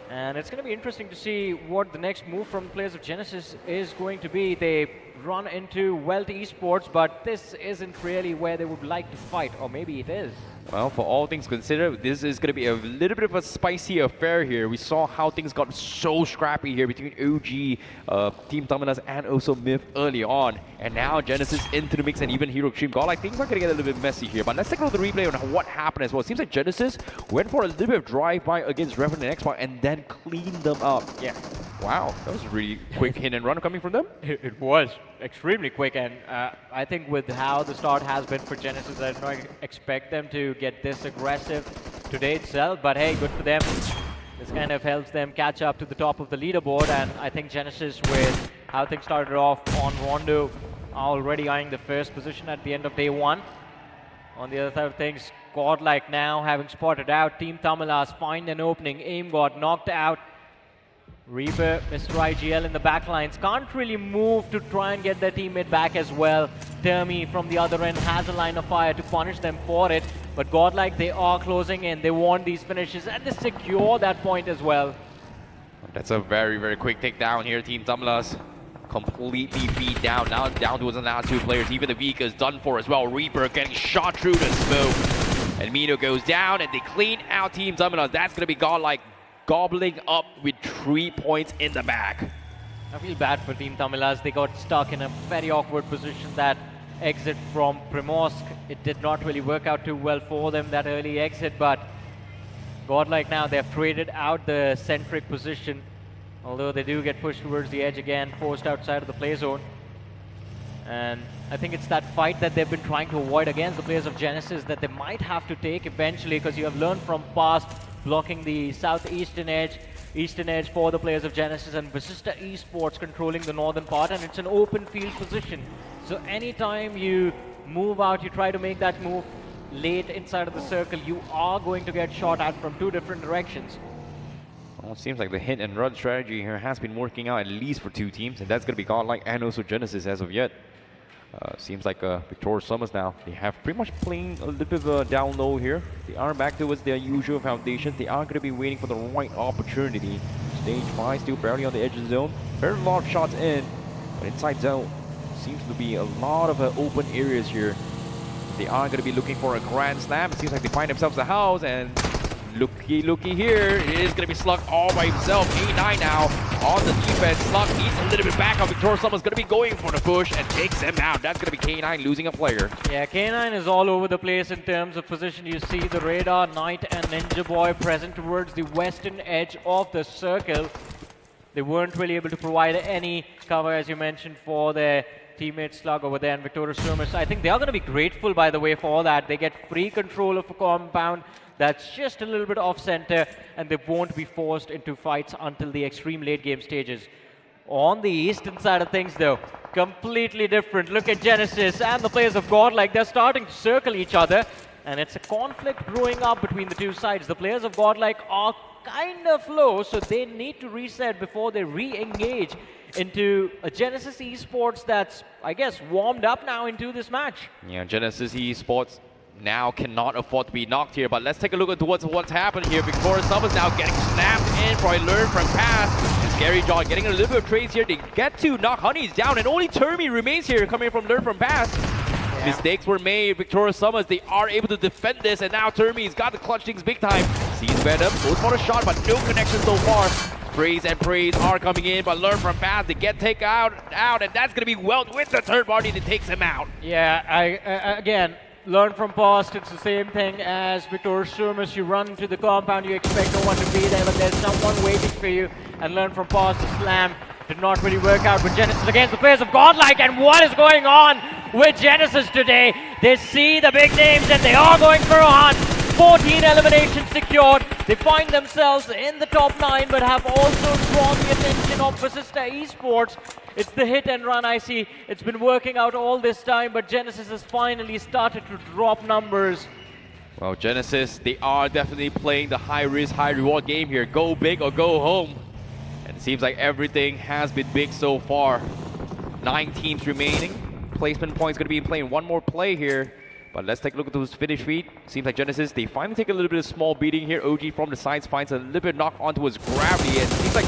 And it's going to be interesting to see what the next move from the players of Genesis is going to be. They run into Welt Esports, but this isn't really where they would like to fight, or maybe it is. Well, for all things considered, this is going to be a little bit of a spicy affair here. We saw how things got so scrappy here between OG, Team Dominus, and also Myth early on. And now Genesis into the mix, and even Hero Extreme God. Like, things are going to get a little bit messy here. But let's take a look at the replay on what happened as well. It seems like Genesis went for a little bit of drive-by against Revenant and Xbox and then cleaned them up. Yeah. Wow, that was a really quick hit and run coming from them. It was extremely quick, and I think with how the start has been for Genesis, I don't expect them to get this aggressive today itself, but hey, good for them. This kind of helps them catch up to the top of the leaderboard, and I think Genesis, with how things started off on Rondo, are already eyeing the first position at the end of day one. On the other side of things, Godlike now having spotted out Team Tamilas, find an opening. Aim got knocked out. Reaper, Mr. IGL in the back lines, can't really move to try and get their teammate back as well. Termi from the other end has a line of fire to punish them for it, but Godlike, they are closing in. They want these finishes and they secure that point as well. That's a very, very quick takedown here. Team Tamilas completely beat down. Now down to now 2 players. Even the Vika is done for as well. Reaper getting shot through the smoke. And Mino goes down and they clean out Team Tamilas. That's going to be Godlike gobbling up with 3 points in the back. I feel bad for Team Tamilas. They got stuck in a very awkward position. That exit from Primorsk, it did not really work out too well for them, that early exit, but Godlike now, they've traded out the centric position, although they do get pushed towards the edge again, forced outside of the play zone. And I think it's that fight that they've been trying to avoid against the players of Genesis that they might have to take eventually, because you have learned from past blocking the southeastern edge, eastern edge for the players of Genesis, and Vasista Esports controlling the northern part, and it's an open field position. So anytime you move out, you try to make that move late inside of the circle, you are going to get shot at from 2 different directions. Well, it seems like the hit and run strategy here has been working out at least for 2 teams, and that's going to be Godlike and also Genesis as of yet. Seems like Victorious Summers now, they have pretty much playing a little bit of a down low here. They are back towards their usual foundation. They are going to be waiting for the right opportunity. Stage 5 still barely on the edge of the zone. Very lot of shots in, but inside zone seems to be a lot of open areas here. They are going to be looking for a grand slam. It seems like they find themselves a house, and looky here. It is going to be Slug all by himself. A9 now on the defense. Slug needs a little bit back up. Victorious Summers going to be going for the push and takes him out. That's going to be K9 losing a player. Yeah, K9 is all over the place in terms of position. You see the Radar, Knight and Ninja Boy present towards the western edge of the circle. They weren't really able to provide any cover, as you mentioned, for their teammate Slug over there and Victorious Summers. I think they are going to be grateful, by the way, for that. They get free control of a compound that's just a little bit off center, and they won't be forced into fights until the extreme late game stages. On the eastern side of things though, completely different. Look at Genesis and the players of Godlike. They're starting to circle each other, and it's a conflict brewing up between the 2 sides. The players of Godlike are kind of low, so they need to reset before they re-engage into a Genesis Esports that's, I guess, warmed up now into this match. Yeah, Genesis Esports now cannot afford to be knocked here, but let's take a look at what's happening here. Victorious Summers now getting snapped in for a learn from pass. And Scary John getting a little bit of trades here. They get to knock Honeys down, and only Termi remains here coming from learn from pass. Yeah. Mistakes were made. Victorious Summers, they are able to defend this, and now Termi's got the clutch things big time. Sees Venom, goes for a shot, but no connection so far. Praise and praise are coming in, but learn from pass. They get taken out, and that's going to be Welt with the third party that takes him out. Yeah, again, learn from past, it's the same thing as Victorious Summers. You run into the compound, you expect no one to be there, but there's someone waiting for you. And learn from past, the slam did not really work out with Genesis against the players of Godlike. And what is going on with Genesis today? They see the big names and they are going for a hunt. 14 eliminations secured. They find themselves in the top 9, but have also drawn the attention of Vasista Esports. It's the hit and run, I see. It's been working out all this time, but Genesis has finally started to drop numbers. Well, Genesis, they are definitely playing the high-risk, high-reward game here. Go big or go home. And it seems like everything has been big so far. 9 teams remaining. Placement points going to be playing one more play here. But let's take a look at those finish feet. Seems like Genesis, they finally take a little bit of small beating here. OG from the sides finds a little bit knock onto his gravity. And it seems like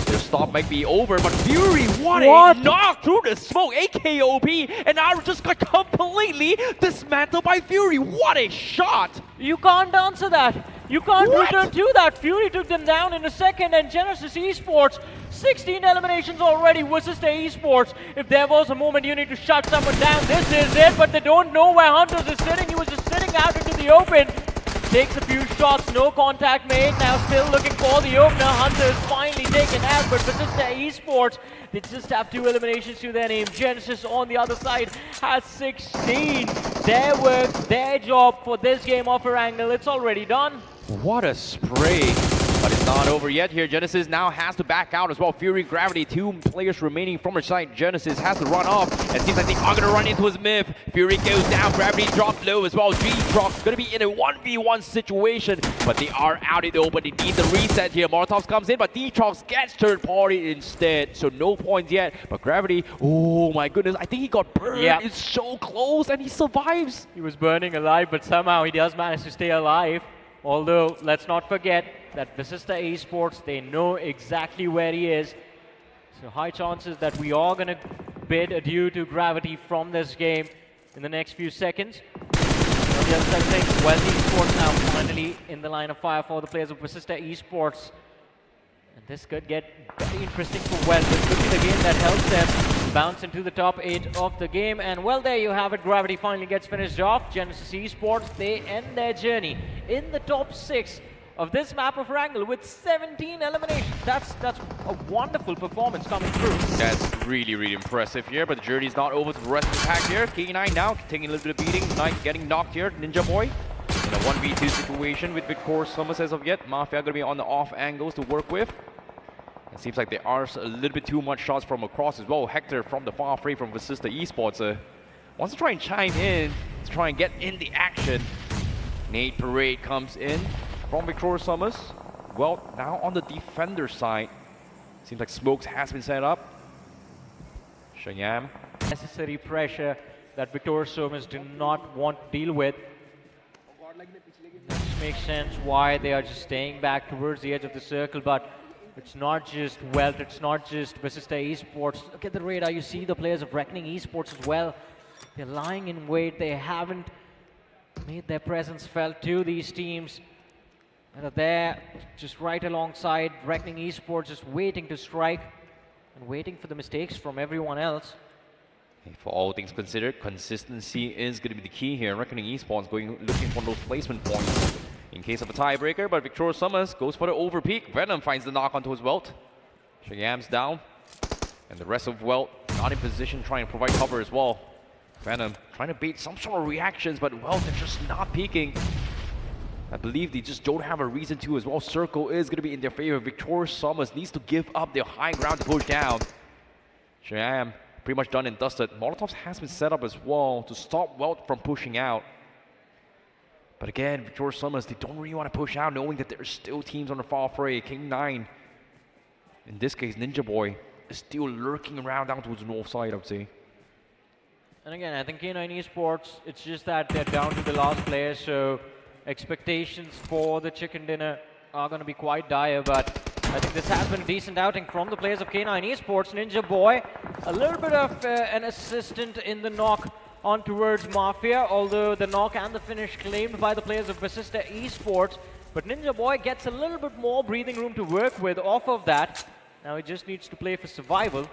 their stop might be over. But Fury, what a knock through the smoke. AKOP. And now just got completely dismantled by Fury. What a shot. You can't answer that. You can't return to that. Fury took them down in a second, and Genesis Esports, 16 eliminations already versus the Esports. If there was a moment you need to shut someone down, this is it, but they don't know where Hunters is sitting. He was just sitting out into the open. Takes a few shots, no contact made. Now still looking for the opener. Hunter is finally taken out, but Vasista Esports, they just have 2 eliminations to their name. Genesis on the other side has 16. Their work, their job for this game of Erangel, it's already done. What a spray But it's not over yet here. Genesis now has to back out as well. Fury, Gravity, 2 players remaining from her side. Genesis has to run off. It seems like they are going to run into his myth. Fury goes down. Gravity drops low as well. G-Trox going to be in a 1v1 situation. But they are out in the open. They need the reset here. Molotovs comes in, but D-Trox gets third party instead. So no points yet. But Gravity, oh my goodness. I think he got burned. Yeah. It's so close and he survives. He was burning alive, but somehow he does manage to stay alive. Although, let's not forget that Vasista Esports, they know exactly where he is. So high chances that we are going to bid adieu to Gravity from this game in the next few seconds. On the other side of things, Wealthy Esports now finally in the line of fire for the players of Vasista Esports. And this could get very interesting for Wealth. This could be the game that helps them bounce into the top 8 of the game. And well, there you have it. Gravity finally gets finished off. Genesis Esports, they end their journey in the top 6 of this map of Wrangle with 17 eliminations. That's a wonderful performance coming through. That's really impressive here, but the journey's not over to the rest of the pack here. K9 now taking a little bit of beating. Knight getting knocked here. Ninja Boy in a 1v2 situation with Victor Summers as of yet. Mafia going to be on the off angles to work with. It seems like there are a little bit too much shots from across as well. Hector from the far free from Vasista Esports wants to try and chime in to try and get in the action. Nate Parade comes in from Victor Summers. Well, now on the defender side, seems like smokes has been set up. Shayam. Necessary pressure that Victor Summers do not want to deal with. This makes sense why they are just staying back towards the edge of the circle, but it's not just Wealth, it's not just Vasista Esports. Look at the radar, you see the players of Reckoning Esports as well. They're lying in wait, they haven't made their presence felt to these teams that are there just right alongside Reckoning Esports, just waiting to strike and waiting for the mistakes from everyone else. For all things considered, consistency is going to be the key here. Reckoning Esports looking for those placement points in case of a tiebreaker, but Victor Summers goes for the overpeak. Venom finds the knock onto his Welt. Shayam's down, and the rest of Welt not in position, trying to provide cover as well. Venom trying to bait some sort of reactions, but Welt is just not peeking. I believe they just don't have a reason to as well. Circle is going to be in their favor. Victor Summers needs to give up their high ground to push down. Shayam pretty much done and dusted. Molotovs has been set up as well to stop Welt from pushing out. But again, Victor Summers, they don't really want to push out, knowing that there's still teams on the far fray. King 9, in this case, Ninja Boy, is still lurking around down towards the north side, I would say. And again, I think K9 Esports, it's just that they're down to the last player, so expectations for the chicken dinner are going to be quite dire, but I think this has been a decent outing from the players of K9 Esports. Ninja Boy, a little bit of an assistant in the knock on towards Mafia, although the knock and the finish claimed by the players of Vasista Esports. But Ninja Boy gets a little bit more breathing room to work with off of that. Now he just needs to play for survival.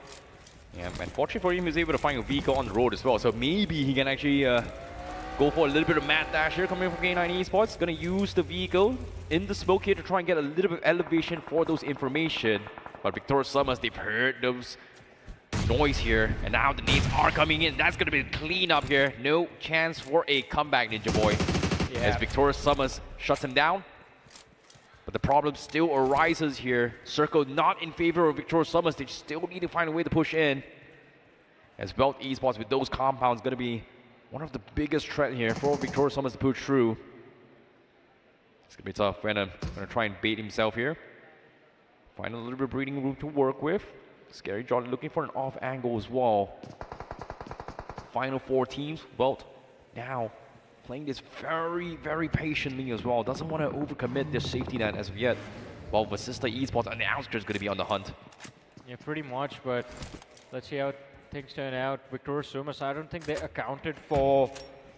Yeah, unfortunately for him, he's able to find a vehicle on the road as well. So maybe he can actually go for a little bit of mad dash here coming from K9 Esports. Gonna use the vehicle in the smoke here to try and get a little bit of elevation for those information. But Victor Summers, they've heard those noise here, and now the nades are coming in. That's gonna be a clean up here. No chance for a comeback, Ninja Boy. Yeah. As Victor Summers shuts him down. But the problem still arises here. Circle not in favor of Victor Summers. They still need to find a way to push in. As Welt Esports with those compounds gonna be one of the biggest threat here for Victor Summers to push through. It's gonna be tough. Venom gonna try and bait himself here. Find a little bit of breathing room to work with. Scary John looking for an off angle as well. Final 4 teams. Welt now playing this very patiently as well. Doesn't want to overcommit their safety net as of yet. While Vasista Esports on the outskirts going to be on the hunt. Yeah, pretty much, but let's see how things turn out. Victor Summers, I don't think they accounted for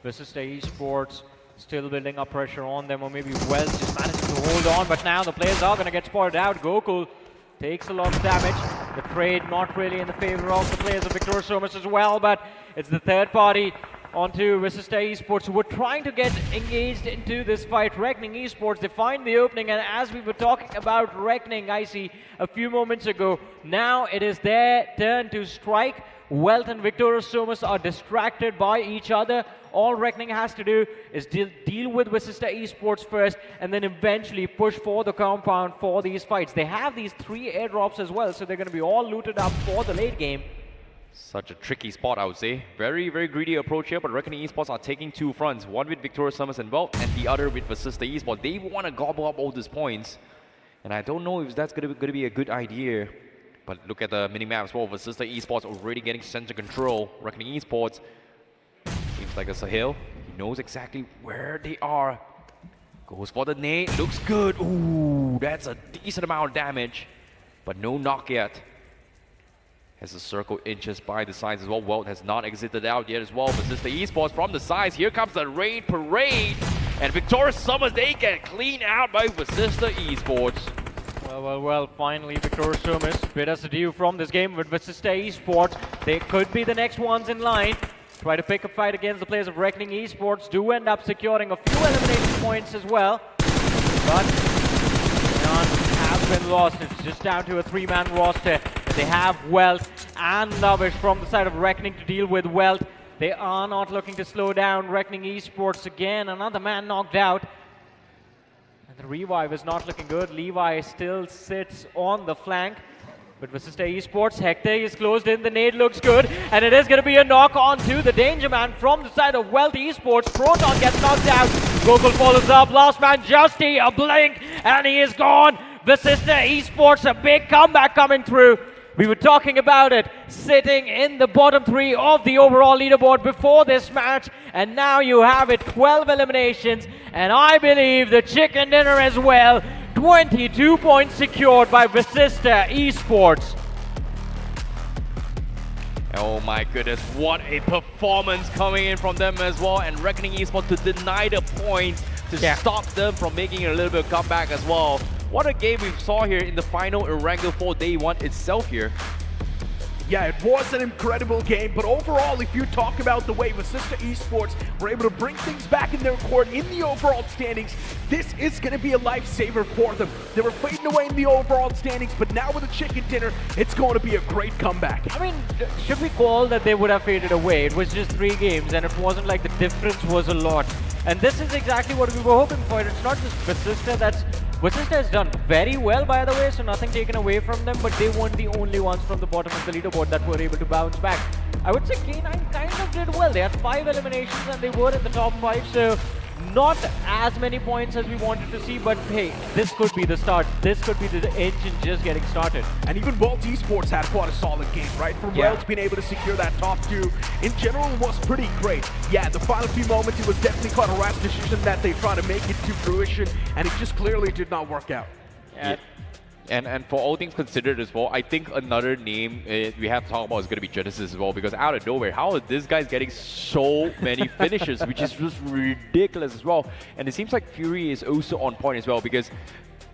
Vasista Esports still building up pressure on them, or maybe Wells just managed to hold on, but now the players are going to get spotted out. Gokul takes a lot of damage. The trade not really in the favor of the players of Victor Summers as well, but it's the third party onto Vasista Esports who were trying to get engaged into this fight. Reckoning Esports, they find the opening, and as we were talking about Reckoning, I see a few moments ago, now it is their turn to strike. Welt and Victor Summers are distracted by each other All Reckoning has to do is deal with Vasista Esports first, and then eventually push for the compound for these fights. They have these 3 airdrops as well, so they're going to be all looted up for the late game. Such a tricky spot, I would say. Very, very greedy approach here, but Reckoning Esports are taking 2 fronts. One with Victoria Summers and Welt, and the other with Vasista Esports. They want to gobble up all these points. And I don't know if that's going to be a good idea. But look at the minimap as well. Vasista Esports already getting center control. Reckoning Esports seems like a Sahil. He knows exactly where they are. Goes for the nade. Looks good. Ooh, that's a decent amount of damage. But no knock yet. As the circle inches by the sides as well. Welt has not exited out yet as well. Vasista Esports from the sides. Here comes the raid parade. And Victoria Summers, they get cleaned out by Vasista Esports. Well, finally Victoria Summers bit us adieu from this game with Vasista Esports. They could be the next ones in line. Try to pick a fight against the players of Reckoning Esports. Do end up securing a few elimination points as well. But none have been lost. It's just down to a 3-man roster. They have Welt and Lavish from the side of Reckoning to deal with Welt. They are not looking to slow down Reckoning Esports again. Another man knocked out. And the revive is not looking good. Levi still sits on the flank. But Vasista Esports, Hector is closed in. The nade looks good. And it is going to be a knock on to the Danger Man from the side of Welt Esports. Proton gets knocked out. Gokul follows up. Last man, Justy, a blink. And he is gone. Vasista Esports, a big comeback coming through. We were talking about it, sitting in the bottom 3 of the overall leaderboard before this match, and now you have it, 12 eliminations, and I believe the chicken dinner as well. 22 points secured by Vasista Esports. Oh my goodness, what a performance coming in from them as well, and Reckoning Esports to deny the points to stop them from making a little bit of comeback as well. What a game we saw here in the final in Wrangle 4 Day 1 itself here. Yeah, it was an incredible game, but overall, if you talk about the way Vasista Esports were able to bring things back in their court in the overall standings, this is going to be a lifesaver for them. They were fading away in the overall standings, but now with the chicken dinner, it's going to be a great comeback. I mean, should we call that they would have faded away? It was just 3 games, and it wasn't like the difference was a lot. And this is exactly what we were hoping for. It's not just Vasista Vasista has done very well, by the way, so nothing taken away from them, but they weren't the only ones from the bottom of the leaderboard that were able to bounce back. I would say K9 kind of did well. They had 5 eliminations and they were in the top 5, so not as many points as we wanted to see, but hey, this could be the start. This could be the engine just getting started. And even Welt Esports had quite a solid game, right? From Welt being able to secure that top 2, in general, was pretty great. Yeah, the final few moments, it was definitely quite a rash decision that they tried to make it to fruition, and it just clearly did not work out. Yeah. And for all things considered as well, I think another name we have to talk about is going to be Genesis as well, because out of nowhere, how are these guys getting so many finishes, which is just ridiculous as well. And it seems like Fury is also on point as well, because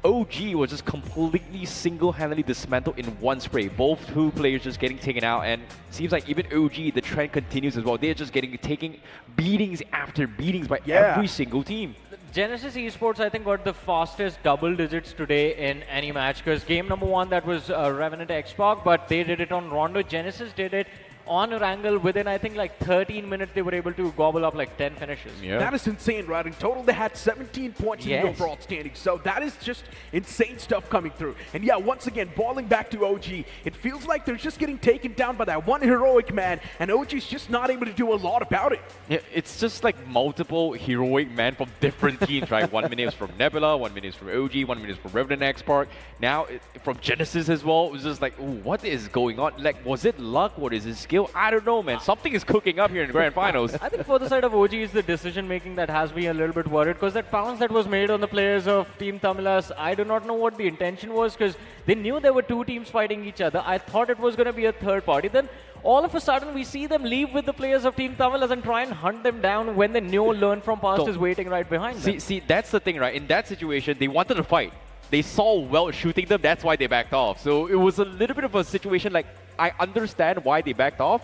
OG was just completely single-handedly dismantled in one spray. Both 2 players just getting taken out, and it seems like even OG, the trend continues as well. They're just taking beatings after beatings by every single team. Genesis Esports, I think, got the fastest double digits today in any match, because game number 1, that was Revenant X-Pac, but they did it on Rondo. Genesis did it on Wrangle within, I think, like 13 minutes. They were able to gobble up like 10 finishes. Yeah. That is insane, right? In total, they had 17 points in the overall standing. So that is just insane stuff coming through. And yeah, once again, balling back to OG, it feels like they're just getting taken down by that one heroic man, and OG's just not able to do a lot about it. Yeah, it's just like multiple heroic men from different teams, right? 1 minute is from Nebula, 1 minute is from OG, 1 minute is from Revenant X-Pac. Now, from Genesis as well, it was just like, ooh, what is going on? Like, was it luck? What is his skill? I don't know, man. Something is cooking up here in Grand Finals. I think for the side of OG is the decision-making that has me a little bit worried, because that pounce that was made on the players of Team Tamilas, I do not know what the intention was, because they knew there were 2 teams fighting each other. I thought it was going to be a third party. Then all of a sudden, we see them leave with the players of Team Tamilas and try and hunt them down when they know Learn From Past is waiting right behind them. See, that's the thing, right? In that situation, they wanted to fight. They saw Welt shooting them, that's why they backed off. So it was a little bit of a situation, like, I understand why they backed off,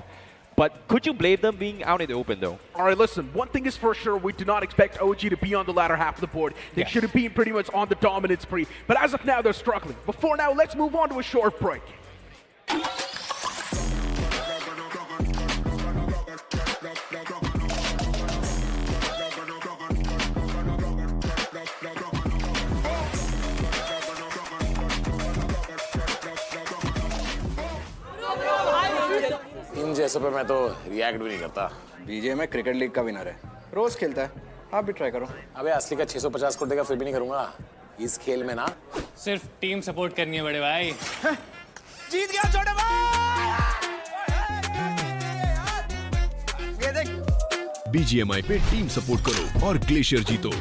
but could you blame them being out in the open, though? All right, listen, one thing is for sure, we do not expect OG to be on the latter half of the board. They should have been pretty much on the dominant spree. But as of now, they're struggling. But for now, let's move on to a short break. जैसे पे मैं तो react भी नहीं करता। BGMI cricket league का winner है, रोज खेलता है, आप भी ट्राई करो। अबे असली का 650 करोड़ देगा फिर भी नहीं करूंगा। इस खेल में ना सिर्फ टीम सपोर्ट करनी है बड़े भाई। जीत गया छोटे भाई। ये देख BGMI पे टीम सपोर्ट करो और ग्लेशियर जीतो।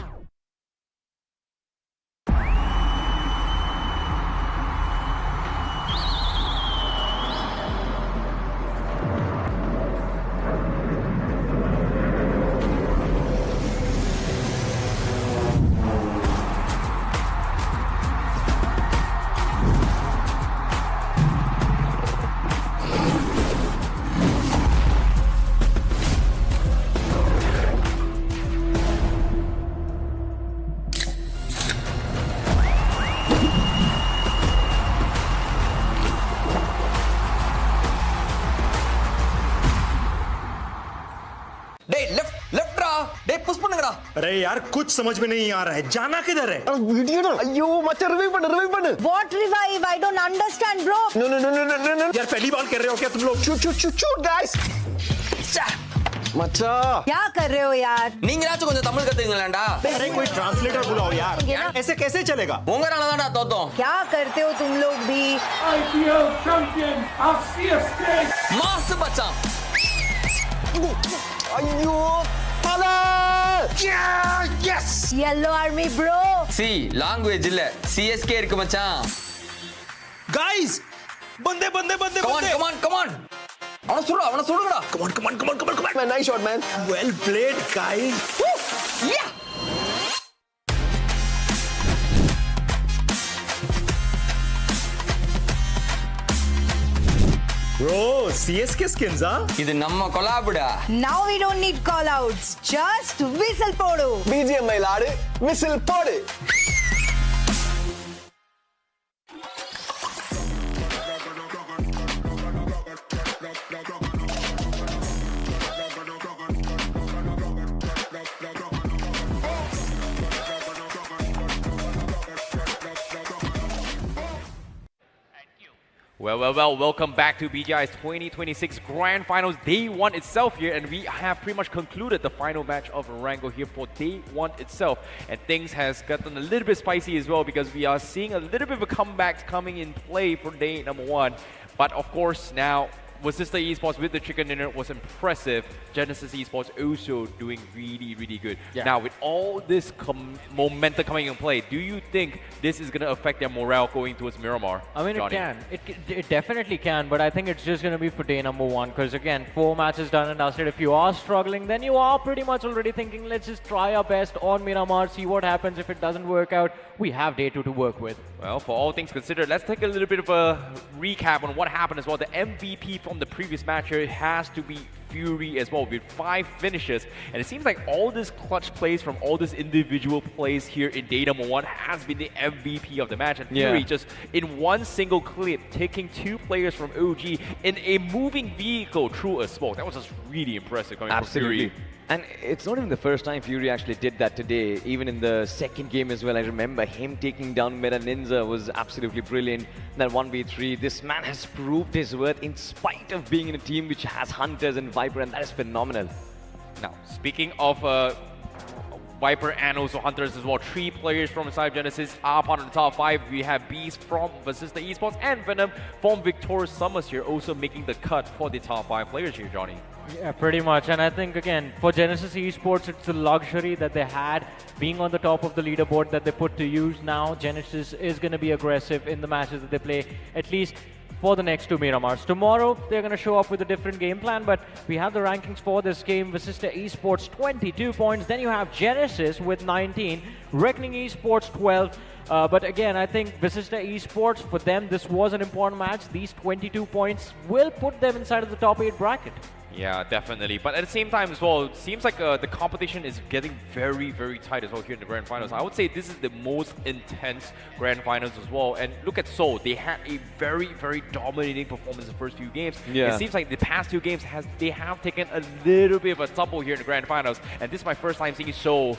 अरे यार कुछ समझ में नहीं आ रहा है, जाना किधर है? अयो मचा रिवाइव बन। What revive? I don't understand, bro. No. यार पहली बार कर रहे हो क्या तुम लोग? Shoot guys. मचा क्या कर रहे हो यार? நீங்களாச்சும் கொஞ்சம் தமிழ் கத்துக்கீங்களாடா? अरे कोई ट्रांसलेटर बुलाओ यार, ऐसे कैसे चलेगा? உங்கறாலதான்டா தோத்தோம். क्या करते हो तुम लोग भी? IPL champion of CSK. Mass Bachan. अयो ताला Yes! Yellow army, bro. C language இல்ல CSK இருக்கு மச்சான். Guys, बंदे Come on. அவன சுடுங்கடா. Come on. Man, nice shot man. well played guys. Yeah. Bro, CSK skins, huh? இது நம்ம கொலாபுடா. Now we don't need call outs. Just whistle podu. BGMI लाड़ whistle पोड़. Well, welcome back to BGI's 2026 Grand Finals Day 1 itself here, and we have pretty much concluded the final match of Rango here for Day 1 itself, and things has gotten a little bit spicy as well because we are seeing a little bit of a comeback coming in play for Day number 1, but of course now Vasista Esports with the chicken dinner was impressive. Genesis Esports also doing really good. Yeah. Now with all this momentum coming in play, do you think this is going to affect their morale going towards Miramar? I mean, Johnny? it can. It definitely can, but I think it's just going to be for day number 1 because again, 4 matches done and dusted. If you are struggling, then you are pretty much already thinking, let's just try our best on Miramar, see what happens. If it doesn't work out, we have day 2 to work with. Well, for all things considered, let's take a little bit of a recap on what happened as well. The MVP from the previous match here has to be Fury as well with 5 finishes, and it seems like all this clutch plays from all this individual plays here in day number 1 has been the MVP of the match, and Fury just in one single clip taking 2 players from OG in a moving vehicle through a smoke. That was just really impressive coming from Fury. And it's not even the first time Fury actually did that today. Even in the second game as well, I remember him taking down Meta Ninja was absolutely brilliant. That 1v3, this man has proved his worth in spite of being in a team which has Hunters and Viper, and that is phenomenal. Now, speaking of Viper and also Hunters as well, 3 players from inside Genesis are part of the top 5. We have Beast from Vasista Esports and Venom from Victorious Summers here also making the cut for the top 5 players here, Johnny. Yeah, pretty much. And I think, again, for Genesis Esports, it's a luxury that they had being on the top of the leaderboard that they put to use now. Genesis is going to be aggressive in the matches that they play, at least for the next 2 Miramars. Tomorrow, they're going to show up with a different game plan, but we have the rankings for this game. Vasista Esports, 22 points. Then you have Genesis with 19, Reckoning Esports, 12. But again, I think Vasista Esports, for them, this was an important match. These 22 points will put them inside of the top 8 bracket. Yeah, definitely. But at the same time as well, it seems like the competition is getting very tight as well here in the Grand Finals. I would say this is the most intense Grand Finals as well. And look at Seoul. They had a very dominating performance in the first few games. Yeah. It seems like the past 2 games they have taken a little bit of a tumble here in the Grand Finals. And this is my first time seeing Seoul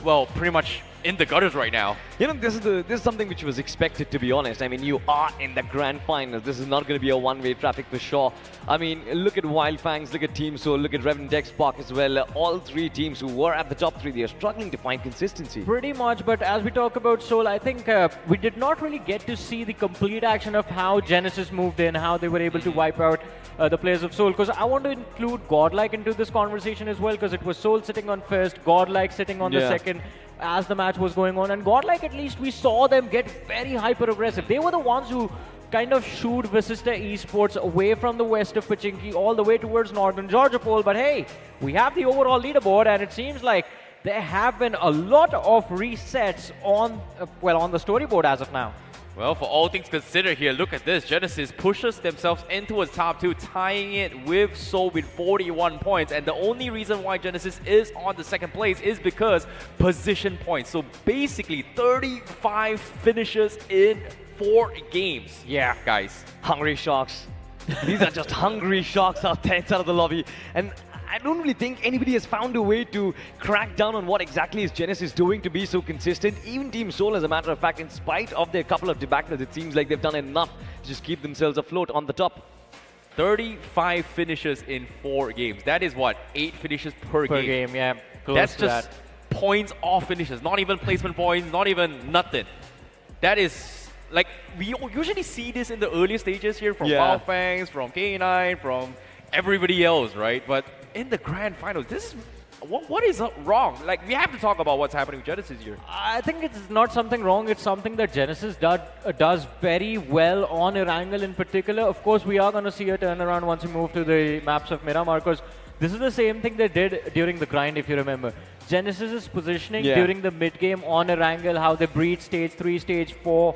well, pretty much in the gutters right now. You know, this is something which was expected, to be honest. I mean, you are in the grand finals. This is not going to be a one-way traffic for sure. I mean, look at Wild Fangs, look at Team Soul, look at Revenant X Park as well. All three teams who were at the top three, they are struggling to find consistency. Pretty much, but as we talk about Soul, I think we did not really get to see the complete action of how Genesis moved in, how they were able to wipe out the players of Soul. Because I want to include Godlike into this conversation as well, because it was Soul sitting on first, Godlike sitting on the second as the match was going on. And Godlike, at least we saw them get very hyper-aggressive. They were the ones who kind of shooed Vasista Esports away from the west of Pachinki all the way towards northern Georgia Pole. But hey, we have the overall leaderboard, and it seems like there have been a lot of resets on, on the storyboard as of now. Well, for all things considered here, look at this. Genesis pushes themselves into a top two, tying it with Soul with 41 points. And the only reason why Genesis is on the second place is because position points. So basically, 35 finishes in 4 games. Yeah. Guys. Hungry Sharks. These are just hungry Sharks out there inside of the lobby. And I don't really think anybody has found a way to crack down on what exactly is Genesis doing to be so consistent. Even Team Soul, as a matter of fact, in spite of their couple of debacles, it seems like they've done enough to just keep themselves afloat on the top. 35 finishes in 4 games. That is what? 8 finishes per game. Per game, yeah. Close That's to just that. points off finishes, not even placement points, not even nothing. That is, like, we usually see this in the earlier stages here from Wild Fangs, from K9, from everybody else, right? But in the grand finals, this is what is wrong? Like, we have to talk about what's happening with Genesis here. I think it's not something wrong. It's something that Genesis does very well on Erangel in particular. Of course, we are going to see a turnaround once we move to the maps of Miramar, because this is the same thing they did during the grind, if you remember. Genesis's positioning during the mid-game on Erangel, how they breed stage 3, stage 4,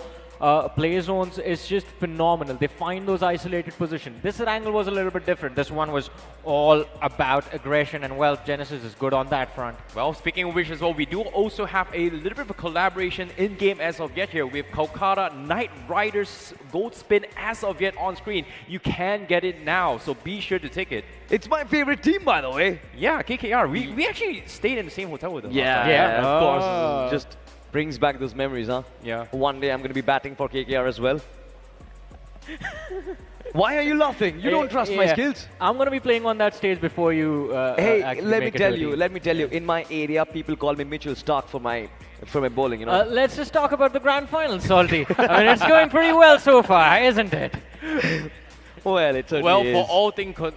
play zones is just phenomenal. They find those isolated positions. This angle was a little bit different. This one was all about aggression, and well, Genesis is good on that front. Well, speaking of which as well, we do also have a little bit of a collaboration in-game as of yet here with Kolkata Knight Riders Gold Spin as of yet on screen. You can get it now, so be sure to take it. It's my favorite team, by the way. Yeah, KKR. We actually stayed in the same hotel with them. Yeah, of course. Just brings back those memories, huh? Yeah. One day I'm going to be batting for KKR as well. Why are you laughing? You don't trust my skills? I'm going to be playing on that stage before you hey, let me tell you, in my area, people call me Mitchell Stark for my bowling, you know. Let's just talk about the grand finals, Salty. I mean, it's going pretty well so far, isn't it? Well, it certainly is. For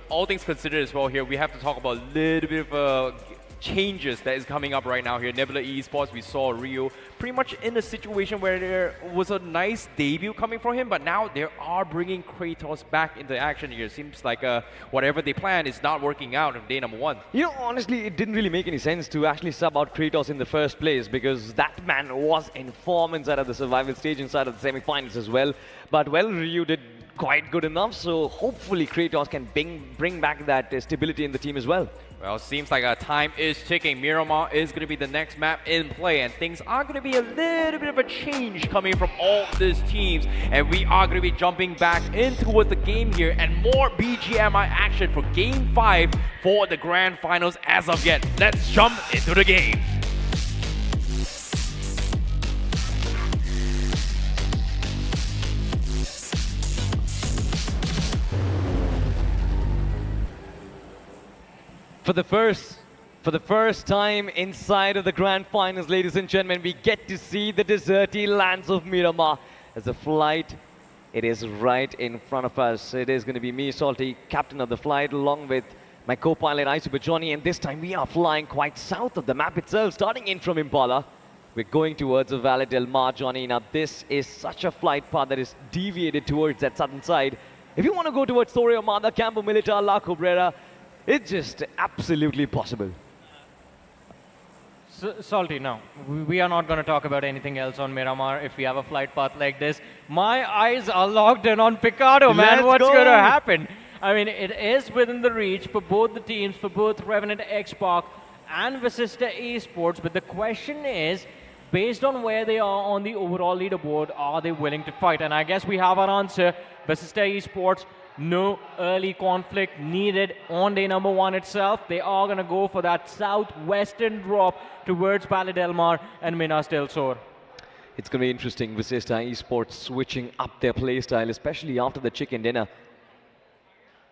all things considered as well here, we have to talk about a little bit of changes that is coming up right now here. Nebula Esports, we saw Rio pretty much in a situation where there was a nice debut coming from him, but now they are bringing Kratos back into action here. Seems like whatever they planned is not working out on day number 1. You know, honestly, it didn't really make any sense to actually sub out Kratos in the first place, because that man was in form inside of the survival stage, inside of the semi-finals as well. But well, Ryu did quite good enough, so hopefully Kratos can bring back that stability in the team as well. Well, seems like time is ticking. Miramar is going to be the next map in play, and things are going to be a little bit of a change coming from all these teams. And we are going to be jumping back into the game here, and more BGMI action for Game 5 for the Grand Finals as of yet. Let's jump into the game. For the first time inside of the Grand Finals, ladies and gentlemen, we get to see the deserty lands of Miramar. As the flight, it is right in front of us. It is going to be me, Salty, captain of the flight, along with my co-pilot, iSuper Johnny, and this time we are flying quite south of the map itself, starting in from Impala. We're going towards the Valle del Mar, Johnny. Now, this is such a flight path that is deviated towards that southern side. If you want to go towards Torre Armada, Campo Militar, La Cabrera, it's just absolutely possible. Salty, no. We are not going to talk about anything else on Miramar if we have a flight path like this. My eyes are locked in on Picardo, man. What's going to happen? I mean, it is within the reach for both the teams, for both Revenant X Park and Vasista Esports. But the question is, based on where they are on the overall leaderboard, are they willing to fight? And I guess we have our answer. Vasista Esports No early conflict needed on day number 1 itself. They are going to go for that southwestern drop towards Paladelmar and Minas del Sur. It's going to be interesting. Visista Esports switching up their playstyle, especially after the chicken dinner.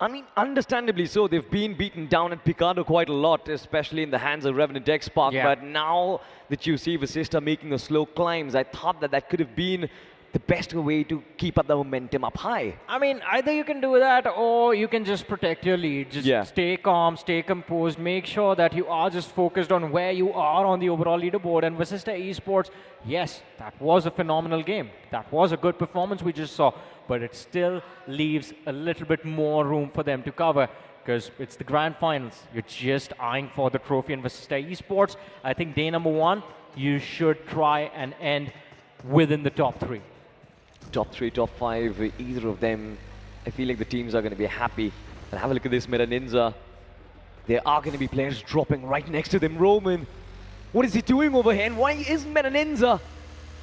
I mean, understandably so. They've been beaten down at Picado quite a lot, especially in the hands of Revenant X-Spark. Yeah. But now that you see Visista making the slow climbs, I thought that that could have been the best way to keep up the momentum up high. I mean, either you can do that or you can just protect your lead. Just stay calm, stay composed, make sure that you are just focused on where you are on the overall leaderboard. And Visista Esports, yes, that was a phenomenal game. That was a good performance we just saw, but it still leaves a little bit more room for them to cover because it's the grand finals. You're just eyeing for the trophy in Visista Esports. I think day number 1, you should try and end within the top 3. Top 3, top 5, either of them, I feel like the teams are going to be happy. And have a look at this Meta Ninja. There are going to be players dropping right next to them. Roman, what is he doing over here? And why is Meta Ninja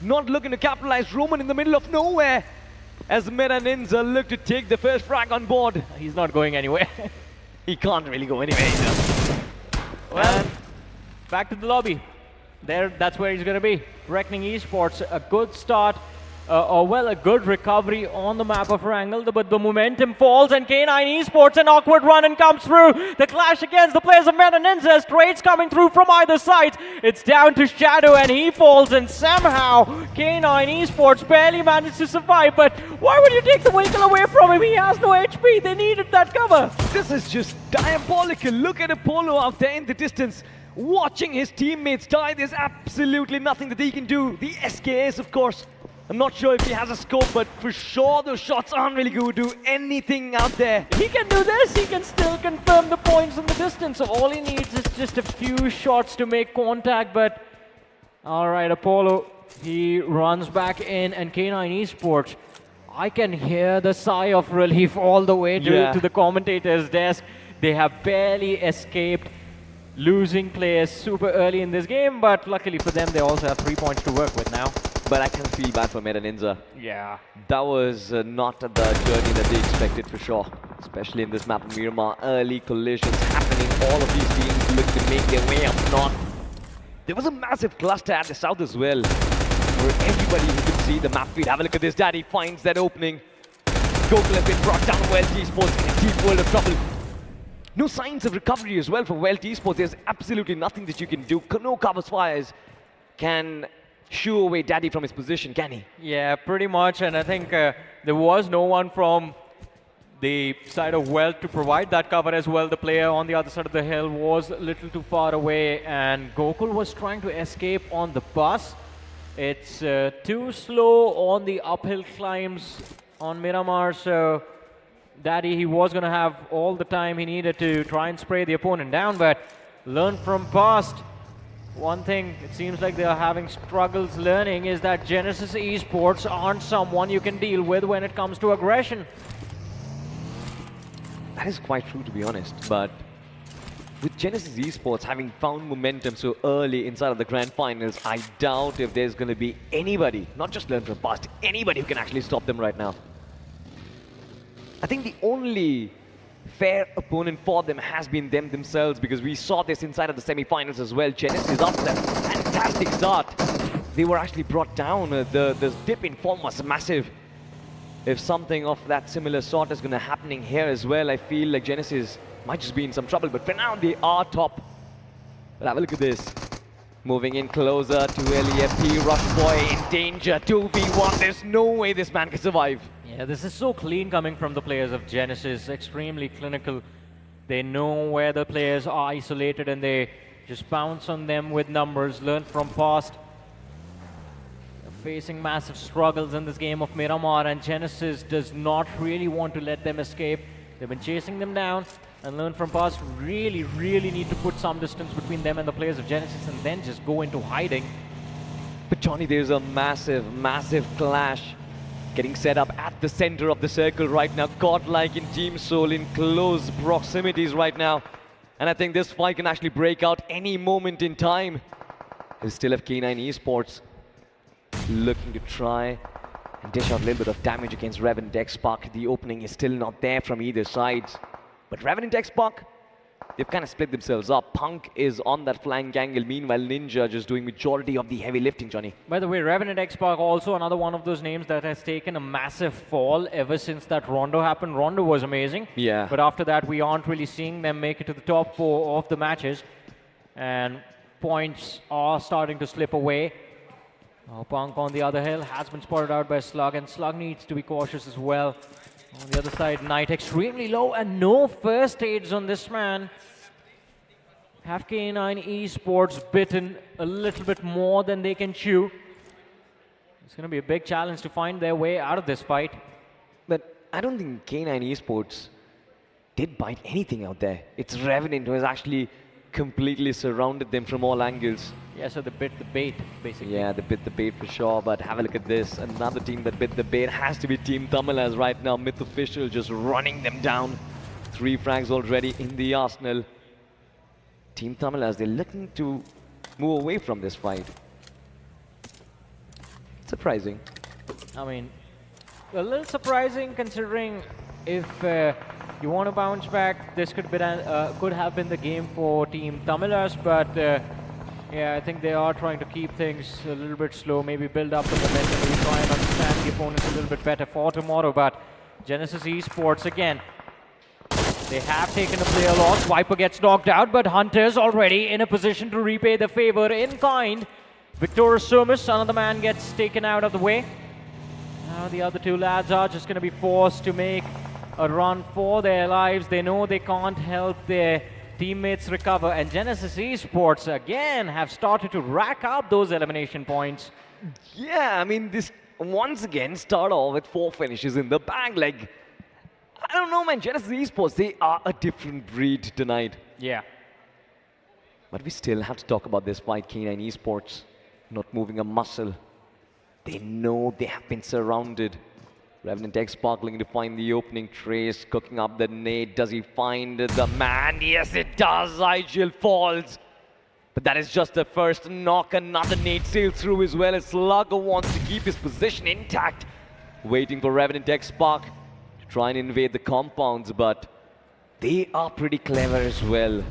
not looking to capitalize? Roman in the middle of nowhere as Meta Ninja look to take the first frag on board. He's not going anywhere. He can't really go anywhere either. Well, back to the lobby. That's where he's going to be. Reckoning Esports, a good start. A good recovery on the map of Wrangle, but the momentum falls and K9 Esports, an awkward run and comes through. The clash against the players of Meta Ninja, trades coming through from either side. It's down to Shadow and he falls, and somehow K9 Esports barely managed to survive. But why would you take the vehicle away from him? He has no HP. They needed that cover. This is just diabolical. Look at Apollo out there in the distance, watching his teammates die. There's absolutely nothing that he can do. The SKS, of course. I'm not sure if he has a scope, but for sure those shots aren't really going to do anything out there. He can do this. He can still confirm the points in the distance. So all he needs is just a few shots to make contact. But all right, Apollo, he runs back in, and K9 Esports, I can hear the sigh of relief all the way to the commentator's desk. They have barely escaped losing players super early in this game, but luckily for them, they also have 3 points to work with now. But I can feel bad for Meta Ninja. Yeah. That was not the journey that they expected for sure. Especially in this map of Miramar. Early collisions happening. All of these teams look to make their way up north. There was a massive cluster at the south as well, where everybody who could see the map feed. Have a look at this. Daddy finds that opening. Gokul has been brought down. Welt Esports in a deep world of trouble. No signs of recovery as well for Welt Esports. There's absolutely nothing that you can do. No covers fires can shoo away Daddy from his position, can he? Yeah, pretty much. And I think there was no one from the side of Welt to provide that cover as well. The player on the other side of the hill was a little too far away, and Gokul was trying to escape on the bus. It's too slow on the uphill climbs on Miramar, so Daddy, he was going to have all the time he needed to try and spray the opponent down, but learn from past. One thing it seems like they are having struggles learning is that Genesis Esports aren't someone you can deal with when it comes to aggression. That is quite true, to be honest, but with Genesis Esports having found momentum so early inside of the grand finals, I doubt if there's going to be anybody, not just learn from past, anybody who can actually stop them right now. I think the only fair opponent for them has been them themselves, because we saw this inside of the semi-finals as well. Genesis after that fantastic start, they were actually brought down. The dip in form was massive. If something of that similar sort is going to happening here as well, I feel like Genesis might just be in some trouble. But for now, they are top. But have a look at this. Moving in closer to LEFP. Rush Boy in danger. 2v1. There's no way this man can survive. Yeah, this is so clean coming from the players of Genesis. Extremely clinical. They know where the players are isolated and they just bounce on them with numbers. Learn from past. They're facing massive struggles in this game of Miramar, and Genesis does not really want to let them escape. They've been chasing them down, and learn from past really need to put some distance between them and the players of Genesis and then just go into hiding. But Johnny, there's a massive clash getting set up at the center of the circle right now. Godlike in Team Soul in close proximities right now. And I think this fight can actually break out any moment in time. We still have K9 Esports looking to try and dish out a little bit of damage against Revenant X-Spark. The opening is still not there from either side. But Revenant X-Spark, they've kind of split themselves up. Punk is on that flank angle. Meanwhile, Ninja just doing majority of the heavy lifting, Johnny. By the way, Revenant X-Spark also another one of those names that has taken a massive fall ever since that Rondo happened. Rondo was amazing. Yeah. But after that, we aren't really seeing them make it to the top 4 of the matches. And points are starting to slip away. Punk, on the other hand, has been spotted out by Slug, and Slug needs to be cautious as well. On the other side, Knight extremely low, and no first aids on this man. Have K9 Esports bitten a little bit more than they can chew. It's going to be a big challenge to find their way out of this fight. But I don't think K9 Esports did bite anything out there. It's Revenant who has actually completely surrounded them from all angles. Yeah, so they bit the bait, basically. Yeah, they bit the bait for sure, but have a look at this. Another team that bit the bait has to be Team Tamilas right now. Myth Official just running them down. 3 frags already in the arsenal. Team Tamilas, they're looking to move away from this fight. Surprising. I mean, a little surprising considering if you want to bounce back, this could have been the game for Team Tamilas, but yeah, I think they are trying to keep things a little bit slow, maybe build up the momentum, maybe try and understand the opponents a little bit better for tomorrow. But Genesis Esports, again, they have taken a player loss. Viper gets knocked out, but Hunter's already in a position to repay the favor in kind. Victor Sumus, another man, gets taken out of the way. Now the other 2 lads are just going to be forced to make a run for their lives. They know they can't help their teammates recover, and Genesis Esports again have started to rack up those elimination points. Yeah, I mean, this once again start off with 4 finishes in the bag. Like, I don't know, man. Genesis Esports, they are a different breed tonight. Yeah. But we still have to talk about this fight. K9 Esports not moving a muscle. They know they have been surrounded. Revenant X-Spark looking to find the opening. Trace cooking up the nade. Does he find the man? Yes, it does. IGL falls. But that is just the first knock. Another nade sails through as well as Slugger wants to keep his position intact. Waiting for Revenant X-Spark to try and invade the compounds, but they are pretty clever as well.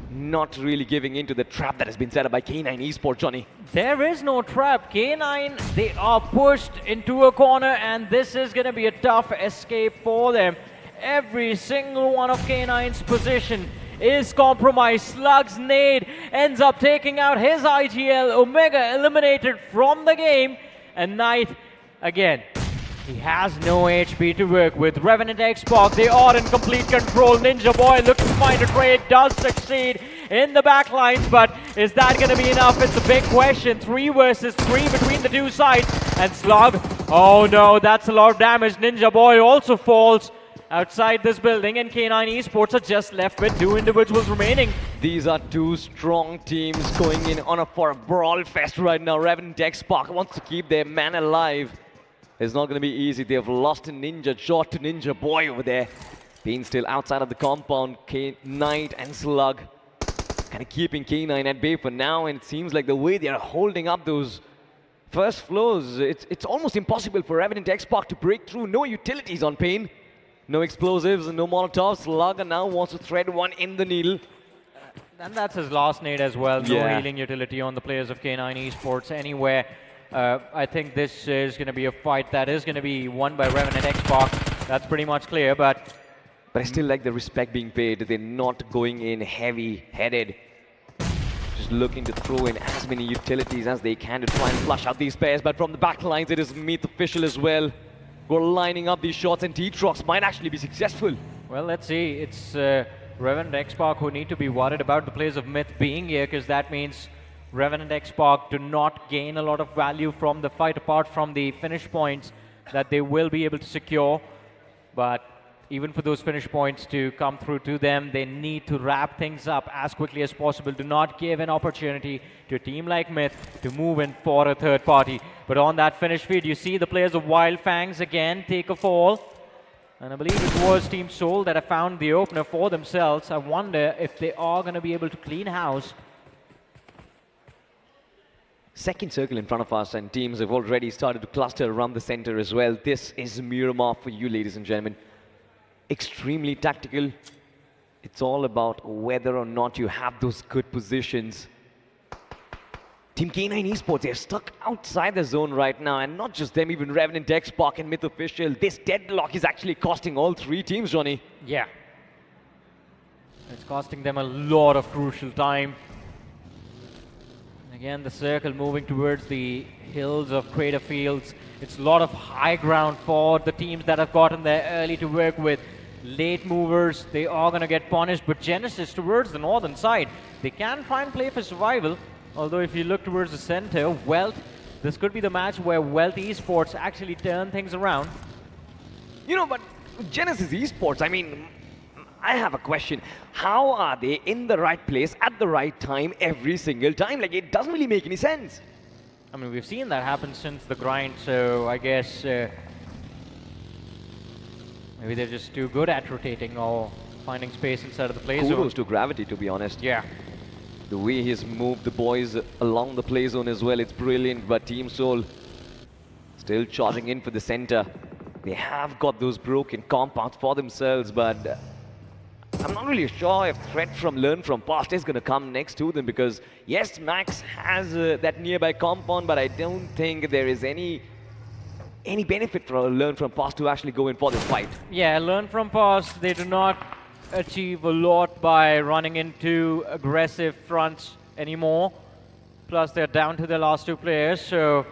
Not really giving into the trap that has been set up by K9 Esports, Johnny. There is no trap. K9, they are pushed into a corner, and this is going to be a tough escape for them. Every single one of K9's position is compromised. Slug's nade ends up taking out his IGL. Omega eliminated from the game, and Knight, again, he has no HP to work with. Revenant X-Spark, they are in complete control. Ninja Boy looks to find a trade, does succeed in the back lines, but is that going to be enough? It's a big question. 3 versus 3 between the 2 sides. And Slug, oh no, that's a lot of damage. Ninja Boy also falls outside this building, and K9 Esports are just left with 2 individuals remaining. These are 2 strong teams going in for a brawl fest right now. Revenant X-Spark wants to keep their man alive. It's not going to be easy. They have lost a Ninja shot to Ninja Boy over there. Being still outside of the compound. Knight and Slug kind of keeping K9 at bay for now. And it seems like the way they are holding up those first floors, it's almost impossible for Revenant X-Spark to break through. No utilities on Pain. No explosives and no Molotovs. Slug now wants to thread one in the needle. And that's his last nade as well. No healing utility on the players of K9 Esports anywhere. I think this is going to be a fight that is going to be won by Revenant X-Spark. That's pretty much clear, but I still like the respect being paid. They're not going in heavy-headed. Just looking to throw in as many utilities as they can to try and flush out these pairs. But from the back lines, it is Myth Official as well. We're lining up these shots, and T-Trox might actually be successful. Well, let's see. It's Revenant X-Spark who need to be worried about the players of Myth being here, because that means Revenant X-Spark do not gain a lot of value from the fight apart from the finish points that they will be able to secure. But even for those finish points to come through to them, they need to wrap things up as quickly as possible. Do not give an opportunity to a team like Myth to move in for a third party. But on that finish feed, you see the players of Wild Fangs again take a fall. And I believe it was Team Soul that have found the opener for themselves. I wonder if they are going to be able to clean house. Second circle in front of us, and teams have already started to cluster around the center as well. This is Miramar for you, ladies and gentlemen. Extremely tactical. It's all about whether or not you have those good positions. Team K9 Esports, they're stuck outside the zone right now, and not just them, even Revenant, X-Spark and Myth Official. This deadlock is actually costing all three teams, Johnny. Yeah. It's costing them a lot of crucial time. Again, the circle moving towards the hills of Crater Fields. It's a lot of high ground for the teams that have gotten there early to work with. Late movers, they are going to get punished, but Genesis towards the northern side, they can try and play for survival. Although if you look towards the center, Wealth, this could be the match where Wealth Esports actually turn things around. You know, but Genesis Esports, I mean, I have a question. How are they in the right place at the right time every single time? Like, it doesn't really make any sense. I mean, we've seen that happen since the grind, so I guess maybe they're just too good at rotating or finding space inside of the play zone. Kudos to Gravity, to be honest. Yeah. The way he's moved the boys along the play zone as well, it's brilliant. But Team Soul still charging in for the center. They have got those broken compounds for themselves, but I'm not really sure if threat from Learn From Past is going to come next to them, because yes, Max has that nearby compound, but I don't think there is any benefit for Learn From Past to actually go in for this fight. Yeah, Learn From Past, they do not achieve a lot by running into aggressive fronts anymore. Plus, they're down to their last two players, so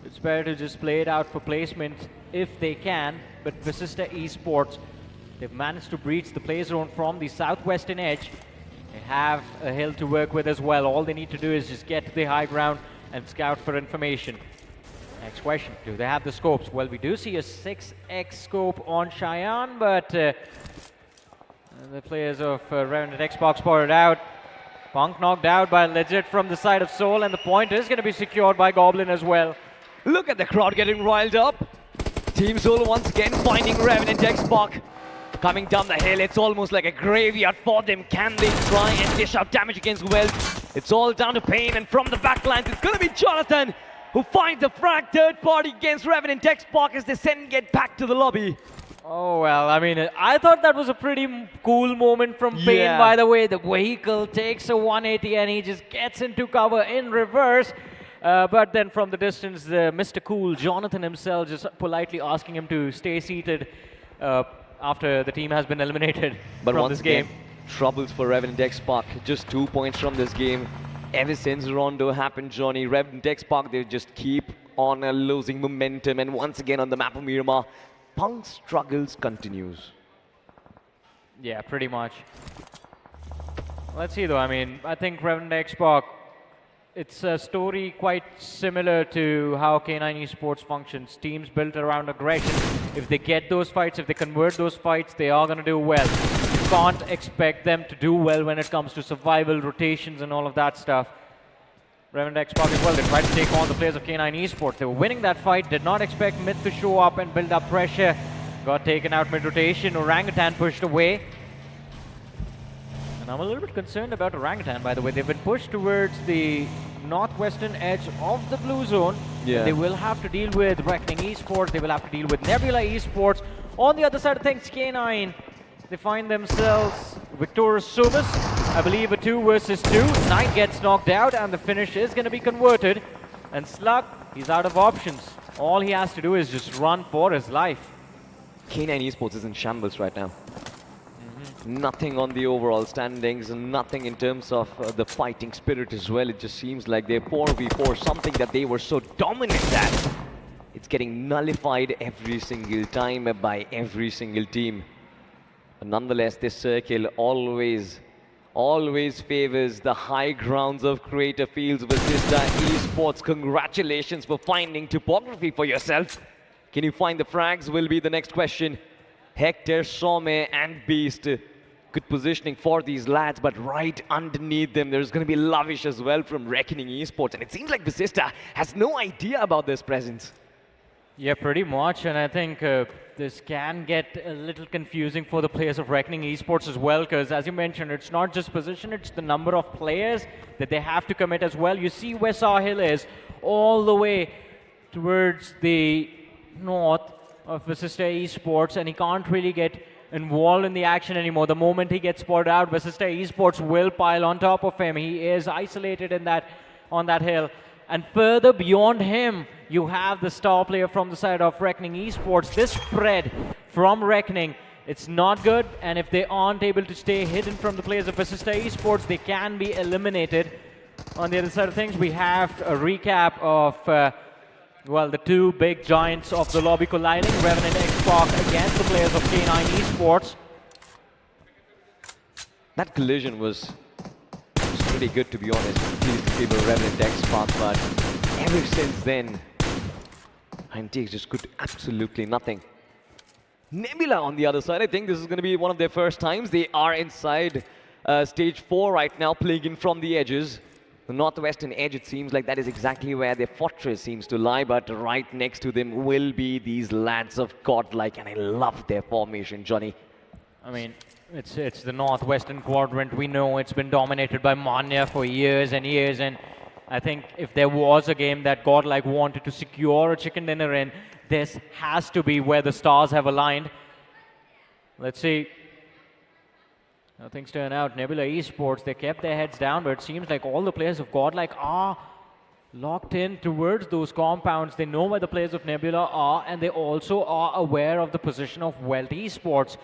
it's better to just play it out for placement if they can. But Visista Esports, they've managed to breach the play zone from the southwestern edge. They have a hill to work with as well. All they need to do is just get to the high ground and scout for information. Next question, do they have the scopes? Well, we do see a 6x scope on Cheyenne, but the players of Revenant Xbox spotted out. Punk knocked out by Legit from the side of Soul, and the point is going to be secured by Goblin as well. Look at the crowd getting riled up. Team Soul once again finding Revenant Xbox. Coming down the hill, it's almost like a graveyard for them. Can they try and dish out damage against Wealth? It's all down to Pain, and from the backlines, it's going to be Jonathan who finds the frag. Third party against Revenant Xbox as they get back to the lobby. Oh, well, I mean, I thought that was a pretty cool moment from Pain, by the way. The vehicle takes a 180 and he just gets into cover in reverse. But then from the distance, Mr. Cool, Jonathan himself, just politely asking him to stay seated after the team has been eliminated from this game. Troubles for Revenant Xbox. Just 2 points from this game. Ever since Rondo happened, Johnny, Revenant Xbox, they just keep on losing momentum. And once again on the map of Miramar, Punk's struggles continues. Yeah, pretty much. Let's see though, I mean, I think Revenant Xbox, it's a story quite similar to how K9 Esports functions. Teams built around aggression. If they get those fights, if they convert those fights, they are going to do well. You can't expect them to do well when it comes to survival, rotations and all of that stuff. Revenant Xbox as well, they tried to take on the players of K9 Esports. They were winning that fight, did not expect Myth to show up and build up pressure. Got taken out mid-rotation, Orangutan pushed away. And I'm a little bit concerned about Orangutan, by the way. They've been pushed towards the northwestern edge of the blue zone. Yeah. They will have to deal with Reckoning Esports, they will have to deal with Nebula Esports. On the other side of things, K9, they find themselves victorious Sumus. I believe a 2 versus 2. Knight gets knocked out and the finish is going to be converted. And Slug, he's out of options. All he has to do is just run for his life. K9 Esports is in shambles right now. Nothing on the overall standings, nothing in terms of the fighting spirit as well. It just seems like they're 4v4, something that they were so dominant at. It's getting nullified every single time by every single team. But nonetheless, this circle always favors the high grounds of Crater Fields. Visista Esports, congratulations for finding topography for yourself. Can you find the frags will be the next question. Hector, Some and Beast. Good positioning for these lads, but right underneath them, there's going to be Lavish as well from Reckoning Esports. And it seems like Visista has no idea about this presence. Yeah, pretty much. And I think this can get a little confusing for the players of Reckoning Esports as well, because as you mentioned, it's not just position, it's the number of players that they have to commit as well. You see where Sahil is. all the way towards the north of Vasista Esports, and he can't really get involved in the action anymore. The moment he gets spotted out, Vasista Esports will pile on top of him. He is isolated in on that hill. And further beyond him, you have the star player from the side of Reckoning Esports. This spread from Reckoning, it's not good, and if they aren't able to stay hidden from the players of Vasista Esports, they can be eliminated. On the other side of things, we have a recap of well, the two big giants of the lobby colliding, Revenant X-Spark against the players of K9 Esports. That collision was pretty good, to be honest. Pleased to see the Revenant X-Spark, but ever since then, INTX just could absolutely nothing. Nebula on the other side, I think this is going to be one of their first times. They are inside stage 4 right now, playing in from the edges. The northwestern edge, it seems like that is exactly where their fortress seems to lie, but right next to them will be these lads of Godlike, and I love their formation, Johnny. I mean, it's the northwestern quadrant. We know it's been dominated by Manya for years and years, and I think if there was a game that Godlike wanted to secure a chicken dinner in, this has to be where the stars have aligned. Let's see how things turn out. Nebula Esports, they kept their heads down, but it seems like all the players of Godlike are locked in towards those compounds. They know where the players of Nebula are, and they also are aware of the position of Welt Esports.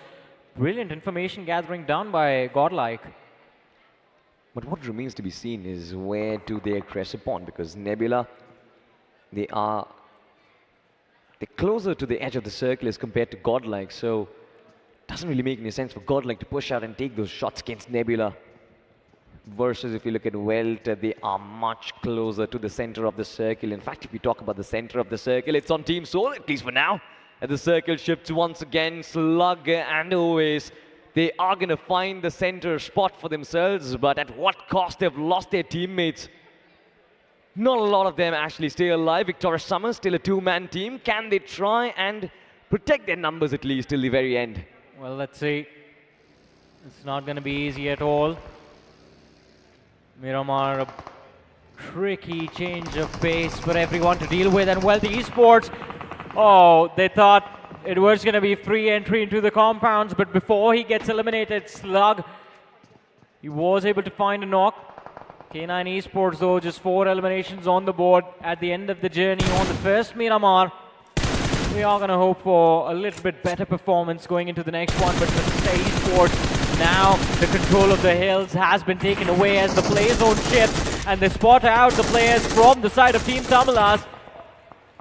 Brilliant information gathering done by Godlike. But what remains to be seen is where do they aggress upon, because Nebula, they're closer to the edge of the circle as compared to Godlike, so doesn't really make any sense for Godlike to push out and take those shots against Nebula. Versus if you look at Welt, they are much closer to the center of the circle. In fact, if you talk about the center of the circle, it's on Team Soul, at least for now. And the circle shifts once again, Slug and Oasis. They are going to find the center spot for themselves, but at what cost? They've lost their teammates. Not a lot of them actually stay alive. Victoria Summers, still a two-man team. Can they try and protect their numbers at least till the very end? Well, let's see. It's not going to be easy at all. Miramar, a tricky change of pace for everyone to deal with. And Welt Esports, oh, they thought it was going to be free entry into the compounds, but before he gets eliminated, Slug, he was able to find a knock. K9 Esports, though, just 4 eliminations on the board at the end of the journey on the first Miramar. We are going to hope for a little bit better performance going into the next one, but Vasista Esports, now the control of the hills has been taken away as the play zone shifts, and they spot out the players from the side of Team Tamilas.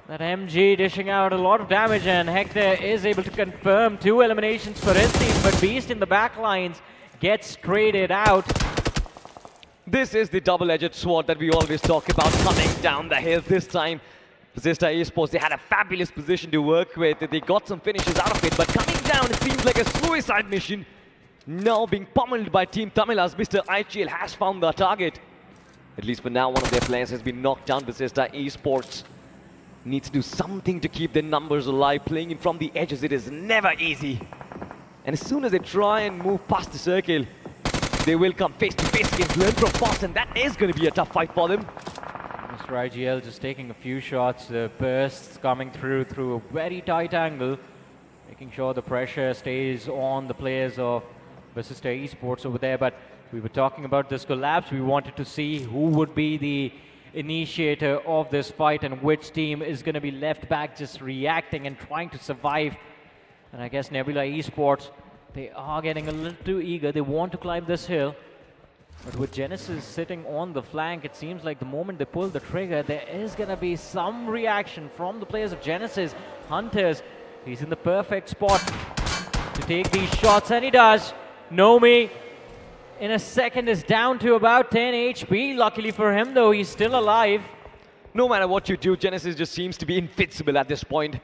That MG dishing out a lot of damage, and Hector is able to confirm 2 eliminations for his team, but Beast in the back lines gets traded out. This is the double-edged sword that we always talk about coming down the hill this time. Vasista Esports, they had a fabulous position to work with. They got some finishes out of it, but coming down, it seems like a suicide mission. Now being pummeled by Team Tamilas, Mr. IGL has found the target. At least for now, one of their players has been knocked down. Vasista Esports needs to do something to keep their numbers alive. Playing in from the edges, it is never easy. And as soon as they try and move past the circle, they will come face to face against Learn from Fast, and that is going to be a tough fight for them. Mr. IGL just taking a few shots, the bursts coming through a very tight angle, making sure the pressure stays on the players of Vasista Esports over there. But we were talking about this collapse. We wanted to see who would be the initiator of this fight and which team is going to be left back just reacting and trying to survive. And I guess Nebula Esports, they are getting a little too eager. They want to climb this hill. But with Genesis sitting on the flank, it seems like the moment they pull the trigger, there is going to be some reaction from the players of Genesis. Hunters, he's in the perfect spot to take these shots, and he does. Nomi, in a second, is down to about 10 HP. Luckily for him, though, he's still alive. No matter what you do, Genesis just seems to be invincible at this point.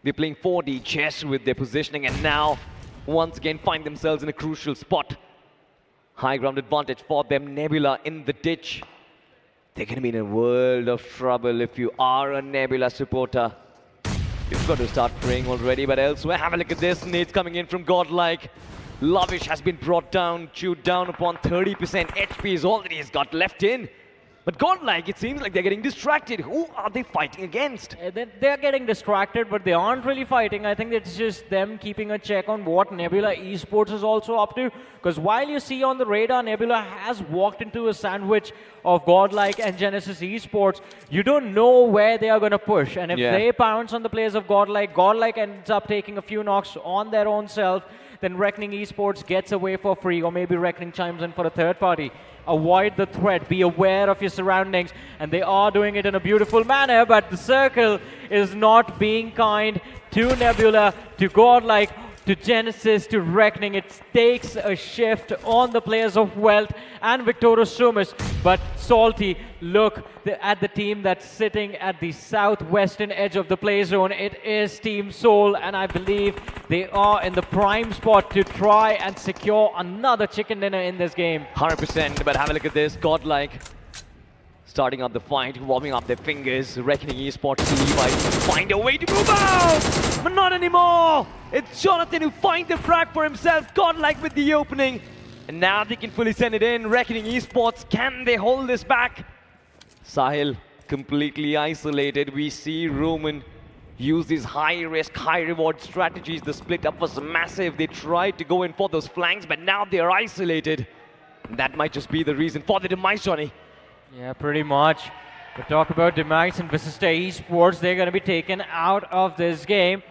They're playing 4D chess with their positioning, and now, once again, find themselves in a crucial spot. High ground advantage for them. Nebula in the ditch. They're going to be in a world of trouble if you are a Nebula supporter. You've got to start praying already, but elsewhere, have a look at this. Nades coming in from Godlike. Lavish has been brought down, chewed down upon 30% HP is all that he's got left in. But godlike, it seems like they're getting distracted. Who are they fighting against? They're getting distracted, but they aren't really fighting. I think it's just them keeping a check on what Nebula Esports is also up to. Because while you see on the radar, Nebula has walked into a sandwich of godlike and Genesis Esports, you don't know where they are going to push. And if they pounce on the players of godlike, godlike ends up taking a few knocks on their own self, then Reckoning Esports gets away for free, or maybe Reckoning chimes in for a third party. Avoid the threat, be aware of your surroundings, and they are doing it in a beautiful manner, but the circle is not being kind to Nebula, to godlike, to Genesis, to Reckoning. It takes a shift on the players of Wealth and Victorious Sumus. But Salty, look at the team that's sitting at the southwestern edge of the play zone. It is Team Soul, and I believe they are in the prime spot to try and secure another chicken dinner in this game. 100%, but have a look at this. Godlike starting up the fight, warming up their fingers. Reckoning Esports to Levi find a way to move out, but not anymore. It's Jonathan who finds the frag for himself. Godlike with the opening, and now they can fully send it in. Reckoning Esports, can they hold this back? Sahil completely isolated. We see Roman use these high-risk, high-reward strategies. The split up was massive. They tried to go in for those flanks, but now they are isolated. And that might just be the reason for the demise, Johnny. Yeah, pretty much. We talk about demise and Visista Esports. They're going to be taken out of this game.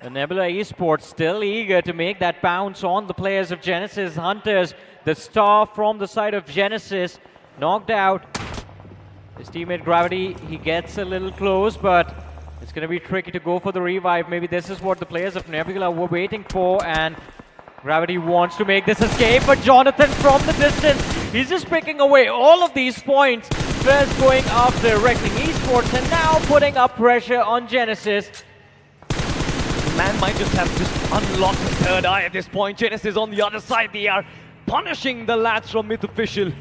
The Nebula Esports still eager to make that bounce on the players of Genesis. Hunters, the star from the side of Genesis, knocked out. His teammate Gravity, he gets a little close, but it's going to be tricky to go for the revive. Maybe this is what the players of Nebula were waiting for, and Gravity wants to make this escape, but Jonathan from the distance, he's just picking away all of these points. First going after Reckoning Esports, and now putting up pressure on Genesis. Man might just have unlocked the third eye at this point. Genesis on the other side, they are punishing the lads from Myth Official.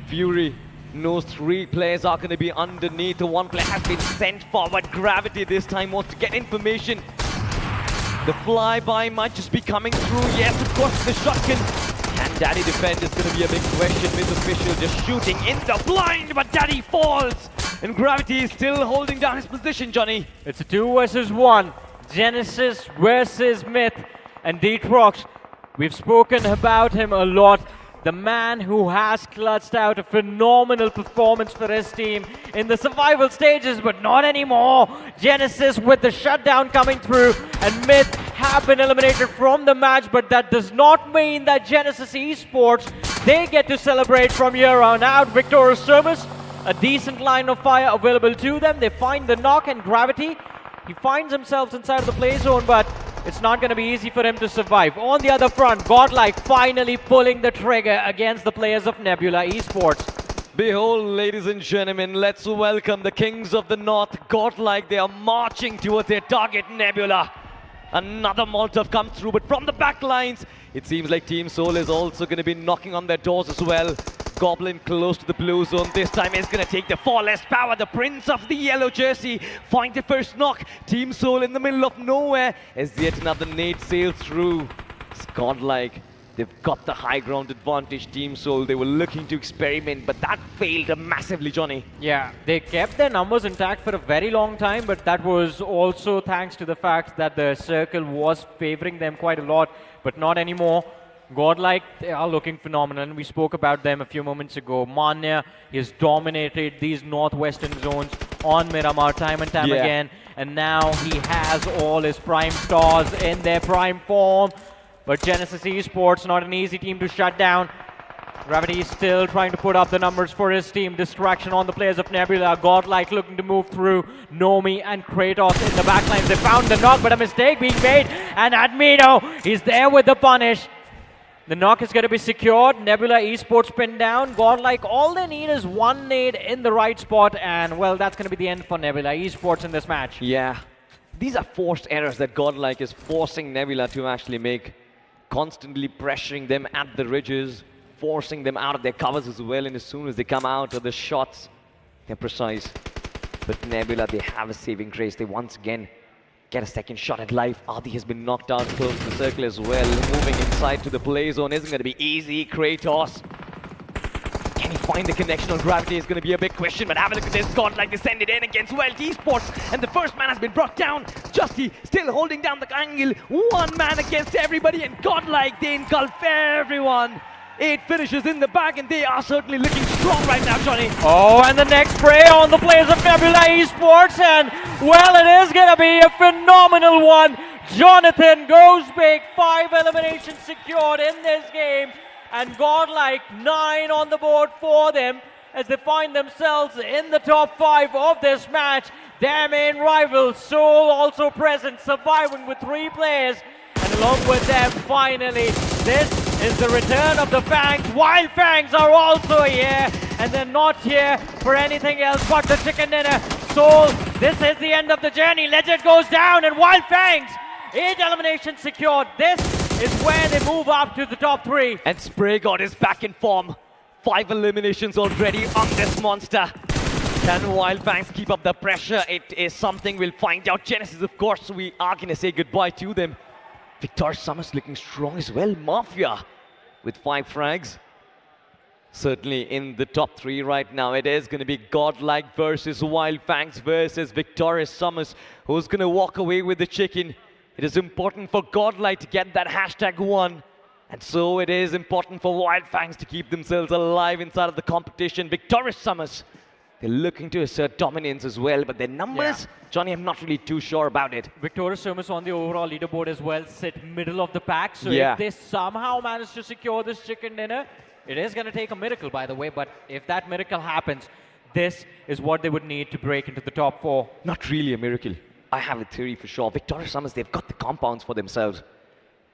Fury knows 3 players are going to be underneath. One player has been sent forward. Gravity this time wants to get information. The flyby might just be coming through. Yes, of course, the shotgun. Can Daddy defend is going to be a big question. Myth Official just shooting in the blind, but Daddy falls. And Gravity is still holding down his position, Johnny. It's a 2 versus 1. Genesis versus Myth. And Detrox, we've spoken about him a lot. The man who has clutched out a phenomenal performance for his team in the survival stages, but not anymore. Genesis with the shutdown coming through, and Myth have been eliminated from the match, but that does not mean that Genesis Esports, they get to celebrate from here on out. Victorious Sumus, a decent line of fire available to them. They find the knock, and Gravity, he finds himself inside of the play zone, but it's not going to be easy for him to survive. On the other front, Godlike finally pulling the trigger against the players of Nebula Esports. Behold, ladies and gentlemen, let's welcome the Kings of the North. Godlike, they are marching towards their target, Nebula. Another Molotov comes through, but from the back lines, it seems like Team Soul is also going to be knocking on their doors as well. Goblin close to the blue zone. This time is going to take the far less power. The Prince of the yellow jersey finds the first knock. Team Soul in the middle of nowhere as yet another nade sails through. It's Godlike. They've got the high ground advantage. Team Soul, they were looking to experiment, but that failed massively, Johnny. Yeah, they kept their numbers intact for a very long time, but that was also thanks to the fact that the circle was favoring them quite a lot, but not anymore. Godlike, they are looking phenomenal, and we spoke about them a few moments ago. Manya has dominated these northwestern zones on Miramar time and time again, and now he has all his prime stars in their prime form. But Genesis Esports, not an easy team to shut down. Gravity is still trying to put up the numbers for his team. Distraction on the players of Nebula. Godlike looking to move through. Nomi and Kratos in the backlines. They found the knock, but a mistake being made, and Admino is there with the punish. The knock is going to be secured. Nebula Esports pinned down. Godlike, all they need is one nade in the right spot, and well, that's going to be the end for Nebula Esports in this match. Yeah, these are forced errors that Godlike is forcing Nebula to actually make. Constantly pressuring them at the ridges, forcing them out of their covers as well, and as soon as they come out of the shots, they're precise. But Nebula, they have a saving grace. They once again get a second shot at life. Adi has been knocked out close to the circle as well. Moving inside to the play zone isn't going to be easy. Kratos, can he find the connection on gravity is going to be a big question, but have a look at this. Godlike descended in against Wild Esports, and the first man has been brought down. Justy still holding down the angle. One man against everybody, and Godlike, they engulf everyone. 8 finishes in the bag, and they are certainly looking strong right now, Johnny. Oh, and the next spray on the players of Nebula Esports, and well, it is going to be a phenomenal one. Jonathan goes big, 5 eliminations secured in this game, and Godlike 9 on the board for them as they find themselves in the top 5 of this match. Their main rival, Seoul, also present, surviving with 3 players, and along with them, finally, this is the return of the Fangs. Wild Fangs are also here, and they're not here for anything else but the chicken dinner. Seoul, this is the end of the journey. Legend goes down, and Wild Fangs, 8 eliminations secured. This is where they move up to the top 3. And Spray God is back in form. 5 eliminations already on this monster. Can Wild Fangs keep up the pressure? It is something we'll find out. Genesis, of course, we are going to say goodbye to them. Victor Summers looking strong as well. Mafia with 5 frags. Certainly in the top 3 right now. It is going to be Godlike versus Wild Fangs versus Victorious Summers. Who's going to walk away with the chicken? It is important for Godlike to get that #1. And so it is important for Wild Fangs to keep themselves alive inside of the competition. Victorious Summers, they're looking to assert dominance as well, but their numbers, Johnny, I'm not really too sure about it. Victorious Summers on the overall leaderboard as well, sit middle of the pack. So if they somehow manage to secure this chicken dinner, it is going to take a miracle, by the way. But if that miracle happens, this is what they would need to break into the top 4. Not really a miracle. I have a theory for sure. Victorious Summers, they've got the compounds for themselves.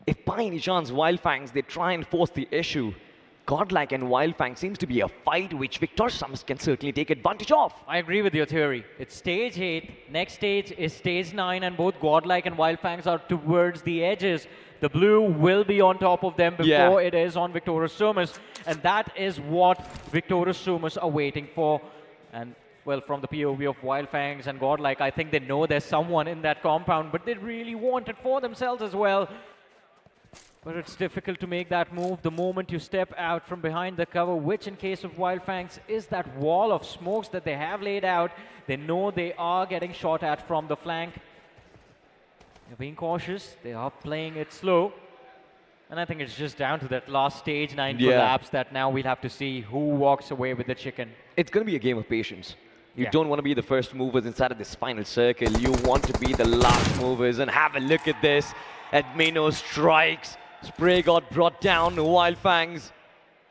If by any chance Wild Fangs, they try and force the issue, Godlike and Wild Fangs seems to be a fight which Victorious Summers can certainly take advantage of. I agree with your theory. It's stage 8. Next stage is stage 9, and both Godlike and Wild Fangs are towards the edges. The blue will be on top of them before it is on Victorious Summers. And that is what Victorious Summers are waiting for. And well, from the POV of Wild Fangs and Godlike, I think they know there's someone in that compound, but they really want it for themselves as well. But it's difficult to make that move the moment you step out from behind the cover, which in case of Wild Fangs is that wall of smokes that they have laid out. They know they are getting shot at from the flank. They're being cautious. They are playing it slow. And I think it's just down to that last stage 9 collapse that now we'll have to see who walks away with the chicken. It's going to be a game of patience. You don't want to be the first movers inside of this final circle. You want to be the last movers. And have a look at this. Admino strikes. Spray got brought down. Wild Fangs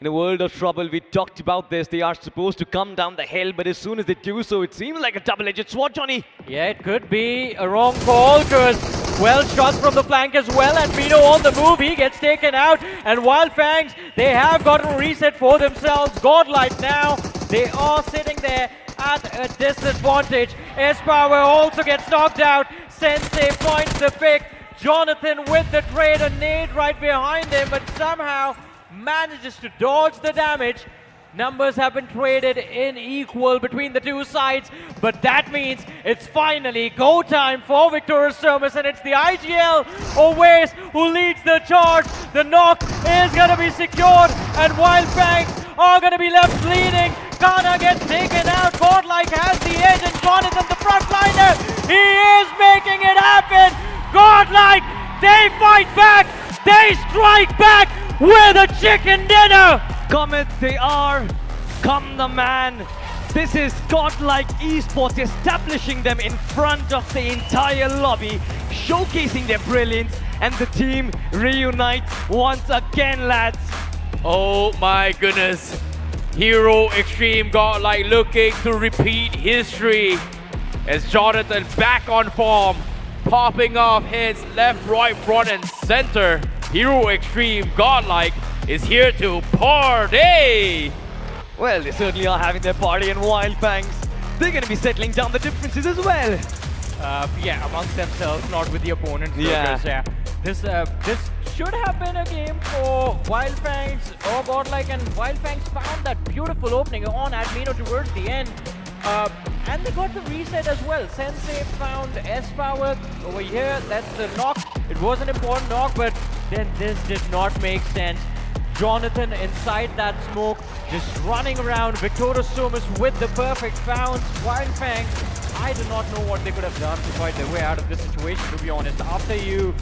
in a world of trouble. We talked about this. They are supposed to come down the hill, but as soon as they do so, it seems like a double-edged sword, Johnny. Yeah, it could be a wrong call, because well, shots from the flank as well. Admino on the move. He gets taken out. And Wild Fangs, they have gotten a reset for themselves. Godlike now, they are sitting there at a disadvantage. S-Power also gets knocked out. Sensei finds the pick. Jonathan with the trade, a nade right behind him, but somehow manages to dodge the damage. Numbers have been traded in equal between the two sides, but that means it's finally go time for Victorious Summers, and it's the IGL Owace who leads the charge. The knock is going to be secured, and Wild Fangs are going to be left bleeding. Kana gets taken out. Godlike has the edge, and Jonathan, the frontliner, he is making it happen. Godlike, they fight back, they strike back with a chicken dinner. Comets they are, come the man. This is Godlike Esports establishing them in front of the entire lobby, showcasing their brilliance, and the team reunites once again, lads. Oh my goodness. Hero Extreme Godlike looking to repeat history as Jonathan back on form, popping off hits left, right, front, and center. Hero Extreme Godlike is here to party! Well, they certainly are having their party, and Wild Fangs, they're going to be settling down the differences as well. Yeah, amongst themselves, not with the opponents. This should have been a game for Wild Fangs or Godlike, and Wild Fangs found that beautiful opening on Admino towards the end. And they got the reset as well. Sensei found S-Power over here. That's the knock. It was an important knock, but then this did not make sense. Jonathan inside that smoke, just running around. Victoria Somas with the perfect bounce. Wildfang, I do not know what they could have done to fight their way out of this situation, to be honest. After you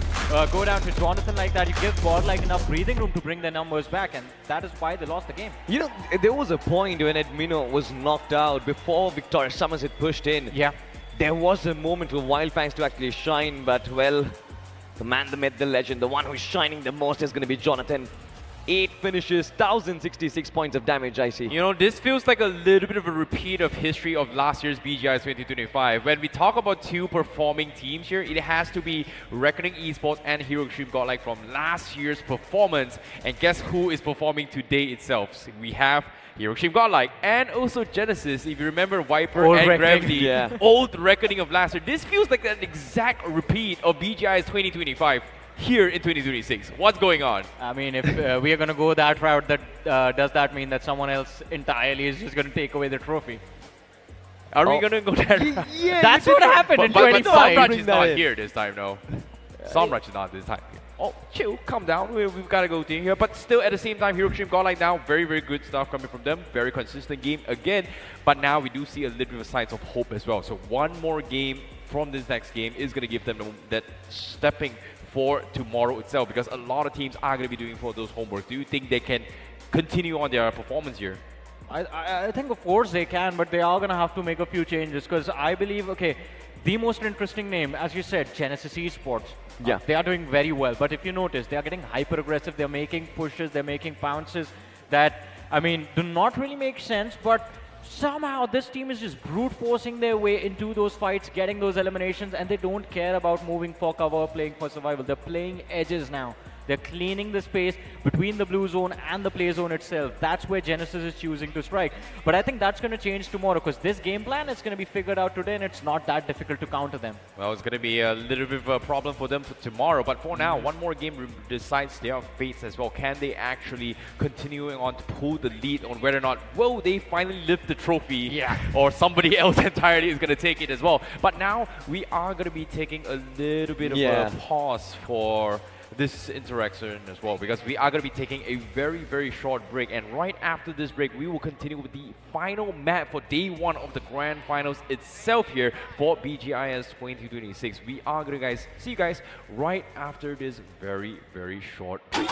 go down to Jonathan like that, you give Godlike enough breathing room to bring their numbers back, and that is why they lost the game. You know, there was a point when Edmino was knocked out before Victoria Summers had pushed in. Yeah. There was a moment for Wildfangs to actually shine, but well, the man, the myth, the legend, the one who's shining the most is going to be Jonathan. 8 finishes, 1,066 points of damage, I see. You know, this feels like a little bit of a repeat of history of last year's BGIS 2025. When we talk about two performing teams here, it has to be Reckoning Esports and Hero Extreme Godlike from last year's performance. And guess who is performing today itself? So we have Hero Extreme Godlike and also Genesis. If you remember Viper Old and Reckoning. Gravity, Yeah. old Reckoning of last year. This feels like an exact repeat of BGIS 2025. Here in 2026. What's going on? I mean, if we are going to go that route, that does that mean that someone else entirely is just going to take away the trophy? Are we going to go that route? Yeah, That's what happened in But 25. Samraj is not here this time, no. Samraj is not this time. Oh, chill, calm down. We've got to go to here. But still, at the same time, Hero Extreme Godlike now, very, very good stuff coming from them. Very consistent game again. But now we do see a little bit of signs of hope as well. So one more game from this next game is going to give them that stepping for tomorrow itself, because a lot of teams are going to be doing for those homework. Do you think they can continue on their performance here? I think of course they can, but they are going to have to make a few changes, because I believe, okay, the most interesting name, as you said, Genesis Esports. Yeah. They are doing very well, but if you notice, they are getting hyper aggressive, they're making pushes, they're making bounces that, I mean, do not really make sense, but somehow this team is just brute forcing their way into those fights, getting those eliminations, and they don't care about moving for cover, playing for survival. They're playing edges now. They're cleaning the space between the blue zone and the play zone itself. That's where Genesis is choosing to strike. But I think that's going to change tomorrow, because this game plan is going to be figured out today, and it's not that difficult to counter them. Well, it's going to be a little bit of a problem for them for tomorrow. But for now, one more game decides their fates as well. Can they actually continuing on to pull the lead on whether or not, will they finally lift the trophy? Yeah. Or somebody else entirely is going to take it as well. But now we are going to be taking a little bit of a pause for this interaction as well, because we are going to be taking a very, very short break, and right after this break we will continue with the final map for day 1 of the grand finals itself here for BGIS 2026. We are going to see you guys right after this very, very short break.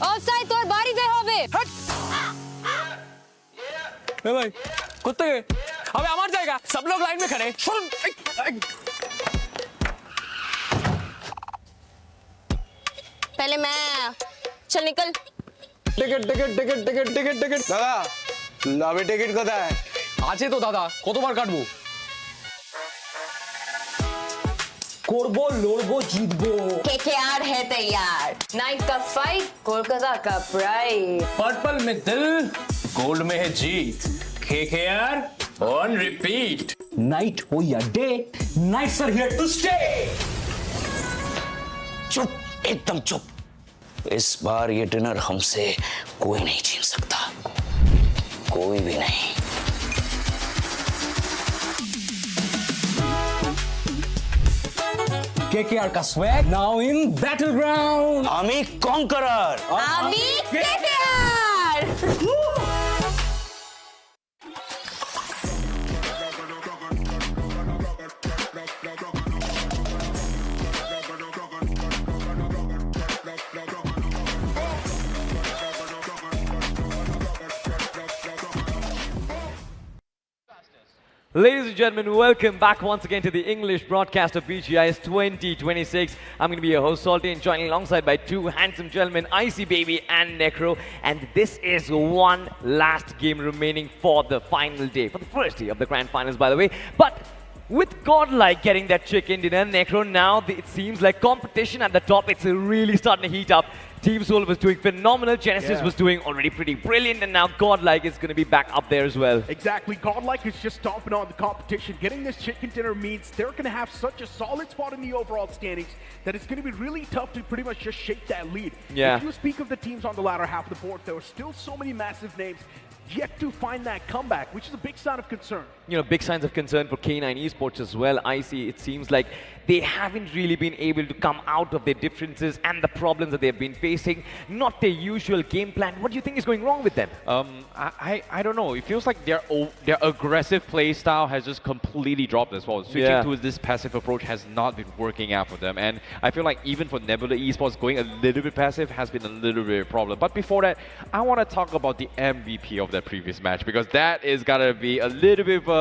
Offside তোর বাড়িতে হবে ए भाई कुत्ते अबे हमारी जाएगा सब लोग लाइन में खड़े सुन पहले मैं चल निकल ticket ticket ticket ticket ticket ticket দাদা লবি টিকিট কোথায় আছে তো দাদা কতবার কাটবো করবো লড়বো জিতবো केकेआर है तैयार नाइट का फाइट कोलकाता का प्राइड पर्पल में दिल गोल्ड में है जीत KKR on repeat. Night हो या day, nights are here to stay. चुप, एकदम चुप। इस बार ये डिनर हमसे कोई नहीं छीन सकता, कोई भी नहीं। KKR का swag now in battleground. Ami Conqueror. Ami KKR. Ladies and gentlemen, welcome back once again to the English broadcast of BGIS 2026. I'm going to be your host, Salty, and joining alongside by two handsome gentlemen, Icy Baby and Necro. And this is one last game remaining for the final day, for the first day of the Grand Finals, by the way. But with Godlike getting that chicken dinner, Necro, now it seems like competition at the top, it's really starting to heat up. Team Soul was doing phenomenal, Genesis was doing already pretty brilliant, and now Godlike is going to be back up there as well. Exactly, Godlike is just stomping on the competition. Getting this chicken dinner means they're going to have such a solid spot in the overall standings that it's going to be really tough to pretty much just shake that lead. Yeah. If you speak of the teams on the latter half of the board, there are still so many massive names yet to find that comeback, which is a big sign of concern. You know, big signs of concern for K9 Esports as well. I see it seems like they haven't really been able to come out of their differences and the problems that they've been facing. Not their usual game plan. What do you think is going wrong with them? I don't know. It feels like their aggressive play style has just completely dropped as well. Switching to this passive approach has not been working out for them. And I feel like even for Nebula Esports, going a little bit passive has been a little bit of a problem. But before that, I want to talk about the MVP of that previous match, because that is got to be a little bit of a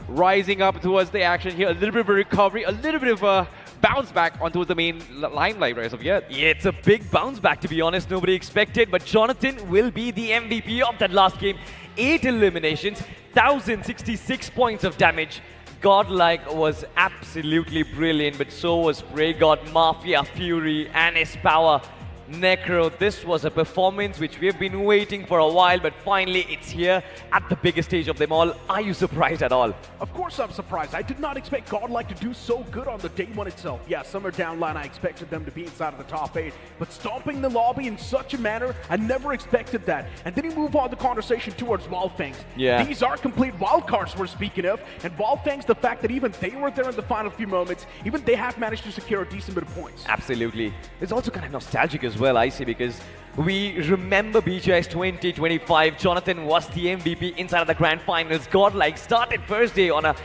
rising up towards the action here, a little bit of a recovery, a little bit of a bounce back onto the main limelight as of yet. Yeah, it's a big bounce back, to be honest. Nobody expected, but Jonathan will be the MVP of that last game. 8 eliminations, 1,066 points of damage. Godlike was absolutely brilliant, but so was Spray God, Mafia, Fury, and his power. Necro, this was a performance which we have been waiting for a while, but finally it's here at the biggest stage of them all. Are you surprised at all? Of course I'm surprised. I did not expect Godlike to do so good on the day one itself. Yeah, Summer Downline, I expected them to be inside of the top 8, but stomping the lobby in such a manner, I never expected that. And then you move on the conversation towards Wildfangs. Yeah. These are complete wildcards we're speaking of, and Wildfangs, the fact that even they were there in the final few moments, even they have managed to secure a decent bit of points. Absolutely. It's also kind of nostalgic as well, I see, because we remember BGIS 2025. Jonathan was the MVP inside of the Grand Finals. Godlike started first day on an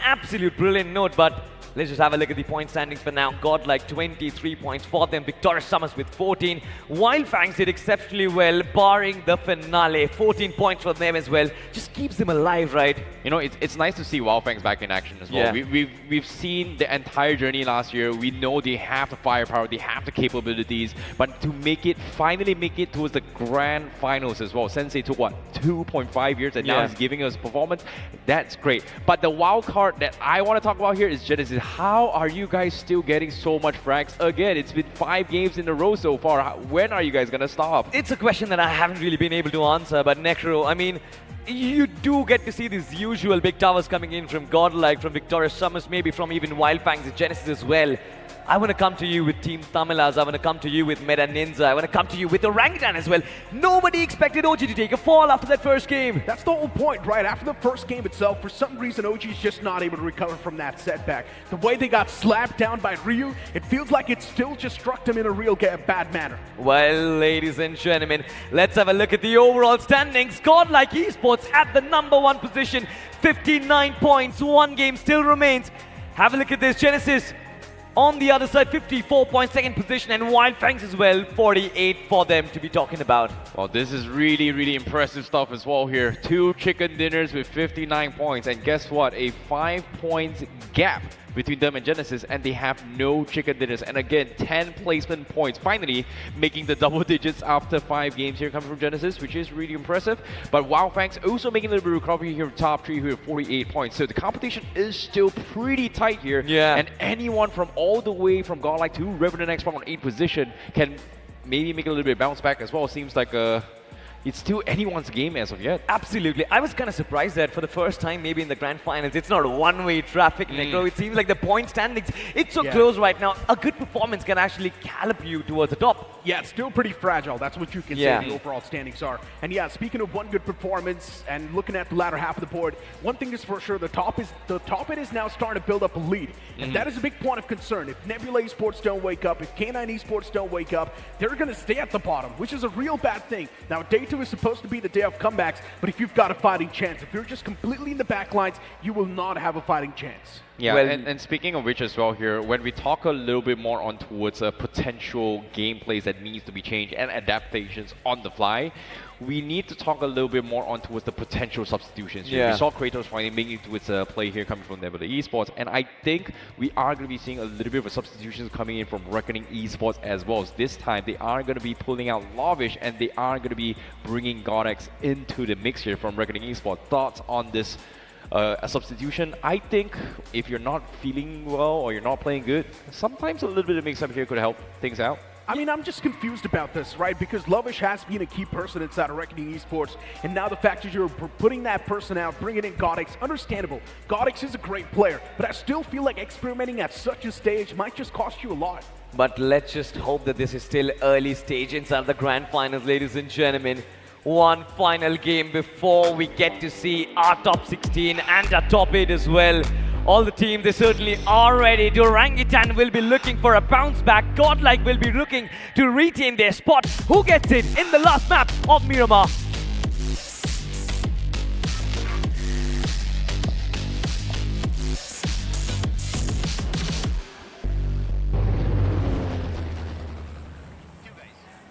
absolute brilliant note, but let's just have a look at the point standings for now. Godlike 23 points for them. Victorious Summers with 14. Wildfangs did exceptionally well, barring the finale. 14 points for them as well. Just keeps them alive, right? You know, it's nice to see Wildfangs back in action as well. Yeah. We've seen the entire journey last year. We know they have the firepower, they have the capabilities, but to finally make it towards the Grand Finals as well. Sensei took what, 2.5 years, and now he's giving us performance. That's great. But the wild card that I want to talk about here is Genesis. How are you guys still getting so much frags? Again, it's been 5 games in a row so far. When are you guys gonna stop? It's a question that I haven't really been able to answer, but Necro, I mean, you do get to see these usual big towers coming in from Godlike, from Victorious Summers, maybe from even Wildfangs and Genesis as well. I want to come to you with Team Tamilas. I want to come to you with Meta Ninja. I want to come to you with Orangutan as well. Nobody expected OG to take a fall after that first game. That's the whole point, right? After the first game itself, for some reason, OG is just not able to recover from that setback. The way they got slapped down by Ryu, it feels like it still just struck them in a real bad manner. Well, ladies and gentlemen, let's have a look at the overall standings. Godlike Esports at the #1 position. 59 points. 1 game still remains. Have a look at this. Genesis on the other side, 54 points, 2nd position, and Wildfangs as well, 48 for them to be talking about. Well, this is really, really impressive stuff as well here. 2 chicken dinners with 59 points, and guess what? A 5 points gap between them and Genesis, and they have no chicken dinners. And again, 10 placement points, finally making the double digits after 5 games here coming from Genesis, which is really impressive. But Wildfangs also making a little bit of recovery here, top 3 here with 48 points. So the competition is still pretty tight here. Yeah. And anyone from all the way from Godlike to Revenant Expert on 8th position can maybe make a little bit of bounce back as well. Seems like it's still anyone's game as of yet. Absolutely. I was kind of surprised that for the first time, maybe in the grand finals, it's not one-way traffic, Necro. It seems like the point standings, it's so close right now. A good performance can actually gallop you towards the top. Yeah, it's still pretty fragile. That's what you can say the overall standings are. And yeah, speaking of one good performance and looking at the latter half of the board, one thing is for sure, the top it is now starting to build up a lead. And that is a big point of concern. If Nebula Esports don't wake up, if K9 Esports don't wake up, they're going to stay at the bottom, which is a real bad thing. Now, day 2 is supposed to be the day of comebacks, but if you've got a fighting chance, if you're just completely in the back lines, you will not have a fighting chance. Yeah, well, and speaking of which as well here, when we talk a little bit more on towards potential gameplays that needs to be changed and adaptations on the fly, we need to talk a little bit more on towards the potential substitutions here. We saw Kratos finally making to its play here coming from Nebula Esports, and I think we are going to be seeing a little bit of a substitutions coming in from Reckoning Esports as well. As this time, they are going to be pulling out Lavish, and they are going to be bringing GodX into the mix here from Reckoning Esports. Thoughts on this? A substitution? I think if you're not feeling well or you're not playing good, sometimes a little bit of mix-up here could help things out. I mean, I'm just confused about this, right? Because Lavish has been a key person inside of Reckoning Esports, and now the fact that you're putting that person out, bringing in GodX, understandable. GodX is a great player, but I still feel like experimenting at such a stage might just cost you a lot. But let's just hope that this is still early stage inside the grand finals, ladies and gentlemen. One final game before we get to see our top 16 and our top 8 as well. All the teams, they certainly are ready. Durangitan will be looking for a bounce back. Godlike will be looking to retain their spot. Who gets it in the last map of Miramar?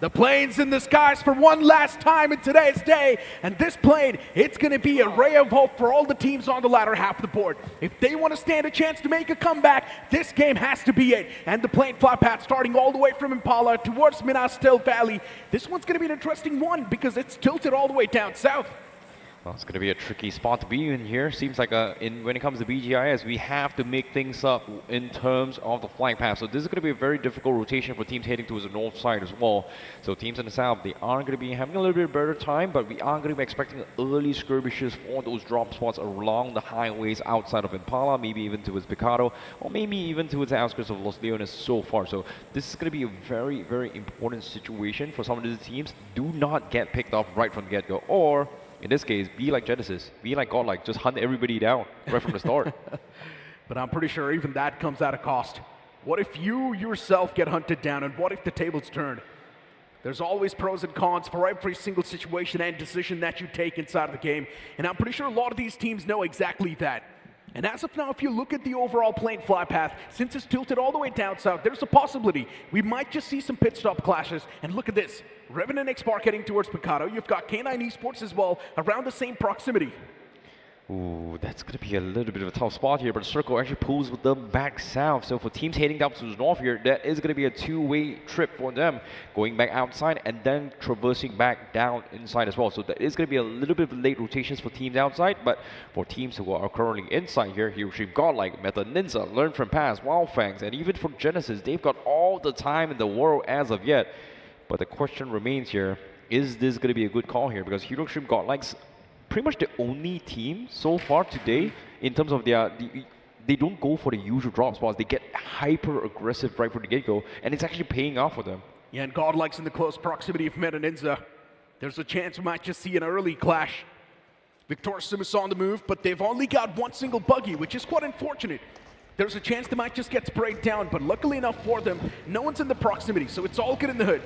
The plane's in the skies for one last time in today's day, and this plane, it's going to be a ray of hope for all the teams on the latter half of the board. If they want to stand a chance to make a comeback, this game has to be it. And the plane fly path starting all the way from Impala towards Minas Tel Valley. This one's going to be an interesting one because it's tilted all the way down south. Well, it's going to be a tricky spot to be in here. Seems like when it comes to BGIS, we have to make things up in terms of the flying path. So this is going to be a very difficult rotation for teams heading towards the north side as well. So teams in the south, they are going to be having a little bit better time, but we are going to be expecting early skirmishes for those drop spots along the highways outside of Impala, maybe even towards Picado, or maybe even towards the outskirts of Los Leones so far. So this is going to be a very, very important situation for some of these teams. Do not get picked off right from the get-go, or in this case, be like Genesis, be like Godlike, just hunt everybody down right from the start. But I'm pretty sure even that comes at a cost. What if you yourself get hunted down, and what if the tables turn? There's always pros and cons for every single situation and decision that you take inside of the game, and I'm pretty sure a lot of these teams know exactly that. And as of now, if you look at the overall plane fly path, since it's tilted all the way down south, there's a possibility we might just see some pit stop clashes. And look at this, Revan and X-Park heading towards Picado. You've got K9 Esports as well, around the same proximity. Ooh, that's going to be a little bit of a tough spot here, but Circle actually pulls with them back south. So for teams heading down to the north here, that is going to be a two-way trip for them, going back outside and then traversing back down inside as well. So that is going to be a little bit of late rotations for teams outside, but for teams who are currently inside here, Hiroshima Godlike, Meta Ninja, Learn from Past, Wildfangs, and even from Genesis, they've got all the time in the world as of yet. But the question remains here, is this going to be a good call here? Because Hiroshima Godlike's pretty much the only team so far today in terms of they don't go for the usual drop spots. They get hyper aggressive right from the get-go, and it's actually paying off for them. Yeah, and Godlike's in the close proximity of Meta Ninja. There's a chance we might just see an early clash. Victorsim is on the move, but they've only got one single buggy, which is quite unfortunate. There's a chance they might just get sprayed down, but luckily enough for them, no one's in the proximity, so it's all good in the hood.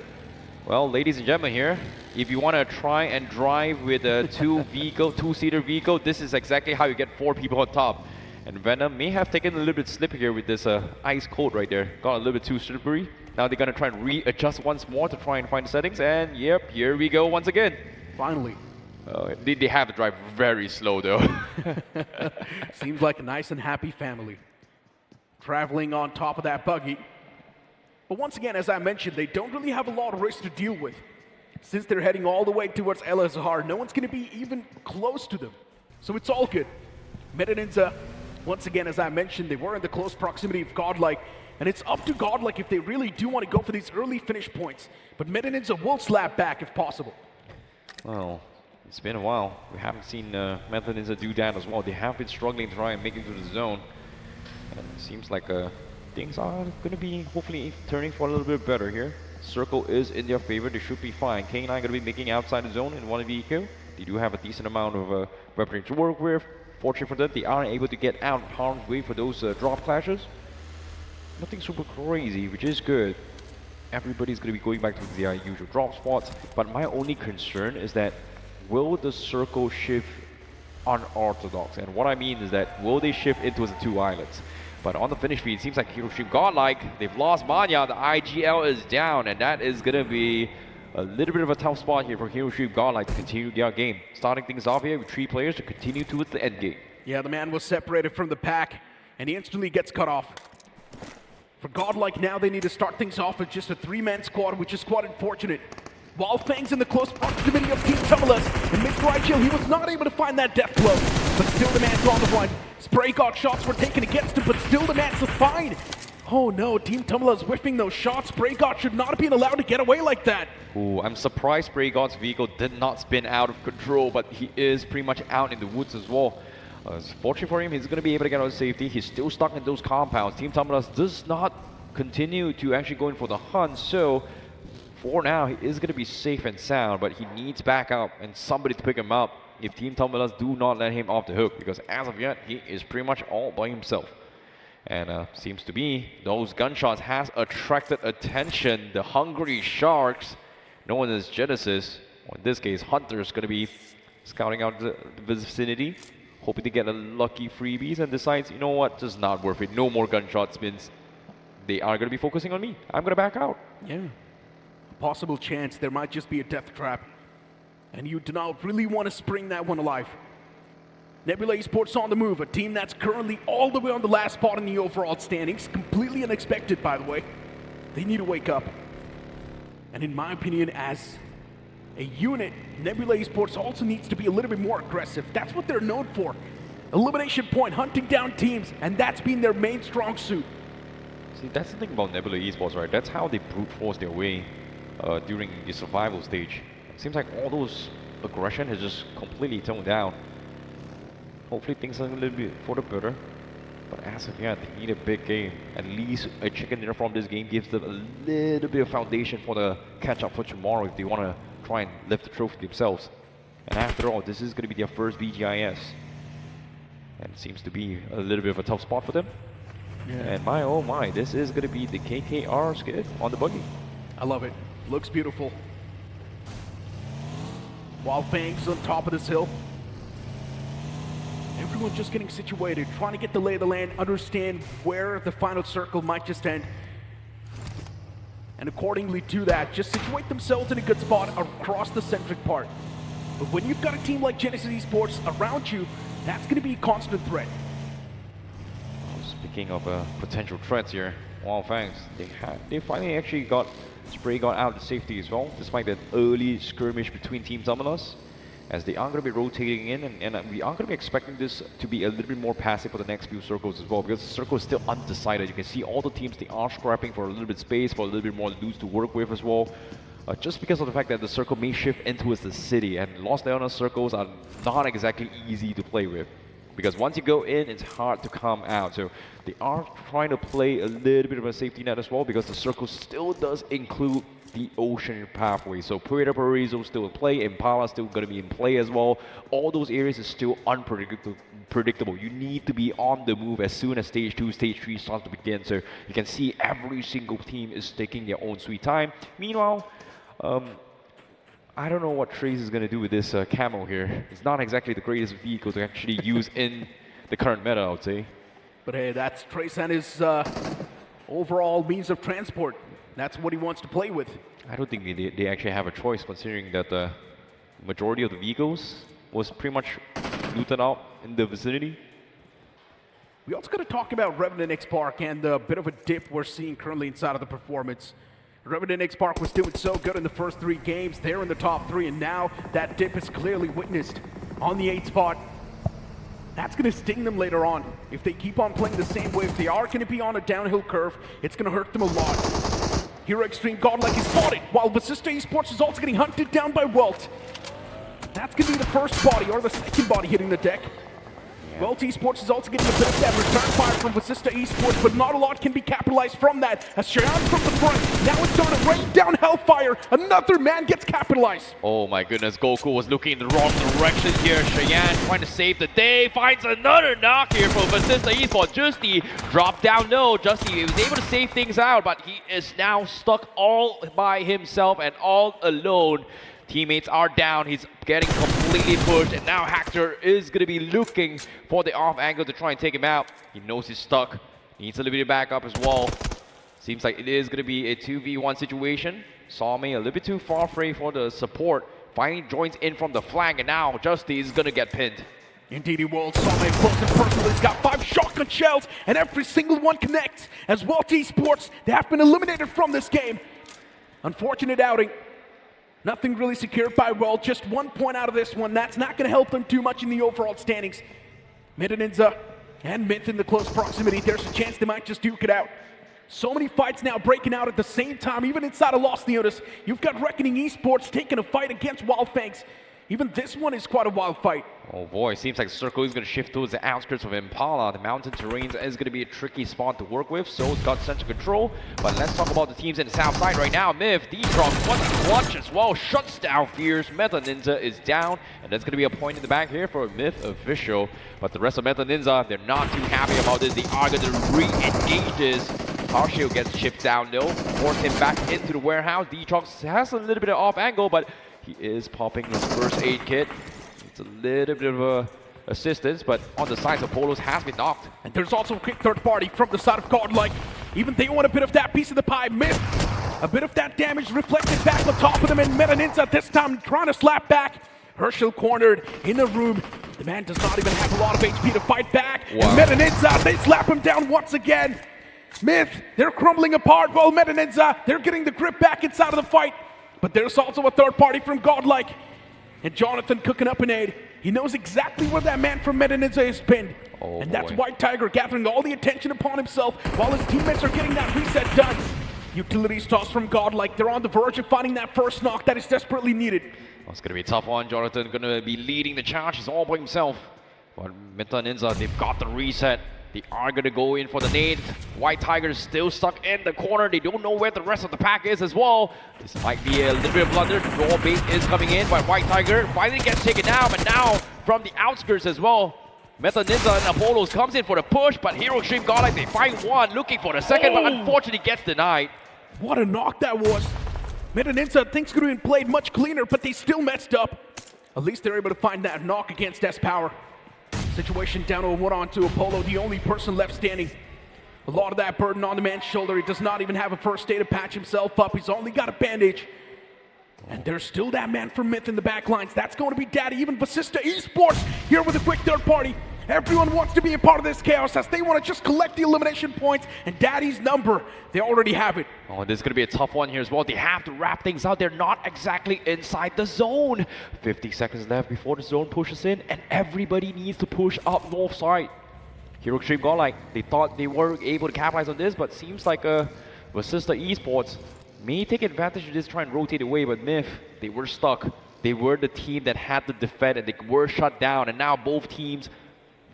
Well, ladies and gentlemen here, if you want to try and drive with a two-seater vehicle, this is exactly how you get 4 people on top. And Venom may have taken a little bit slip here with this ice coat right there. Got a little bit too slippery. Now they're going to try and readjust once more to try and find the settings. And yep, here we go once again. Finally. They have to drive very slow though. Seems like a nice and happy family. Traveling on top of that buggy. But once again, as I mentioned, they don't really have a lot of risk to deal with. Since they're heading all the way towards El Azhar, no one's going to be even close to them. So it's all good. Meta Ninja, once again, as I mentioned, they were in the close proximity of Godlike. And it's up to Godlike if they really do want to go for these early finish points. But Meta Ninja will slap back if possible. Well, it's been a while. We haven't seen Method Ninja do that as well. They have been struggling to try and make it to the zone. And it seems like things are going to be hopefully turning for a little bit better here. Circle is in their favor. They should be fine. K9 going to be making outside the zone in one vehicle. They do have a decent amount of weaponry to work with. Fortunately for them, they are able to get out of harm's way for those drop clashes. Nothing super crazy, which is good. Everybody's going to be going back to their usual drop spots. But my only concern is that will the circle shift unorthodox? And what I mean is that will they shift into the 2 islands? But on the finish feed, it seems like Hiroshima godlike. They've lost Manya. The IGL is down, and that is going to be a little bit of a tough spot here for Hiroshima godlike to continue their game. Starting things off here with 3 players to continue towards the end game. Yeah, the man was separated from the pack, and he instantly gets cut off. For godlike now, they need to start things off with just a 3-man squad, which is quite unfortunate. While Fang's in the close proximity of Team Tumulus, and Mr. Aichil, he was not able to find that death blow. But still the man's on the run. Spray God shots were taken against him, but still the man's fine. Oh no, Team Tumulus whiffing those shots. Spray God should not have been allowed to get away like that. Ooh, I'm surprised Spray God's vehicle did not spin out of control, but he is pretty much out in the woods as well. Fortunately for him, he's going to be able to get out of safety. He's still stuck in those compounds. Team Tumulus does not continue to actually go in for the hunt, so for now, he is going to be safe and sound, but he needs backup and somebody to pick him up if Team Tumulus do not let him off the hook, because as of yet, he is pretty much all by himself. And seems to be those gunshots has attracted attention. The hungry sharks, known as Genesis, or in this case, Hunter, is going to be scouting out the vicinity, hoping to get a lucky freebies, and decides, you know what, just not worth it. No more gunshot spins. They are going to be focusing on me. I'm going to back out. Yeah. Possible chance there might just be a death trap, and you do not really want to spring that one alive. Nebula Esports on the move, a team that's currently all the way on the last spot in the overall standings, completely unexpected by the way. They need to wake up, and in my opinion, as a unit, Nebula Esports also needs to be a little bit more aggressive. That's what they're known for. Elimination point, hunting down teams, and that's been their main strong suit. See, that's the thing about Nebula Esports, right? That's how they brute force their way during the survival stage. It seems like all those aggression has just completely toned down. Hopefully things are a little bit for the better. But as of yet, they need a big game. At least a chicken dinner from this game gives them a little bit of foundation for the catch-up for tomorrow if they want to try and lift the trophy themselves. And after all, this is going to be their first BGIS. And it seems to be a little bit of a tough spot for them. Yeah. And my, oh my, this is going to be the KKR skid on the buggy. I love it. Looks beautiful. While Fang's on top of this hill, everyone just getting situated, trying to get the lay of the land, understand where the final circle might just end. And accordingly to that, just situate themselves in a good spot across the centric part. But when you've got a team like Genesis Esports around you, that's going to be a constant threat. Speaking of potential threats here, Wild Fangs, they finally actually got Spray got out to safety as well, despite that early skirmish between Team Tumulus, as they are going to be rotating in, and we are going to be expecting this to be a little bit more passive for the next few circles as well, because the circle is still undecided. You can see all the teams, they are scrapping for a little bit of space, for a little bit more loot to work with as well, just because of the fact that the circle may shift into the city, and Los Leonas circles are not exactly easy to play with. Because once you go in, it's hard to come out. So they are trying to play a little bit of a safety net as well, because the circle still does include the ocean pathway. So Puerto Paraiso still in play, Impala still going to be in play as well. All those areas is still unpredictable. You need to be on the move as soon as stage 2, stage 3 starts to begin. So you can see every single team is taking their own sweet time. Meanwhile, I don't know what Trace is going to do with this camo here. It's not exactly the greatest vehicle to actually use in the current meta, I would say. But hey, that's Trace and his overall means of transport. That's what he wants to play with. I don't think they actually have a choice, considering that the majority of the vehicles was pretty much looted out in the vicinity. We also got to talk about Revenant X Park and the bit of a dip we're seeing currently inside of the performance. Revenant X Park was doing so good in the first 3 games. They're in the top 3, and now that dip is clearly witnessed on the 8th spot. That's going to sting them later on. If they keep on playing the same way, if they are going to be on a downhill curve, it's going to hurt them a lot. Hero Extreme Godlike is spotted, while Vasista Esports is also getting hunted down by Welt. That's going to be the first body or the second body hitting the deck. Well, Esports is also getting a bit of that return fire from Vasista Esports, but not a lot can be capitalized from that. As Cheyenne from the front, now it's starting to rain down hellfire. Another man gets capitalized. Oh my goodness, Goku was looking in the wrong direction here. Cheyenne trying to save the day, finds another knock here from Vasista Esports. Justy dropped down, no, Justy was able to save things out, but he is now stuck all by himself and all alone. Teammates are down, he's getting completely pushed, and now Hector is going to be looking for the off angle to try and take him out. He knows he's stuck, he needs a little bit of backup as well. Seems like it is going to be a 2v1 situation. Salme a little bit too far free for the support. Finally joins in from the flank, and now Justy is going to get pinned. Indeed he will. Salme close and personal. He's got 5 shotgun shells, and every single one connects. As well, Esports, they have been eliminated from this game. Unfortunate outing. Nothing really secured by Weld, just 1 point out of this one. That's not going to help them too much in the overall standings. Metaninja and Myth in the close proximity. There's a chance they might just duke it out. So many fights now breaking out at the same time, even inside of Lost Neotis. You've got Reckoning Esports taking a fight against Wildfangs. Even this one is quite a wild fight. Oh boy, seems like Circle is going to shift towards the outskirts of Impala. The mountain terrain is going to be a tricky spot to work with. Soul's got central control. But let's talk about the teams in the south side right now. Myth, D-Drop, clutch as well. Shuts down Fierce. Meta Ninja is down. And that's going to be a point in the back here for Myth official. But the rest of Meta Ninja, they're not too happy about this. They are going to re-engage this. Harshiel gets chipped down though. Force him back into the warehouse. D-Drop has a little bit of off angle, but he is popping his first aid kit. It's a little bit of assistance, but on the side of Polos has been knocked. And there's also a quick third party from the side of Godlike. Even they want a bit of that piece of the pie. Missed. A bit of that damage reflected back on top of them, and Meta Ninja this time trying to slap back. Herschel cornered in the room. The man does not even have a lot of HP to fight back. Wow. And Meta Ninja, they slap him down once again. Myth, they're crumbling apart, while Meta Ninja, they're getting the grip back inside of the fight. But there's also a third party from Godlike. And Jonathan cooking up an aid. He knows exactly where that man from Meta Ninja is pinned. Oh, and that's White Tiger gathering all the attention upon himself while his teammates are getting that reset done. Utilities tossed from Godlike. They're on the verge of finding that first knock that is desperately needed. Oh, it's going to be a tough one. Jonathan going to be leading the charge. He's all by himself. But Meta Ninja, they've got the reset. They are going to go in for the nade. White Tiger is still stuck in the corner. They don't know where the rest of the pack is as well. This might be a little bit of blunder. Draw bait is coming in, but White Tiger finally gets taken down. But now from the outskirts as well, Meta Ninja and Apollos comes in for the push, but Hero Stream Godlike, they find one, looking for the second, but unfortunately gets denied. What a knock that was. Meta Ninja, things could have been played much cleaner, but they still messed up. At least they're able to find that knock against S-Power. Situation down to a 1-on-2. Apollo, the only person left standing. A lot of that burden on the man's shoulder. He does not even have a first aid to patch himself up. He's only got a bandage. And there's still that man from Myth in the back lines. That's going to be Daddy. Even Vasista Esports here with a quick third party. Everyone wants to be a part of this chaos as they want to just collect the elimination points. And Daddy's number, they already have it. Oh, this is going to be a tough one here as well. They have to wrap things out. They're not exactly inside the zone. 50 seconds left before the zone pushes in, and everybody needs to push up north side. Hero Extreme Godlike, they thought they were able to capitalize on this, but seems like Vasista Esports may take advantage of this, try and rotate away, but Myth, they were stuck. They were the team that had to defend, and they were shut down, and now both teams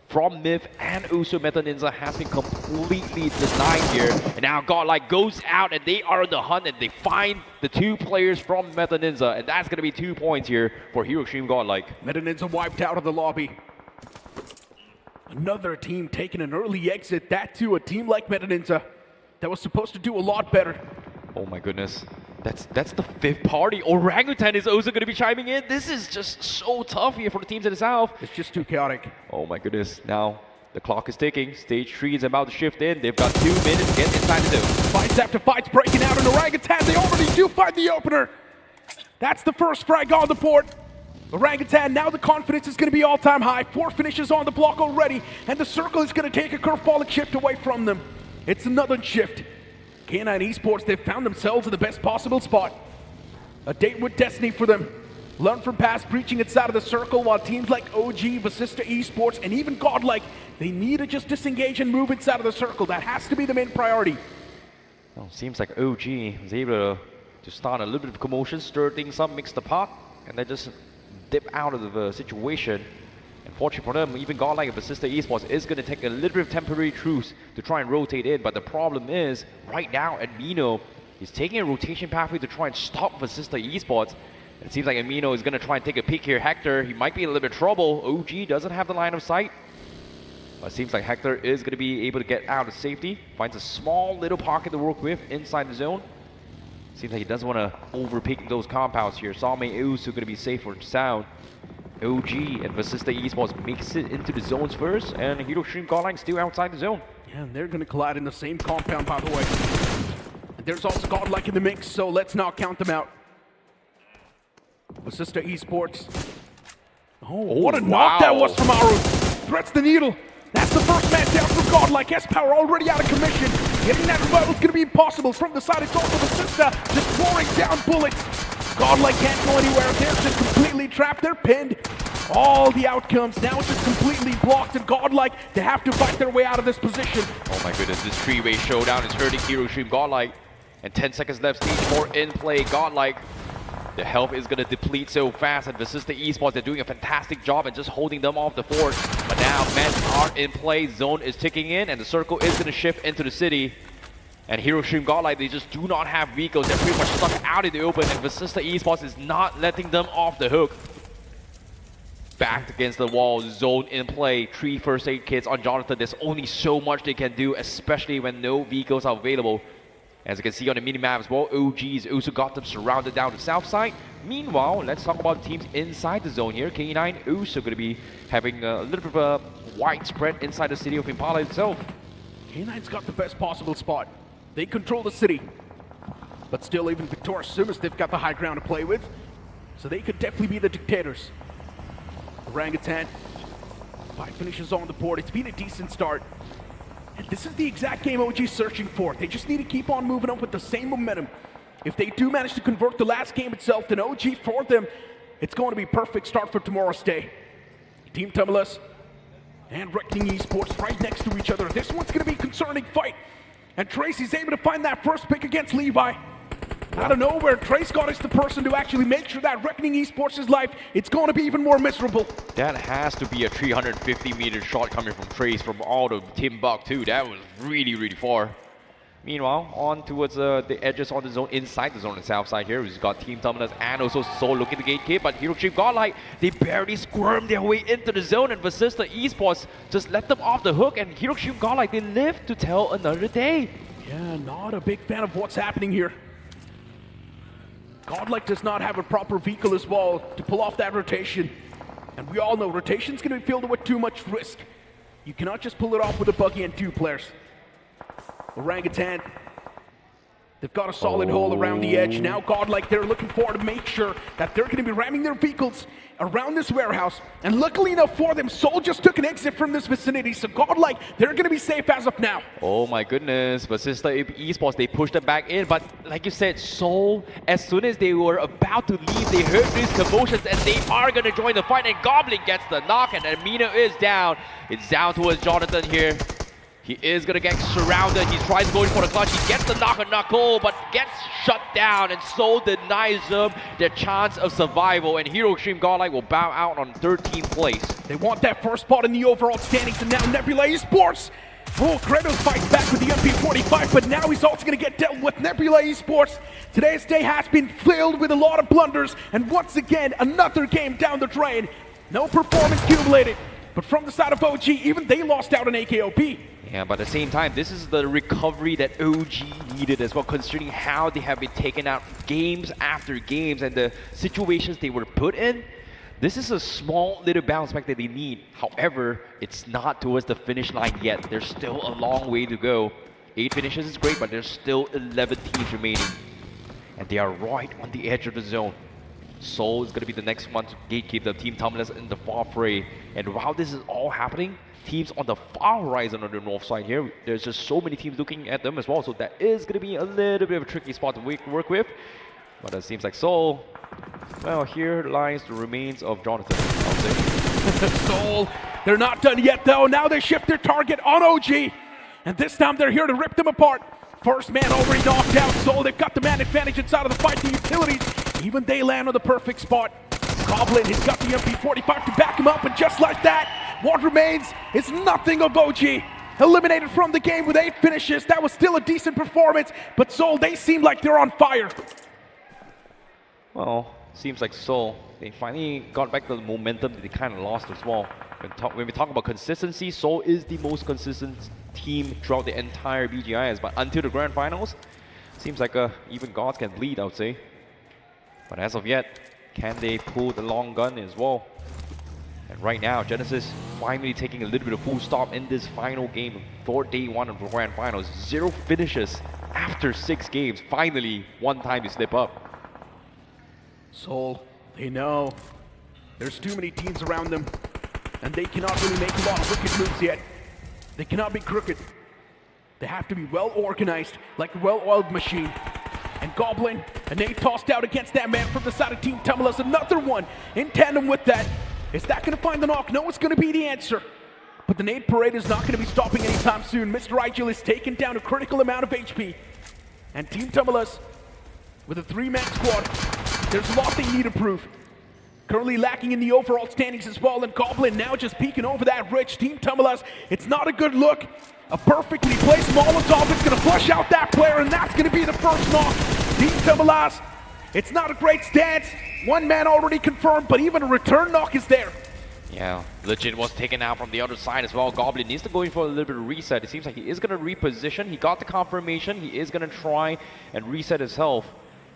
from Myth and also Meta Ninja has been completely denied here. And now Godlike goes out and they are on the hunt and they find the 2 players from Meta Ninja. And that's going to be 2 points here for Hero Extreme Godlike. Meta Ninja wiped out of the lobby. Another team taking an early exit. That too, a team like Meta Ninja that was supposed to do a lot better. Oh my goodness. That's the 5th party. Orangutan is also going to be chiming in. This is just so tough here for the teams in the south. It's just too chaotic. Oh my goodness. Now the clock is ticking. Stage 3 is about to shift in. They've got 2 minutes to get inside the zone. Fights after fights breaking out in Orangutan. They already do find the opener. That's the first frag on the board. Orangutan, now the confidence is going to be all-time high. 4 finishes on the block already. And the circle is going to take a curveball and shift away from them. It's another shift. K9 Esports, they've found themselves in the best possible spot. A date with destiny for them. Learn from past breaching inside of the circle, while teams like OG, Vasista Esports, and even Godlike, they need to just disengage and move inside of the circle. That has to be the main priority. Well, seems like OG was able to start a little bit of commotion, stir things up, mix the pot, and then just dip out of the situation. Unfortunately for them, even Godlike of Sister Esports is going to take a little bit of temporary truce to try and rotate in. But the problem is, right now, Amino is taking a rotation pathway to try and stop Sister Esports. It seems like Amino is going to try and take a peek here. Hector, he might be in a little bit of trouble. OG doesn't have the line of sight. But it seems like Hector is going to be able to get out of safety. Finds a small little pocket to work with inside the zone. Seems like he doesn't want to overpick those compounds here. Salme Usu going to be safe and sound. OG and Vasista Esports makes it into the zones first, and Hero Stream Godlike still outside the zone. Yeah, and they're going to collide in the same compound, by the way. And there's also Godlike in the mix, so let's not count them out. Vasista Esports. Oh, what a knock that was from Aru. Threats the needle. That's the first man down for Godlike. S-Power already out of commission. Getting that revival is going to be impossible. From the side, it's also Vasista just pouring down bullets. Godlike can't go anywhere. They're just completely trapped. They're pinned. All the outcomes now just completely blocked, and Godlike, they have to fight their way out of this position. Oh my goodness, this three-way showdown is hurting Hero Stream Godlike. And 10 seconds left, stage 4 in play. Godlike, the health is going to deplete so fast, and Vasista Esports, they're doing a fantastic job and just holding them off the fort. But now men are in play, zone is ticking in, and the circle is going to shift into the city. And Hero Stream Godlike, they just do not have vehicles. They're pretty much stuck out in the open, and Vasista Esports is not letting them off the hook. Backed against the wall, zone in play, 3 first aid kits on Jonathan. There's only so much they can do, especially when no vehicles are available. As you can see on the minimap as well, OG's also got them surrounded down the south side. Meanwhile, let's talk about teams inside the zone here. K9 also going to be having a little bit of a widespread inside the city of Impala itself. K9's got the best possible spot. They control the city. But still, even Victor Sumas, they've got the high ground to play with. So they could definitely be the dictators. Orangutan, 5 finishes on the board. It's been a decent start. And this is the exact game OG's searching for. They just need to keep on moving up with the same momentum. If they do manage to convert the last game itself, then OG for them, it's going to be a perfect start for tomorrow's day. Team Tumulus and Recting Esports right next to each other. This one's going to be a concerning fight. And Tracy's able to find that first pick against Levi. Out of nowhere, Trace Scott is the person to actually make sure that Reckoning Esports' life, it's going to be even more miserable. That has to be a 350-meter shot coming from Trace from all the Timbuktu. That was really, really far. Meanwhile, on towards the edges on the zone, inside the zone on the south side here, we've got Team Tumulus and also Soul looking to gate keep, but Hero Stream Godlike, they barely squirm their way into the zone, and Vasista Esports just let them off the hook, and Hero Stream Godlike, they live to tell another day. Yeah, not a big fan of what's happening here. Godlike does not have a proper vehicle as well to pull off that rotation. And we all know rotation's going to be filled with too much risk. You cannot just pull it off with a buggy and 2 players. Orangutan, they've got a solid hole around the edge. Now Godlike, they're looking forward to make sure that they're going to be ramming their vehicles around this warehouse. And luckily enough for them, Soul just took an exit from this vicinity. So Godlike, they're going to be safe as of now. Oh my goodness, Vasista Esports, they pushed them back in. But like you said, Soul, as soon as they were about to leave, they heard these commotions and they are going to join the fight. And Goblin gets the knock and Amino is down. It's down towards Jonathan here. He is going to get surrounded. He tries going for the clutch. He gets the knock on Knuckle, but gets shut down. And Soul denies them their chance of survival. And Hero Stream Godlike will bow out on 13th place. They want that first spot in the overall standings. And now Nebula Esports. Oh, Kratos fights back with the MP45, but now he's also going to get dealt with. Nebula Esports. Today's day has been filled with a lot of blunders. And once again, another game down the drain. No performance accumulated. But from the side of OG, even they lost out on AKOP. Yeah, but at the same time, this is the recovery that OG needed as well, considering how they have been taken out games after games and the situations they were put in. This is a small little bounce back that they need. However, it's not towards the finish line yet. There's still a long way to go. 8 finishes is great, but there's still 11 teams remaining. And they are right on the edge of the zone. Soul is going to be the next one to gatekeep the Team Tumulus in the far fray. And while this is all happening, teams on the far horizon on the north side here, there's just so many teams looking at them as well. So that is going to be a little bit of a tricky spot to work with. But it seems like Soul, well, here lies the remains of Jonathan, I'll say. Soul, they're not done yet though. Now they shift their target on OG. And this time they're here to rip them apart. First man already knocked out. Soul, they've got the man advantage inside of the fight. The utilities, even they land on the perfect spot. Goblin, he's got the MP45 to back him up, and just like that, what remains is nothing of OG. Eliminated from the game with 8 finishes. That was still a decent performance, but Seoul, they seem like they're on fire. Well, seems like Seoul, they finally got back the momentum that they kind of lost as well. When we talk about consistency, Seoul is the most consistent team throughout the entire BGIS, but until the grand finals, seems like even gods can bleed, I would say. But as of yet, can they pull the long gun as well? And right now, Genesis finally taking a little bit of full stop in this final game for day 1 of the grand finals. 0 finishes after 6 games. Finally, one time to slip up. Seoul, they know there's too many teams around them, and they cannot really make a lot of wicked moves yet. They cannot be crooked. They have to be well organized, like a well-oiled machine. And Goblin, an 8 tossed out against that man from the side of Team Tumulus. Another one in tandem with that. Is that going to find the knock? No, it's going to be the answer. But the nade parade is not going to be stopping anytime soon. Mr. Igil is taken down a critical amount of HP. And Team Tumulus, with a 3-man squad, there's a lot they need to prove. Currently lacking in the overall standings as well. And Goblin now just peeking over that ridge. Team Tumulus, it's not a good look. A perfectly placed Molotov is going to flush out that player, and that's going to be the first knock. Team Tumulus, it's not a great stance. 1 man already confirmed, but even a return knock is there. Yeah, Legit was taken out from the other side as well. Goblin needs to go in for a little bit of reset. It seems like he is going to reposition. He got the confirmation. He is going to try and reset his health.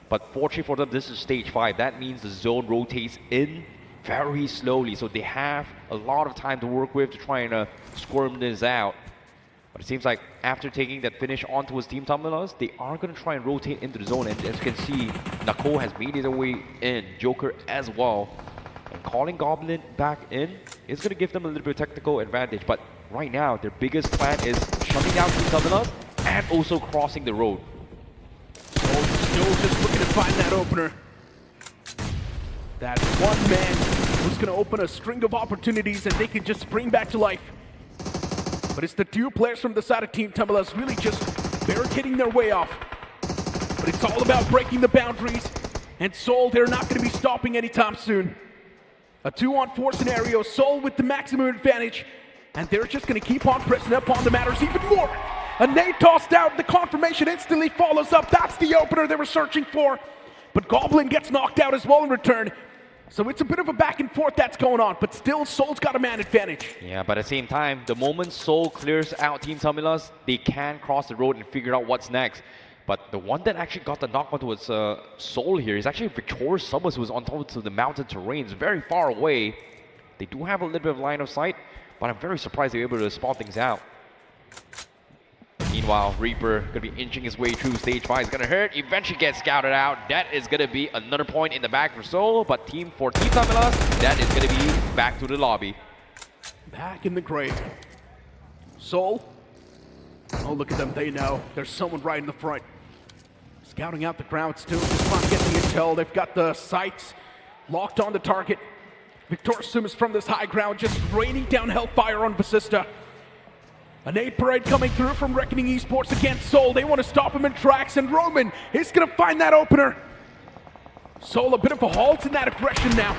But fortunately for them, this is stage 5. That means the zone rotates in very slowly. So they have a lot of time to work with to try and squirm this out. But it seems like after taking that finish onto his Team Tumulus, they are going to try and rotate into the zone. And as you can see, Nako has made his way in, Joker as well. And calling Goblin back in is going to give them a little bit of technical advantage. But right now, their biggest plan is shutting down Team Tumulus and also crossing the road. So still just looking to find that opener. That 1 man who's going to open a string of opportunities, and they can just spring back to life. But it's the 2 players from the side of Team Tumulus really just barricading their way off. But it's all about breaking the boundaries. And Seoul, they're not going to be stopping anytime soon. A 2-on-4 scenario, Seoul with the maximum advantage. And they're just going to keep on pressing up on the matters even more. A nade tossed out, the confirmation instantly follows up. That's the opener they were searching for. But Goblin gets knocked out as well in return. So it's a bit of a back and forth that's going on, but still Seoul's got a man advantage. Yeah, but at the same time, the moment Seoul clears out Team Tumulus, they can cross the road and figure out what's next. But the one that actually got the knock onto its Seoul here is actually Victorious Summers, who was on top of the mountain terrains, very far away. They do have a little bit of line of sight, but I'm very surprised they were able to spot things out. Meanwhile, Reaper going to be inching his way through stage 5. It's going to hurt. Eventually gets scouted out. That is going to be another point in the bag for Seoul. But Team Tumulus, that is going to be back to the lobby. Back in the grave. Seoul. Oh, look at them. They know. There's someone right in the front. Scouting out the ground still. Just trying to get the intel. They've got the sights locked on the target. Victorious Summers from this high ground just raining down hellfire on Vasista. A nade parade coming through from Reckoning Esports against Seoul. They want to stop him in tracks, and Roman is going to find that opener. Seoul a bit of a halt in that aggression now.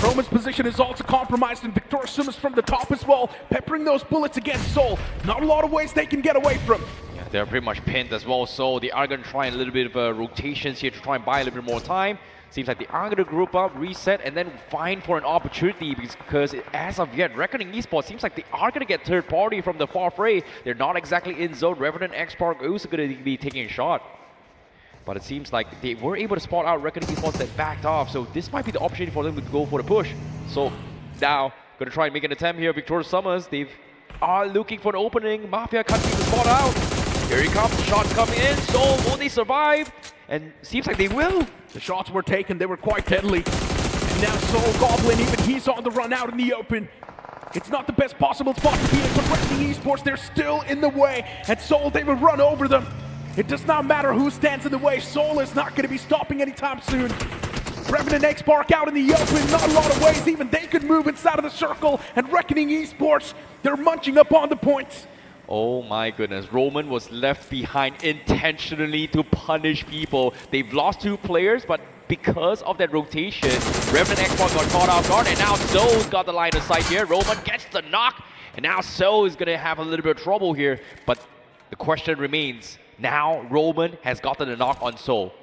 Roman's position is also compromised, and Victorious Summers from the top as well, peppering those bullets against Seoul. Not a lot of ways they can get away from. Yeah, they're pretty much pinned as well, so they are going to try a little bit of rotations here to try and buy a little bit more time. Seems like they are going to group up, reset, and then find for an opportunity, because as of yet, Reckoning Esports seems like they are going to get third party from the far fray. They're not exactly in zone. Revenant X-Park also going to be taking a shot. But it seems like they were able to spot out Reckoning Esports that backed off, so this might be the opportunity for them to go for the push. So now, going to try and make an attempt here. Victorious Summers, they are looking for an opening. Mafia can't keep the spot out. Here he comes, shots coming in. Seoul, will they survive? And seems like they will. The shots were taken, they were quite deadly. And now Seoul Goblin, even he's on the run out in the open. It's not the best possible spot to be in, but Reckoning Esports, they're still in the way. And Seoul, they will run over them. It does not matter who stands in the way. Seoul is not going to be stopping anytime soon. Revenant X-Park out in the open, not a lot of ways. Even they could move inside of the circle. And Reckoning Esports, they're munching up on the points. Oh my goodness, Roman was left behind intentionally to punish people. They've lost 2 players, but because of that rotation. Revenant Export got caught off guard, and now Soul's got the line of sight here. Roman gets the knock, and now Soul is going to have a little bit of trouble here. But the question remains, now Roman has gotten a knock on Soul.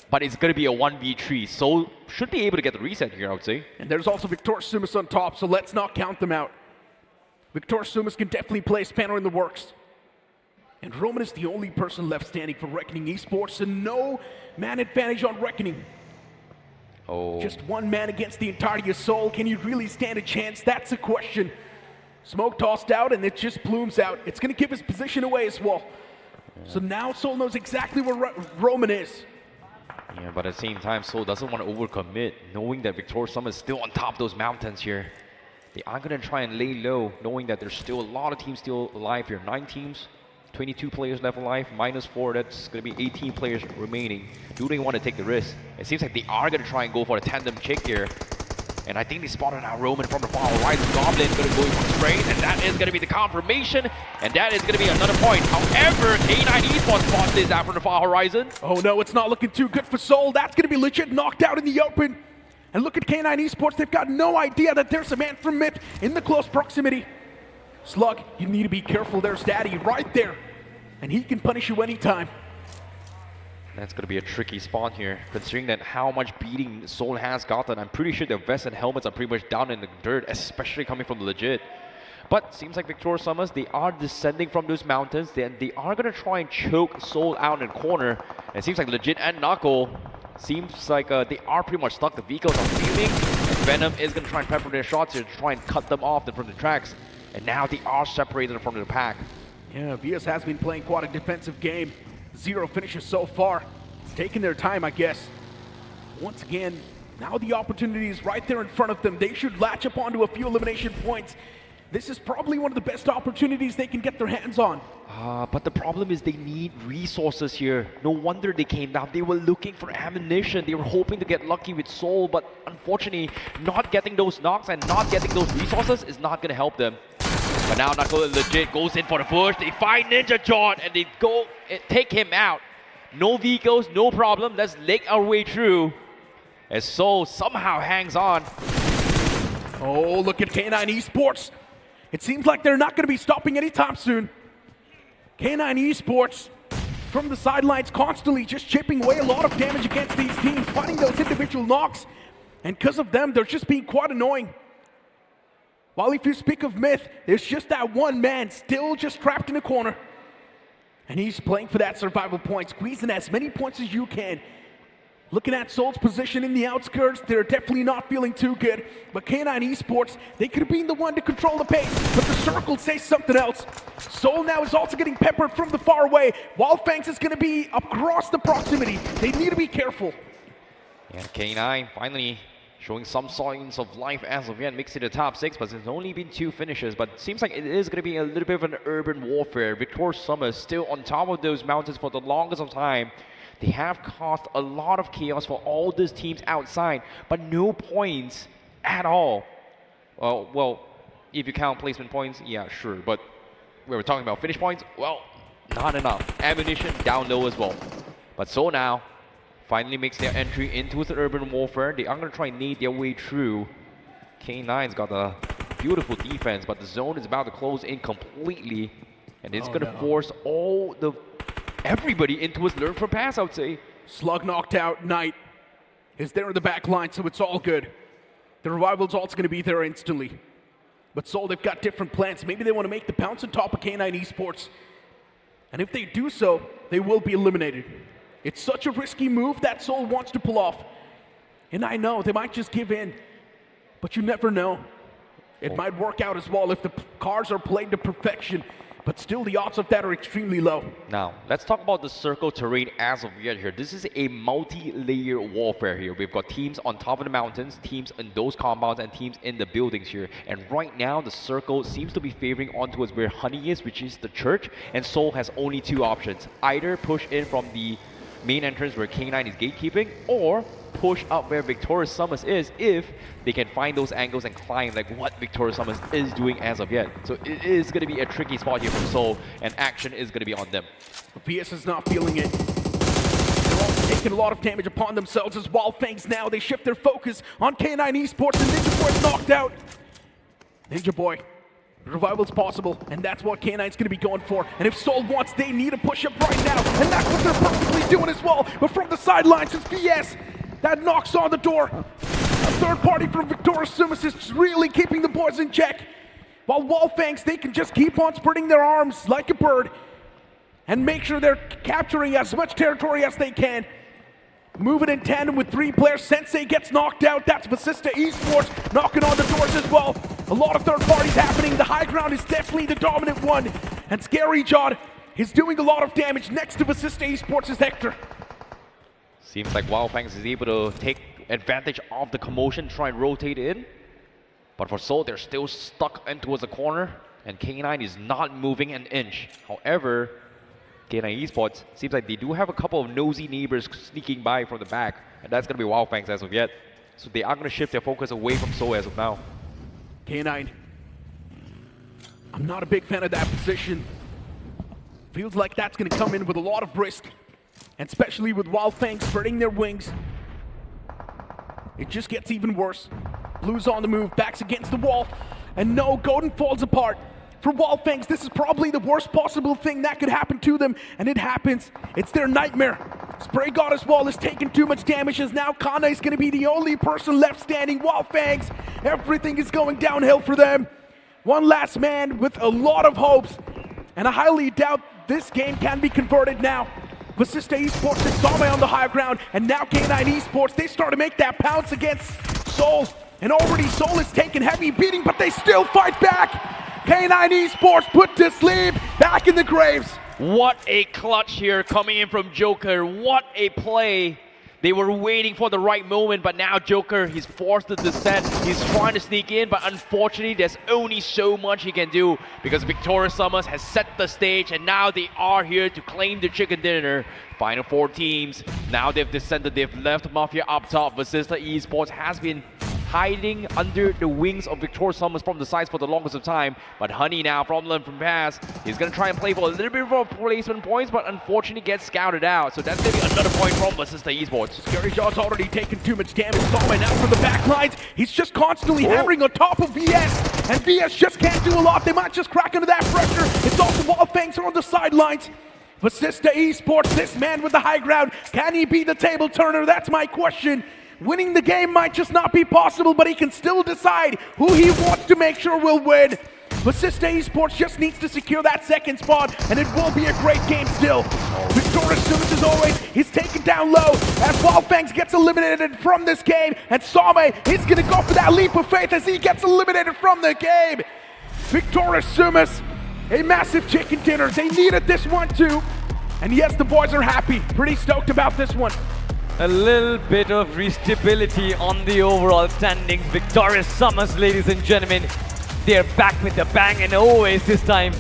But it's going to be a 1v3. Soul should be able to get the reset here, I would say. And there's also Victor Sumas on top, so let's not count them out. Victor Sumas can definitely play a spanner in the works. And Roman is the only person left standing for Reckoning Esports, and no man advantage on Reckoning. Oh. Just one man against the entirety of Soul. Can he really stand a chance? That's the question. Smoke tossed out, and it just blooms out. It's going to give his position away as well. Yeah. So now Soul knows exactly where Roman is. Yeah, but at the same time, Soul doesn't want to overcommit, knowing that Victor Summers is still on top of those mountains here. They are going to try and lay low, knowing that there's still a lot of teams still alive here. 9 teams, 22 players left alive, -4, that's going to be 18 players remaining. Do they want to take the risk? It seems like they are going to try and go for a tandem kick here. And I think they spotted out Roman from the far right. Goblin going to go for straight, and that is going to be the confirmation, and that is going to be another point. However, K9 Esports spots this out from the far horizon. Oh no, it's not looking too good for Soul. That's going to be legit knocked out in the open. And look at K9 Esports, they've got no idea that there's a man from Myth in the close proximity. Slug, you need to be careful, there's Daddy right there. And he can punish you anytime. That's going to be a tricky spot here, considering that how much beating Soul has gotten. I'm pretty sure their vests and helmets are pretty much down in the dirt, especially coming from Legit. But seems like Victor Summers, they are descending from those mountains. They are going to try and choke Soul out in the corner. And it seems like Legit and Knuckle, seems like they are pretty much stuck. The vehicles are fuming, and Venom is going to try and pepper their shots here to try and cut them off from the tracks. And now they are separated from the pack. Yeah, VS has been playing quite a defensive game. 0 finishes so far. It's taking their time, I guess. Once again, now the opportunity is right there in front of them. They should latch up onto a few elimination points. This is probably one of the best opportunities they can get their hands on. But the problem is they need resources here. No wonder they came down. They were looking for ammunition. They were hoping to get lucky with Soul, but unfortunately, not getting those knocks and not getting those resources is not going to help them. But now Knuckle Legit goes in for the push. They find Ninja John and they go take him out. No vehicles, no problem. Let's leg our way through. As Soul somehow hangs on. Oh, look at K9 Esports. It seems like they're not going to be stopping anytime soon. K9 Esports from the sidelines constantly just chipping away a lot of damage against these teams, finding those individual knocks. And because of them, they're just being quite annoying. While if you speak of Myth, there's just that one man still just trapped in a corner. And he's playing for that survival point, squeezing as many points as you can. Looking at Soul's position in the outskirts, they're definitely not feeling too good. But K9 Esports, they could have been the one to control the pace, but the circle says something else. Soul now is also getting peppered from the far away, while Fangs is going to be across the proximity. They need to be careful. And K9 finally showing some signs of life as of yet, makes it the top 6, but there's only been 2 finishes. But it seems like it is going to be a little bit of an urban warfare. Victor Summers still on top of those mountains for the longest of time. They have caused a lot of chaos for all these teams outside, but no points at all. Well, if you count placement points, yeah, sure. But we were talking about finish points, well, not enough. Ammunition down low as well. But so now, finally makes their entry into the urban warfare. They are going to try and nade their way through. K9's got a beautiful defense, but the zone is about to close in completely. And it's going to force everybody into his learn from pass, I would say. Slug knocked out. Knight is there in the back line, so it's all good. The revival's also going to be there instantly. But Soul, they've got different plans. Maybe they want to make the pounce on top of K9 Esports. And if they do so, they will be eliminated. It's such a risky move that Soul wants to pull off. And I know, they might just give in. But you never know. It might work out as well if the cards are played to perfection. But still, the odds of that are extremely low. Now, let's talk about the circle terrain as of yet here. This is a multi-layer warfare here. We've got teams on top of the mountains, teams in those compounds, and teams in the buildings here. And right now, the circle seems to be favoring on towards where Honey is, which is the church. And Soul has only 2 options. Either push in from the main entrance where K9 is gatekeeping, or push up where Victor Summers is if they can find those angles and climb like what Victor Summers is doing as of yet. So it is going to be a tricky spot here for Soul, and action is going to be on them. VS is not feeling it. They're all taking taking a lot of damage upon themselves as Wildfangs now. They shift their focus on K9 Esports, and Ninja Boy is knocked out. Ninja Boy, revival's possible, and that's what K9's going to be going for. And if Seoul wants, they need a push-up right now, and that's what they're perfectly doing as well. But from the sidelines, it's VS that knocks on the door. A third party from Victorious Sumas is really keeping the boys in check. While Wildfangs, they can just keep on spreading their arms like a bird and make sure they're capturing as much territory as they can. Moving in tandem with 3 players. Sensei gets knocked out. That's Vasista Esports knocking on the doors as well. A lot of third parties happening. The high ground is definitely the dominant one. And Scary Jod is doing a lot of damage next to Vasista Esports' Hector. Seems like Wildfangs is able to take advantage of the commotion, try and rotate in. But for Seoul, they're still stuck in towards the corner. And K9 is not moving an inch. However, K9 Esports, seems like they do have a couple of nosy neighbors sneaking by from the back, and that's going to be Wildfangs as of yet. So they are going to shift their focus away from Seoul as of now. K9, I'm not a big fan of that position. Feels like that's going to come in with a lot of risk, and especially with Wildfangs spreading their wings. It just gets even worse. Blue's on the move, backs against the wall, and no, Golden falls apart. For Wildfangs, this is probably the worst possible thing that could happen to them, and it happens. It's their nightmare. Spray God as well is taking too much damage, as now Kana is going to be the only person left standing. Wildfangs, everything is going downhill for them. One last man with a lot of hopes, and I highly doubt this game can be converted now. Vasista Esports and Same on the high ground, and now K9 Esports, they start to make that pounce against Seoul, and already Seoul is taking heavy beating, but they still fight back. K9 Esports put to sleep, back in the graves. What a clutch here coming in from Joker. What a play. They were waiting for the right moment, but now Joker, he's forced to descend. He's trying to sneak in, but unfortunately, there's only so much he can do because Victorious Summers has set the stage, and now they are here to claim the chicken dinner. Final 4 teams. Now they've descended. They've left Mafia up top. Vasista Esports has been hiding under the wings of Victorious Summers from the sides for the longest of time. But Honey now from Learn From Pass, he's going to try and play for a little bit of placement points, but unfortunately gets scouted out. So that's going to be another point from Vasista Esports. Scary Jaw's already taken too much damage. Same now from the back lines. He's just constantly hammering on top of VS, and VS just can't do a lot. They might just crack under that pressure. It's also Wildfangs are on the sidelines. Vasista Esports, this man with the high ground, can he be the table turner? That's my question. Winning the game might just not be possible, but he can still decide who he wants to make sure will win. Vasista Esports just needs to secure that second spot, and it will be a great game still. Victorious Sumas, as always, he's taken down low as Wildfangs gets eliminated from this game, and Same is going to go for that leap of faith as he gets eliminated from the game. Victorious Sumas, a massive chicken dinner. They needed this one too, and yes, the boys are happy. Pretty stoked about this one. A little bit of restability on the overall standings. Victorious Summers, ladies and gentlemen, they're back with a bang, and always this time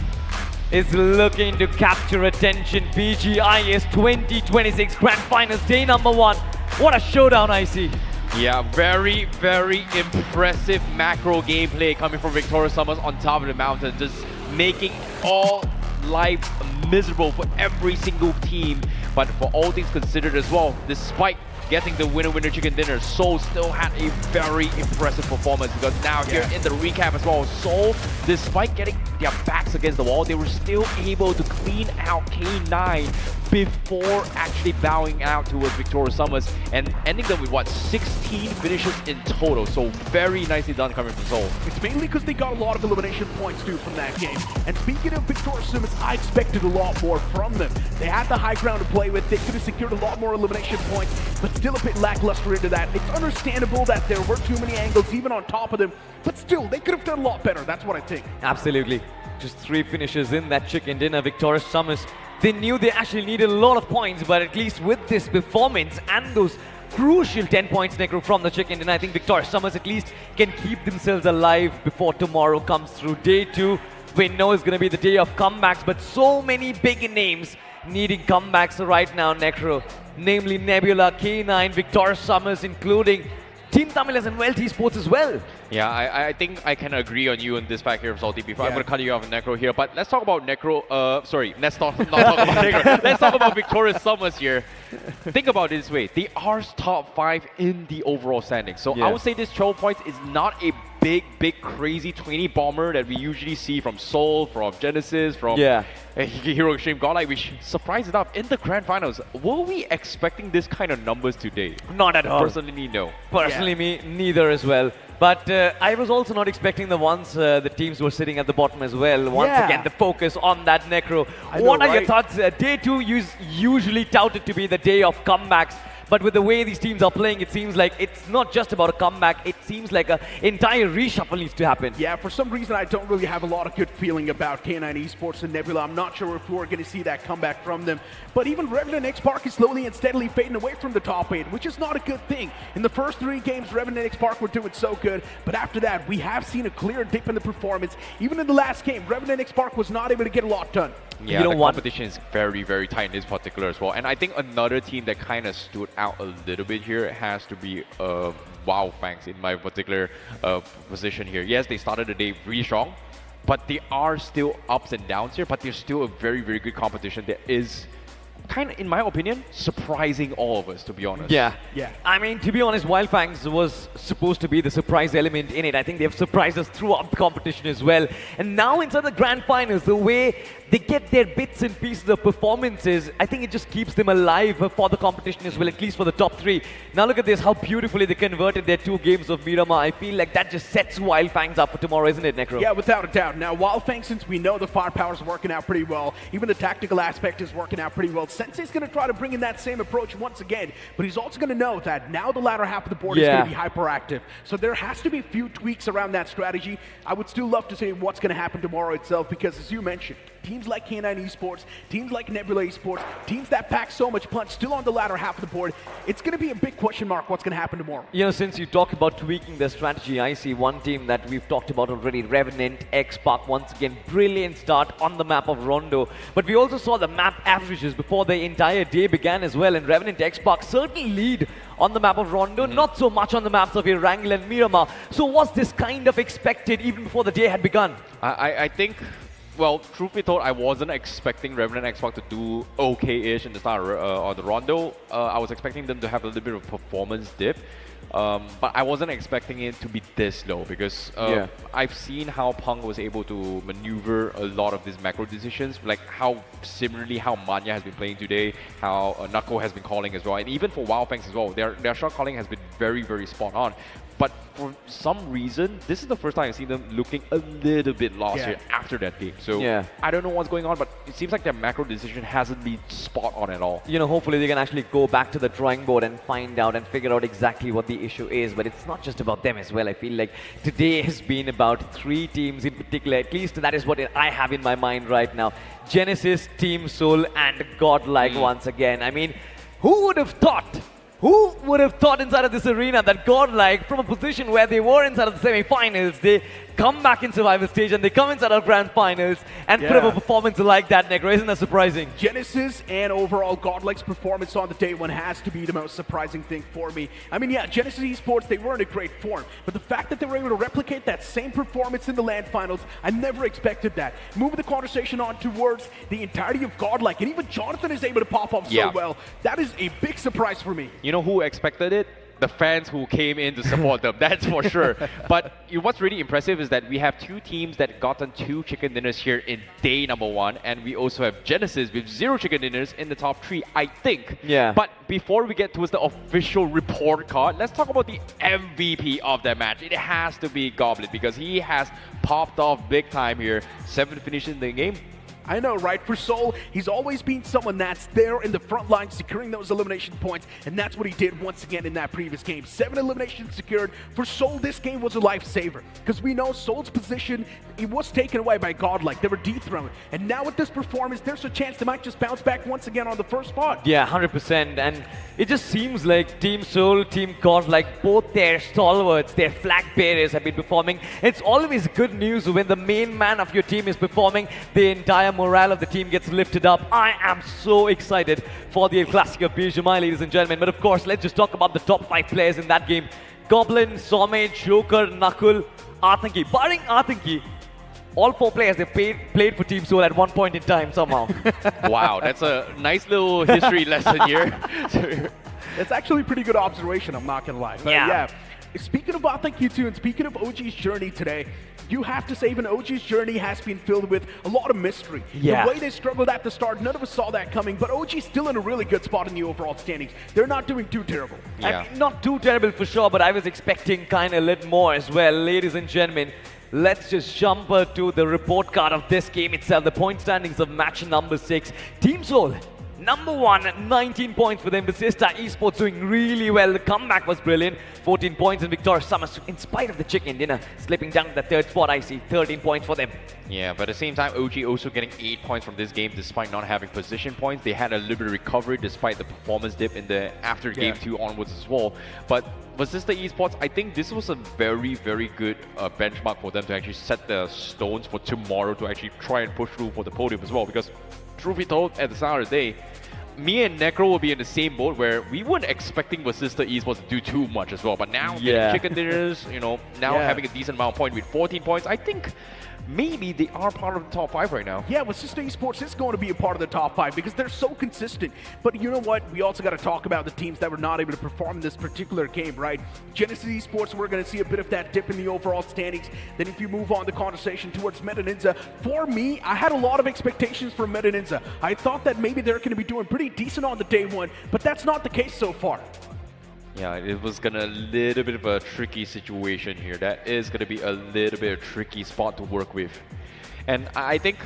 is looking to capture attention. BGIS 2026 Grand Finals Day number 1. What a showdown I see. Yeah, very, very impressive macro gameplay coming from Victorious Summers on top of the mountain, just making all lives miserable for every single team. But for all things considered as well, despite getting the winner chicken dinner, Seoul still had a very impressive performance, because now here in the recap as well, Seoul, despite getting their backs against the wall, they were still able to clean out K9 before actually bowing out towards Victorious Summers and ending them with, what, 16 finishes in total. So very nicely done coming from Seoul. It's mainly because they got a lot of elimination points too from that game. And speaking of Victorious Summers, I expected a lot more from them. They had the high ground to play with. They could have secured a lot more elimination points, but still a bit lackluster into that. It's understandable that there were too many angles even on top of them, but still, they could have done a lot better. That's what I think. Absolutely. Just 3 finishes in that chicken dinner. Victorious Summers, they knew they actually needed a lot of points, but at least with this performance and those crucial 10 points, Necro, from the chicken dinner, I think Victorious Summers at least can keep themselves alive before tomorrow comes through. Day 2, we know it's going to be the day of comebacks, but so many big names needing comebacks right now, Necro. Namely Nebula, K9, Victorious Summers, including Team Tamilas and Welt Esports as well. Yeah, I think I can agree on you on this fact here, Salty. Before I'm going to cut you off on Necro here, but let's talk about Necro. Sorry, let's not talk about Necro. Let's talk about Victorious Summers here. Think about it this way: they are top 5 in the overall standings. So I would say this 12 points is not a big, crazy 20 bomber that we usually see from Seoul, from Genesis, from Hero Extreme Godlike, which surprised enough in the Grand Finals. Were we expecting this kind of numbers today? Not at all. Personally, no. Personally, me neither as well. But I was also not expecting the teams were sitting at the bottom as well. Once again, the focus on that Necro. What are your thoughts? Day 2 is usually touted to be the day of comebacks. But with the way these teams are playing, it seems like it's not just about a comeback. It seems like an entire reshuffle needs to happen. Yeah, for some reason, I don't really have a lot of good feeling about K9 Esports and Nebula. I'm not sure if we're going to see that comeback from them. But even Revenant X Park is slowly and steadily fading away from the top 8, which is not a good thing. In the first 3 games, Revenant X Park were doing so good. But after that, we have seen a clear dip in the performance. Even in the last game, Revenant X Park was not able to get a lot done. Yeah, the competition is very, very tight in this particular as well. And I think another team that kind of stood out a little bit here has to be WoW Fangs in my particular position here. Yes, they started the day really strong, but they are still ups and downs here, but they're still a very, very good competition that is kind of, in my opinion, surprising all of us, to be honest. Yeah. I mean, to be honest, Wildfangs was supposed to be the surprise element in it. I think they've surprised us throughout the competition as well. And now inside the Grand Finals, the way they get their bits and pieces of performances, I think it just keeps them alive for the competition as well, at least for the top 3. Now look at this, how beautifully they converted their 2 games of Miramar. I feel like that just sets Wildfangs up for tomorrow, isn't it, Necro? Yeah, without a doubt. Now, Wildfangs, since we know the firepower is working out pretty well, even the tactical aspect is working out pretty well, Sensei's going to try to bring in that same approach once again, but he's also going to know that now the latter half of the board is going to be hyperactive. So there has to be a few tweaks around that strategy. I would still love to see what's going to happen tomorrow itself, because as you mentioned, teams like K9 Esports, teams like Nebula Esports, teams that pack so much punch still on the latter half of the board, it's going to be a big question mark what's going to happen tomorrow. You know, since you talk about tweaking the strategy, I see one team that we've talked about already, Revenant X Park, once again, brilliant start on the map of Rondo. But we also saw the map averages before the entire day began as well, and Revenant X Park certainly lead on the map of Rondo, not so much on the maps of Erangel and Miramar. So was this kind of expected even before the day had begun? I think, well, truth be told, I wasn't expecting Revenant X Park to do okay-ish in the start on the Rondo. I was expecting them to have a little bit of a performance dip. But I wasn't expecting it to be this low, because I've seen how Punk was able to maneuver a lot of these macro decisions, like how similarly how Manya has been playing today, how Nako has been calling as well, and even for Wildfangs as well, their shot calling has been very, very spot on. But for some reason, this is the first time I've seen them looking a little bit lost here after that game. So I don't know what's going on, but it seems like their macro decision hasn't been spot on at all. You know, hopefully they can actually go back to the drawing board and find out and figure out exactly what the issue is. But it's not just about them as well. I feel like today has been about 3 teams in particular. At least that is what I have in my mind right now. Genesis, Team Soul, and Godlike once again. I mean, who would have thought? Who would have thought inside of this arena that Godlike, from a position where they were inside of the semi-finals, they come back in survival stage and they come inside our grand finals and put up a performance like that, Negro? Isn't that surprising? Genesis and overall Godlike's performance on the day one has to be the most surprising thing for me. I mean, yeah, Genesis Esports, they were in a great form, but the fact that they were able to replicate that same performance in the LAN finals, I never expected that. Moving the conversation on towards the entirety of Godlike, and even Jonathan is able to pop up so well. That is a big surprise for me. You know who expected it? The fans who came in to support them, that's for sure. But what's really impressive is that we have 2 teams that gotten 2 chicken dinners here in day number 1, and we also have Genesis with 0 chicken dinners in the top 3, I think. Yeah. But before we get towards the official report card, let's talk about the MVP of that match. It has to be Goblet, because he has popped off big time here. 7 finishes in the game. I know, right? For Seoul, he's always been someone that's there in the front line, securing those elimination points, and that's what he did once again in that previous game. 7 eliminations secured. For Seoul, this game was a lifesaver, because we know Seoul's position, it was taken away by Godlike. They were dethroned, and now with this performance, there's a chance they might just bounce back once again on the first spot. Yeah, 100%, and it just seems like Team Seoul, Team Godlike, both their stalwarts, their flag bearers have been performing. It's always good news when the main man of your team is performing. The entire morale of the team gets lifted up. I am so excited for the El Clasico of BGMI, ladies and gentlemen. But of course, let's just talk about the top 5 players in that game. Goblin, Some, Joker, Nakul, Athanki. Barring Athanki, all 4 players, they played for Team Soul at one point in time somehow. Wow, that's a nice little history lesson here. That's actually a pretty good observation, I'm not going to lie. But yeah. Speaking of Athanki too, and speaking of OG's journey today, you have to say even OG's journey has been filled with a lot of mystery. Yeah. The way they struggled at the start, none of us saw that coming, but OG's still in a really good spot in the overall standings. They're not doing too terrible. I mean, not too terrible for sure, but I was expecting kind of a little more as well. Ladies and gentlemen, let's just jump to the report card of this game itself. The point standings of match number 6. Team Soul, number 1, 19 points for them. Basista Esports doing really well. The comeback was brilliant. 14 points, and Victor Summers, in spite of the chicken dinner, slipping down to the 3rd spot. I see 13 points for them. Yeah, but at the same time, OG also getting 8 points from this game despite not having position points. They had a little bit of recovery despite the performance dip in the after game 2 onwards as well. But Basista Esports, I think this was a very, very good benchmark for them to actually set the stones for tomorrow to actually try and push through for the podium as well. Because truth be told, at the start of the day, me and Necro will be in the same boat where we weren't expecting Basista Esports to do too much as well. But now, getting chicken dinners, you know, now having a decent amount of points with 14 points, I think maybe they are part of the top 5 right now. Yeah, Basista Esports is going to be a part of the top 5 because they're so consistent. But you know what? We also got to talk about the teams that were not able to perform in this particular game, right? Genesis Esports, we're going to see a bit of that dip in the overall standings. Then if you move on the conversation towards Meta Ninja, for me, I had a lot of expectations for Meta Ninja. I thought that maybe they're going to be doing pretty decent on the day 1, but that's not the case so far. Yeah, it was gonna a little bit of a tricky situation here. That is gonna be a little bit of a tricky spot to work with. And I think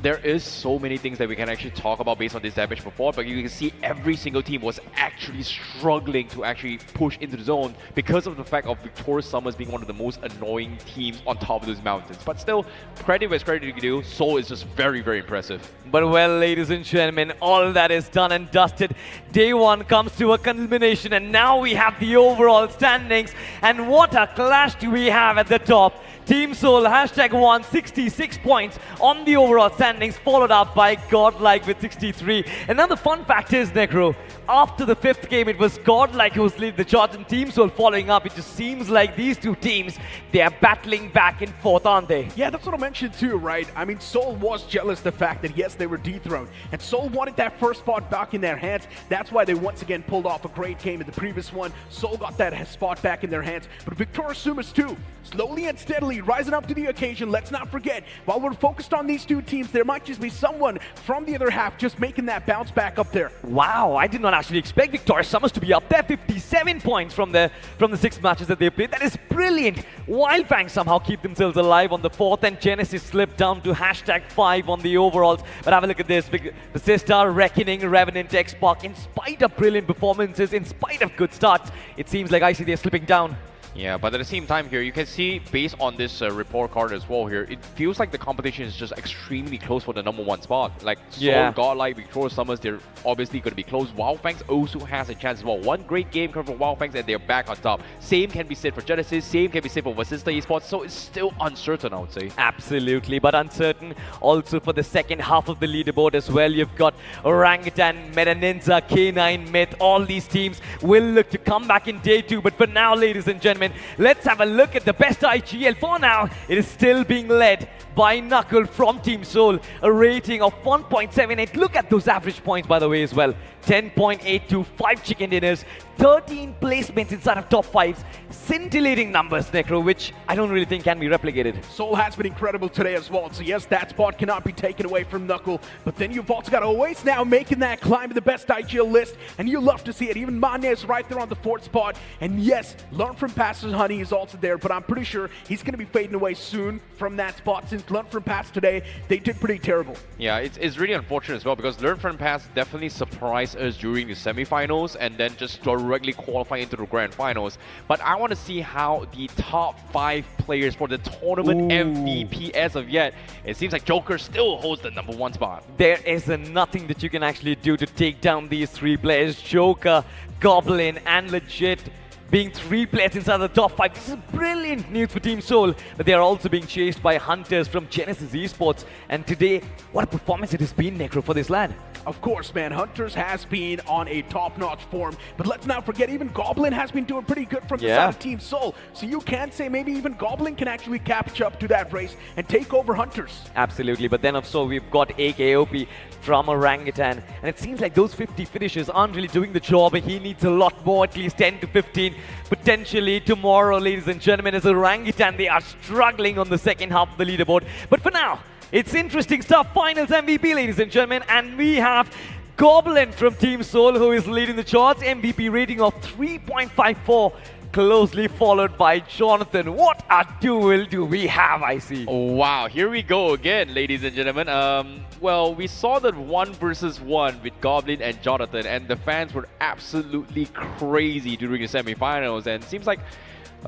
there is so many things that we can actually talk about based on this damage before, but you can see every single team was actually struggling to actually push into the zone because of the fact of Victor Summers being one of the most annoying teams on top of those mountains. But still, credit where credit is due. Seoul is just very, very impressive. But well, ladies and gentlemen, all that is done and dusted. Day 1 comes to a culmination, and now we have the overall standings. And what a clash do we have at the top. Team Soul, #1, 66 points on the overall standings, followed up by Godlike with 63. Another fun fact is, Necro, after the 5th game, it was Godlike who was leading the charge, and Team Soul following up. It just seems like these two teams, they are battling back and forth, aren't they? Yeah, that's what I mentioned too, right? I mean, Seoul was jealous the fact that, yes, they were dethroned, and Seoul wanted that first spot back in their hands. That's why they once again pulled off a great game in the previous one. Seoul got that spot back in their hands, but Victor Summers too, slowly and steadily rising up to the occasion. Let's not forget, while we're focused on these two teams, there might just be someone from the other half just making that bounce back up there. Wow, I did not actually expect Victor Summers to be up there. 57 points from the 6 matches that they played. That is brilliant. Wildfang somehow keep themselves alive on the 4th, and Genesis slipped down to #5 on the overalls. But have a look at this. The Sister, Reckoning, Revenant, X-Pac, in spite of brilliant performances, in spite of good starts, it seems like I see they're slipping down. Yeah, but at the same time here, you can see based on this report card as well here, it feels like the competition is just extremely close for the #1 spot. Like Seoul, Godlike, Victor Summers, they're obviously going to be close. Wildfangs also has a chance as well. One great game coming from Wildfangs and they're back on top. Same can be said for Genesis, same can be said for Basista Esports, so it's still uncertain, I would say. Absolutely, but uncertain also for the second half of the leaderboard as well. You've got Orangutan, Meta Ninja, K9, Myth, all these teams will look to come back in day 2, but for now, ladies and gentlemen, let's have a look at the best IGL. For now, it is still being led by Knuckle from Team Soul, a rating of 1.78. Look at those average points, by the way, as well. 10.82, 5 chicken dinners, 13 placements inside of top 5s. Scintillating numbers, Necro, which I don't really think can be replicated. Soul has been incredible today as well. So yes, that spot cannot be taken away from Knuckle. But then you've also got Oasis now making that climb to the best IGL list. And you love to see it. Even Mane is right there on the 4th spot. And yes, Learn from Past Honey is also there. But I'm pretty sure he's going to be fading away soon from that spot. Since Learn from Past today, they did pretty terrible. Yeah, it's really unfortunate as well because Learn from Past definitely surprised us during the semifinals and then just directly qualify into the grand finals. But I want to see how the top 5 players for the tournament MVP as of yet. It seems like Joker still holds the #1 spot. There is nothing that you can actually do to take down these 3 players. Joker, Goblin, and Legit being 3 players inside the top 5. This is brilliant news for Team Soul, but they are also being chased by Hunters from Genesis Esports. And today, what a performance it has been, Necro, for this lad. Of course, man, Hunters has been on a top-notch form, but let's not forget even Goblin has been doing pretty good from the side of Team Soul. So you can say maybe even Goblin can actually catch up to that race and take over Hunters. Absolutely, but then also we've got AKOP from Orangutan, and it seems like those 50 finishes aren't really doing the job, and he needs a lot more, at least 10 to 15 potentially tomorrow, ladies and gentlemen, as Orangutan, they are struggling on the second half of the leaderboard. But for now, it's interesting stuff. Finals MVP, ladies and gentlemen, and we have Goblin from Team Soul, who is leading the charts. MVP rating of 3.54, closely followed by Jonathan. What a duel do we have, I see. Oh, wow, here we go again, ladies and gentlemen. Well, we saw that 1 versus 1 with Goblin and Jonathan, and the fans were absolutely crazy during the semifinals, and it seems like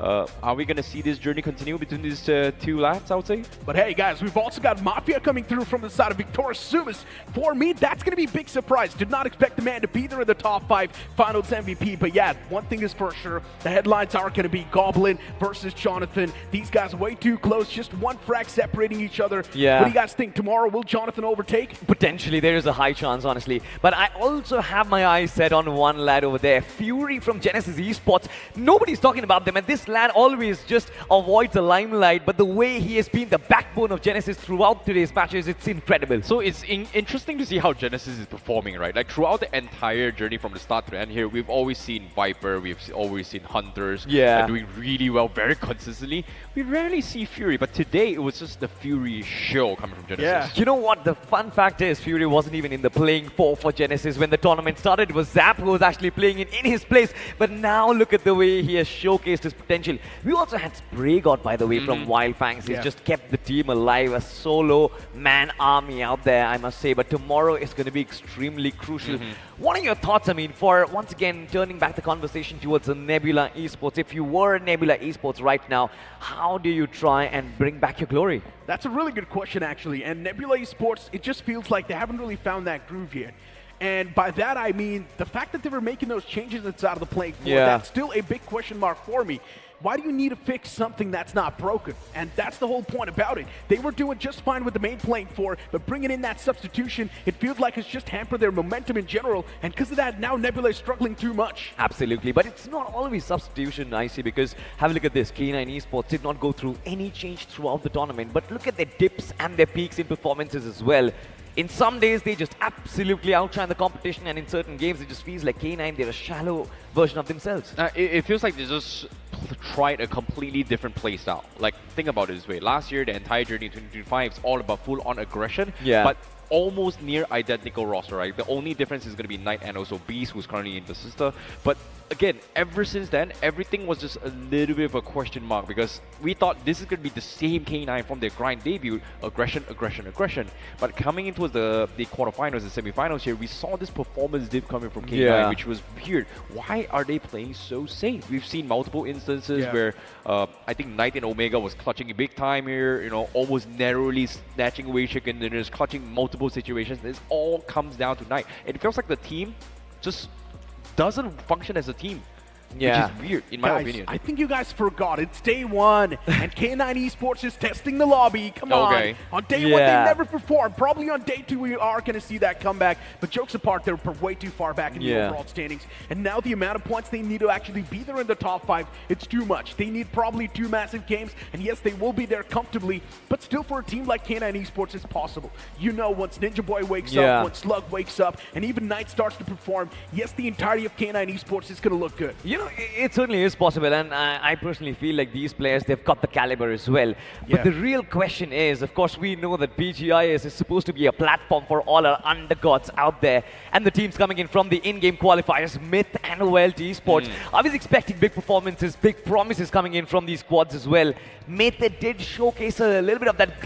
are we going to see this journey continue between these two lads, I would say? But hey, guys, we've also got Mafia coming through from the side of Victorious Sumas. For me, that's going to be a big surprise. Did not expect the man to be there in the top 5 finals MVP. But yeah, one thing is for sure, the headlines are going to be Goblin versus Jonathan. These guys way too close, just one frag separating each other. Yeah. What do you guys think? Tomorrow, will Jonathan overtake? Potentially, there is a high chance, honestly. But I also have my eyes set on one lad over there, Fury from Genesis Esports. Nobody's talking about them, and this lad always just avoids the limelight, but the way he has been the backbone of Genesis throughout today's matches, it's incredible. So it's interesting to see how Genesis is performing, right? Like throughout the entire journey from the start to end here, we've always seen Viper, we've always seen Hunters doing really well, very consistently. We rarely see Fury, but today it was just the Fury show coming from Genesis. Yeah. You know what? The fun fact is, Fury wasn't even in the playing four for Genesis when the tournament started. It was Zap who was actually playing in his place. But now look at the way he has showcased his potential. We also had Spray God, by the way, from Wild Fangs. He's just kept the team alive. A solo man army out there, I must say. But tomorrow is going to be extremely crucial. What are your thoughts, I mean, for once again turning back the conversation towards the Nebula Esports? If you were Nebula Esports right now, how do you try and bring back your glory? That's a really good question, actually. And Nebula Esports, it just feels like they haven't really found that groove yet. And by that, I mean the fact that they were making those changes inside of the playing field, that's still a big question mark for me. Why do you need to fix something that's not broken? And that's the whole point about it. They were doing just fine with the main playing floor, but bringing in that substitution, it feels like it's just hampered their momentum in general. And because of that, now Nebula is struggling too much. Absolutely, but it's not always substitution, I see, because have a look at this. K9 Esports did not go through any change throughout the tournament, but look at their dips and their peaks in performances as well. In some days, they just absolutely outshine the competition, and in certain games, it just feels like K9, they're a shallow version of themselves. It feels like they just tried a completely different play style. Like, think about it this way. Last year, the entire journey in 2025 is all about full-on aggression, but almost near identical roster, right? The only difference is going to be Knight and also Beast, who's currently in the sister. But again, ever since then, everything was just a little bit of a question mark, because we thought this is going to be the same K9 from their grind debut, aggression, aggression, aggression. But coming into the quarterfinals and semifinals here, we saw this performance dip coming from K9, which was weird. Why are they playing so safe? We've seen multiple instances where I think Knight and Omega was clutching big time here, you know, almost narrowly snatching away chicken dinners, clutching multiple situations. This all comes down to Knight. It feels like the team just doesn't function as a team, which is weird, in my opinion. I think you guys forgot. It's day one, and K9 Esports is testing the lobby. Come on. On day one, they never performed. Probably on day two, we are going to see that comeback. But jokes apart, they're way too far back in the overall standings. And now the amount of points they need to actually be there in the top 5, it's too much. They need probably 2 massive games. And yes, they will be there comfortably. But still, for a team like K9 Esports, it's possible. You know, once Ninja Boy wakes up, once Slug wakes up, and even Knight starts to perform, yes, the entirety of K9 Esports is going to look good. You know, it certainly is possible, and I personally feel like these players, they've got the caliber as well. But the real question is, of course, we know that BGIS is supposed to be a platform for all our undergods out there, and the teams coming in from the in-game qualifiers, Myth and Loyalty Esports. I was expecting big performances, big promises coming in from these squads as well. Myth did showcase a little bit of that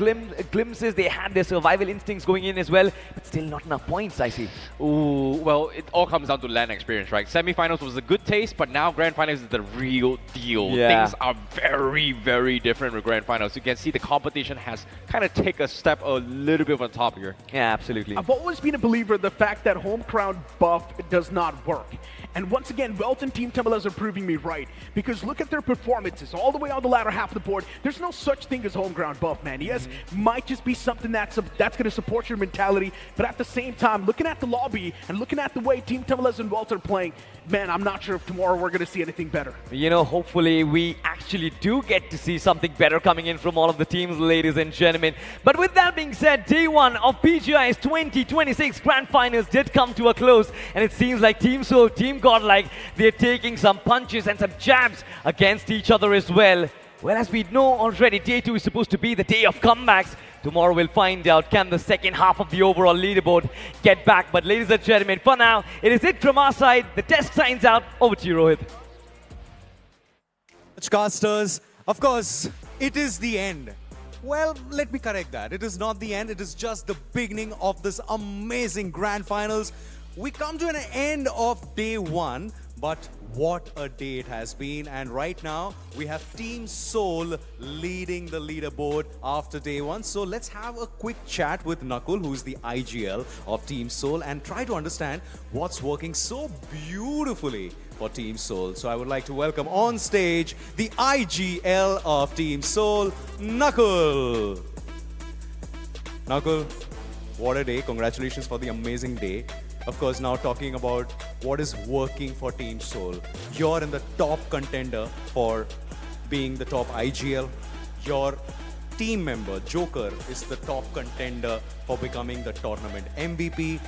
glimpses. They had their survival instincts going in as well, but still not enough points, I see. Ooh, well, it all comes down to LAN experience, right? Semifinals was a good taste, but now now Grand Finals is the real deal. Yeah. Things are very, very different with Grand Finals. You can see the competition has kind of taken a step a little bit on top here. Yeah, absolutely. I've always been a believer in the fact that home crowd buff does not work. And once again, Welt and Team Tamalas are proving me right. Because look at their performances all the way on the latter half of the board. There's no such thing as home ground buff, man. Yes, might just be something that's going to support your mentality. But at the same time, looking at the lobby and looking at the way Team Tamalas and Welt are playing, man, I'm not sure if tomorrow we're going to see anything better. You know, hopefully we actually do get to see something better coming in from all of the teams, ladies and gentlemen. But with that being said, day one of BGI's 2026 Grand Finals did come to a close. And it seems like Team Soul, Team Godlike, they're taking some punches and some jabs against each other as well. Well, as we know already, day two is supposed to be the day of comebacks. Tomorrow we'll find out, can the second half of the overall leaderboard get back? But ladies and gentlemen, for now, it is it from our side. The desk signs out. Over to you, Rohit. Casters, of course, it is the end. Well, let me correct that. It is not the end. It is just the beginning of this amazing Grand Finals. We come to an end of day one, but what a day it has been. And right now, we have Team Soul leading the leaderboard after day one. So let's have a quick chat with Nakul, who's the IGL of Team Soul, and try to understand what's working so beautifully for Team Soul. So I would like to welcome on stage the IGL of Team Soul, Nakul. Nakul, what a day. Congratulations for the amazing day. Of course, now talking about what is working for Team Soul. You're in the top contender for being the top IGL. Your team member, Joker, is the top contender for becoming the tournament MVP.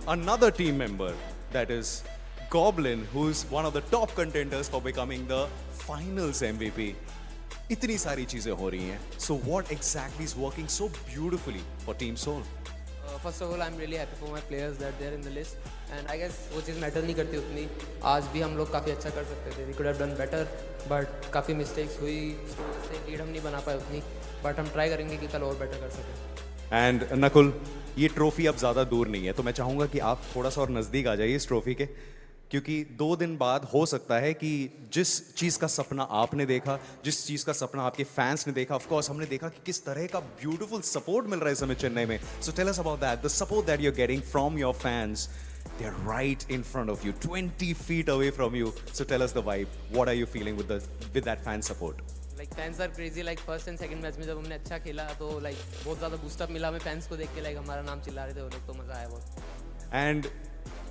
Another team member, that is Goblin, who's one of the top contenders for becoming the finals MVP. Itni sari cheezein ho rahi hain. So what exactly is working so beautifully for Team Soul? First of all, I'm really happy for my players that they're in the list, and I guess वो चीज़ matter नहीं करती उतनी. आज भी हम लोग काफ़ी अच्छा कर सकते थे. We could have done better, but काफ़ी mistakes हुई. उससे lead हम नहीं बना पाए उतनी, but हम try करेंगे कि कल और better कर सकें. And Nakul, ये ट्रॉफी अब ज़्यादा दूर नहीं है, तो मैं चाहूँगा कि आप थोड़ा सा और नज़दीक आ जाइए इस ट्रॉफी के, क्योंकि 2 दिन बाद हो सकता है कि जिस चीज़ का सपना आपने देखा, जिस चीज़ का सपना आपके फैंस ने देखा, ऑफ कोर्स हमने देखा कि किस तरह का ब्यूटीफुल सपोर्ट मिल रहा है इस समय चेन्नई में. So tell us about that, the support that you are getting from your fans. They are right in front of you, 20 feet away from you. So tell us the vibe. What are you feeling with that fan support? Like fans are crazy. Like first and second match में जब हमने अच्छा खेला तो like बहुत ज़्यादा boost up मिला हमें fans को देख के, like हमारा नाम चिल्ला रहे थे वो लोग, तो मज़ा आया बहुत. And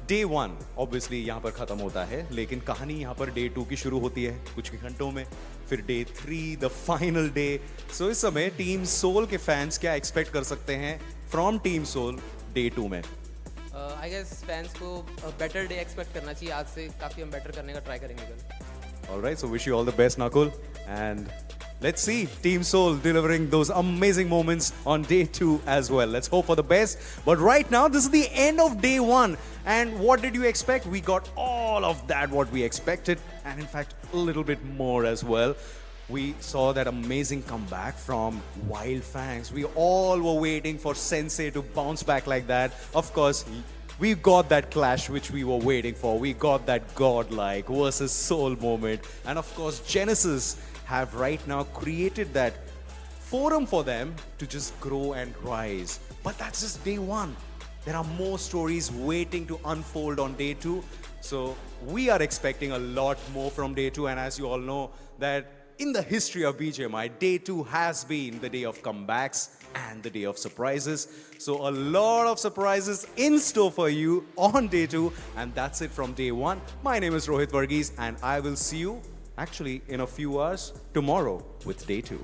Day 1 obviously यहाँ पर खत्म होता है, लेकिन कहानी यहाँ पर Day 2 की शुरू होती है कुछ घंटों में. फिर Day 3, the final day. So इस समय Team Soul के fans क्या expect कर सकते हैं from Team Soul Day 2 में? I guess fans को better day expect करना चाहिए. आज से काफ़ी हम better करने का try करेंगे कल. All right, so wish you all the best, Nakul, and let's see Team Soul delivering those amazing moments on Day 2 as well. Let's hope for the best. But right now, this is the end of Day 1. And what did you expect? We got all of that what we expected, and in fact, a little bit more as well. We saw that amazing comeback from Wild Fangs. We all were waiting for Sensei to bounce back like that. Of course, we got that clash which we were waiting for. We got that godlike versus soul moment. And of course, Genesis have right now created that forum for them to just grow and rise. But that's just Day 1. There are more stories waiting to unfold on Day 2. So we are expecting a lot more from Day 2. And as you all know, that in the history of BGMI, Day 2 has been the day of comebacks and the day of surprises. So a lot of surprises in store for you on Day 2. And that's it from Day 1. My name is Rohit Varghese, and I will see you actually in a few hours tomorrow with Day 2.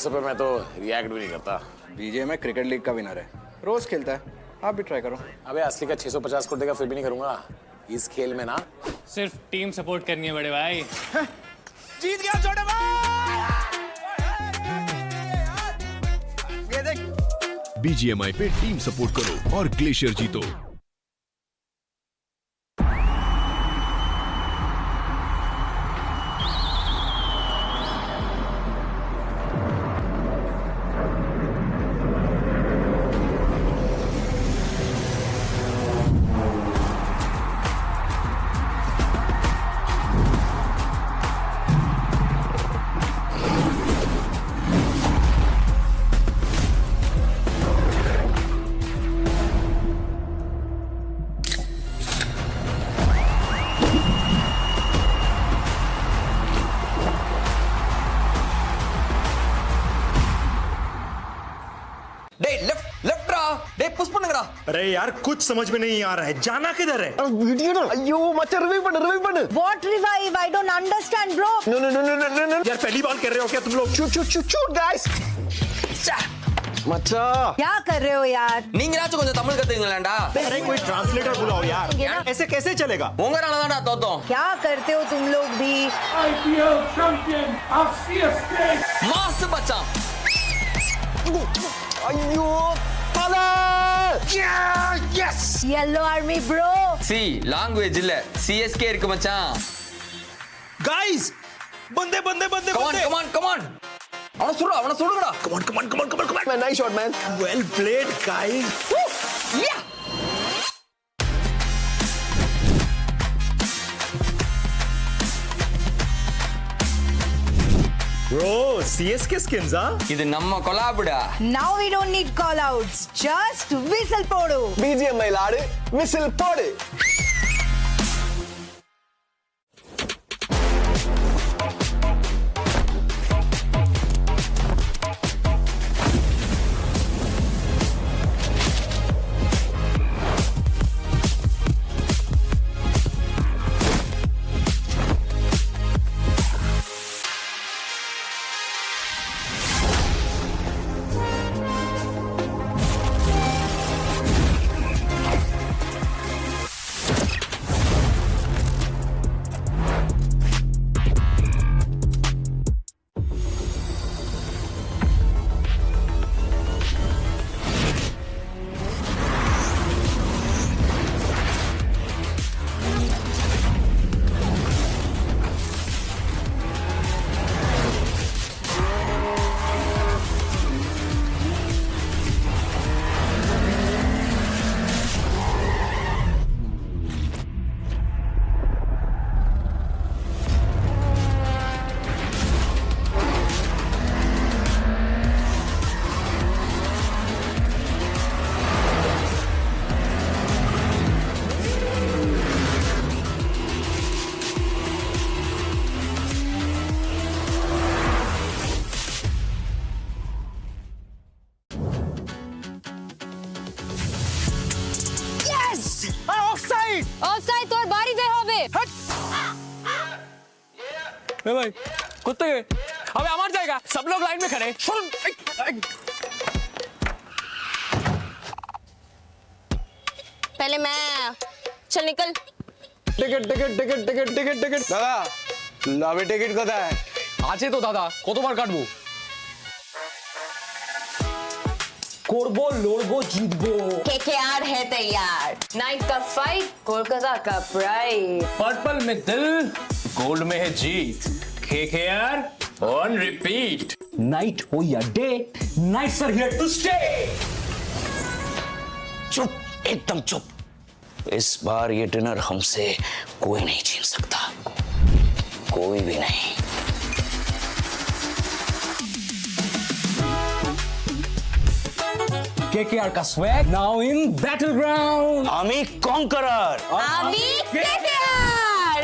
ऐसे पे मैं तो react भी नहीं करता। BGMI cricket league का winner है, रोज खेलता है, आप भी ट्राई करो। अबे असली का 650 करोड़ देगा फिर भी नहीं करूंगा इस खेल में ना। सिर्फ टीम सपोर्ट करनी है बड़े भाई। जीत गया छोटे भाई। ये देख, BGMI पे टीम सपोर्ट करो और ग्लेशियर जीतो। अरे यार कुछ समझ में नहीं आ रहा है, जाना किधर है? वीडियो ना, अयो मचा रिवाइव बन। What revive? I don't understand, bro. No. यार पहली बार कर रहे हो क्या तुम लोग? Shoot guys. मचा क्या कर रहे हो यार? நீங்களாச்சும் கொஞ்சம் தமிழ் கத்துங்களேன்டா। अरे कोई ट्रांसलेटर बुलाओ यार, ऐसे कैसे चलेगा? உங்கறாலதான்டா தோத்தோம்। क्या करते हो तुम लोग भी? IPL champion of CSK। Mass Bachan. अयो yes Yellow army, bro. C language இல்ல CSK இருக்கு மச்சான்। guys बंदे come on அவன சுடுங்கடா। come on man, nice shot man, well played guys. Yeah. bro CSK skins இது நம்ம கொலாபுடா। Now we don't need call outs, just whistle podu. BGMI ஆடு, whistle போடு. Offside তোর বাড়ি বের হবে। ए भाई कुत्ते गए। अबे हमार जाएगा, सब लोग लाइन में खड़े। पहले मैं, चल निकल। टिकट दादा लबे टिकट कत है? আছে তো দাদা, কতবার কাটবো? করবো লড়বো জিতবো। KKR है तैयार। नाइट का फाइट, कोलकाता का प्राइड। पर्पल में दिल, गोल्ड में है जीत। KKR on repeat. नाइट हो या day, knights are here to stay. चुप, एकदम चुप। इस बार ये डिनर हमसे कोई नहीं छीन सकता, कोई भी नहीं। KKR का swag now in battleground। आमी कॉन्करर, आमी KKR।